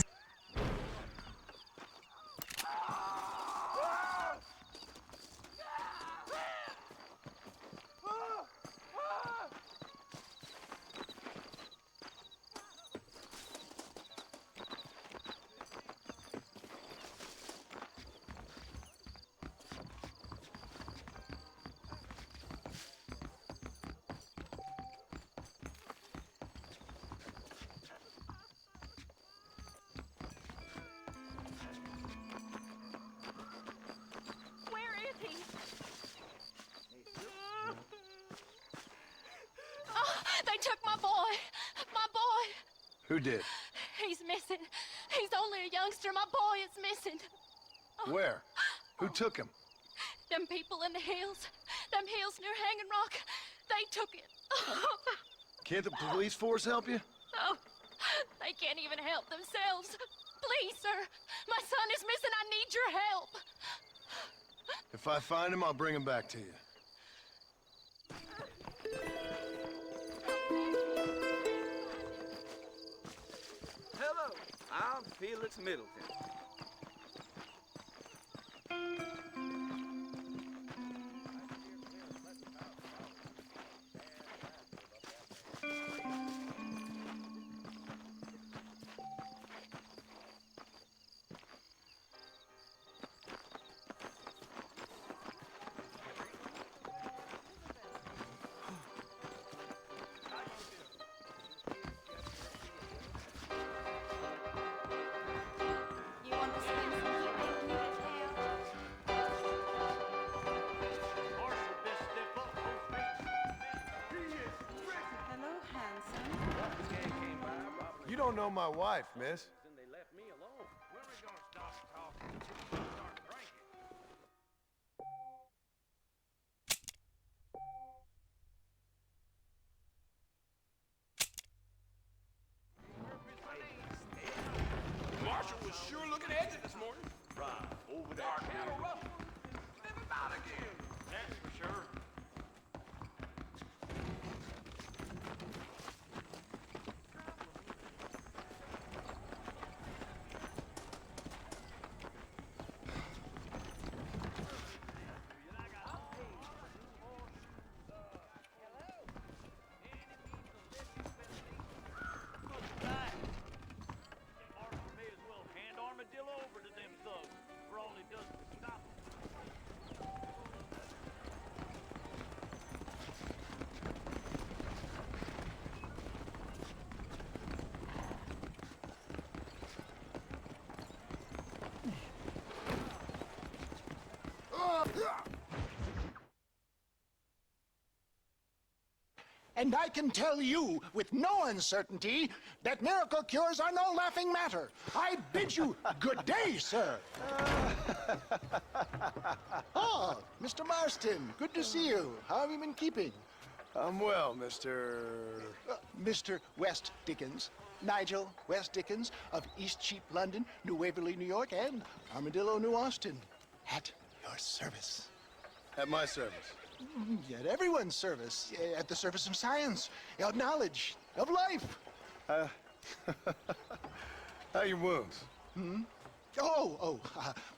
Where is he? Oh, they took my boy. My boy. Who did? He's missing. He's only a youngster. My boy is missing. Where? Who took him? Them people in the hills. Them hills near Hanging Rock. They took it. Can't the police force help you? Oh, they can't even help themselves. Please, sir. My son is missing. I need your help. If I find him, I'll bring him back to you. Hello, I'm Felix Middleton. You want to spend some time with me town? Hello, handsome. You don't know my wife, miss. They left me alone. When are we gonna stop talking and start drinking? And I can tell you with no uncertainty that miracle cures are no laughing matter. I bid you good day, sir. Oh, Mr. Marston, good to see you. How have you been keeping? I'm well, Mr. Mr. West Dickens. Nigel West Dickens of Eastcheap, London, New Waverly, New York, and Armadillo, New Austin. At your service. At my service. At everyone's service. At the service of science, of knowledge, of life. How are your wounds?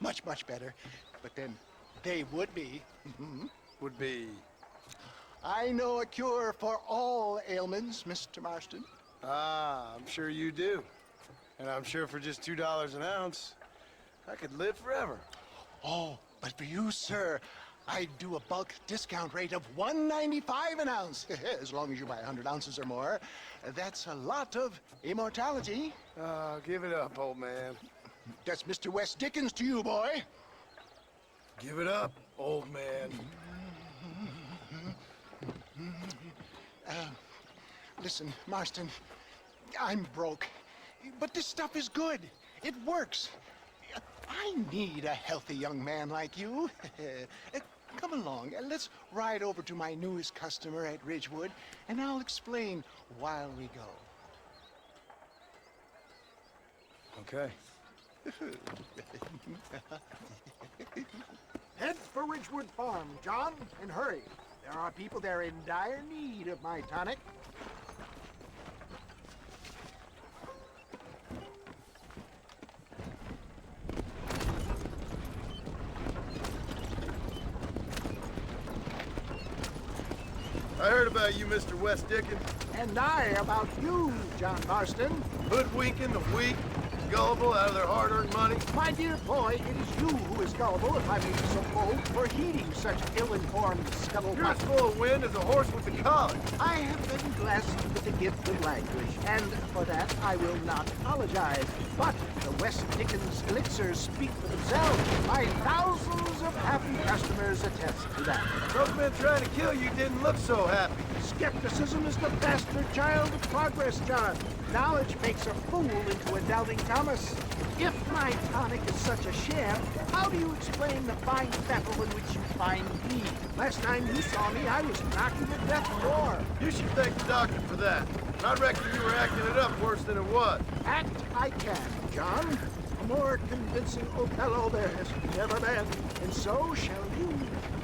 Much, much better. But then they would be. Would be? I know a cure for all ailments, Mr. Marston. Ah, I'm sure you do. And I'm sure for just $2 an ounce, I could live forever. Oh, but for you, sir, I do a bulk discount rate of $1.95 an ounce, as long as you buy 100 ounces or more. That's a lot of immortality. Give it up, old man. That's Mr. West Dickens to you, boy. Give it up, old man. Listen, Marston, I'm broke, but this stuff is good. It works. I need a healthy young man like you. Come along, let's ride over to my newest customer at Ridgewood, and I'll explain while we go. Okay. Head for Ridgewood Farm, John, and hurry. There are people there in dire need of my tonic. I heard about you, Mr. West Dickens. And I about you, John Marston. Hoodwinking the weak, gullible out of their hard-earned money. My dear boy, it is you who is gullible, if I may be so bold, for heeding such ill-informed scuttlebutt. You're as full of wind as a horse with the collar. I have been blessed with the gift of language, and for that I will not apologize. But the West Dickens elixirs speak for themselves. My thousands of happy customers attest to that. Those men trying to kill you didn't look so happy. Skepticism is the bastard child of progress, John. Knowledge makes a fool into a doubting Thomas. If my tonic is such a sham, how do you explain the fine battle in which you find me? Last time you saw me, I was knocking at death's door. You should thank the doctor for that. I reckon you were acting it up worse than it was. Act I can, John. A more convincing Othello there has never been. And so shall you.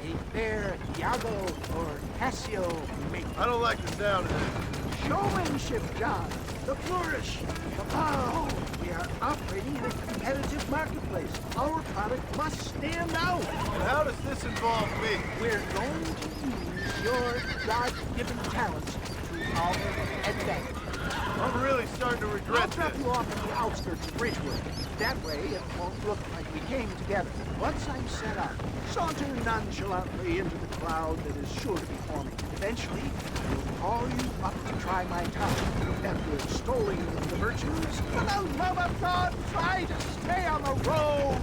A fair Iago or Cassio make. I don't like the sound of this. Showmanship, John. The flourish. The power. We are operating in a competitive marketplace. Our product must stand out. And how does this involve me? We're going to use your God-given talents to our advantage. I'm really starting to regret I'll drop this. you off at the outskirts of Ridgewood. That way, it won't look like we came together. Once I'm set up, saunter nonchalantly into the crowd that is sure to be forming. Eventually, we'll call you up to try my time. After extolling the virtues, for the love of God, try to stay on the road.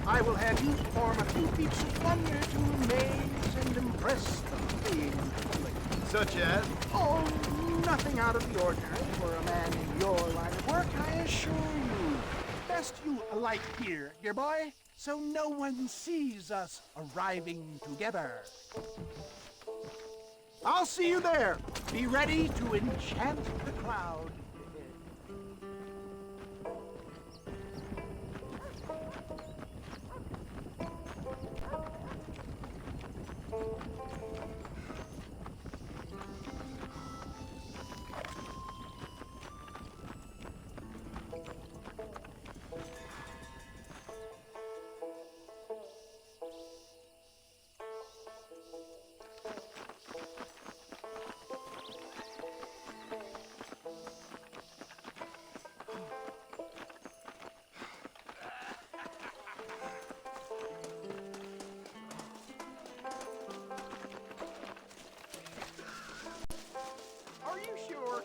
I will have you perform a few feats of wonder to amaze and impress the fleeing public. Such as? Oh, nothing out of the ordinary for a man in your line of work, I assure you. Best you alight here, dear boy, so no one sees us arriving together. I'll see you there. Be ready to enchant the crowd. Are you sure?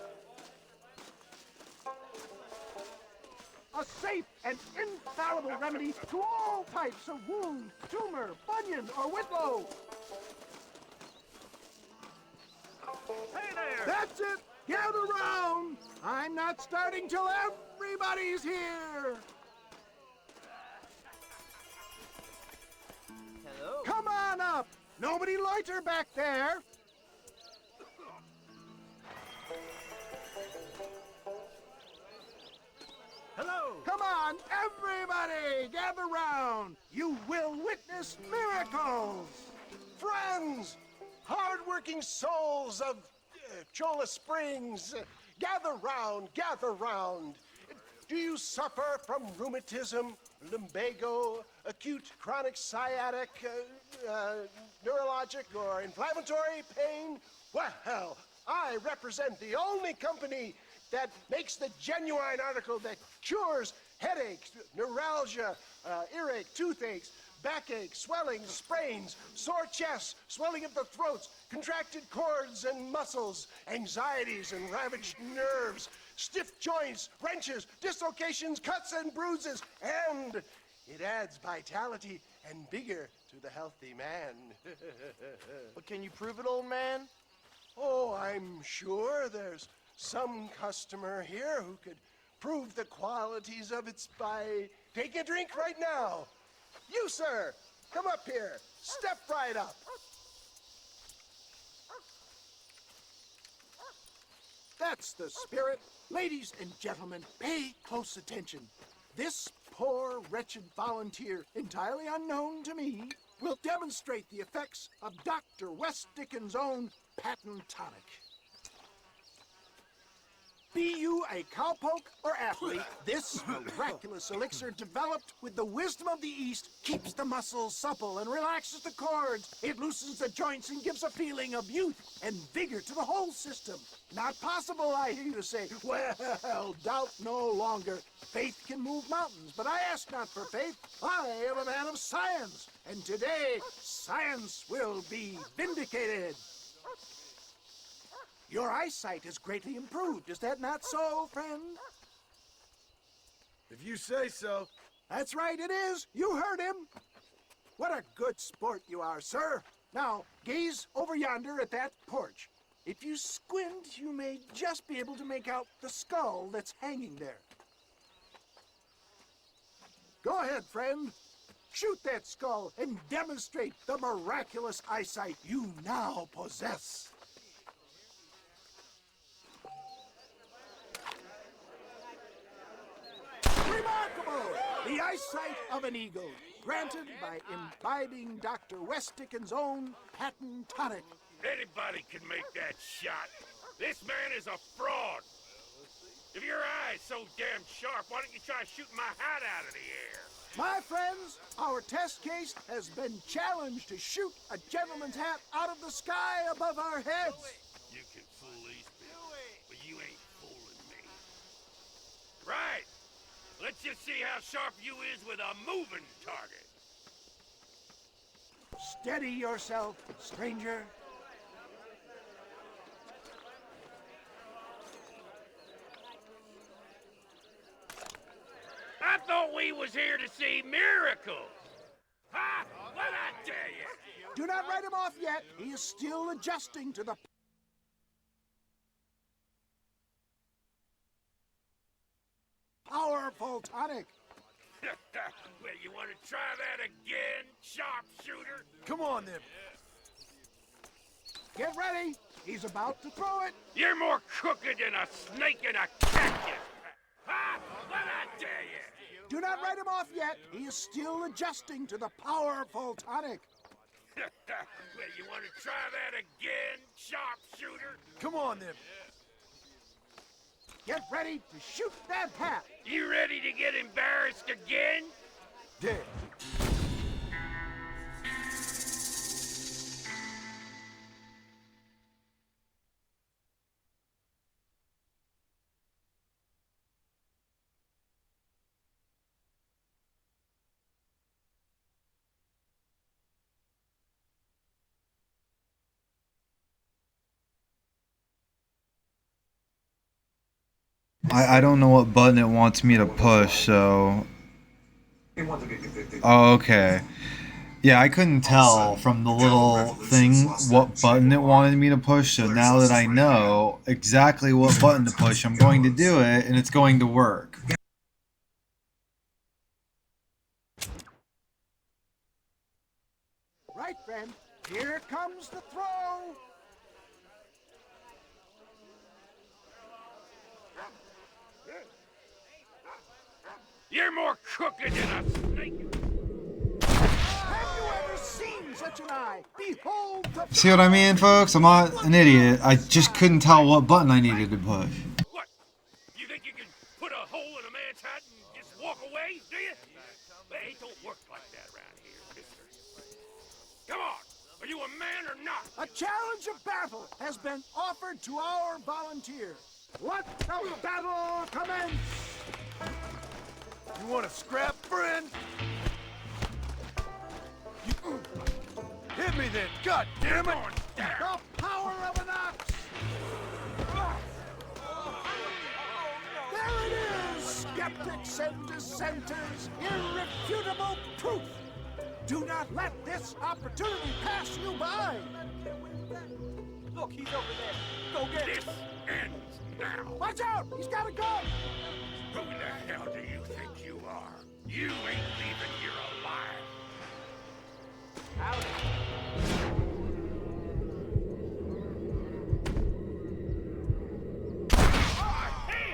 A safe and infallible remedy to all types of wound, tumor, bunion, or whitlow. Hey there! That's That's it. Gather round. I'm not starting till everybody's here. Hello. Come on up. Nobody loiter back there. Hello. Come on, everybody, gather round. You will witness miracles. Friends, hard-working souls of Cholla Springs, gather round, gather round. Do you suffer from rheumatism, lumbago, acute chronic sciatic, neurologic, or inflammatory pain? Well, I represent the only company that makes the genuine article that cures headaches, neuralgia, earache, toothaches, backache, swelling, sprains, sore chests, swelling of the throats, contracted cords and muscles, anxieties and ravaged nerves, stiff joints, wrenches, dislocations, cuts and bruises, and it adds vitality and vigor to the healthy man. But can you prove it, old man? Oh, I'm sure there's some customer here who could prove the qualities of it by taking a drink right now. You, sir, come up here. Step right up. That's the spirit. Ladies and gentlemen, pay close attention. This poor, wretched volunteer, entirely unknown to me, will demonstrate the effects of Dr. West Dickens' own patent tonic. Be you a cowpoke or athlete, this miraculous elixir developed with the wisdom of the East keeps the muscles supple and relaxes the cords. It loosens the joints and gives a feeling of youth and vigor to the whole system. Not possible, I hear you say. Well, doubt no longer. Faith can move mountains, but I ask not for faith. I am a man of science, and today science will be vindicated. Your eyesight is greatly improved. Is that not so, friend? If you say so. That's right, it is. You heard him. What a good sport you are, sir. Now, gaze over yonder at that porch. If you squint, you may just be able to make out the skull that's hanging there. Go ahead, friend. Shoot that skull and demonstrate the miraculous eyesight you now possess. Remarkable! The eyesight of an eagle, granted by imbibing Dr. West Dickens' own patent tonic. Anybody can make that shot. This man is a fraud. If your eye's so damn sharp, why don't you try shooting my hat out of the air? My friends, our test case has been challenged to shoot a gentleman's hat out of the sky above our heads. You can fool these people, but you ain't fooling me. Right. Let's just see how sharp you is with a moving target. Steady yourself, stranger. I thought we was here to see miracles. Ha! What'd I tell you? Do not write him off yet. He is still adjusting to the powerful tonic. Well, you want to try that again, sharpshooter? Come on, then. Get ready. He's about to throw it. You're more crooked than a snake in a cactus. Ha! What'd I tell you? Do not write him off yet. He is still adjusting to the powerful tonic. Well, you want to try that again, sharpshooter? Come on, then. Get ready to shoot that hat. You ready to get embarrassed again? Dead. I don't know what button it wants me to push, so... Oh, okay. Yeah, I couldn't tell from the little thing what button it wanted me to push, so now that I know exactly what button to push, I'm going to do it, and it's going to work. Right, friend. Here comes the throw. You're more crooked than a snake. Have you ever seen such an eye? Behold the... See what I mean, folks? I'm not an idiot. I just couldn't tell what button I needed to push. What? You think you can put a hole in a man's hat and just walk away, do you? They don't work like that around here, mister. Come on! Are you a man or not? A challenge of battle has been offered to our volunteers. Let the battle commence! You want to scrap, friend? Hit me then, god damn it! The power of an ox! There it is, skeptics and dissenters, irrefutable proof! Do not let this opportunity pass you by! Look, he's over there. Go get This him. ends now. Watch out! He's got a gun! Who the hell do you think you are? You ain't leaving here alive.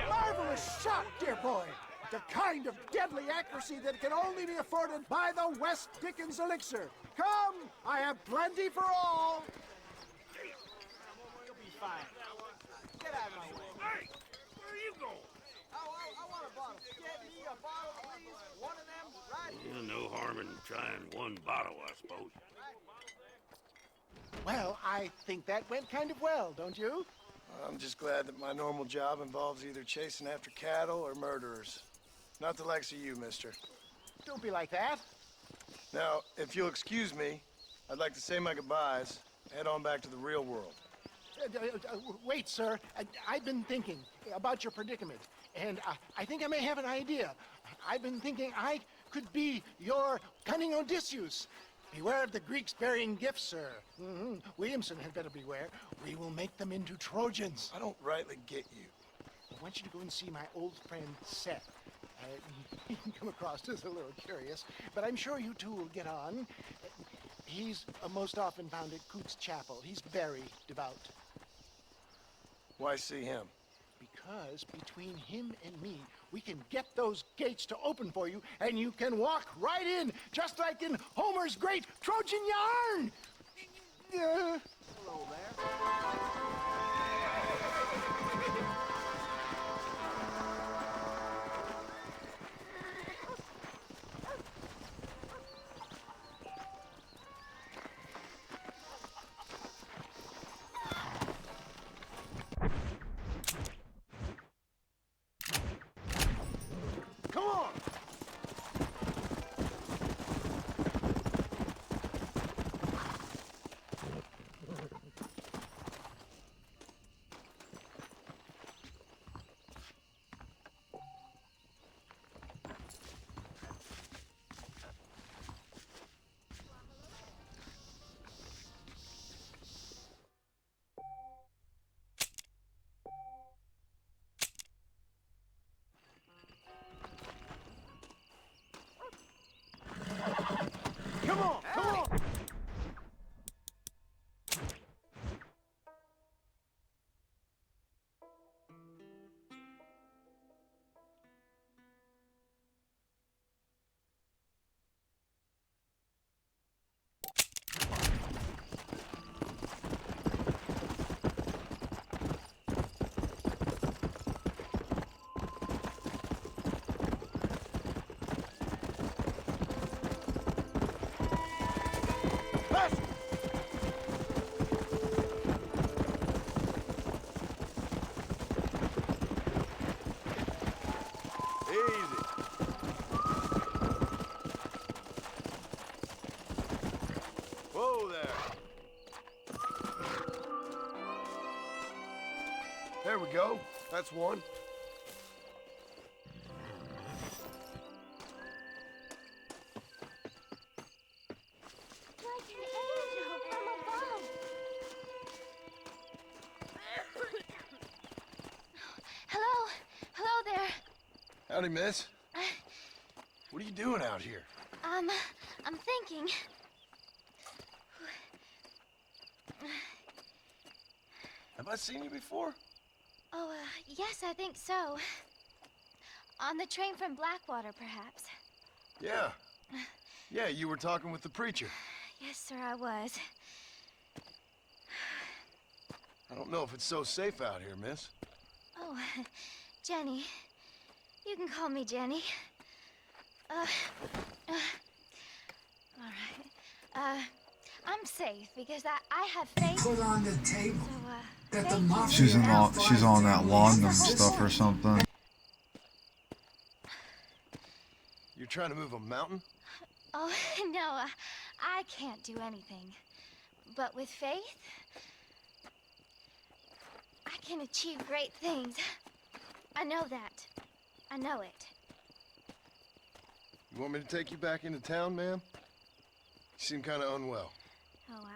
Marvelous shot, dear boy! The kind of deadly accuracy that can only be afforded by the West Dickens elixir. Come, I have plenty for all. You'll be fine. Get out of my way. Hey, where are you going? I want a bottle. Get me a bottle, please. One of them right here. No harm in trying one bottle, I suppose. Well, I think that went kind of well, don't you? I'm just glad that my normal job involves either chasing after cattle or murderers. Not the likes of you, mister. Don't be like that. Now, if you'll excuse me, I'd like to say my goodbyes, head on back to the real world. Wait, sir. I've been thinking about your predicament, and I think I may have an idea. I've been thinking I could be your cunning Odysseus. Beware of the Greeks bearing gifts, sir. Williamson had better beware. We will make them into Trojans. I don't rightly get you. I want you to go and see my old friend Seth. He can come across as a little curious, but I'm sure you two will get on. He's most often found at Coots Chapel. He's very devout. Why see him? Because between him and me, we can get those gates to open for you, and you can walk right in, just like in Homer's great Trojan yarn! Hello there. Come on! Come on! Come on! Easy. Whoa there. There we go. That's one. Howdy, miss. What are you doing out here? I'm thinking. Have I seen you before? Oh, yes, I think so. On the train from Blackwater, perhaps. Yeah. Yeah, you were talking with the preacher. Yes, sir, I was. I don't know if it's so safe out here, miss. Oh, Jenny. You can call me Jenny. All right. I'm safe because I have faith. Put on the table. So, That the mafia She's on that laundry stuff or something. You're trying to move a mountain? Oh, no, I can't do anything. But with faith, I can achieve great things. I know that. I know it. You want me to take you back into town, ma'am? You seem kind of unwell. Oh,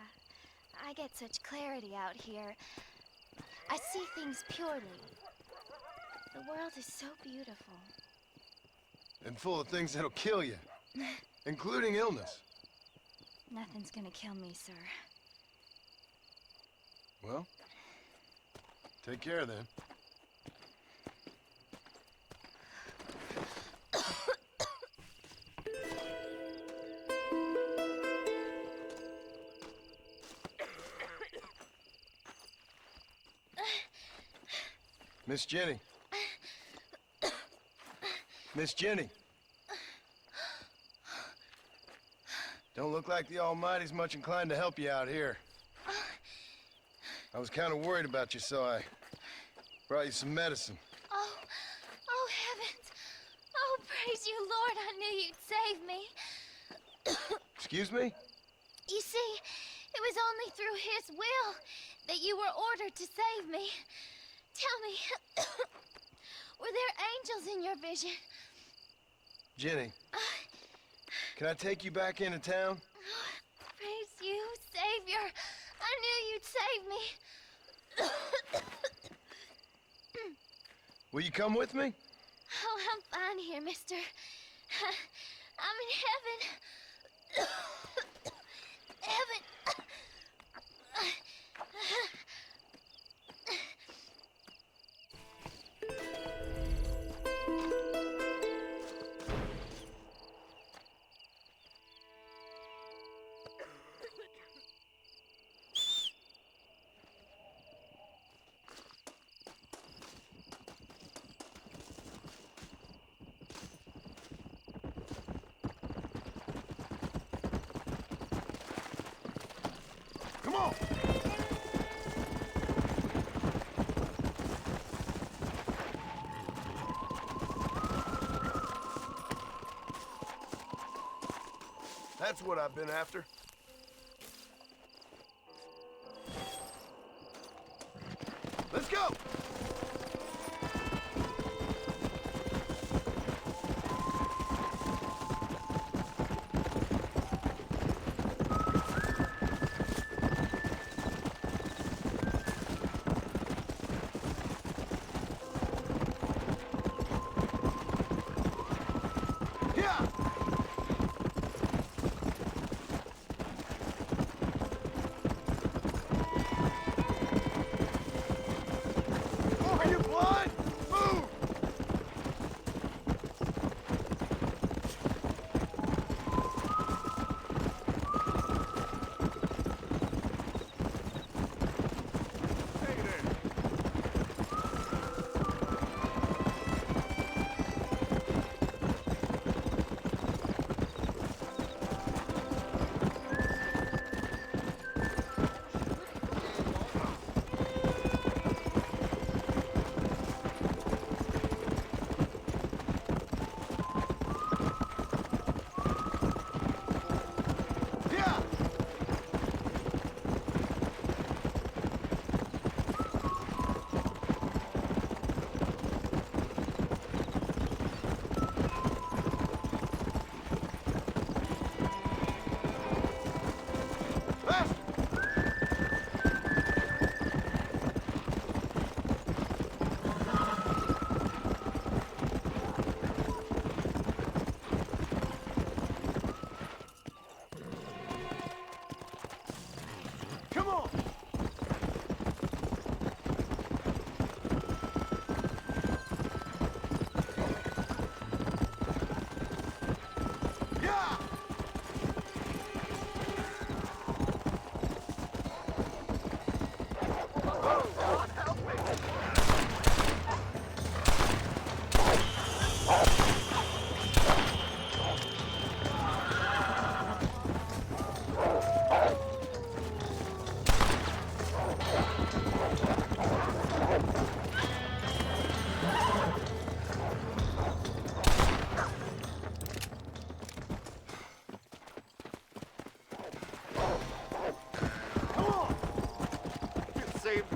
I get such clarity out here. I see things purely. The world is so beautiful. And full of things that'll kill you, including illness. Nothing's gonna kill me, sir. Well, take care then. Miss Jenny. Miss Jenny. Don't look like the Almighty's much inclined to help you out here. I was kind of worried about you, so I brought you some medicine. Oh, heavens. Oh, praise you, Lord. I knew you'd save me. Excuse me? You see, it was only through his will that you were ordered to save me. Tell me, were there angels in your vision? Jenny, can I take you back into town? Praise you, Savior. I knew you'd save me. Will you come with me? Oh, I'm fine here, mister. I'm in heaven. Heaven. Come on! That's what I've been after. Let's go!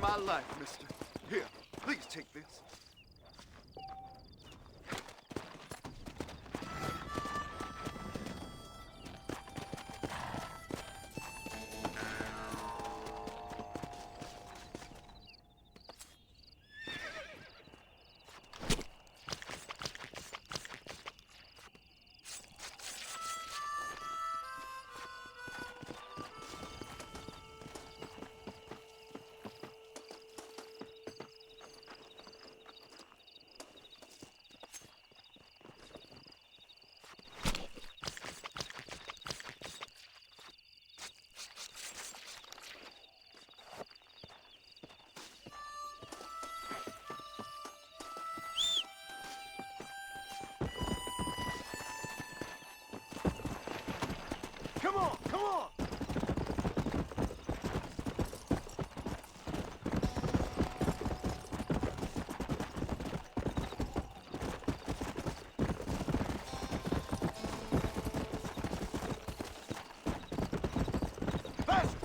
my life, mister. Here, please take this. Come on, come on! Fast!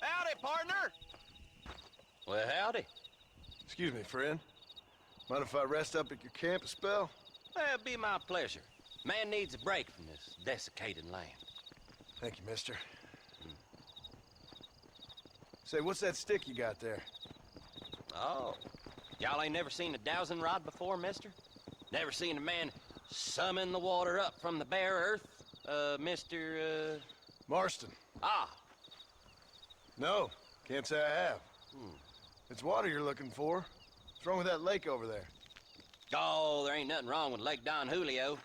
Howdy, partner! Well, howdy. Excuse me, friend. Mind if I rest up at your camp a spell? Well, it'd be my pleasure. Man needs a break from this desiccated land. Thank you, mister. Say, what's that stick you got there? Oh, y'all ain't never seen a dowsing rod before, mister? Never seen a man summon the water up from the bare earth? Mr. Marston. Ah. No, can't say I have. It's water you're looking for. What's wrong with that lake over there? Oh, there ain't nothing wrong with Lake Don Julio.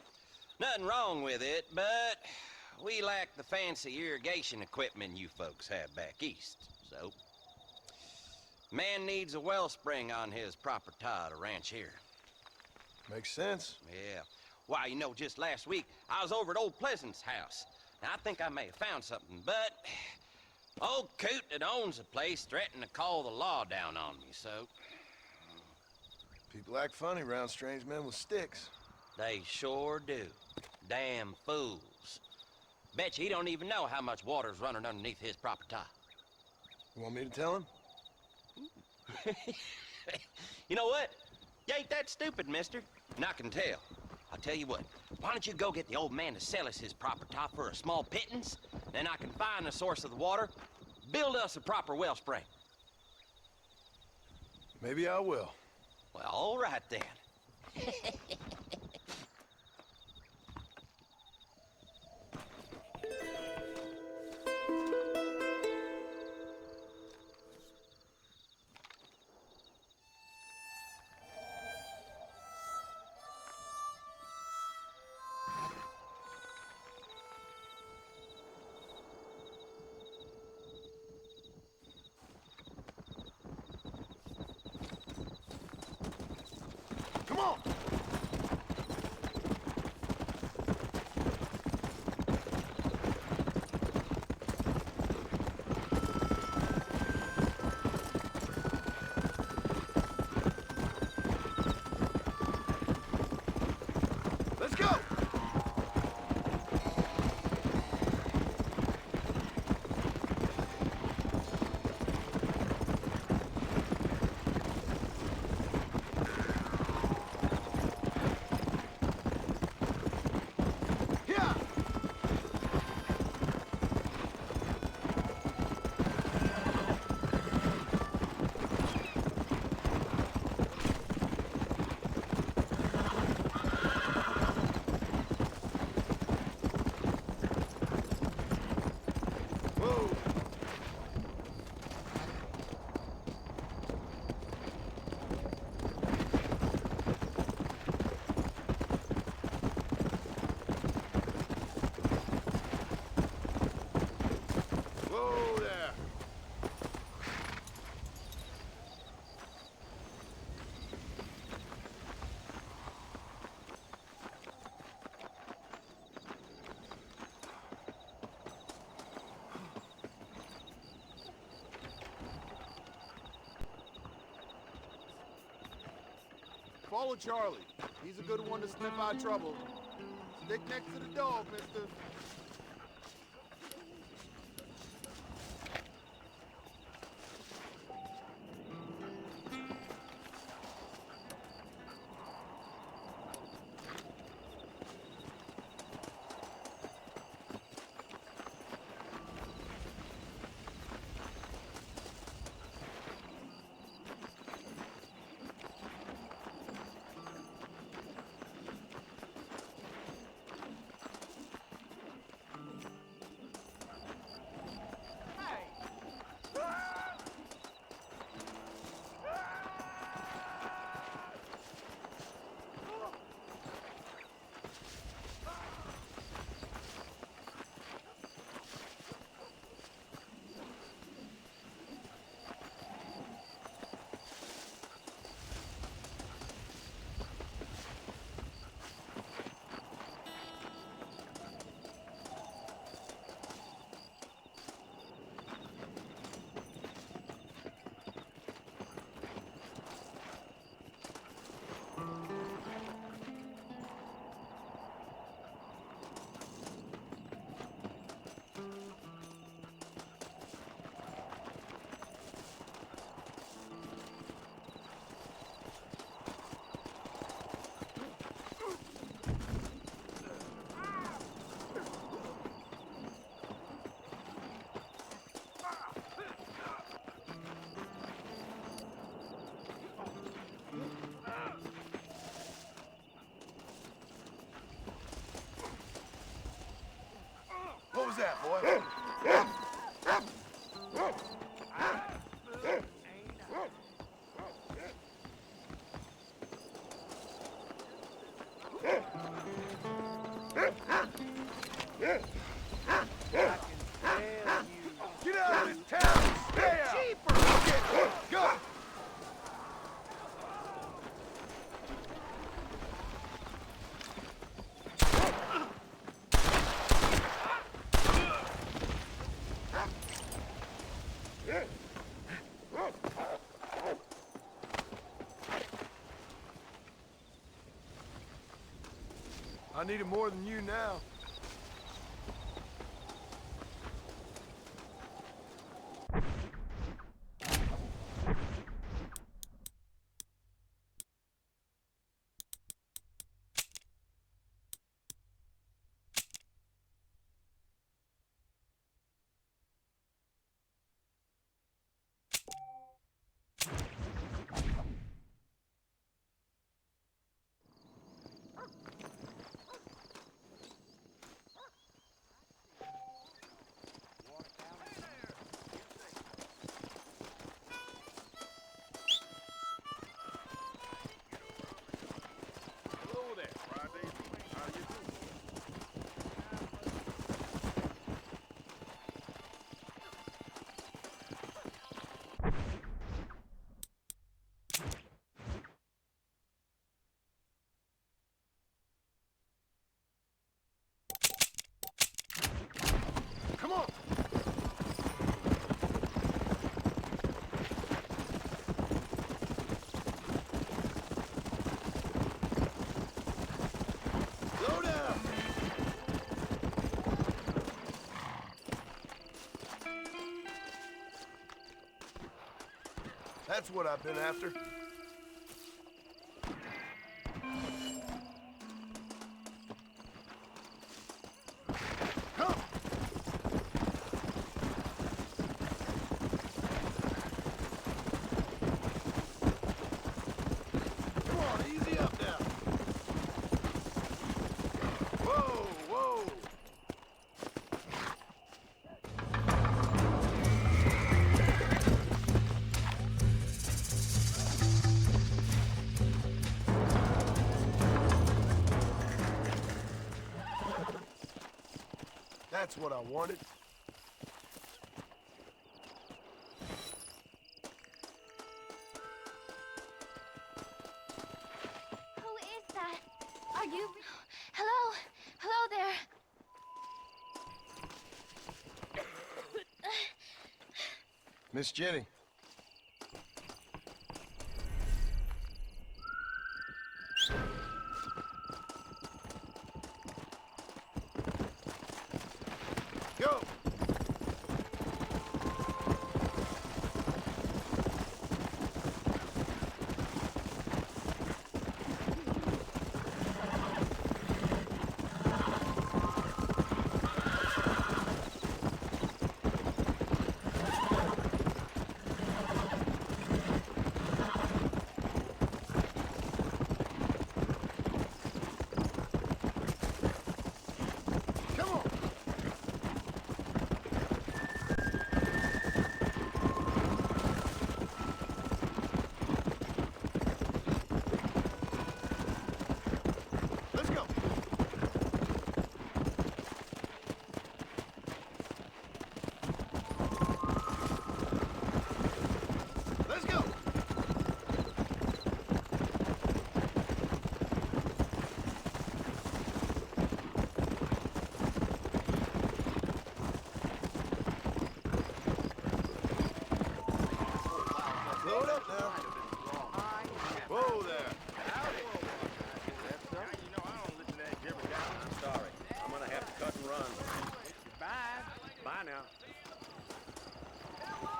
Nothing wrong with it, but we lack the fancy irrigation equipment you folks have back east, so... Man needs a wellspring on his property to ranch here. Makes sense. Yeah. Why, you know, just last week, I was over at Old Pleasant's house. Now, I think I may have found something, but... Old coot that owns the place threatened to call the law down on me, so... People act funny around strange men with sticks. They sure do. Damn fools. Bet you he don't even know how much water's running underneath his property. You want me to tell him? You know what? You ain't that stupid, mister. And I can tell. I'll tell you what. Why don't you go get the old man to sell us his property for a small pittance? Then I can find the source of the water, build us a proper wellspring. Maybe I will. Well, all right then. Come on! Let's go! Follow Charlie. He's a good one to sniff out trouble. Stick next to the dog, mister. What was that, boy? Get out of this town! Stay out! Go! I need it more than you now. Come on! Slow down! That's what I've been after. That's what I wanted. Who is that? Are you... Hello? Hello there. Miss Jenny. Go! Whoa there. I'm sorry. I'm gonna have to cut and run. Bye. Bye now.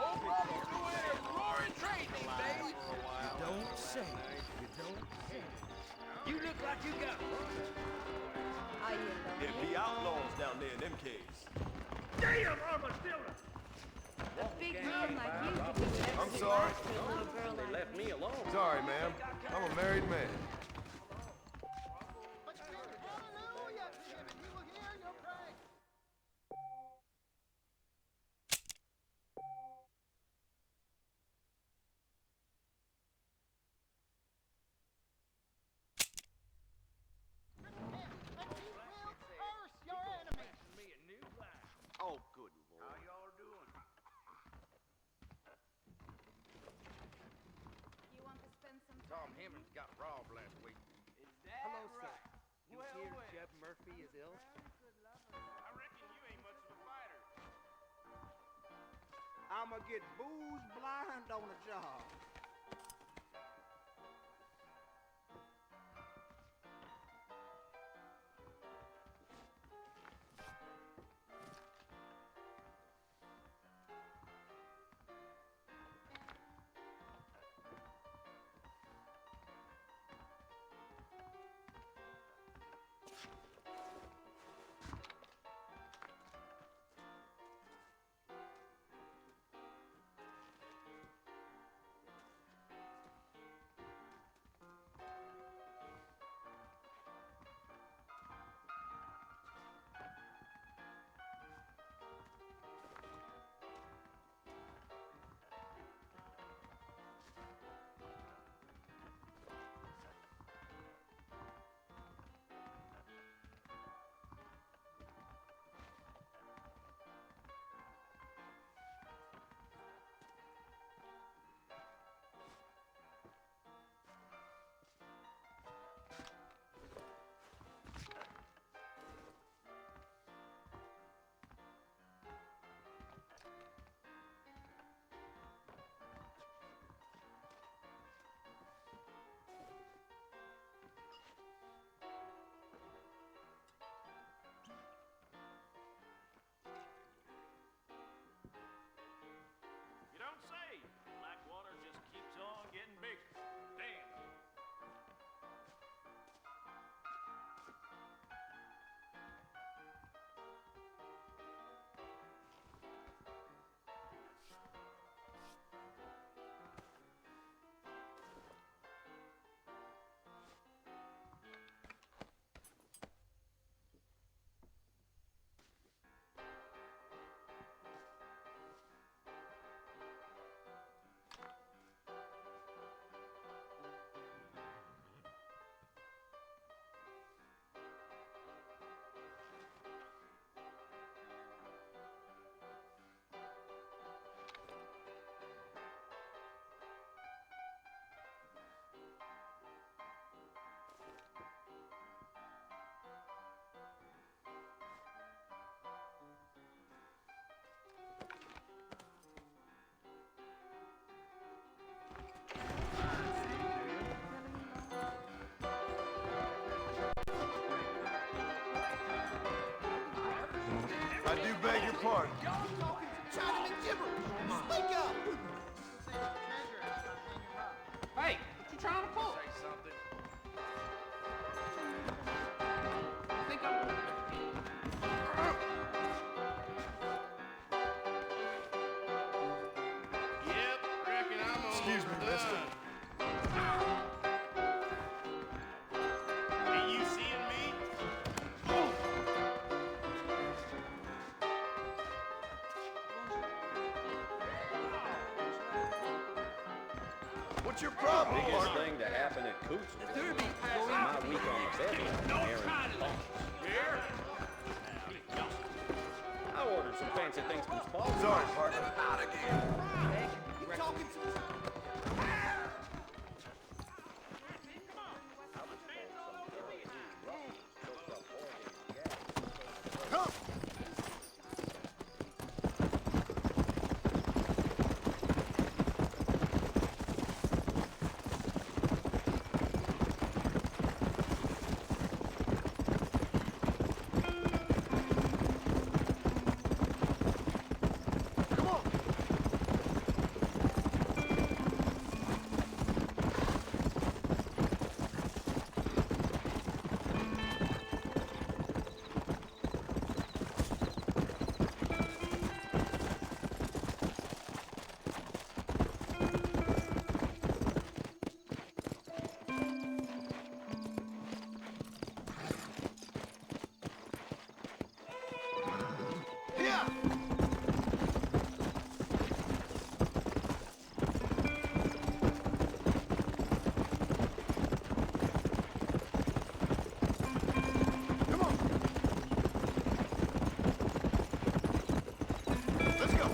Old Bravo doing a roaring trade these days. You don't say. You don't say. You look like you got Are you alone? It'll be outlaws down there in them caves. Damn, armadillo! A big man like you could do whatever I'm you sorry. want to a little girl They like left me alone. Sorry, ma'am. I'm a married man. Oh, good lord. How y'all doing? You want to spend some Tom time? Hemmings got robbed last week. Is that Hello, sir. right? You hear Jeb Murphy is ill? I reckon you ain't much of a fighter. I'ma get booze blind on the job. beg your pardon. Trying to make gibberish. Speak up. Hey, what you trying to pull? Say something. Think I'm... Yep, reckon I'm Excuse me, mister. Ain't you seeing me? What's your problem, Biggest partner? thing to happen at Coots was my week on the bed. I ordered some fancy things from Spalding. Sorry, partner. Out again. You talking to me? Come! Come on! Here! Come on! Let's go!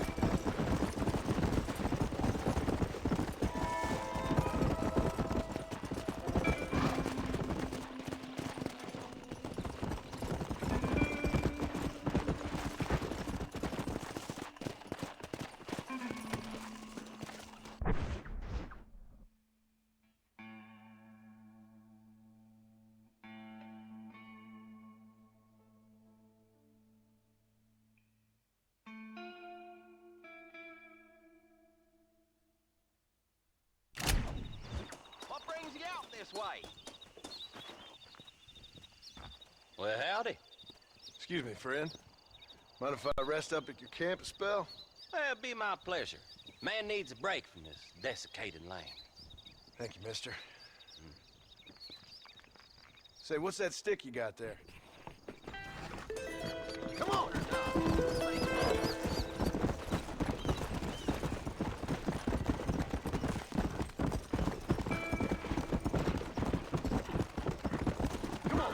What brings you out this way? Well, howdy. Excuse me, friend. Mind if I rest up at your camp a spell? Well, it'd be my pleasure. Man needs a break from this desiccated land. Thank you, mister. Say, what's that stick you got there? Come on! Come on!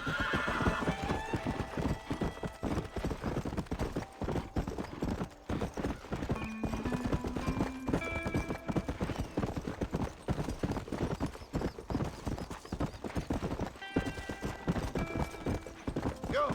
Go!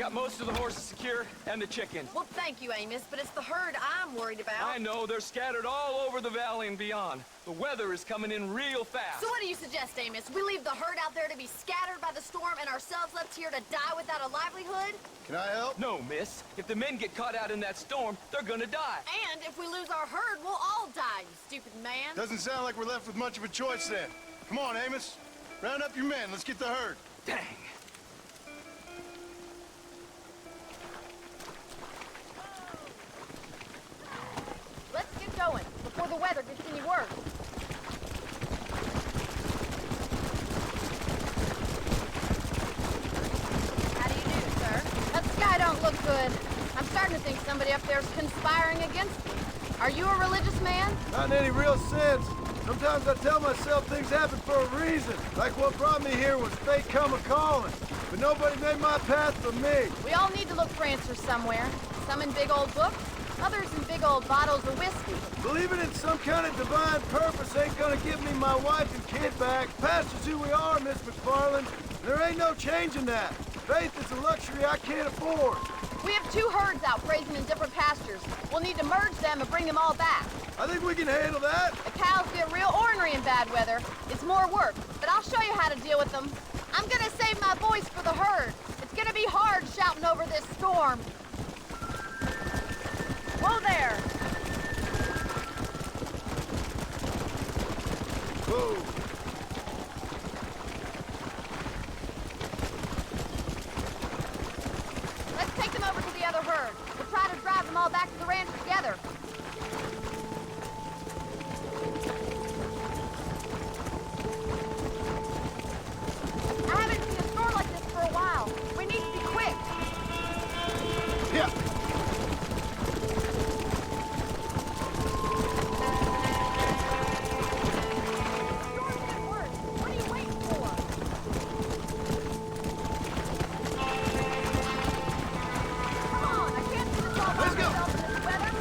got most of the horses secure and the chicken. Well, thank you, Amos, but it's the herd I'm worried about. I know, they're scattered all over the valley and beyond. The weather is coming in real fast. So what do you suggest, Amos? We leave the herd out there to be scattered by the storm and ourselves left here to die without a livelihood? Can I help? No, miss. If the men get caught out in that storm, they're gonna die. And if we lose our herd, we'll all die, you stupid man. Doesn't sound like we're left with much of a choice then. Come on, Amos. Round up your men. Let's get the herd. Dang. Let's get going before the weather gets any worse. How do you do, sir? That sky don't look good. I'm starting to think somebody up there's conspiring against me. Are you a religious man? Not in any real sense. Sometimes I tell myself things happen for a reason. Like what brought me here was fate come a-calling. But nobody made my path for me. We all need to look for answers somewhere. Some in big old books, others in big old bottles of whiskey. Believing in some kind of divine purpose ain't gonna give me my wife and kid back. Past is who we are, Miss McFarland. There ain't no changing that. Faith is a luxury I can't afford. We have 2 herds out grazing in different pastures. We'll need to merge them and bring them all back. I think we can handle that. The cows get real ornery in bad weather. It's more work, but I'll show you how to deal with them. I'm gonna save my voice for the herd. It's gonna be hard shouting over this storm. Whoa there! Whoa. Let's take them over to the other herd. We'll try to drive them all back to the ranch together. I haven't seen a storm like this for a while. We need to be quick. Yeah. What are you waiting for? Come on, I can't do this all by myself in this weather.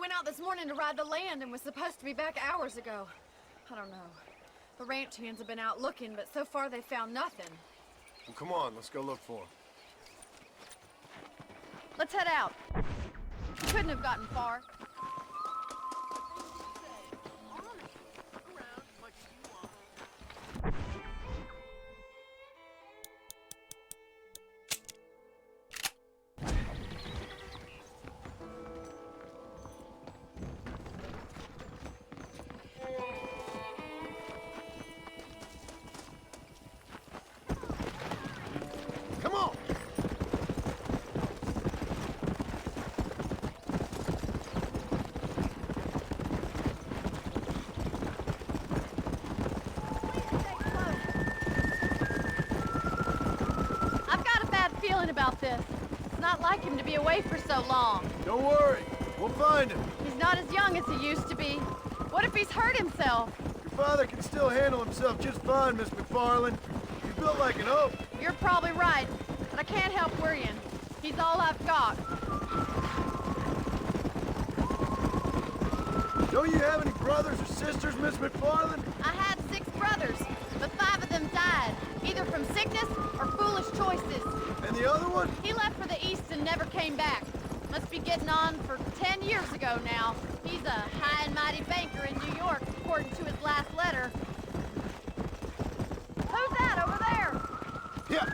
went out this morning to ride the land and was supposed to be back hours ago. I don't know. The ranch hands have been out looking, but so far they found nothing. Well, come on, let's go look for him. Let's head out. Couldn't have gotten far. Come on! I've got a bad feeling about this. It's not like him to be away for so long. Don't worry, we'll find him. He's not as young as he used to be. What if he's hurt himself? Your father can still handle himself just fine, Miss McFarland. He's built like an oak. You're probably right, but I can't help worrying. He's all I've got. Don't you have any brothers or sisters, Miss McFarland? I had 6 brothers, but 5 of them died, either from sickness or foolish choices. And the other one? He left for the east and never came back. Must be getting on for 10 years ago now. He's a high and mighty banker in New York, according to his last letter. Who's that over there? Yeah.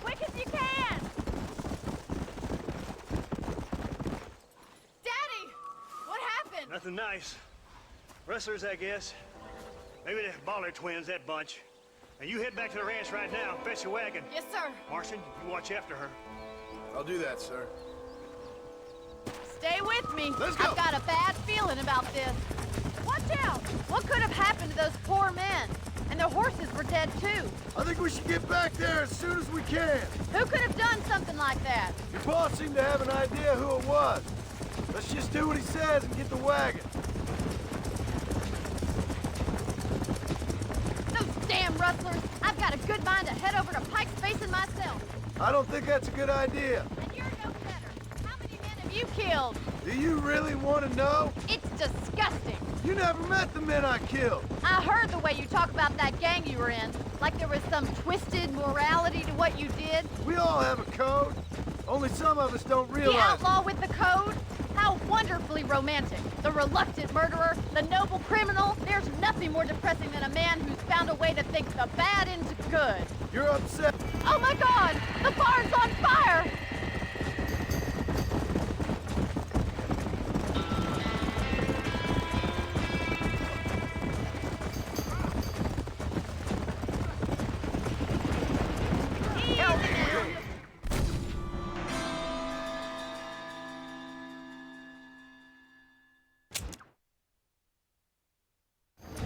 Quick as you can! Daddy! What happened? Nothing nice. Rustlers, I guess. Maybe the Baller twins, that bunch. And you head back to the ranch right now and fetch a wagon. Yes, sir. Martian, you watch after her. I'll do that, sir. Stay with me. Let's go. I've got a bad feeling about this. Watch out! What could have happened to those poor men? And their horses were dead, too. I think we should get back there as soon as we can. Who could have done something like that? Your boss seemed to have an idea who it was. Let's just do what he says and get the wagon. Those damn rustlers! I've got a good mind to head over to Pike's Basin myself. I don't think that's a good idea. And you're no better. How many men have you killed? Do you really want to know? It's disgusting. You never met the men I killed. I heard the way you talk about that gang you were in. Like there was some twisted morality to what you did. We all have a code. Only some of us don't realize. The outlaw with the code? How wonderfully romantic. The reluctant murderer, the noble criminal. There's nothing more depressing than a man who's found a way to think the bad into good. You're upset. Oh my God! The barn's on fire!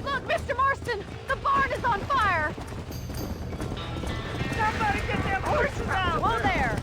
Look, Mr. Marston! The barn is on fire! Somebody get them horses out! Whoa there!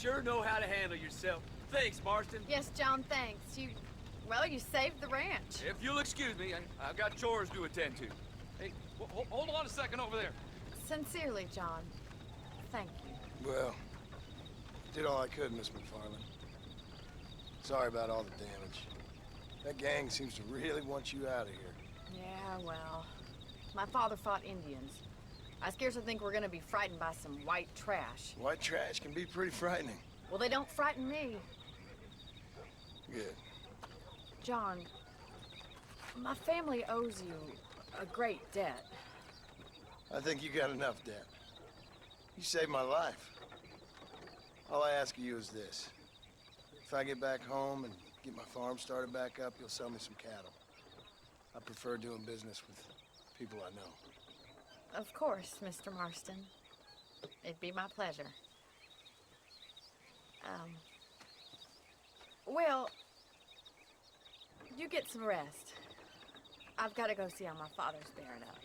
sure know how to handle yourself. Thanks, Marston. Yes, John, thanks. Well, you saved the ranch. If you'll excuse me, I've got chores to attend to. Hey, hold on a second over there. Sincerely, John. Thank you. Well, did all I could, Miss McFarland. Sorry about all the damage. That gang seems to really want you out of here. Yeah, well, my father fought Indians. I scarcely think we're gonna be frightened by some white trash. White trash can be pretty frightening. Well, they don't frighten me. Good. John, my family owes you a great debt. I think you got enough debt. You saved my life. All I ask of you is this. If I get back home and get my farm started back up, you'll sell me some cattle. I prefer doing business with people I know. Of course, Mr. Marston. It'd be my pleasure. Well, you get some rest. I've got to go see how my father's bearing up.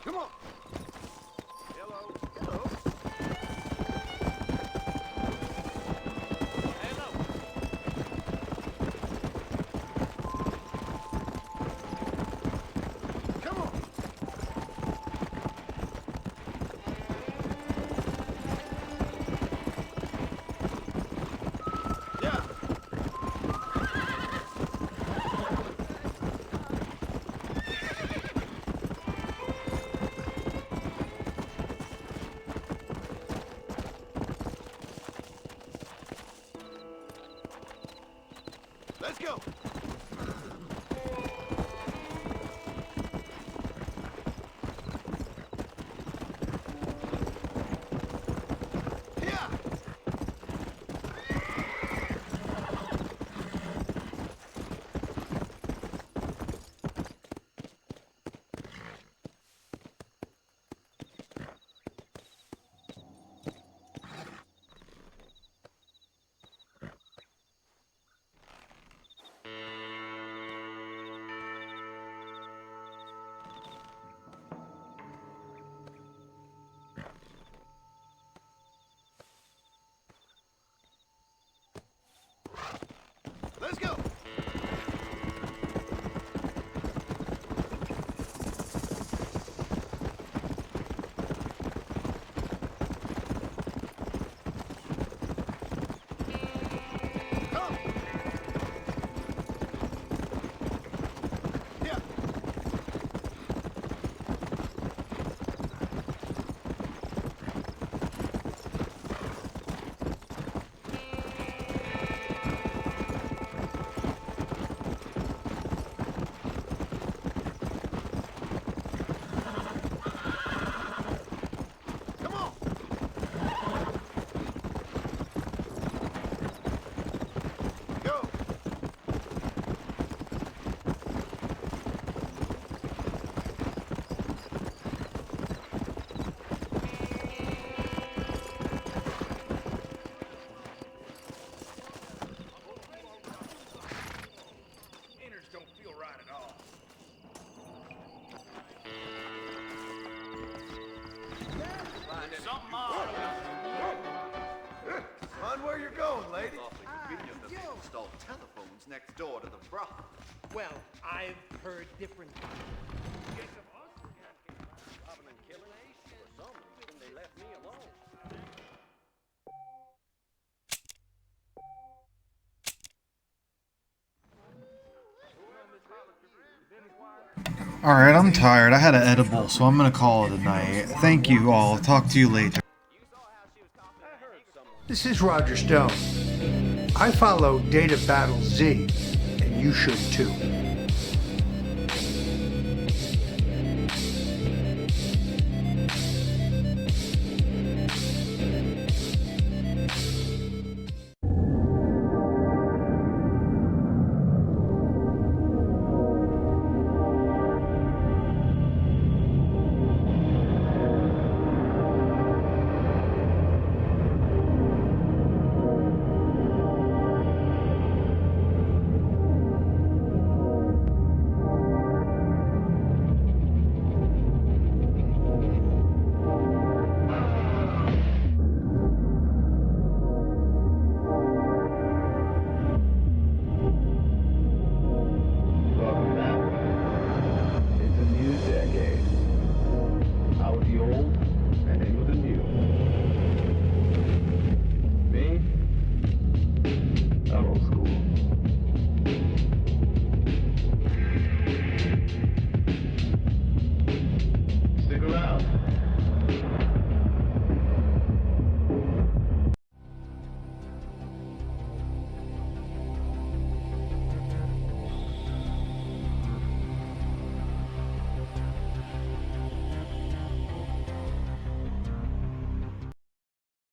Come on. Hello. Hello. Come on. Yeah. Let's go. Yeah. Let's go. Come. Yeah. On where you're going, lady? Awfully convenient that they installed telephones next door to the brothel. Well, I've heard different. Robbing and killing. For some reason, they left me alone. Alright, I'm tired. I had an edible, so I'm gonna call it a night. Thank you all. Talk to you later. This is Roger Stone. I follow DataBattlesZ, and you should too.